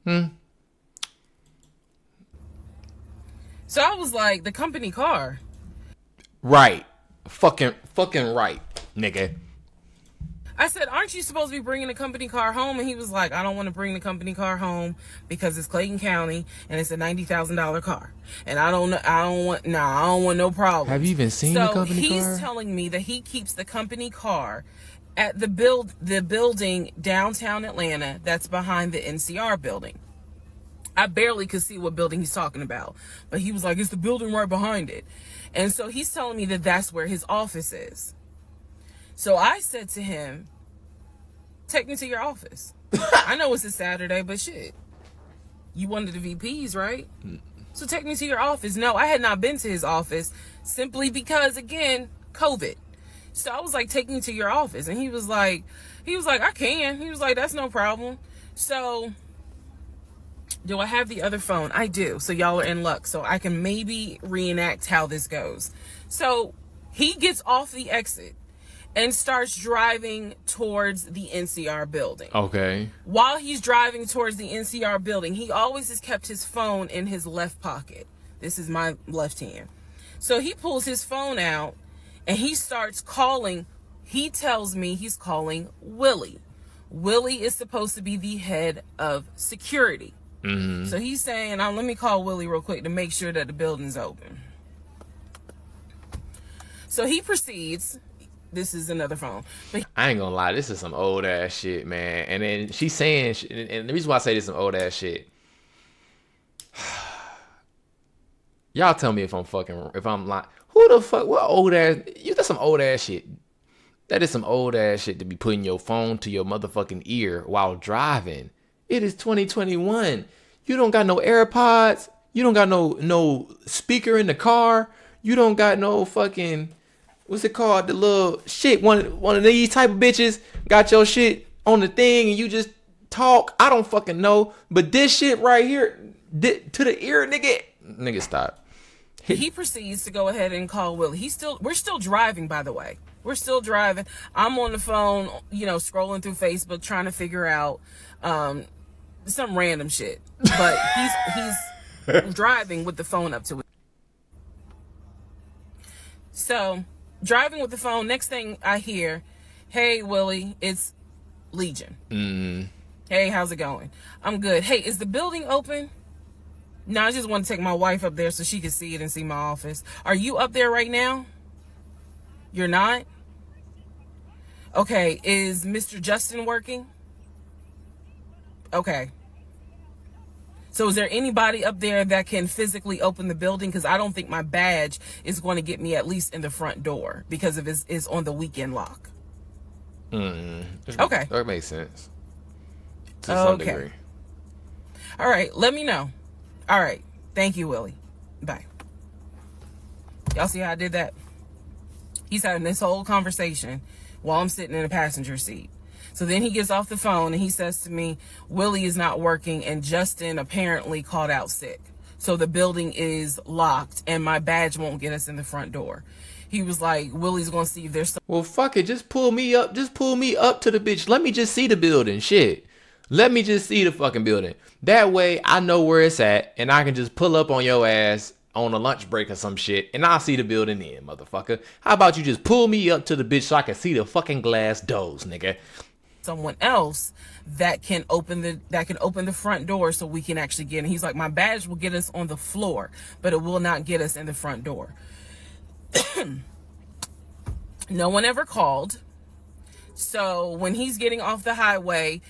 So I was like, the company car. Right. Fucking right, nigga. I said, aren't you supposed to be bringing the company car home? And he was like, I don't want to bring the company car home because it's Clayton County and it's a $90,000 car. And I don't want no problem. Have you even seen the company car? So he's telling me that he keeps the company car at the building downtown Atlanta that's behind the NCR building. I barely could see what building he's talking about, but he was like, it's the building right behind it. And so he's telling me that that's where his office is. So I said to him, take me to your office. I know it's a Saturday, but shit, you one of the VPs, right? So take me to your office. No, I had not been to his office simply because, again, COVID. So I was like, take me to your office. And he was like, I can. He was like, that's no problem. So do I have the other phone? I do. So y'all are in luck. So I can maybe reenact how this goes. So he gets off the exit and starts driving towards the NCR building. Okay. While he's driving towards the NCR building, he always has kept his phone in his left pocket. This is my left hand. So he pulls his phone out and he starts calling. He tells me he's calling Willie. Willie is supposed to be the head of security. So he's saying, let me call Willie real quick to make sure that the building's open. So he proceeds. This is another phone. But I ain't gonna lie, this is some old ass shit, man. And then she's saying, and the reason why I say this is some old ass shit. Y'all tell me if I'm lying. Who the fuck? What old ass? That's some old ass shit. That is some old ass shit to be putting your phone to your motherfucking ear while driving. It is 2021. You don't got no AirPods. You don't got no speaker in the car. You don't got no fucking, what's it called? The little shit. One of these type of bitches got your shit on the thing and you just talk. I don't fucking know. But this shit right here, to the ear, nigga, stop. He proceeds to go ahead and call Willie. We're still driving, by the way. We're still driving. I'm on the phone, scrolling through Facebook, trying to figure out some random shit. But he's driving with the phone up to it. So, driving with the phone, next thing I hear, hey, Willie, it's Legion. Mm. Hey, how's it going? I'm good. Hey, is the building open? No, I just want to take my wife up there so she can see it and see my office. Are you up there right now? You're not? Okay, is Mr. Justin working? Okay. So is there anybody up there that can physically open the building? Because I don't think my badge is going to get me at least in the front door because of it's on the weekend lock. Okay. That makes sense. To some degree. All right, let me know. All right. Thank you, Willie. Bye. Y'all see how I did that? He's having this whole conversation while I'm sitting in the passenger seat. So then he gets off the phone and he says to me, Willie is not working and Justin apparently called out sick. So the building is locked and my badge won't get us in the front door. He was like, Willie's going to see if there's some. Well, fuck it. Just pull me up. Just pull me up to the bitch. Let me just see the building. Shit. Let me just see the fucking building. That way I know where it's at and I can just pull up on your ass on a lunch break or some shit and I'll see the building in, motherfucker. How about you just pull me up to the bitch so I can see the fucking glass doors, nigga? Someone else that can open the front door so we can actually get in. He's like, my badge will get us on the floor, but it will not get us in the front door. No one ever called. So when he's getting off the highway,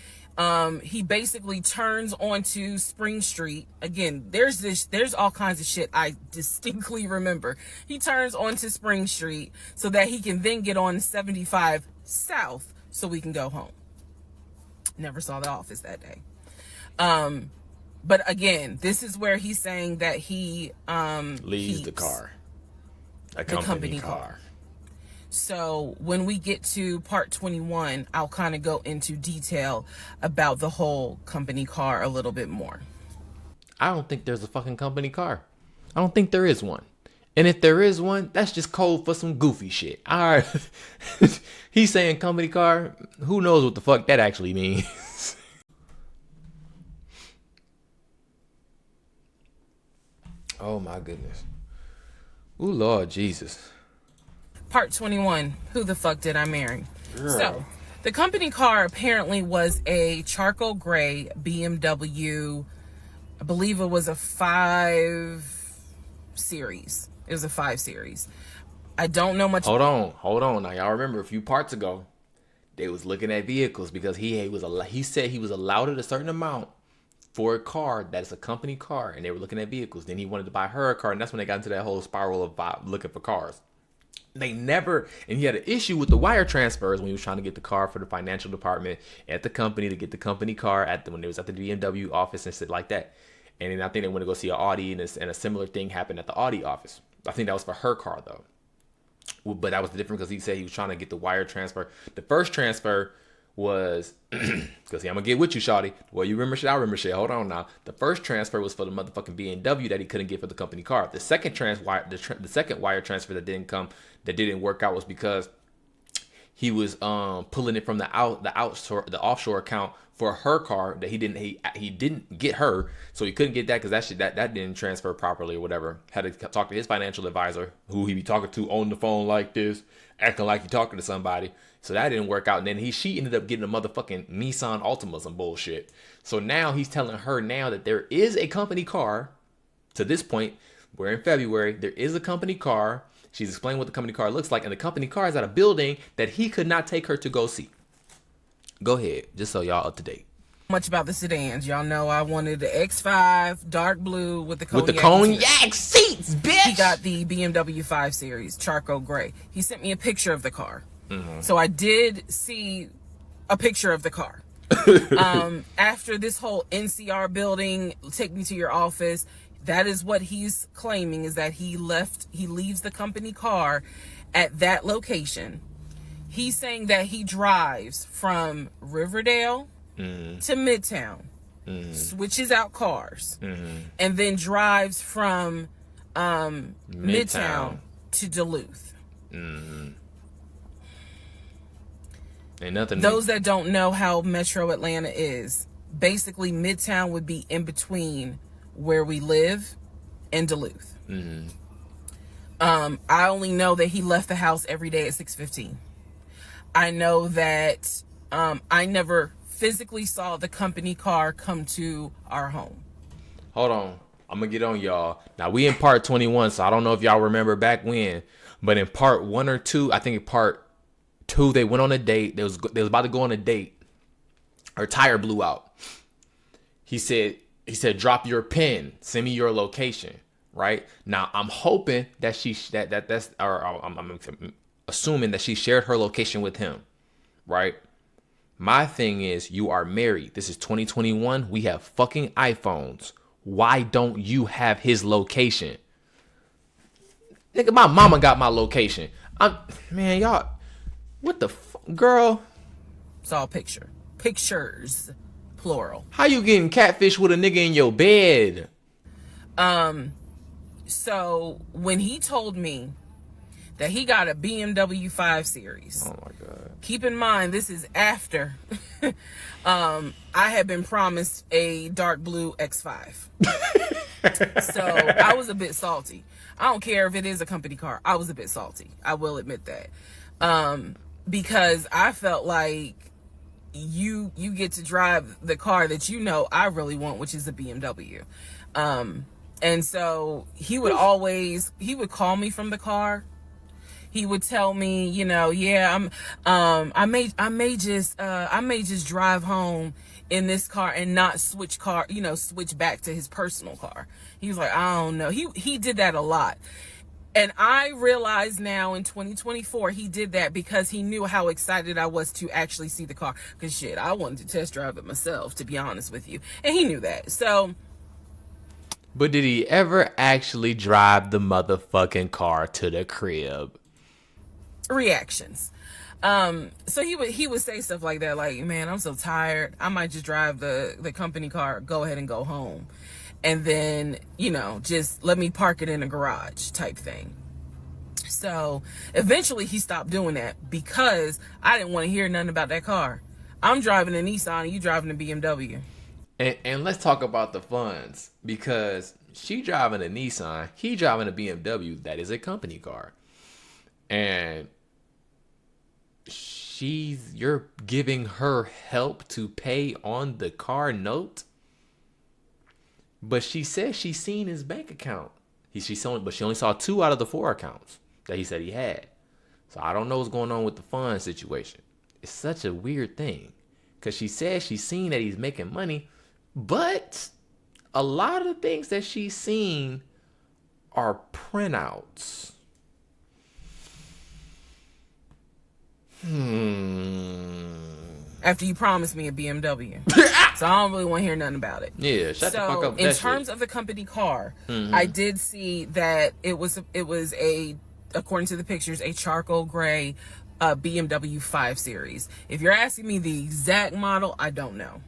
he basically turns onto Spring Street. Again, there's all kinds of shit I distinctly remember. He turns onto Spring Street so that he can then get on 75 South so we can go home. Never saw the office that day. But again, this is where he's saying that he leaves the car. A company car. So when we get to part 21, I'll kind of go into detail about the whole company car a little bit more. I don't think there's a fucking company car. I don't think there is one. And if there is one, that's just code for some goofy shit. All right. He's saying company car. Who knows what the fuck that actually means? Oh my goodness. Ooh, Lord Jesus. Part 21, who the fuck did I marry? Girl. So, the company car apparently was a charcoal gray BMW. I believe it was a 5 Series. It was a 5 Series. I don't know much. Hold on. Now, y'all remember a few parts ago, they was looking at vehicles because he said he was allowed a certain amount for a car that's a company car, and they were looking at vehicles. Then he wanted to buy her a car, and that's when they got into that whole spiral of looking for cars. They never, and he had an issue with the wire transfers when he was trying to get the car for the financial department at the company to get the company car when it was at the BMW office and shit like that. And then I think they went to go see an Audi, and a similar thing happened at the Audi office. I think that was for her car though. But that was different because he said he was trying to get the wire transfer. The first transfer was, because I'm going to get with you, shawty. Well, you remember shit, I remember shit. Hold on now. The first transfer was for the motherfucking BMW that he couldn't get for the company car. The second the second wire transfer that didn't work out was because he was pulling it from the offshore account for her car that he didn't get her, so he couldn't get that because that didn't transfer properly or whatever. Had to talk to his financial advisor, who he be talking to on the phone like this, acting like he talking to somebody. So that didn't work out, and then she ended up getting a motherfucking Nissan Altima, some bullshit. So now he's telling her now that there is a company car. To this point, we're in February. There is a company car. She's explaining what the company car looks like, and the company car is at a building that he could not take her to go see. Go ahead, just so y'all up to date. Much about the sedans. Y'all know I wanted the X5 dark blue with the cognac seats, bitch. He got the BMW 5 Series charcoal gray. He sent me a picture of the car. Mm-hmm. So I did see a picture of the car. After this whole NCR building, take me to your office, that is what he's claiming, is that he leaves the company car at that location. He's saying that he drives from Riverdale to Midtown, switches out cars, and then drives from Midtown to Duluth. Ain't nothing. Those that don't know how Metro Atlanta is, basically Midtown would be in between where we live and Duluth. I only know that he left the house every day at 6:15. I know that I never physically saw the company car come to our home. Hold on. I'm going to get on y'all. Now, we in part 21, so I don't know if y'all remember back when. But in part 1 or 2, I think in part 2, they went on a date. They was about to go on a date. Her tire blew out. He said, drop your pin. Send me your location. Right? Now, I'm hoping that I'm assuming that she shared her location with him. Right? My thing is, you are married. This is 2021. We have fucking iPhones. Why don't you have his location? Nigga, my mama got my location. Man, y'all, what the girl? It's all pictures, plural. How you getting catfish with a nigga in your bed? So when he told me that he got a BMW 5 Series. Oh my God. Keep in mind, this is after I had been promised a dark blue X5. So I was a bit salty. I don't care if it is a company car. I was a bit salty. I will admit that. Because I felt like you get to drive the car that you know I really want, which is a BMW. And so he would call me from the car. He would tell me, yeah, I may just drive home in this car and not switch back to his personal car. He was like, I don't know. He did that a lot. And I realize now in 2024, he did that because he knew how excited I was to actually see the car. Because shit, I wanted to test drive it myself, to be honest with you. And he knew that. So. But did he ever actually drive the motherfucking car to the crib? Reactions. So he would say stuff like that, like, man, I'm so tired. I might just drive the company car, go ahead and go home. And then, just let me park it in a garage type thing. So eventually he stopped doing that because I didn't want to hear nothing about that car. I'm driving a Nissan and you driving a BMW. And let's talk about the funds, because she driving a Nissan, he driving a BMW that is a company car. And you're giving her help to pay on the car note, but she says she's seen his bank account. But she only saw 2 out of the 4 accounts that he said he had. So I don't know what's going on with the fund situation. It's such a weird thing, because she says she's seen that he's making money, but a lot of the things that she's seen are printouts. After you promised me a BMW. So I don't really want to hear nothing about it. Yeah, shut the fuck up. In terms of the company car, I did see that it was according to the pictures, a charcoal gray BMW 5 Series. If you're asking me the exact model, I don't know.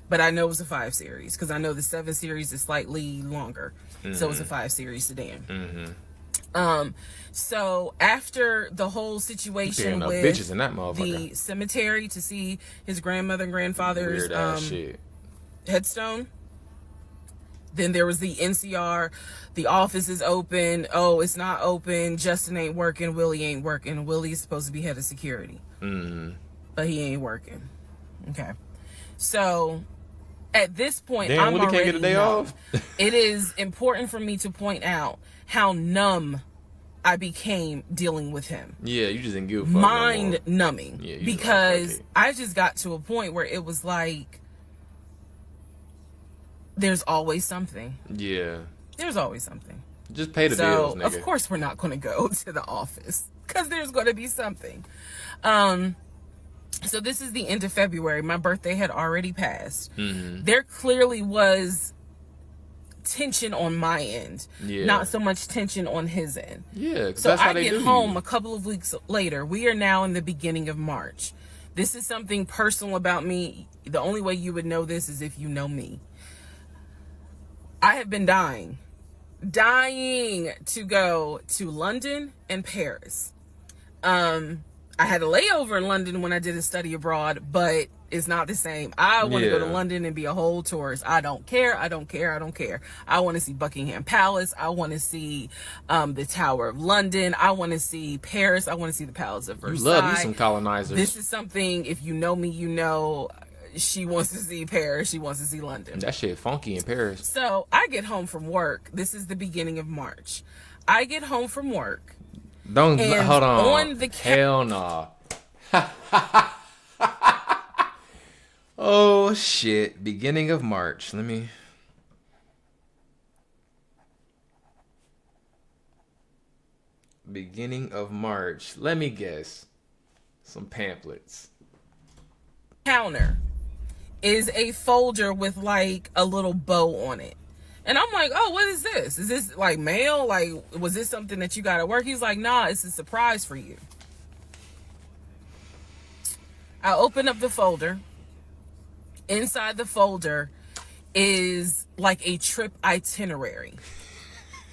But I know it was a 5 Series because I know the 7 Series is slightly longer. So it's a 5 Series sedan. So after the whole situation with bitches in that motherfucker. the cemetery to see his grandmother and grandfather's headstone, then there was the NCR, the office is open, oh, it's not open, Justin ain't working, Willie ain't working. Willie's supposed to be head of security. But he ain't working. Okay. So at this point, I'm Willie already can't get a day off. It is important for me to point out how numb I became dealing with him. Yeah, you just didn't give a fuck. Mind numbing. Yeah, because I just got to a point where it was like, there's always something. Yeah. There's always something. Just pay the bills, nigga. Of course we're not going to go to the office because there's going to be something. So this is the end of February. My birthday had already passed. There clearly was tension on my end, not so much tension on his end. Yeah, so I get home a couple of weeks later. We are now in the beginning of March. This is something personal about me. The only way you would know this is if you know me. I have been dying to go to London and Paris. I had a layover in London when I did a study abroad, but It's not the same. I want to go to Yeah. London and be a whole tourist. I don't care. I don't care. I don't care. I want to see Buckingham Palace. I want to see the Tower of London. I want to see Paris. I want to see the Palace of You Versailles. love you some colonizers. This is something, if you know me, you know she wants to see Paris. She wants to see London. That shit funky in Paris. So I get home from work. This is the beginning of March. I get home from work. Don't And hold on. on the Hell no. Oh shit. Beginning of March. Let me. Beginning of March. Let me guess. Some pamphlets. Counter is a folder with like a little bow on it. And I'm like, oh, what is this? Is this like mail? Like, was this something that you got at work? He's like, nah, it's a surprise for you. I open up the folder. Inside the folder is like a trip itinerary.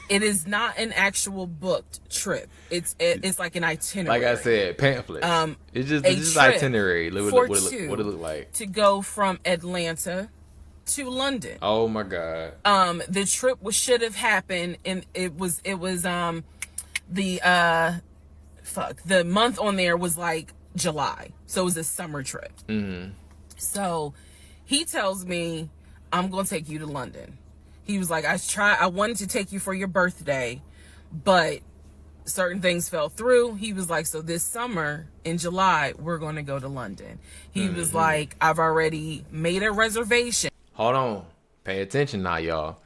It is not an actual booked trip. It's like an itinerary. Like I said, pamphlets. It's just trip itinerary. for What two it look like? to go from Atlanta to London. Oh my god. The trip should have happened, and it was the month on there was like July, so it was a summer trip. Mm-hmm. So he tells me, I'm gonna take you to London. He was like, I wanted to take you for your birthday, but certain things fell through. He was like, so this summer in July, we're going to go to London. He was like, I've already made a reservation. Hold on. Pay attention now, y'all.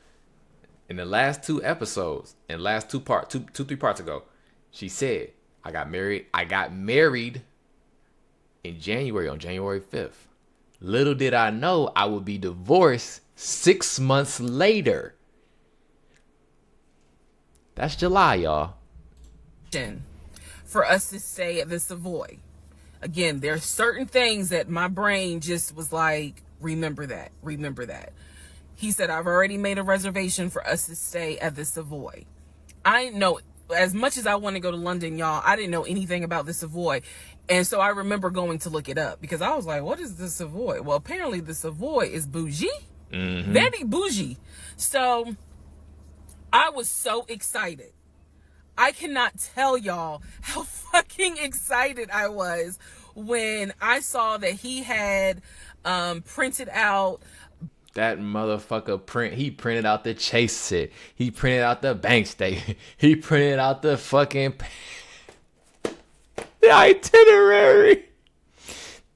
In the last two episodes, in last two, 3 parts ago, she said, I got married in January, on January 5th. Little did I know I would be divorced 6 months later. That's July, y'all. For us to stay at the Savoy. Again, there are certain things that my brain just was like, remember that. He said, I've already made a reservation for us to stay at the Savoy. I didn't know, as much as I want to go to London, y'all, I didn't know anything about the Savoy. And so I remember going to look it up because I was like, what is the Savoy? Well, apparently the Savoy is bougie. Mm-hmm. Very bougie. So I was so excited. I cannot tell y'all how fucking excited I was when I saw that he had printed out. That motherfucker he printed out the Chase set. He printed out the bank statement. He printed out the fucking the itinerary.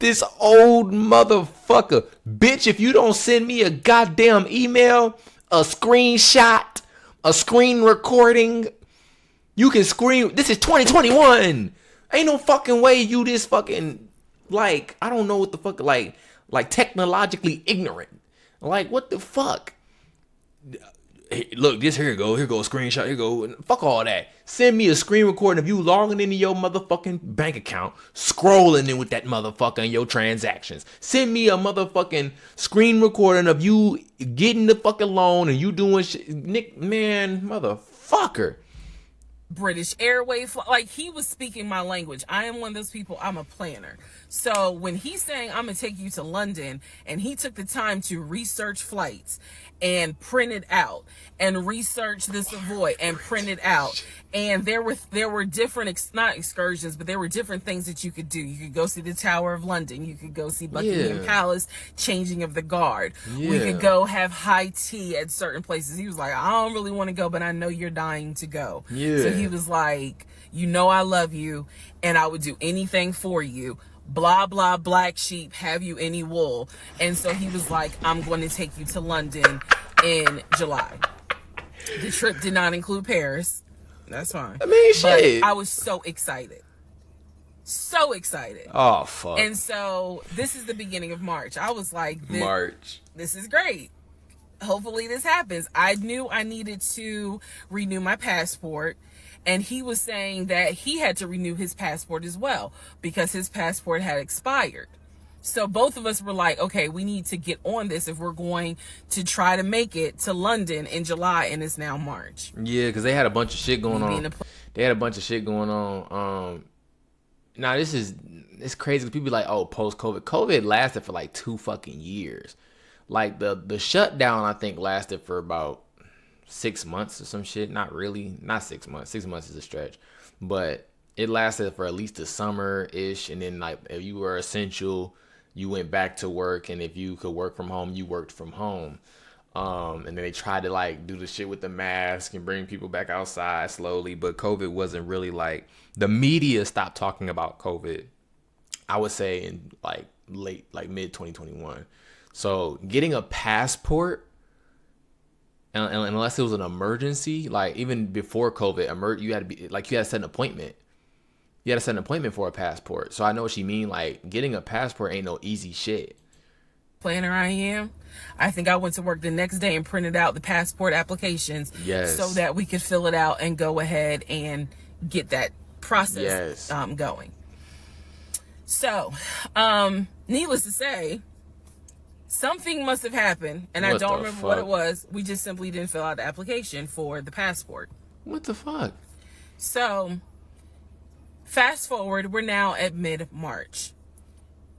This old motherfucker. Bitch, if you don't send me a goddamn email, a screenshot, a screen recording, you can scream. This is 2021. Ain't no fucking way you this fucking, like, I don't know what the fuck, like technologically ignorant. Like, what the fuck? Hey, look, here you go, screenshot, here you go. Fuck all that. Send me a screen recording of you logging into your motherfucking bank account, scrolling in with that motherfucker in your transactions. Send me a motherfucking screen recording of you getting the fucking loan and you doing shit. Nick, man, motherfucker. British Airways, like he was speaking my language. I am one of those people, I'm a planner. So when he's saying I'm gonna take you to London, and he took the time to research flights and print it out and research the Savoy and print it out, and there were different not excursions, but there were different things that you could do. You could go see the Tower of London, you could go see Buckingham Palace, changing of the guard. We could go have high tea at certain places. He was like, I don't really want to go, but I know you're dying to go. So he was like, you know I love you and I would do anything for you. Blah, blah, black sheep, have you any wool? And so he was like, I'm going to take you to London in July. The trip did not include Paris. That's fine. I mean, shit. But I was so excited. So excited. Oh, fuck. And so this is the beginning of March. I was like, March. This is great. Hopefully this happens. I knew I needed to renew my passport. And he was saying that he had to renew his passport as well because his passport had expired. So both of us were like, okay, we need to get on this if we're going to try to make it to London in July, and it's now March. Yeah, because they had a bunch of shit going on. They had a bunch of shit going on Now it's crazy. People be like, oh, post COVID. COVID lasted for like 2 fucking years. Like the shutdown, I think lasted for about 6 months or some shit. Not really, not 6 months. 6 months is a stretch, but it lasted for at least a summer ish. And then like if you were essential, you went back to work, and if you could work from home, you worked from home. And then they tried to like do the shit with the mask and bring people back outside slowly, but COVID wasn't really like, the media stopped talking about COVID, I would say in like late, like mid 2021. So getting a passport, and unless it was an emergency, like even before COVID, you had to be like, you had to set an appointment. You had to set an appointment for a passport. So I know what you mean. Like getting a passport ain't no easy shit. Planner I am. I think I went to work the next day and printed out the passport applications, Yes. so that we could fill it out and go ahead and get that process going. So, needless to say, something must have happened, and I don't remember what it was. We just simply didn't fill out the application for the passport. What the fuck? So, fast forward, we're now at mid-March.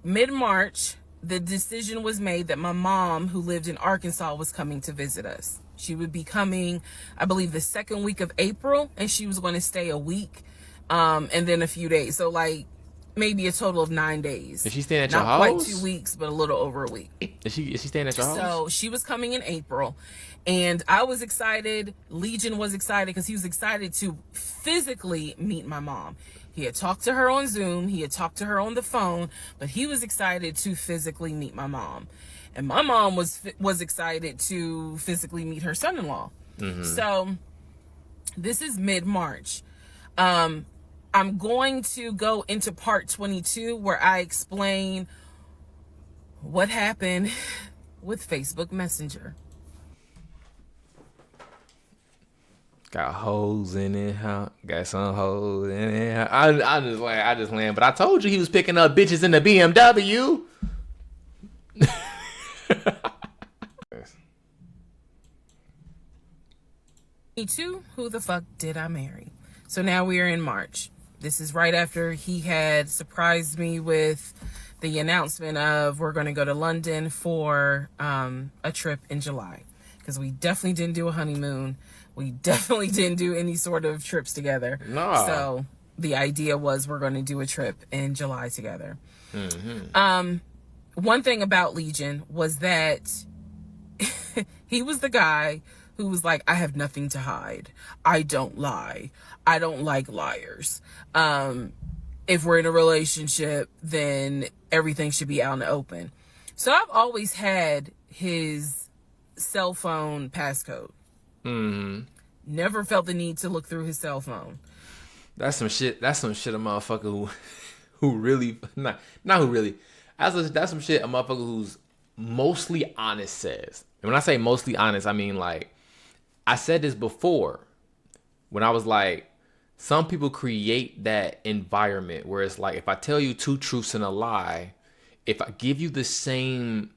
Mid-March, the decision was made that my mom, who lived in Arkansas, was coming to visit us. She would be coming, I believe, the second week of April, and she was going to stay a week, and then a few days. So, like, maybe a total of 9 days. Is she staying at your house? Not quite 2 weeks, but a little over a week. Is she staying at your house? So she was coming in April, and I was excited. Legion was excited because he was excited to physically meet my mom. He had talked to her on Zoom. He had talked to her on the phone, but he was excited to physically meet my mom. And my mom was excited to physically meet her son-in-law. Mm-hmm. So this is mid-March. I'm going to go into part 22 where I explain what happened with Facebook Messenger. Got hoes in it, huh? Got some hoes in it. Huh? I just land. But I told you he was picking up bitches in the BMW. Me too. Who the fuck did I marry? So now we are in March. This is right after he had surprised me with the announcement of we're going to go to London for a trip in July. Because we definitely didn't do a honeymoon. We definitely didn't do any sort of trips together. No. So the idea was we're going to do a trip in July together. Mm-hmm. One thing about Legion was that he was the guy who was like, I have nothing to hide. I don't lie. I don't like liars. If we're in a relationship, then everything should be out in the open. So I've always had his cell phone passcode. Mm-hmm. Never felt the need to look through his cell phone. That's some shit. That's some shit a motherfucker who really not who really. That's some shit a motherfucker who's mostly honest says. And when I say mostly honest, I mean like I said this before when I was like, some people create that environment where it's like, if I tell you 2 truths and a lie, if I give you the same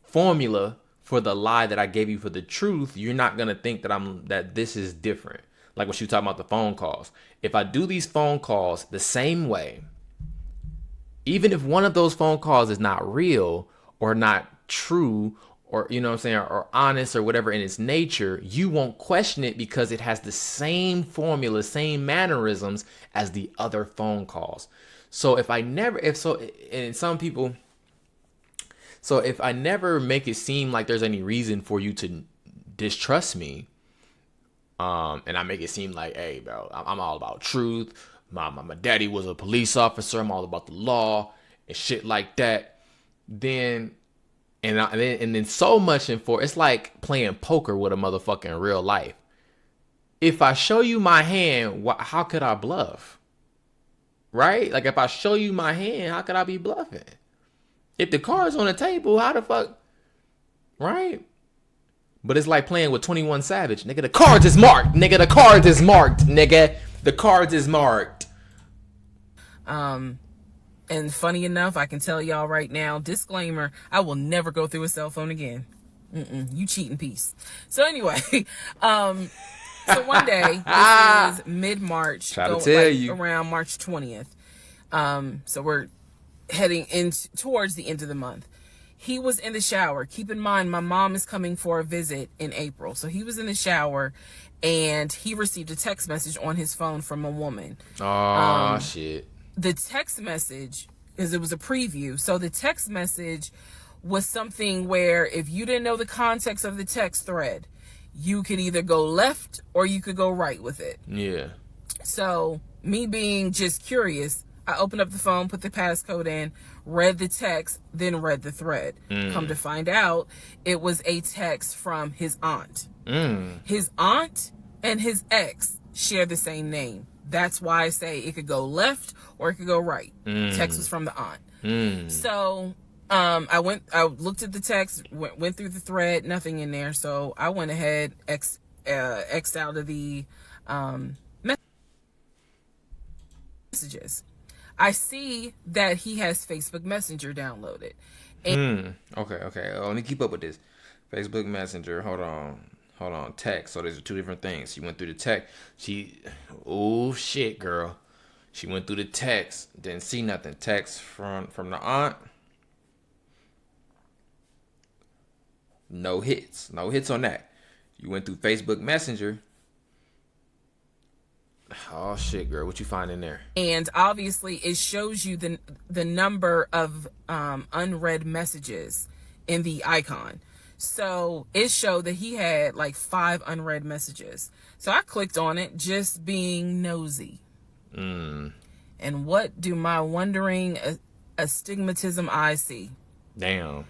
formula for the lie that I gave you for the truth, you're not gonna think that this is different. Like when she was talking about the phone calls. If I do these phone calls the same way, even if one of those phone calls is not real or not true, or you know what I'm saying, or honest or whatever in its nature, you won't question it because it has the same formula, same mannerisms as the other phone calls. So if I never make it seem like there's any reason for you to distrust me, and I make it seem like, hey, bro, I'm all about truth. My daddy was a police officer. I'm all about the law and shit like that. Then so much it's like playing poker with a motherfucker in real life. If I show you my hand, how could I bluff? Right? Like if I show you my hand, how could I be bluffing? If the card's on the table, how the fuck? Right? But it's like playing with 21 Savage. Nigga, the cards is marked. Nigga, the cards is marked. Nigga, the cards is marked. And funny enough, I can tell y'all right now, disclaimer, I will never go through a cell phone again. You cheating piece. So anyway, so one day, this is mid-March, around March 20th. So we're heading in towards the end of the month. He was in the shower. Keep in mind, my mom is coming for a visit in April. So he was in the shower and he received a text message on his phone from a woman. Oh, shit. The text message, because it was a preview. So the text message was something where if you didn't know the context of the text thread, you could either go left or you could go right with it. Yeah. So me being just curious, I opened up the phone, put the passcode in, read the text, then read the thread. Come to find out, it was a text from his aunt. His aunt and his ex share the same name. That's why I say it could go left or it could go right. Text was from the aunt. So I looked at the text, went through the thread, nothing in there. So I went ahead, X'd out of the messages. I see that he has Facebook Messenger downloaded. Okay. Let me keep up with this. Facebook Messenger. Hold on. Text. So there's two different things. She went through the text. Oh shit, girl. She went through the text. Didn't see nothing. Text from the aunt. No hits. No hits on that. You went through Facebook Messenger. Oh shit, girl, what you find in there? And obviously it shows you the number of unread messages in the icon. So it showed that he had like 5 unread messages. So I clicked on it, just being nosy. And what do my wondering astigmatism eyes see? Damn,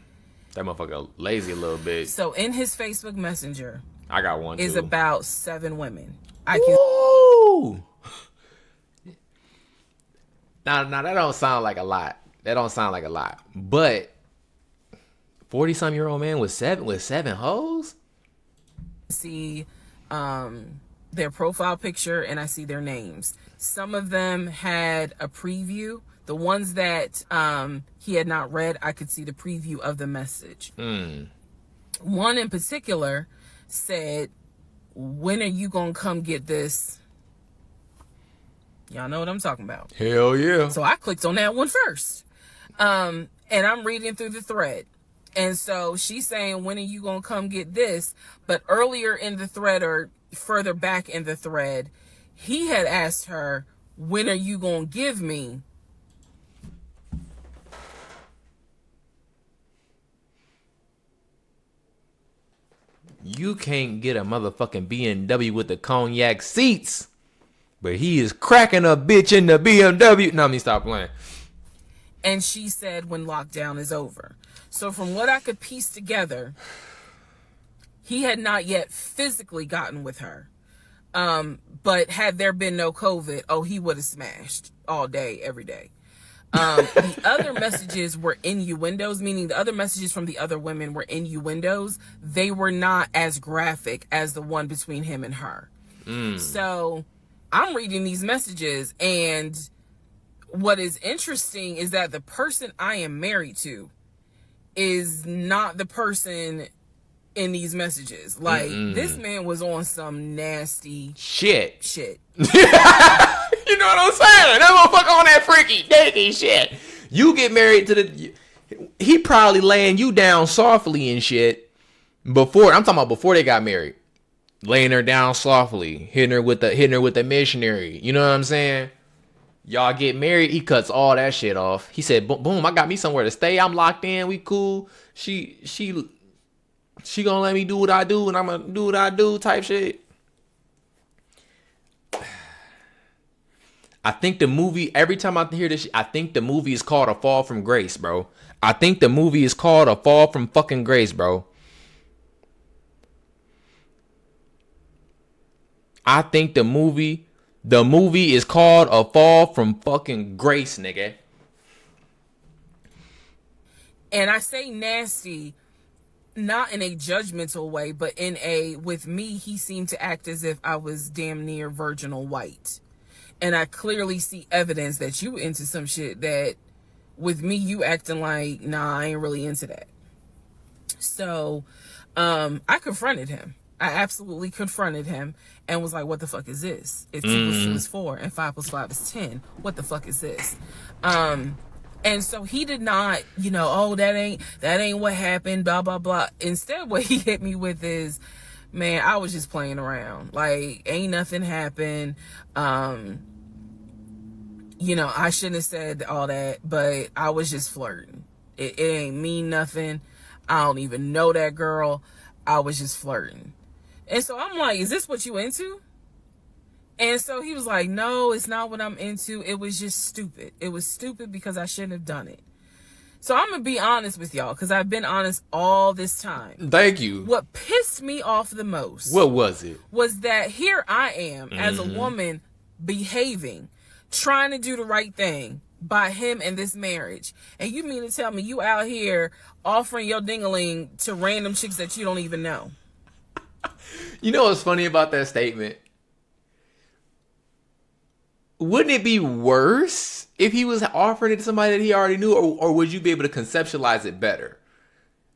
that motherfucker lazy a little bit. So in his Facebook Messenger, I got one is too. about 7 women. Woo! Now that don't sound like a lot. But 40-some-year-old man with seven hoes? See their profile picture and I see their names. Some of them had a preview. The ones that he had not read, I could see the preview of the message. One in particular said, "When are you gonna come get this?" Y'all know what I'm talking about. Hell yeah. So I clicked on that one first. And I'm reading through the thread. And so she's saying, "When are you gonna come get this?" But earlier in the thread, or further back in the thread, he had asked her, "When are you gonna give me?" You can't get a motherfucking BMW with the cognac seats, but he is cracking a bitch in the BMW. No, let me stop playing. And she said, "When lockdown is over." So from what I could piece together, he had not yet physically gotten with her. But had there been no COVID, he would have smashed all day, every day. The other messages were innuendos, meaning the other messages from the other women were innuendos. They were not as graphic as the one between him and her. So I'm reading these messages, and what is interesting is that the person I am married to is not the person in these messages. Like, this man was on some nasty shit. You know what I'm saying? That motherfucker on that freaky dating shit. You get married to he probably laying you down softly and shit before. I'm talking about before they got married. Laying her down softly, hitting her with the missionary. You know what I'm saying? Y'all get married, he cuts all that shit off. He said, boom, I got me somewhere to stay. I'm locked in. We cool. She gonna let me do what I do, and I'm gonna do what I do type shit. I think the movie, every time I hear this shit, I think the movie is called A Fall from Grace, bro. I think the movie is called A Fall from fucking Grace, bro. I think the movie is called A Fall from fucking Grace, nigga. And I say nasty, not in a judgmental way, but in a, with me, he seemed to act as if I was damn near virginal white. And I clearly see evidence that you into some shit that, with me, you acting like, nah, I ain't really into that. So, I confronted him. I absolutely confronted him and was like, what the fuck is this? If 2 plus 2 is 4 and 5 plus 5 is 10, what the fuck is this? And so he did not, oh, that ain't what happened, blah, blah, blah. Instead, what he hit me with is, man, I was just playing around. Like, ain't nothing happened. I shouldn't have said all that, but I was just flirting. It ain't mean nothing. I don't even know that girl. I was just flirting. And so I'm like, is this what you into? And so he was like, no, it's not what I'm into. It was just stupid. It was stupid because I shouldn't have done it. So I'm going to be honest with y'all, because I've been honest all this time. Thank you. What pissed me off the most. What was it? Was that here I am as a woman behaving, trying to do the right thing by him and this marriage. And you mean to tell me you out here offering your ding-a-ling to random chicks that you don't even know? You know what's funny about that statement? Wouldn't it be worse if he was offering it to somebody that he already knew, or would you be able to conceptualize it better?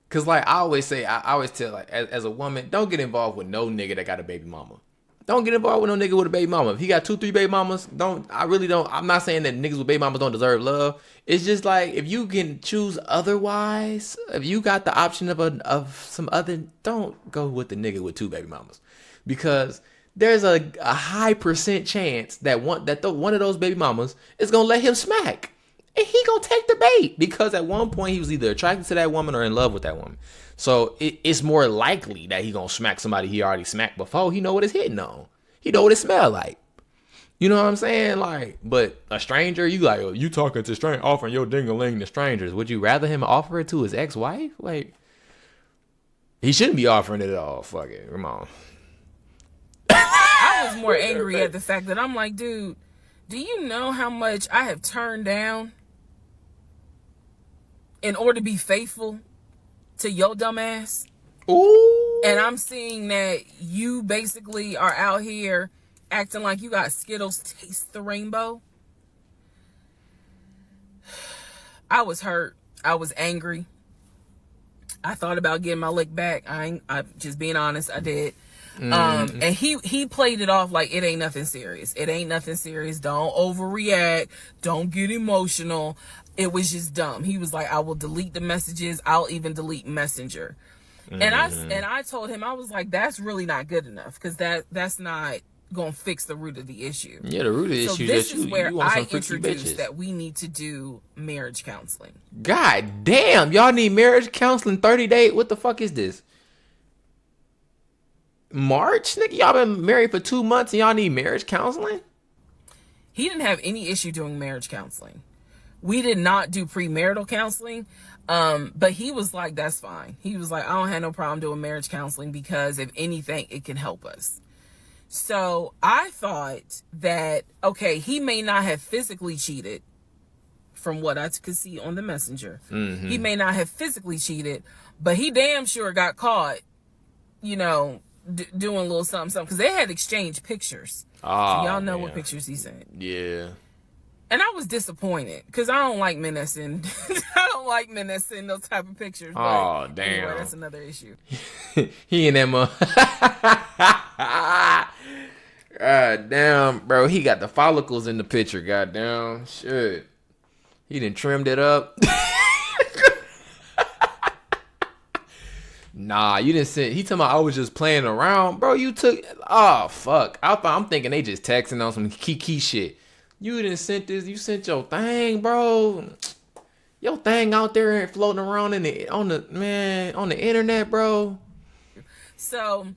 Because, like, I always tell, like, as a woman, don't get involved with no nigga that got a baby mama. Don't get involved with no nigga with a baby mama. If he got 2, 3 baby mamas, I'm not saying that niggas with baby mamas don't deserve love. It's just like, if you can choose otherwise, if you got the option of some other, don't go with the nigga with 2 baby mamas. Because there's a high percent chance that one of those baby mamas is gonna let him smack, and he gonna take the bait, because at one point he was either attracted to that woman or in love with that woman. So it's more likely that he gonna smack somebody he already smacked before. He know what it's hitting on. He know what it smell like. You know what I'm saying? Like, but a stranger, you like, oh, you talking to stranger, offering your ding-a-ling to strangers. Would you rather him offer it to his ex-wife? Like, he shouldn't be offering it at all. Fuck it, come on. I was more angry at the fact that I'm like, dude, do you know how much I have turned down in order to be faithful to your dumb ass? Ooh. And I'm seeing that you basically are out here acting like you got Skittles taste the rainbow. I was hurt. I was angry. I thought about getting my lick back. I'm just being honest. I did. And he played it off like it ain't nothing serious. It ain't nothing serious. Don't overreact. Don't get emotional. It was just dumb. He was like, I will delete the messages. I'll even delete Messenger. And I told him, I was like, that's really not good enough, because that's not gonna fix the root of the issue. Yeah, the root of the issue. So this is where I bitches. introduced that we need to do marriage counseling. God damn, y'all need marriage counseling 30 days. What the fuck is this? March? Nigga, y'all been married for 2 months and y'all need marriage counseling? He didn't have any issue doing marriage counseling. We did not do premarital counseling. But he was like, that's fine. He was like, I don't have no problem doing marriage counseling, because if anything, it can help us. So I thought that, okay, he may not have physically cheated, from what I could see on the messenger. Mm-hmm. He may not have physically cheated, but he damn sure got caught, doing a little something, because they had exchanged pictures. Oh, so y'all know man. what pictures he sent. Yeah. And I was disappointed, because I don't like men that send those type of pictures. Oh, damn. Anyway, that's another issue. He and that God damn, bro. He got the follicles in the picture. God damn. Shit. He done trimmed it up. Nah, you didn't send. He told me I was just playing around. Bro, you took. Oh, fuck. I'm thinking they just texting on some kiki shit. You didn't sent this. You sent your thing, bro. Your thing out there and floating around on the internet, bro. So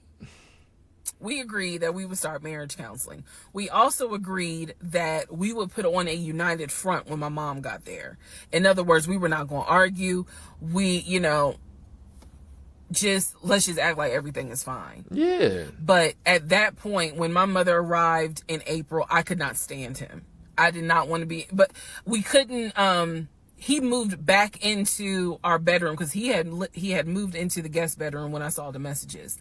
we agreed that we would start marriage counseling. We also agreed that we would put on a united front when my mom got there. In other words, we were not going to argue. We, let's just act like everything is fine. Yeah. But at that point, when my mother arrived in April, I could not stand him. I did not want to be, but we couldn't, he moved back into our bedroom, because he had moved into the guest bedroom when I saw the messages.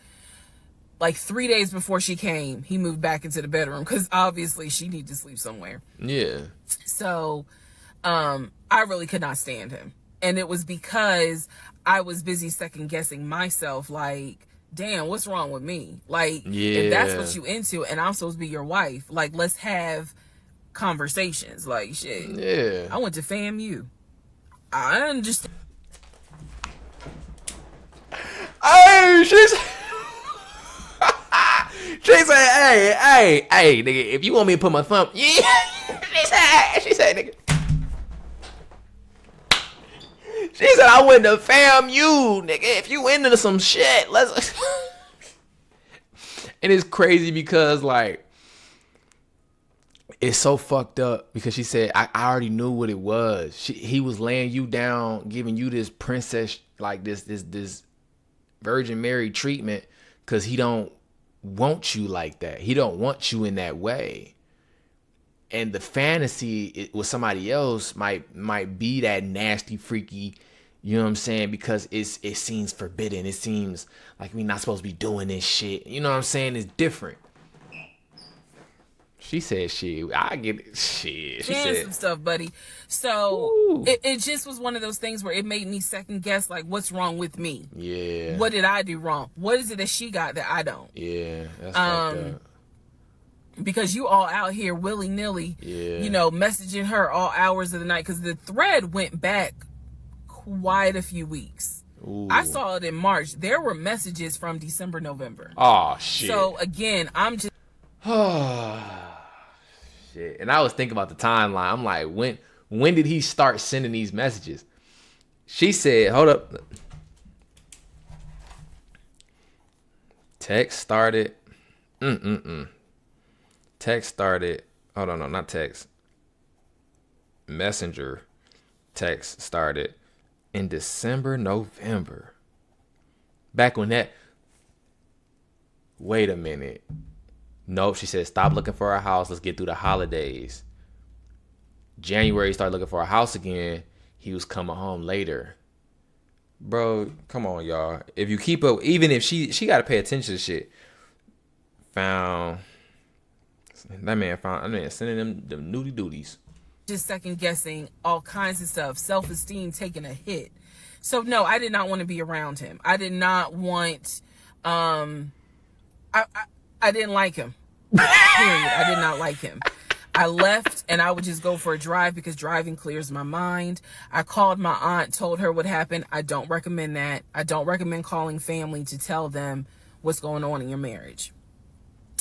Like 3 days before she came, he moved back into the bedroom, because obviously she needed to sleep somewhere. Yeah. So, I really could not stand him. And it was because I was busy second guessing myself. Like, damn, what's wrong with me? Like, Yeah. if that's what you into and I'm supposed to be your wife, like, let's have conversations. Like, shit. Yeah. I went to FAMU. I understand. Hey, she said, hey, nigga, if you want me to put my thumb, yeah. She said, nigga. She said, I went to FAMU, nigga. If you into some shit, let's. And it's crazy because, like, it's so fucked up because she said, I already knew what it was. He was laying you down, giving you this princess, like this Virgin Mary treatment because he don't want you like that. He don't want you in that way. And the fantasy with somebody else might be that nasty, freaky, you know what I'm saying? Because it seems forbidden. It seems like we're not supposed to be doing this shit. You know what I'm saying? It's different. She said shit. I get it. Shit. She said some stuff, buddy. So it just was one of those things where it made me second guess, like, what's wrong with me? Yeah. What did I do wrong? What is it that she got that I don't? Yeah. That's fucked up. Because you all out here willy-nilly, you know, messaging her all hours of the night. Because the thread went back quite a few weeks. Ooh. I saw it in March. There were messages from December, November. Oh, shit. So, again, I'm just... Shit. And I was thinking about the timeline. I'm like, when did he start sending these messages? She said, hold up. Text started. Text started. Hold on, no, not text. Messenger text started in December, November. Back when that. Wait a minute. Nope, she said, stop looking for a house. Let's get through the holidays. January, started looking for a house again. He was coming home later. Bro, come on, y'all. If you keep up, even if she got to pay attention to shit. That man sending them nudie duties. Just second guessing all kinds of stuff. Self-esteem taking a hit. So no, I did not want to be around him. I did not want, I didn't like him. Period. I did not like him. I left and I would just go for a drive because driving clears my mind. I called my aunt, told her what happened. I don't recommend that. I don't recommend calling family to tell them what's going on in your marriage.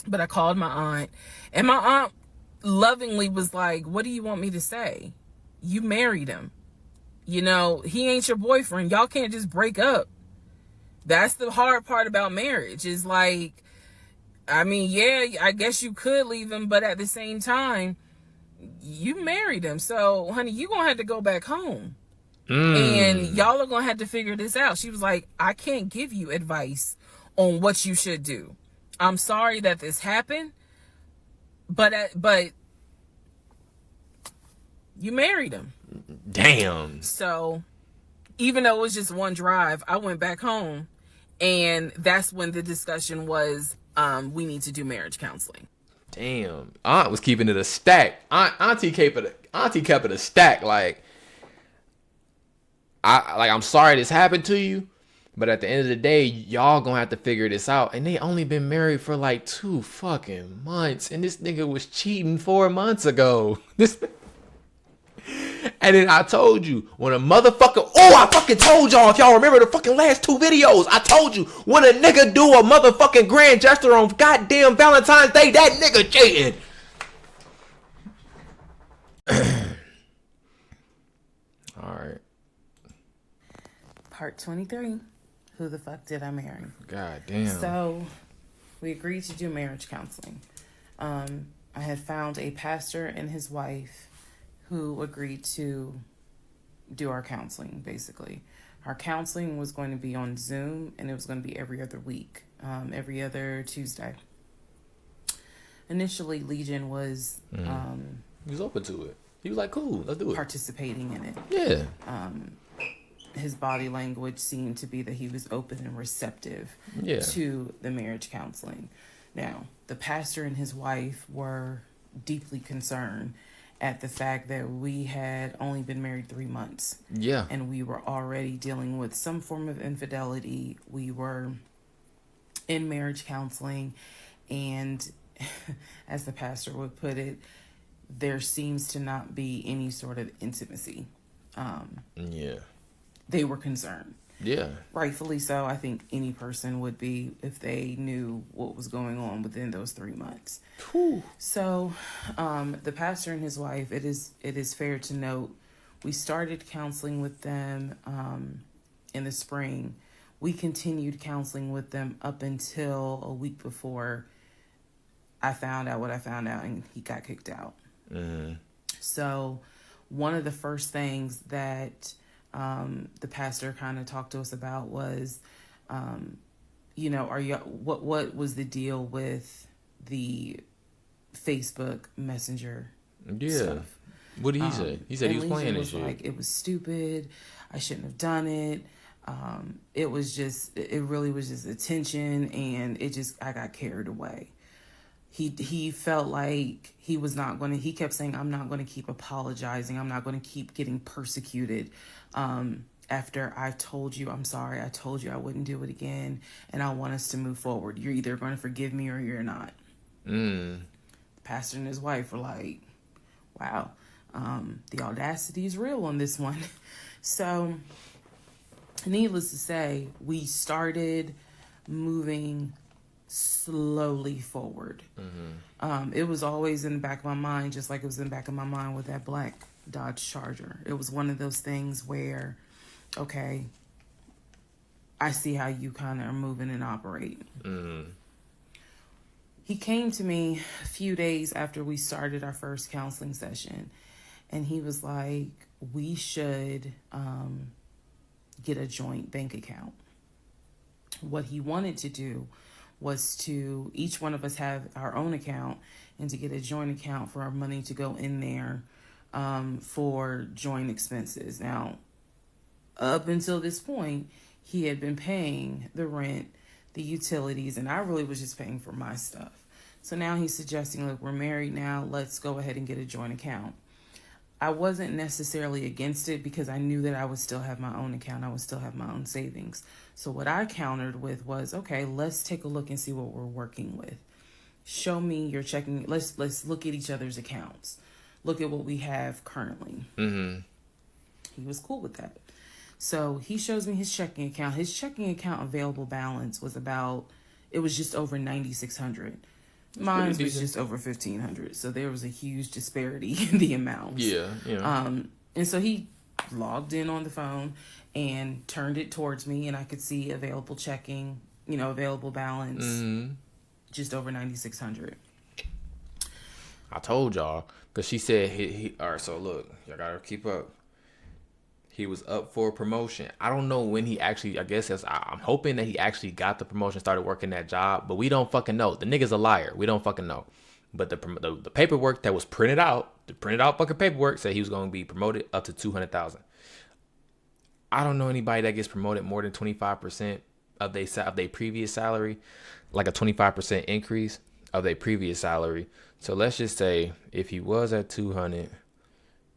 But I called my aunt, and my aunt lovingly was like, what do you want me to say? You married him. You know, he ain't your boyfriend. Y'all can't just break up. That's the hard part about marriage is like, I mean, yeah, I guess you could leave him, but at the same time, you married him. So, honey, you're going to have to go back home. And y'all are going to have to figure this out. She was like, I can't give you advice on what you should do. I'm sorry that this happened, but you married him. Damn. So even though it was just one drive, I went back home, and that's when the discussion was, we need to do marriage counseling. Damn. Aunt was keeping it a stack. Auntie kept it a stack. Like, I'm sorry this happened to you. But at the end of the day, y'all gonna have to figure this out. And they only been married for like 2 fucking months. And this nigga was cheating 4 months ago. And then I told you, when a motherfucker... Oh, I fucking told y'all, if y'all remember the fucking last 2 videos. I told you, when a nigga do a motherfucking grand gesture on goddamn Valentine's Day, that nigga cheating. Alright. Part 23. Who the fuck did I marry? God damn. So, we agreed to do marriage counseling. I had found a pastor and his wife who agreed to do our counseling, basically. Our counseling was going to be on Zoom, and it was going to be every other week, every other Tuesday. Initially, Legion was... he was open to it. He was like, cool, let's do it. Participating in it. Yeah. His body language seemed to be that he was open and receptive to the marriage counseling. Now, the pastor and his wife were deeply concerned at the fact that we had only been married 3 months. Yeah. And we were already dealing with some form of infidelity. We were in marriage counseling, and as the pastor would put it, there seems to not be any sort of intimacy. Yeah. They were concerned. Yeah. Rightfully so. I think any person would be if they knew what was going on within those 3 months. Whew. So, the pastor and his wife, it is fair to note, we started counseling with them in the spring. We continued counseling with them up until a week before I found out what I found out, and he got kicked out. Mm-hmm. So, one of the first things that the pastor kind of talked to us about was, what was the deal with the Facebook Messenger stuff? What did he say? He said he was playing this shit. Like, it was stupid. I shouldn't have done it. It really was just attention, and I got carried away. He felt like he was not going to, he kept saying, I'm not going to keep apologizing. I'm not going to keep getting persecuted. After I told you, I'm sorry, I told you I wouldn't do it again, and I want us to move forward. You're either going to forgive me or you're not. The pastor and his wife were like, wow, the audacity is real on this one. So, needless to say, we started moving slowly forward. It was always in the back of my mind, just like it was in the back of my mind with that black Dodge Charger. It was one of those things where, okay, I see how you kind of are moving and operating. He came to me a few days after we started our first counseling session, and he was like, we should get a joint bank account. What he wanted to do was to each one of us have our own account, and to get a joint account for our money to go in there for joint expenses. Now, up until this point, he had been paying the rent, the utilities, and I really was just paying for my stuff. So now he's suggesting, look, we're married now, let's go ahead and get a joint account. I wasn't necessarily against it because I knew that I would still have my own account. I would still have my own savings. So what I countered with was, okay, let's take a look and see what we're working with. Show me your checking. Let's look at each other's accounts. Look at what we have currently. He was cool with that. So he shows me his checking account. His checking account available balance was just over $9,600. Mine was just over $1,500. So there was a huge disparity in the amounts. Yeah. And so he logged in on the phone and turned it towards me, and I could see available checking, available balance, just over $9,600. I told y'all, because she said he. All right, so look, y'all gotta keep up. He was up for a promotion. I don't know when he actually, I'm hoping that he actually got the promotion, started working that job, but we don't fucking know. The nigga's a liar. We don't fucking know. But the paperwork that was printed out, the printed out fucking paperwork said he was going to be promoted up to $200,000. I don't know anybody that gets promoted more than 25% of their previous salary, like a 25% increase of their previous salary. So let's just say if he was at 200,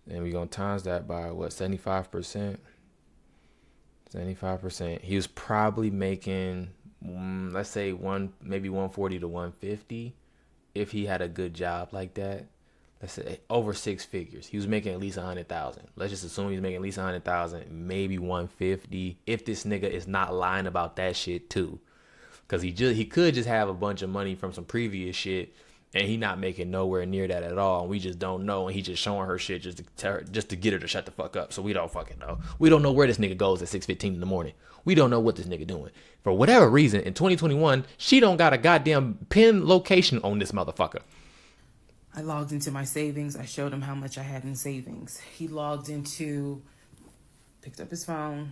then we're going to times that by what, 75%? 75%. He was probably making, let's say maybe 140 to 150 if he had a good job like that. Let's say over 6 figures. He was making at least 100,000. Let's just assume he's making at least 100,000, maybe 150. If this nigga is not lying about that shit too, because he could just have a bunch of money from some previous shit, and he not making nowhere near that at all. And we just don't know. And he just showing her shit just to get her to shut the fuck up. So we don't fucking know. We don't know where this nigga goes at 6:15 in the morning. We don't know what this nigga doing. For whatever reason, in 2021, she don't got a goddamn pin location on this motherfucker. I logged into my savings. I showed him how much I had in savings. He picked up his phone,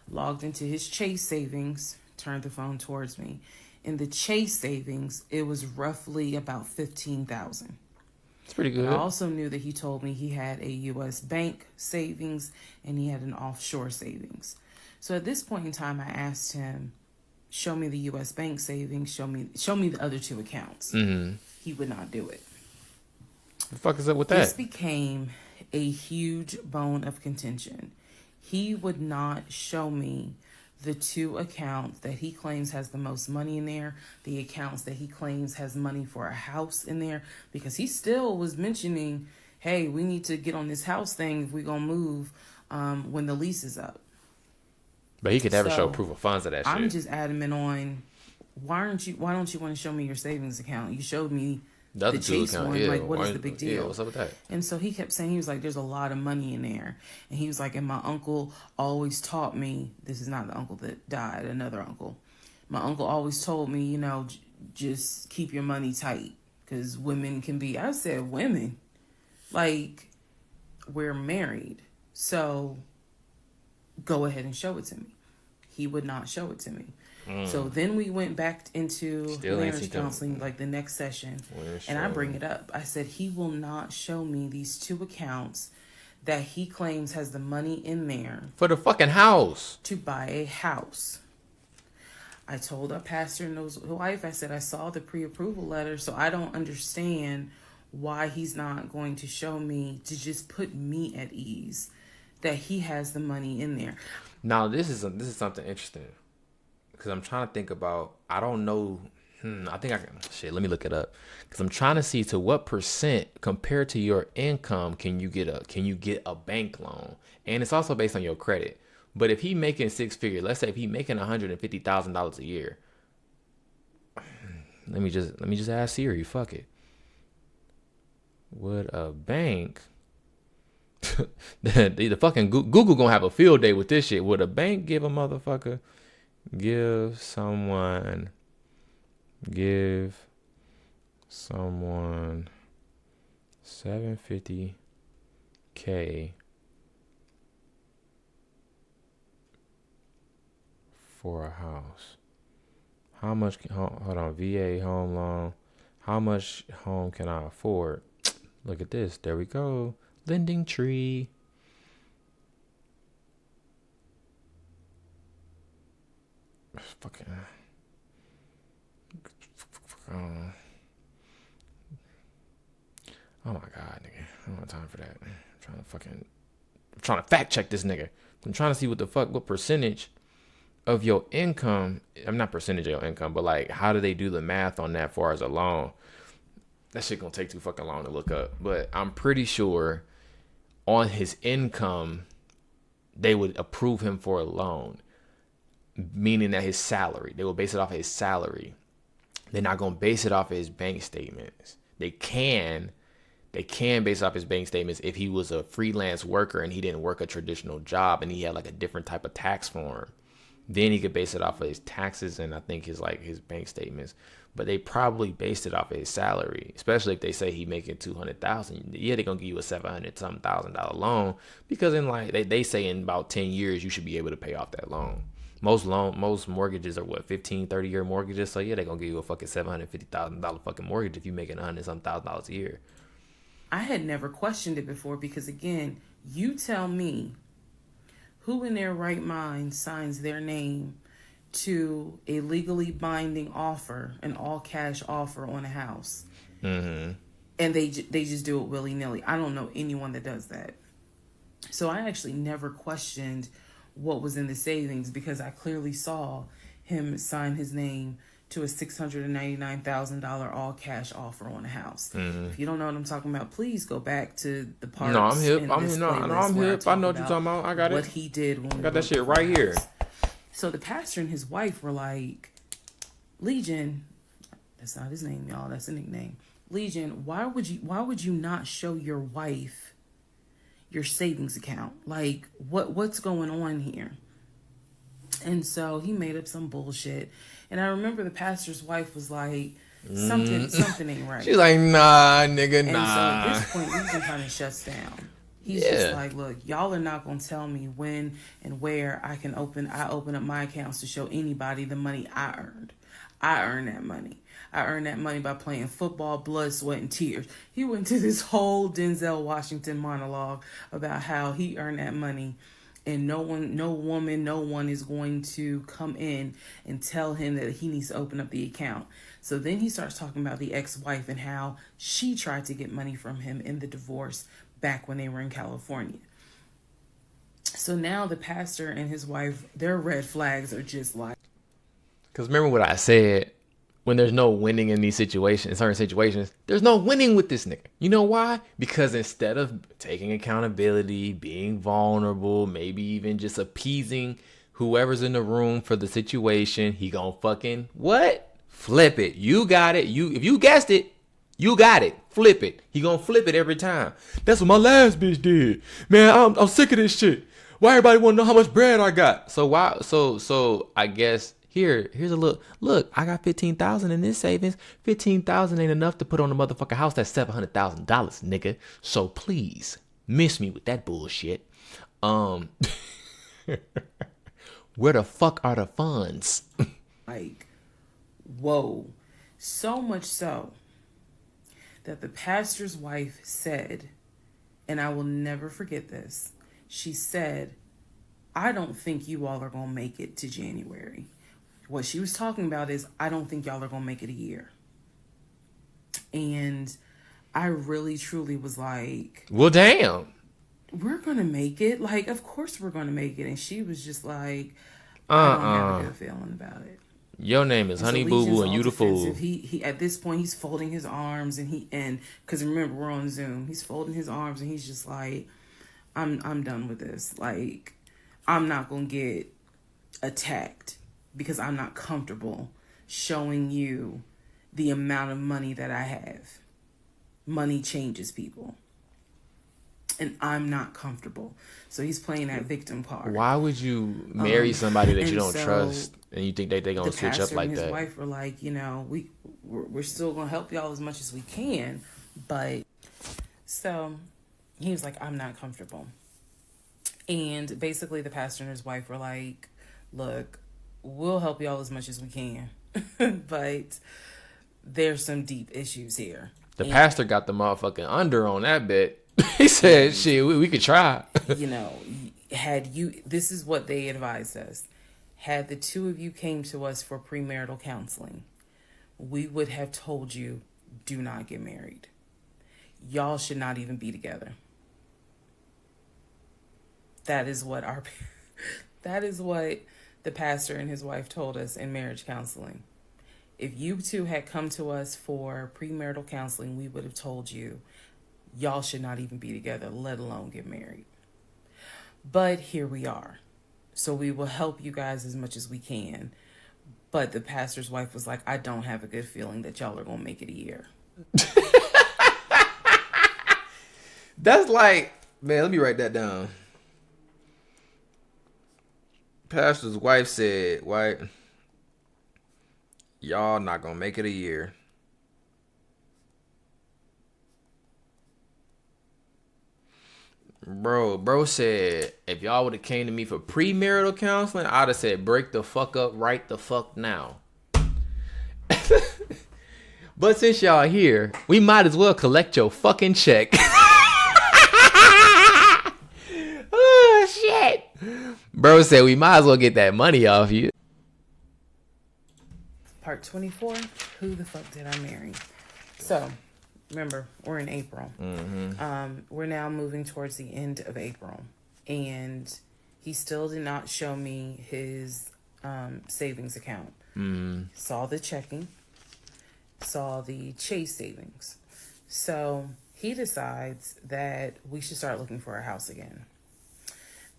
logged into his Chase savings, turned the phone towards me. In the Chase savings, it was roughly about $15,000. It's pretty good. I also knew that he told me he had a U.S. bank savings and he had an offshore savings. So at this point in time, I asked him, show me the U.S. bank savings, show me the other 2 accounts. He would not do it. The fuck is up with that? This became a huge bone of contention. He would not show me the two accounts that he claims has the most money in there, the accounts that he claims has money for a house in there, because he still was mentioning, hey, we need to get on this house thing if we're going to move when the lease is up. But he could never show proof of funds of that shit. I'm just adamant on, why don't you want to show me your savings account? You showed me the Chase one. Yeah, like, what is the big deal? Yeah, what's up with that? And so he kept saying, he was like, there's a lot of money in there. And he was like, and my uncle always taught me, this is not the uncle that died, another uncle. My uncle always told me, you know, just keep your money tight. Because women can be, I said, women? Like, we're married. So go ahead and show it to me. He would not show it to me. So then we went back into marriage counseling, like the next session, and I bring it up. I said, he will not show me these two accounts that he claims has the money in there for the fucking house to buy a house. I told our pastor and his wife, I said, I saw the pre-approval letter, so I don't understand why he's not going to show me, to just put me at ease that he has the money in there. Now this is something interesting. Because I'm trying to think about, I don't know, I think I can, let me look it up. Because I'm trying to see to what percent compared to your income can you get a bank loan. And it's also based on your credit. But if he making six figures, let's say if he making $150,000 a year, let me just ask Siri, fuck it. Would a bank, the fucking Google gonna have a field day with this shit. Would a bank give someone 750K for a house? How much? Hold on, VA home loan. How much home can I afford? Look at this. There we go. Lending Tree. Fucking. Oh my god, nigga. I don't have time for that. I'm trying to fact check this nigga. I'm trying to see what percentage of your income. I'm not percentage of your income, but like, how do they do the math on that far as a loan? That shit gonna take too fucking long to look up. But I'm pretty sure on his income, they would approve him for a loan. Meaning that his salary, they will base it off of his salary. They're not going to base it off of his bank statements. They can base it off his bank statements if he was a freelance worker and he didn't work a traditional job and he had like a different type of tax form. Then he could base it off of his taxes and I think his bank statements. But they probably based it off of his salary, especially if they say he making $200,000. Yeah, they're gonna give you a $700,000 loan because they say in about 10 years you should be able to pay off that loan. Most mortgages are 15, 30-year mortgages. So yeah, they're gonna give you a fucking $750,000 fucking mortgage if you're making $100,000 a year. I had never questioned it before because again, you tell me who in their right mind signs their name to a legally binding offer, an all cash offer on a house. Mm-hmm. And they just do it willy-nilly. I don't know anyone that does that. So I actually never questioned what was in the savings because I clearly saw him sign his name to a $699,000 all cash offer on a house. Mm-hmm. If you don't know what I'm talking about, please go back to the part. No, I'm hip. I'm hip. I know what you're talking about. I got it. What he did when I got that shit right here. So the pastor and his wife were like, Legion, that's not his name, y'all. That's a nickname. Legion, why would you not show your wife your savings account? Like, what's going on here? And so he made up some bullshit. And I remember the pastor's wife was like, something ain't right. She's like, nah, nigga, nah. And so at this point, Legion kind of shuts down. He's just like, look, y'all are not going to tell me when and where I open up my accounts to show anybody the money I earned. I earned that money. I earned that money by playing football, blood, sweat, and tears. He went to this whole Denzel Washington monologue about how he earned that money and no one is going to come in and tell him that he needs to open up the account. So then he starts talking about the ex-wife and how she tried to get money from him in the divorce back when they were in California. So now the pastor and his wife, their red flags are just like. Because remember what I said, when there's no winning in these situations, in certain situations, there's no winning with this nigga. You know why? Because instead of taking accountability, being vulnerable, maybe even just appeasing whoever's in the room for the situation, he gonna fucking what? Flip it. You got it. If you guessed it, you got it. Flip it. He gonna flip it every time. That's what my last bitch did. Man, I'm sick of this shit. Why everybody wanna know how much bread I got? So why? So I guess here's a look. I got 15,000 in this savings. 15,000 ain't enough to put on the motherfucking house. That's $700,000, nigga. So please miss me with that bullshit. Where the fuck are the funds? Like, whoa. So much so that the pastor's wife said, and I will never forget this, she said, I don't think you all are going to make it to January. What she was talking about is, I don't think y'all are going to make it a year. And I really, truly was like, well, damn. We're going to make it. Like, of course we're going to make it. And she was just like, I don't have a good feeling about it. Your name is Honey Boo Boo and you the fool. He at this point he's folding his arms and because remember we're on Zoom. He's folding his arms and he's just like, I'm done with this. Like, I'm not gonna get attacked because I'm not comfortable showing you the amount of money that I have. Money changes people. And I'm not comfortable. So he's playing that victim card. Why would you marry somebody that you don't so trust and you think they're gonna switch up like that? The pastor and his wife were like, we're still gonna help y'all as much as we can, but so he was like, I'm not comfortable. And basically the pastor and his wife were like, look, we'll help y'all as much as we can, but there's some deep issues here. The pastor got the motherfucking under on that bit. He said, shit, we could try. This is what they advised us. Had the two of you came to us for premarital counseling, we would have told you, do not get married. Y'all should not even be together. That is what the pastor and his wife told us in marriage counseling. If you two had come to us for premarital counseling, we would have told you, y'all should not even be together, let alone get married. But here we are. So we will help you guys as much as we can. But the pastor's wife was like, I don't have a good feeling that y'all are going to make it a year. That's like, man, let me write that down. Pastor's wife said, right, y'all not going to make it a year. Bro said, if y'all would have came to me for premarital counseling, I'd have said, break the fuck up right the fuck now. But since y'all here, we might as well collect your fucking check. Oh, shit. Bro said, we might as well get that money off you. Part 24, who the fuck did I marry? So, remember, we're in April. Mm-hmm. We're now moving towards the end of April. And he still did not show me his savings account. Mm. Saw the checking. Saw the Chase savings. So he decides that we should start looking for a house again.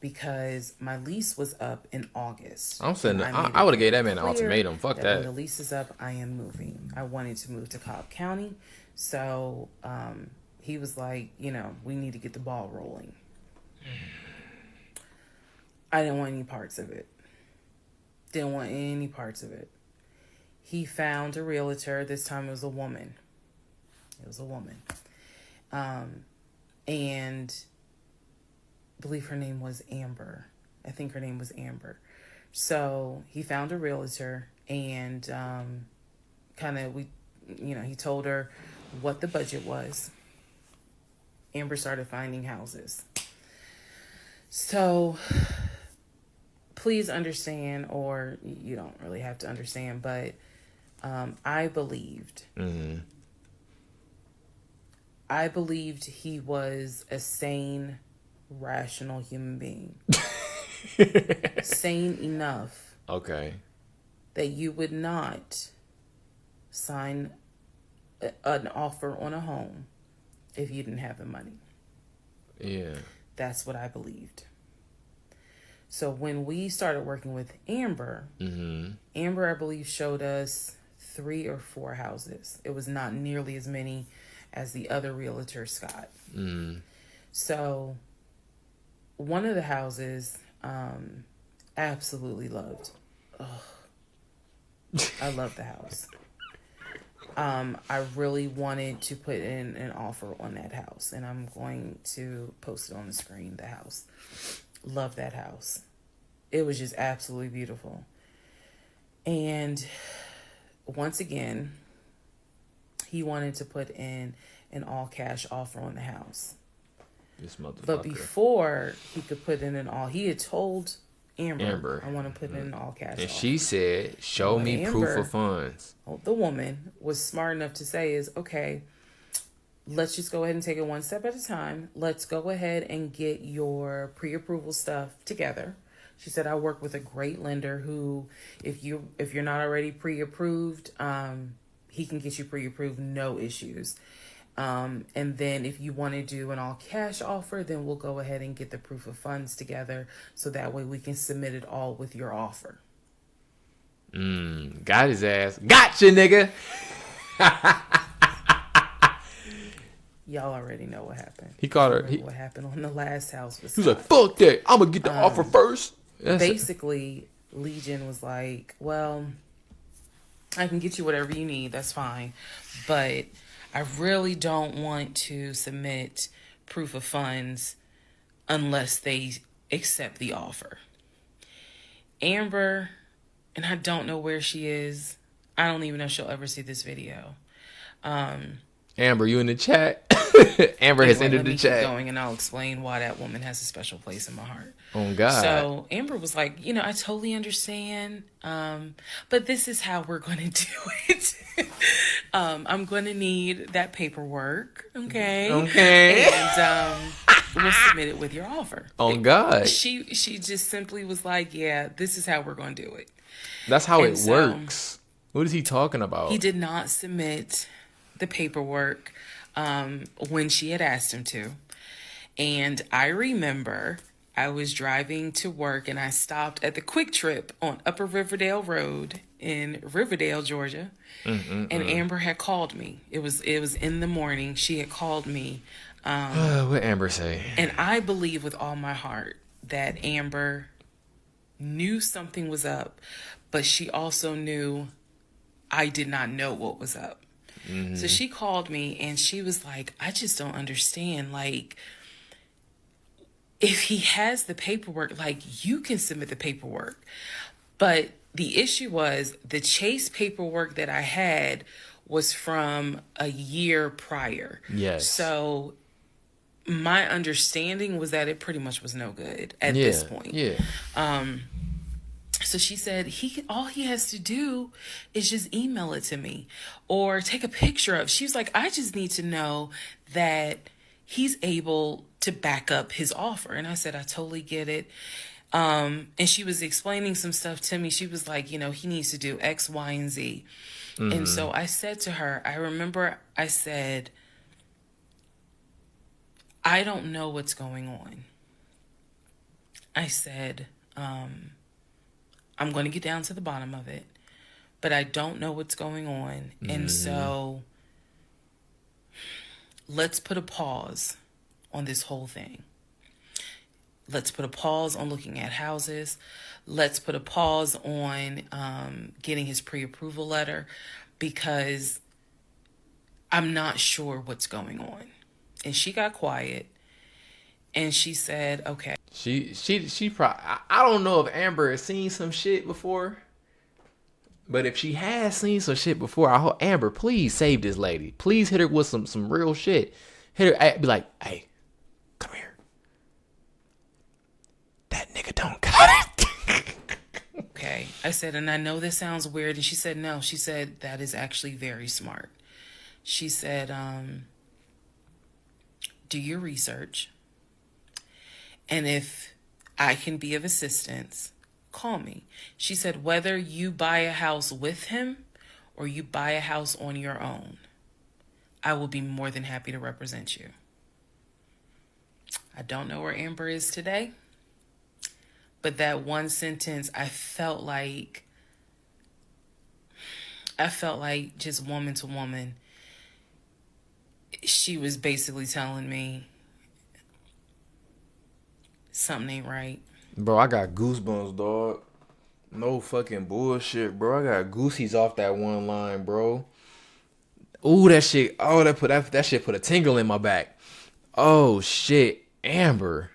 Because my lease was up in August. I'm saying I would have gave that man an ultimatum. Fuck that. When the lease is up, I am moving. I wanted to move to Cobb County. So he was like, we need to get the ball rolling. I didn't want any parts of it. Didn't want any parts of it. He found a realtor. This time it was a woman. And I believe her name was Amber. I think her name was Amber. So he found a realtor and he told her what the budget was. Amber started finding houses. So please understand, or you don't really have to understand, but I believed. Mm-hmm. I believed he was a sane, rational human being. sane enough Okay. that you would not sign an offer on a home if you didn't have the money. Yeah. That's what I believed. So when we started working with Amber, Amber, I believe, showed us 3 or 4 houses. It was not nearly as many as the other realtor, Scott. So one of the houses, absolutely loved. I love the house. I really wanted to put in an offer on that house, and I'm going to post it on the screen. The house. Love that house. It was just absolutely beautiful. And once again, he wanted to put in an all cash offer on the house. This motherfucker. But before he could put in he had told Amber, I want to put in an all cash offer. And she said, show me proof of funds. The woman was smart enough to say is, okay, let's just go ahead and take it one step at a time. Let's go ahead and get your pre-approval stuff together. She said, I work with a great lender who, if you're not already pre-approved, he can get you pre-approved, no issues. And then if you want to do an all cash offer, then we'll go ahead and get the proof of funds together. So that way we can submit it all with your offer. Got his ass. Gotcha, nigga. Y'all already know what happened. He called her. What happened on the last house was He was like, fuck that. I'm going to get the offer first. Basically, Legion was like, well, I can get you whatever you need. That's fine. But I really don't want to submit proof of funds unless they accept the offer. Amber, and I don't know where she is. I don't even know if she'll ever see this video. Amber, you in the chat? Amber has entered the chat. Keep going, and I'll explain why that woman has a special place in my heart. Oh, God. So Amber was like, I totally understand, but this is how we're going to do it. I'm going to need that paperwork, okay? Okay. And we'll submit it with your offer. Oh, God. She just simply was like, yeah, this is how we're going to do it. That's how it works. What is he talking about? He did not submit the paperwork when she had asked him to. And I remember I was driving to work and I stopped at the Quick Trip on Upper Riverdale Road in Riverdale, Georgia. And Amber had called me. It was in the morning. She had called me. What Amber say? And I believe with all my heart that Amber knew something was up, but she also knew I did not know what was up. So she called me and she was like, I just don't understand. Like, if he has the paperwork, like, you can submit the paperwork. But the issue was the Chase paperwork that I had was from a year prior. Yes. So my understanding was that it pretty much was no good at this point. Yeah. So she said all he has to do is just email it to me or take a picture of. She was like, I just need to know that he's able to back up his offer. And I said, I totally get it. And she was explaining some stuff to me. She was like, he needs to do X, Y, and Z. And so I said to her, I remember I said, I don't know what's going on. I said, I'm going to get down to the bottom of it, but I don't know what's going on. And so let's put a pause on this whole thing. Let's put a pause on looking at houses. Let's put a pause on getting his pre-approval letter because I'm not sure what's going on. And she got quiet and she said, okay. She probably, I don't know if Amber has seen some shit before, but if she has seen some shit before, I hope Amber, please save this lady. Please hit her with some real shit. Hit her, be like, hey, come here. That nigga don't got it. Okay. I said, and I know this sounds weird. And she said, no. She said, that is actually very smart. She said, do your research. And if I can be of assistance. Call me. She said, whether you buy a house with him or you buy a house on your own, I will be more than happy to represent you. I don't know where Amber is today, but that one sentence, I felt like just woman to woman, she was basically telling me something ain't right. Bro, I got goosebumps, dog. No fucking bullshit, bro. I got goosies off that one line, bro. Ooh, that shit. Oh, that shit put a tingle in my back. Oh shit, Amber.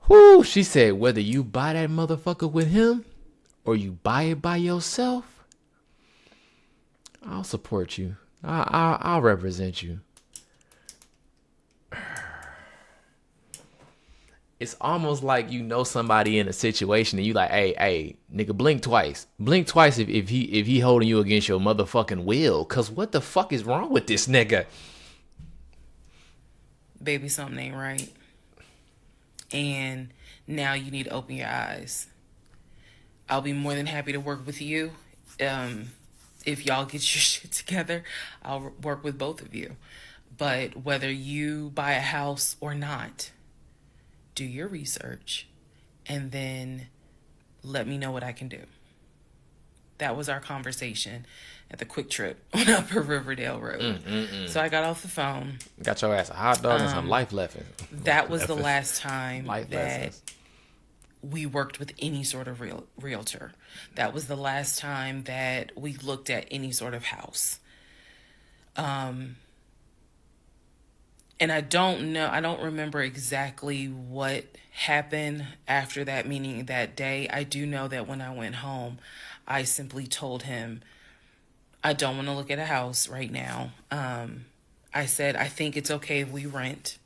Whoo, she said whether you buy that motherfucker with him or you buy it by yourself, I'll support you. I'll represent you. It's almost like you know somebody in a situation and you like, hey, nigga, blink twice. Blink twice if he holding you against your motherfucking will. Cause what the fuck is wrong with this nigga? Baby, something ain't right. And now you need to open your eyes. I'll be more than happy to work with you. If y'all get your shit together, I'll work with both of you. But whether you buy a house or not, do your research and then let me know what I can do. That was our conversation at the Quick Trip on Upper Riverdale Road. So I got off the phone. Got your ass a hot dog and some life lessons. That was the last time Life that lessons. we worked with any sort of realtor. That was the last time that we looked at any sort of house. And I don't remember exactly what happened after that, meaning that day. I do know that when I went home, I simply told him, I don't want to look at a house right now. I said, I think it's okay if we rent.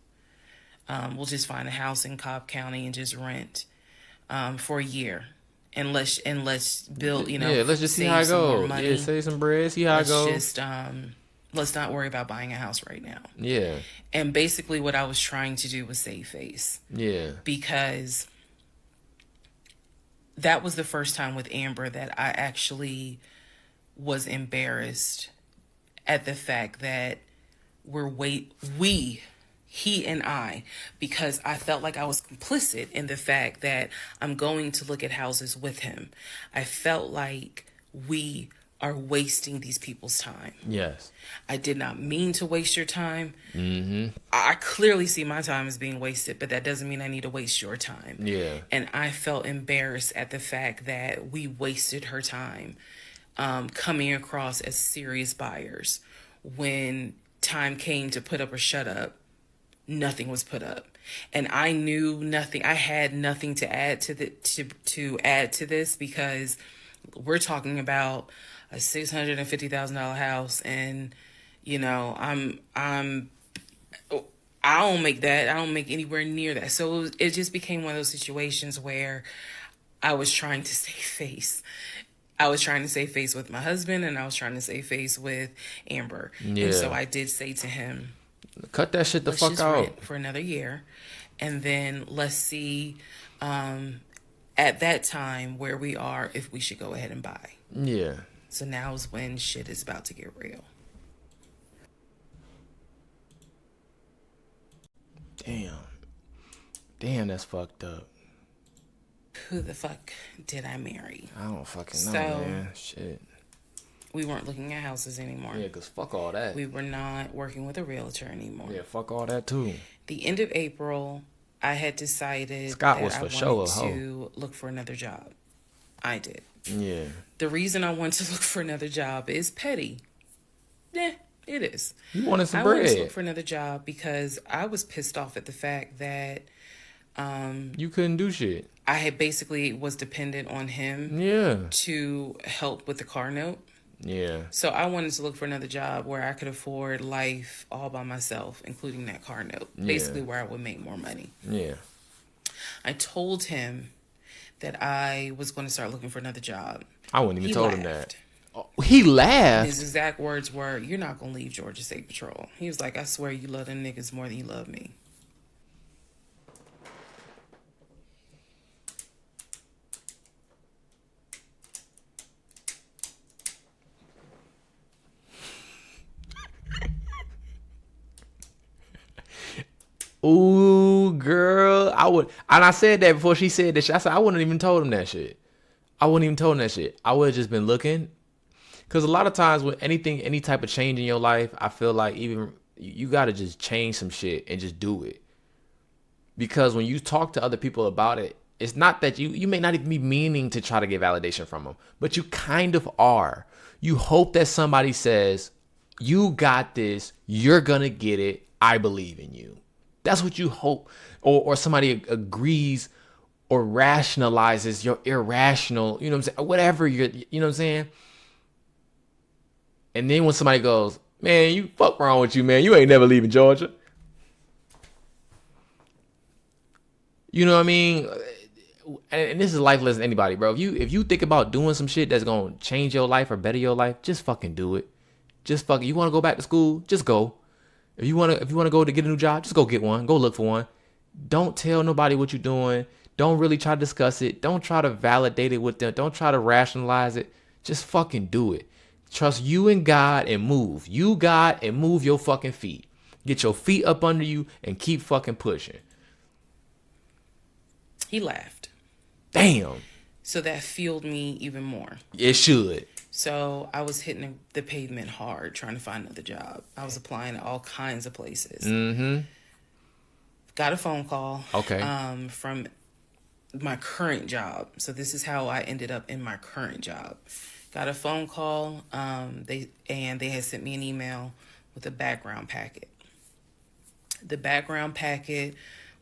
We'll just find a house in Cobb County and just rent for a year. And let's build, let's just see how it goes. Yeah, save some bread, see how it goes. Let's not worry about buying a house right now. Yeah. And basically what I was trying to do was save face. Yeah. Because that was the first time with Amber that I actually was embarrassed at the fact that he and I, because I felt like I was complicit in the fact that I'm going to look at houses with him. I felt like we are wasting these people's time. Yes. I did not mean to waste your time. Mm-hmm. I clearly see my time as being wasted, but that doesn't mean I need to waste your time. Yeah. And I felt embarrassed at the fact that we wasted her time coming across as serious buyers. When time came to put up or shut up, nothing was put up. And I knew nothing. I had nothing to add to add to this, because we're talking about a $650,000 house, and I don't make that. I don't make anywhere near that. So it just became one of those situations where I was trying to save face. I was trying to save face with my husband, and I was trying to save face with Amber. Yeah. And so I did say to him, cut that shit the let's fuck just out rent for another year, and then let's see at that time where we are, if we should go ahead and buy. Yeah. So now is when shit is about to get real. Damn, that's fucked up. Who the fuck did I marry? I don't fucking know, So, man. Shit. We weren't looking at houses anymore. Yeah, cause fuck all that. We were not working with a realtor anymore. Yeah, fuck all that too. The end of April, I had decided Scott that was I for wanted sure a hoe. to look for another job. I did. Yeah. The reason I wanted to look for another job is petty. Yeah, it is. You wanted some I bread. wanted to look for another job because I was pissed off at the fact that You couldn't do shit. I had basically was dependent on him Yeah. to help with the car note. Yeah. So I wanted to look for another job where I could afford life all by myself, including that car note. Yeah. Basically where I would make more money. Yeah. I told him that I was going to start looking for another job. I wouldn't even He told him laughed. that. Oh, he laughed. His exact words were, "You're not going to leave Georgia State Patrol." He was like, "I swear you love them niggas more than you love me." Ooh, girl, I would, and I said that before she said that shit. I said I wouldn't even told him that shit. I wouldn't even told him that shit. I would have just been looking, because a lot of times with anything, any type of change in your life, I feel like even you got to just change some shit and just do it. Because when you talk to other people about it, it's not that you may not even be meaning to try to get validation from them, but you kind of are. You hope that somebody says, "You got this. You're gonna get it. I believe in you." That's what you hope, or somebody agrees or rationalizes your irrational, you know what I'm saying, whatever you know what I'm saying. And then when somebody goes, "Man, you fuck wrong with you, man. You ain't never leaving Georgia." You know what I mean? And this is life lesson to anybody, bro. If you think about doing some shit that's gonna change your life or better your life, just fucking do it. Just fucking. You want to go back to school? Just go. If you wanna go to get a new job, just go get one. Go look for one. Don't tell nobody what you're doing. Don't really try to discuss it. Don't try to validate it with them. Don't try to rationalize it. Just fucking do it. Trust you and God and move. You, God, and move your fucking feet. Get your feet up under you and keep fucking pushing. He laughed. Damn. So that fueled me even more. It should. So I was hitting the pavement hard trying to find another job. I was applying to all kinds of places. Mm-hmm. Got a phone call. Okay. From my current job. So this is how I ended up in my current job. Got a phone call. They had sent me an email with a background packet. The background packet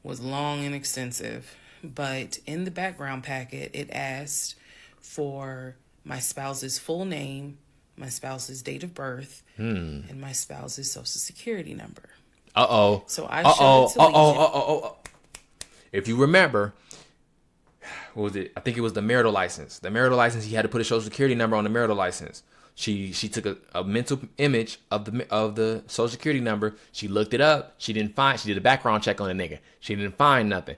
was long and extensive, but in the background packet, it asked for my spouse's full name, my spouse's date of birth, and my spouse's social security number. Uh-oh. So I showed it to Legion. If you remember, what was it? I think it was the marital license. The marital license, he had to put a social security number on the marital license. She took a mental image of the social security number. She looked it up. She did a background check on the nigga. She didn't find nothing.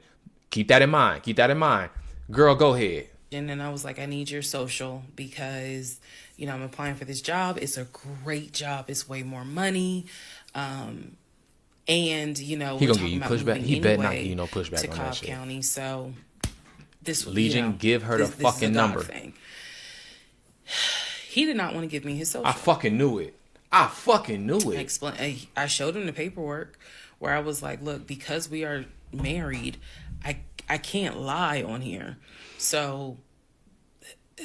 Keep that in mind. Girl, go ahead. And then I was like, I need your social because, I'm applying for this job. It's a great job. It's way more money. And, He gonna give you pushback. He better not give you no pushback to on Cobb that shit. County. So this Legion, give her the fucking number. Thing. He did not want to give me his social. I fucking knew it. I showed him the paperwork where I was like, look, because we are married, I can't lie on here. So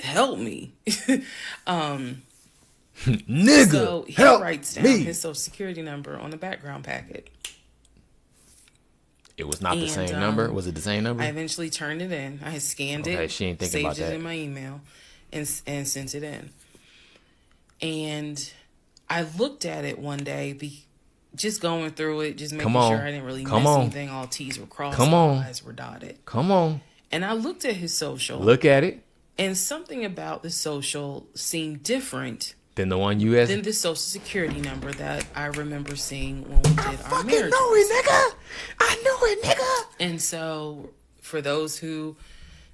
help me. Nigga, so he help writes down me. his social security number on the background packet. It was not the same number. Was it the same number? I eventually turned it in. I had scanned it. She ain't thinking about that. Saved it in my email and sent it in. And I looked at it one day, just going through it, just making sure I didn't really miss anything. All T's were crossed, all I's were dotted. Come on. And I looked at his social. Look at it. And something about the social seemed different than the one you asked. Than the social security number that I remember seeing when we did our marriage. I knew it, nigga. And so, for those who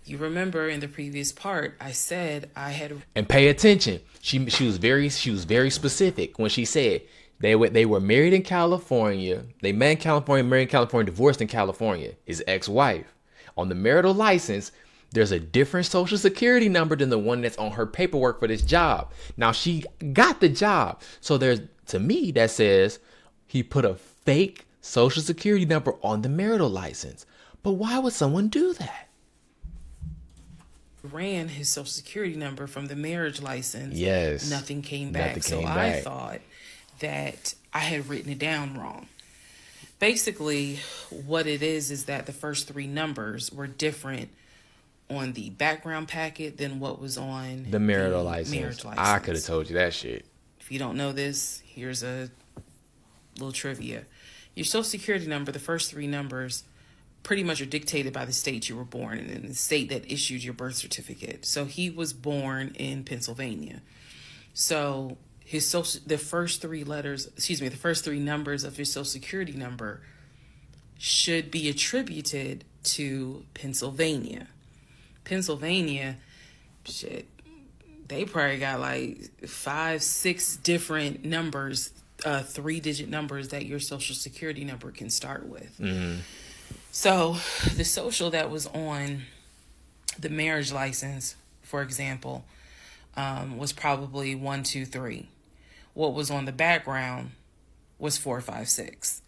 you remember in the previous part, I said I had. And pay attention. She was very specific when she said they were married in California. They met in California, married in California, divorced in California. His ex-wife. On the marital license, there's a different social security number than the one that's on her paperwork for this job. Now she got the job. So to me, that says he put a fake social security number on the marital license. But why would someone do that? Ran his social security number from the marriage license. Yes. Nothing came back. I thought that I had written it down wrong. Basically, what it is that the first three numbers were different on the background packet than what was on the marital license. I could have told you that shit. If you don't know this, here's a little trivia. Your social security number, the first three numbers, pretty much are dictated by the state you were born in and the state that issued your birth certificate. So he was born in Pennsylvania. So the first three numbers of his social security number should be attributed to Pennsylvania. Pennsylvania, shit, they probably got like 5-6 different numbers 3-digit numbers that your social security number can start with. Mm-hmm. So the social that was on the marriage license, for example, was probably 123. What was on the background was 456.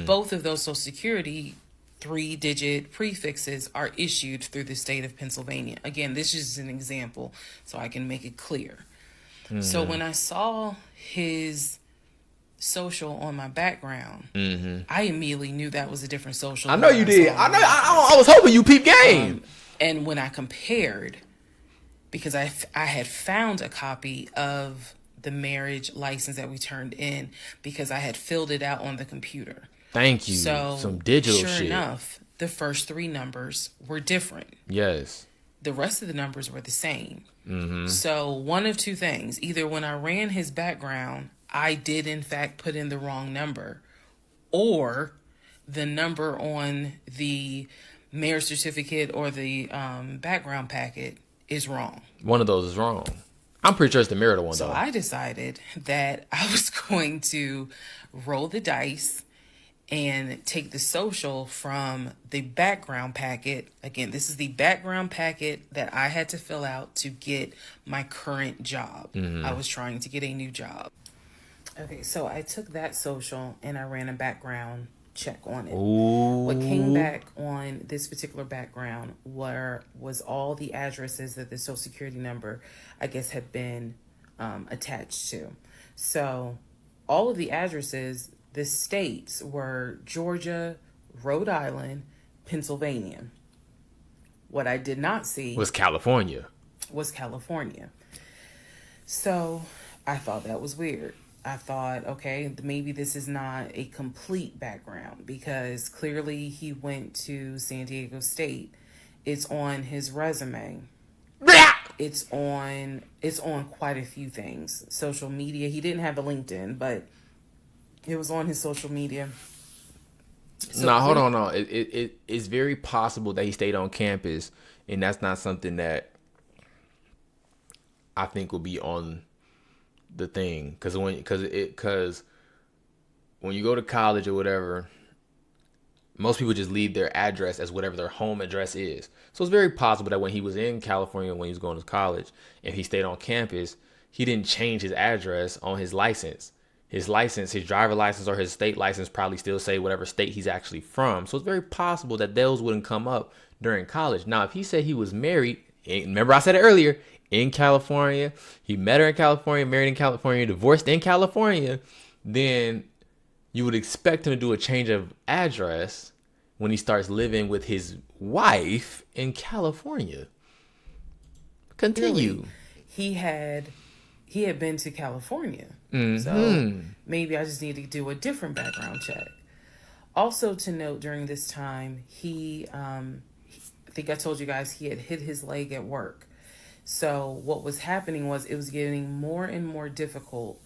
Both of those social security 3-digit prefixes are issued through the state of Pennsylvania. Again, this is an example so I can make it clear. So when I saw his social on my background, I immediately knew that was a different social. I know you did. I was hoping you peep game. And when I compared, because I had found a copy of the marriage license that we turned in because I had filled it out on the computer. Thank you. So some digital sure shit. enough, the first 3 numbers were different. Yes. The rest of the numbers were the same. So one of 2 things. Either when I ran his background, I did in fact put in the wrong number, or the number on the marriage certificate or the background packet is wrong. One of those is wrong. I'm pretty sure it's the marital one, So though. I decided that I was going to roll the dice and take the social from the background packet. Again, this is the background packet that I had to fill out to get my current job. I was trying to get a new job. Okay, so I took that social and I ran a background check on it. Ooh. What came back on this particular background was all the addresses that the social security number, I guess, had been attached to. So all of the addresses, the states were Georgia, Rhode Island, Pennsylvania. What I did not see Was California. was California. So I thought that was weird. I thought, okay, maybe this is not a complete background because clearly he went to San Diego State. It's on his resume. It's on quite a few things. Social media. He didn't have a LinkedIn, but it was on his social media. So No, hold on. No, it's very possible that he stayed on campus, and that's not something that I think will be on the thing. Because when you go to college or whatever, most people just leave their address as whatever their home address is. So it's very possible that when he was in California, when he was going to college, and he stayed on campus, he didn't change his address on his license. His license, his driver license or his state license probably still say whatever state he's actually from. So it's very possible that those wouldn't come up during college. Now, if he said he was married, remember I said it earlier, in California, he met her in California, married in California, divorced in California, then you would expect him to do a change of address when he starts living with his wife in California. Continue. Really, he had been to California. Mm-hmm. So maybe I just need to do a different background check. Also to note, during this time, I think I told you guys he had hit his leg at work. So what was happening was it was getting more and more difficult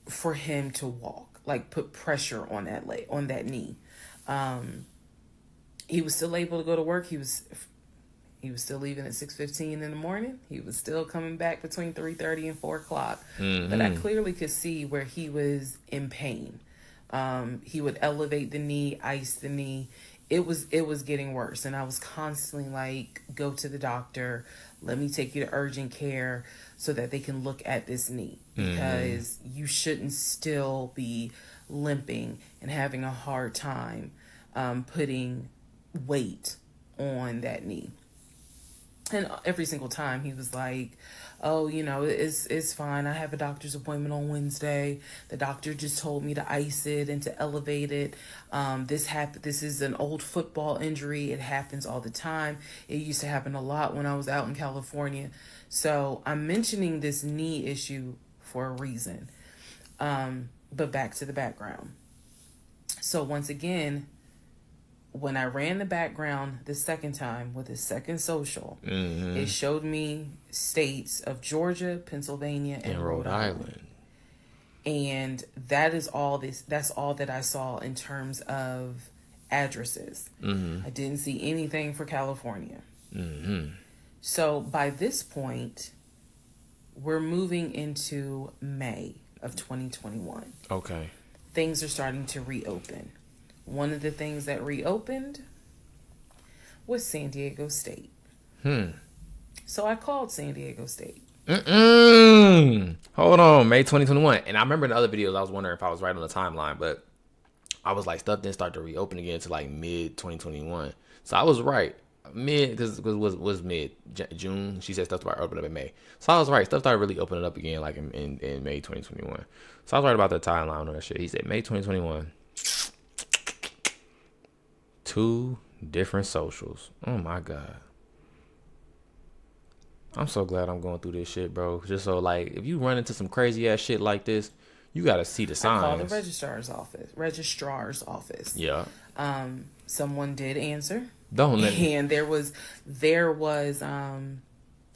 for him to walk, like put pressure on that leg, on that knee. He was still able to go to work. He was still leaving at 6:15 in the morning. He was still coming back between 3:30 and 4 o'clock. But I clearly could see where he was in pain. He would elevate the knee, ice the knee. It was getting worse. And I was constantly like, go to the doctor. Let me take you to urgent care so that they can look at this knee. Because you shouldn't still be limping and having a hard time putting weight on that knee. And every single time he was like, oh, it's fine. I have a doctor's appointment on Wednesday. The doctor just told me to ice it and to elevate it. This is an old football injury. It happens all the time. It used to happen a lot when I was out in California. So I'm mentioning this knee issue for a reason. But back to the background. So once again, when I ran the background the second time with the second social, it showed me states of Georgia, Pennsylvania, and Rhode Island. And that's all that I saw in terms of addresses. I didn't see anything for California. So by this point, we're moving into May. of 2021. Okay. Things are starting to reopen. One of the things that reopened was San Diego State. So I called San Diego State. Hold on, May 2021. And I remember in the other videos, I was wondering if I was right on the timeline, but I was like, stuff didn't start to reopen again until like mid 2021. So I was right. Mid, because it was mid June. She said stuff started opening up in May. So I was right. Stuff started really opening up again like in May 2021. So I was right about the timeline on that shit. He said May 2021. 2 different socials. Oh my God. I'm so glad I'm going through this shit, bro. Just so like, if you run into some crazy ass shit like this, you gotta see the signs. I called the registrar's office. Yeah. Someone did answer. Don't let me. And there was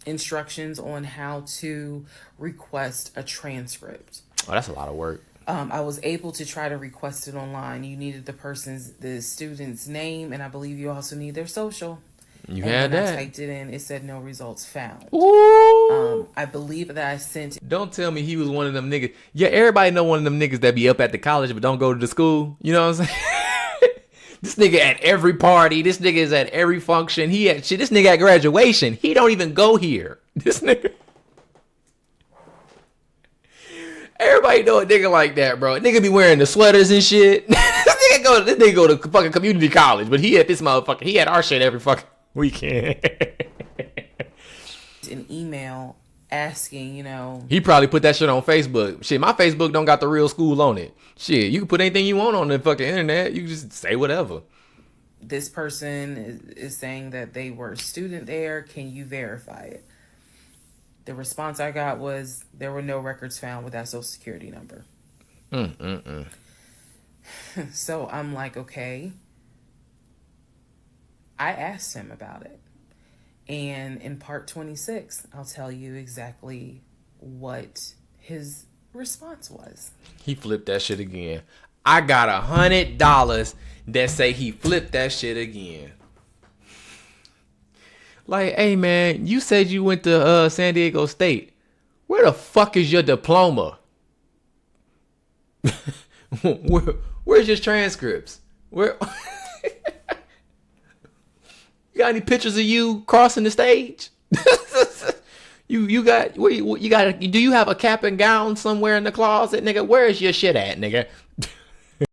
instructions on how to request a transcript. Oh, that's a lot of work. I was able to try to request it online. You needed the student's name, and I believe you also need their social. You and had when that. I typed it in, it said no results found. Ooh. I believe that I sent. Don't tell me he was one of them niggas. Yeah, everybody know one of them niggas that be up at the college but don't go to the school. You know what I'm saying? This nigga at every party. This nigga is at every function. This nigga at graduation. He don't even go here. This nigga. Everybody know a nigga like that, bro. A nigga be wearing the sweaters and shit. This nigga go to fucking community college, but he at this motherfucker. He at our shit every fucking weekend. An email asking, He probably put that shit on Facebook. Shit, my Facebook don't got the real school on it. Shit, you can put anything you want on the fucking internet. You can just say whatever. This person is saying that they were a student there. Can you verify it? The response I got was there were no records found with that social security number. So I'm like, okay. I asked him about it. And in part 26, I'll tell you exactly what his response was. He flipped that shit again. I got $100 that say he flipped that shit again. Like, hey man, you said you went to San Diego State. Where the fuck is your diploma? Where's your transcripts? Where? You got any pictures of you crossing the stage? you got do you have a cap and gown somewhere in the closet, nigga? Where is your shit at, nigga?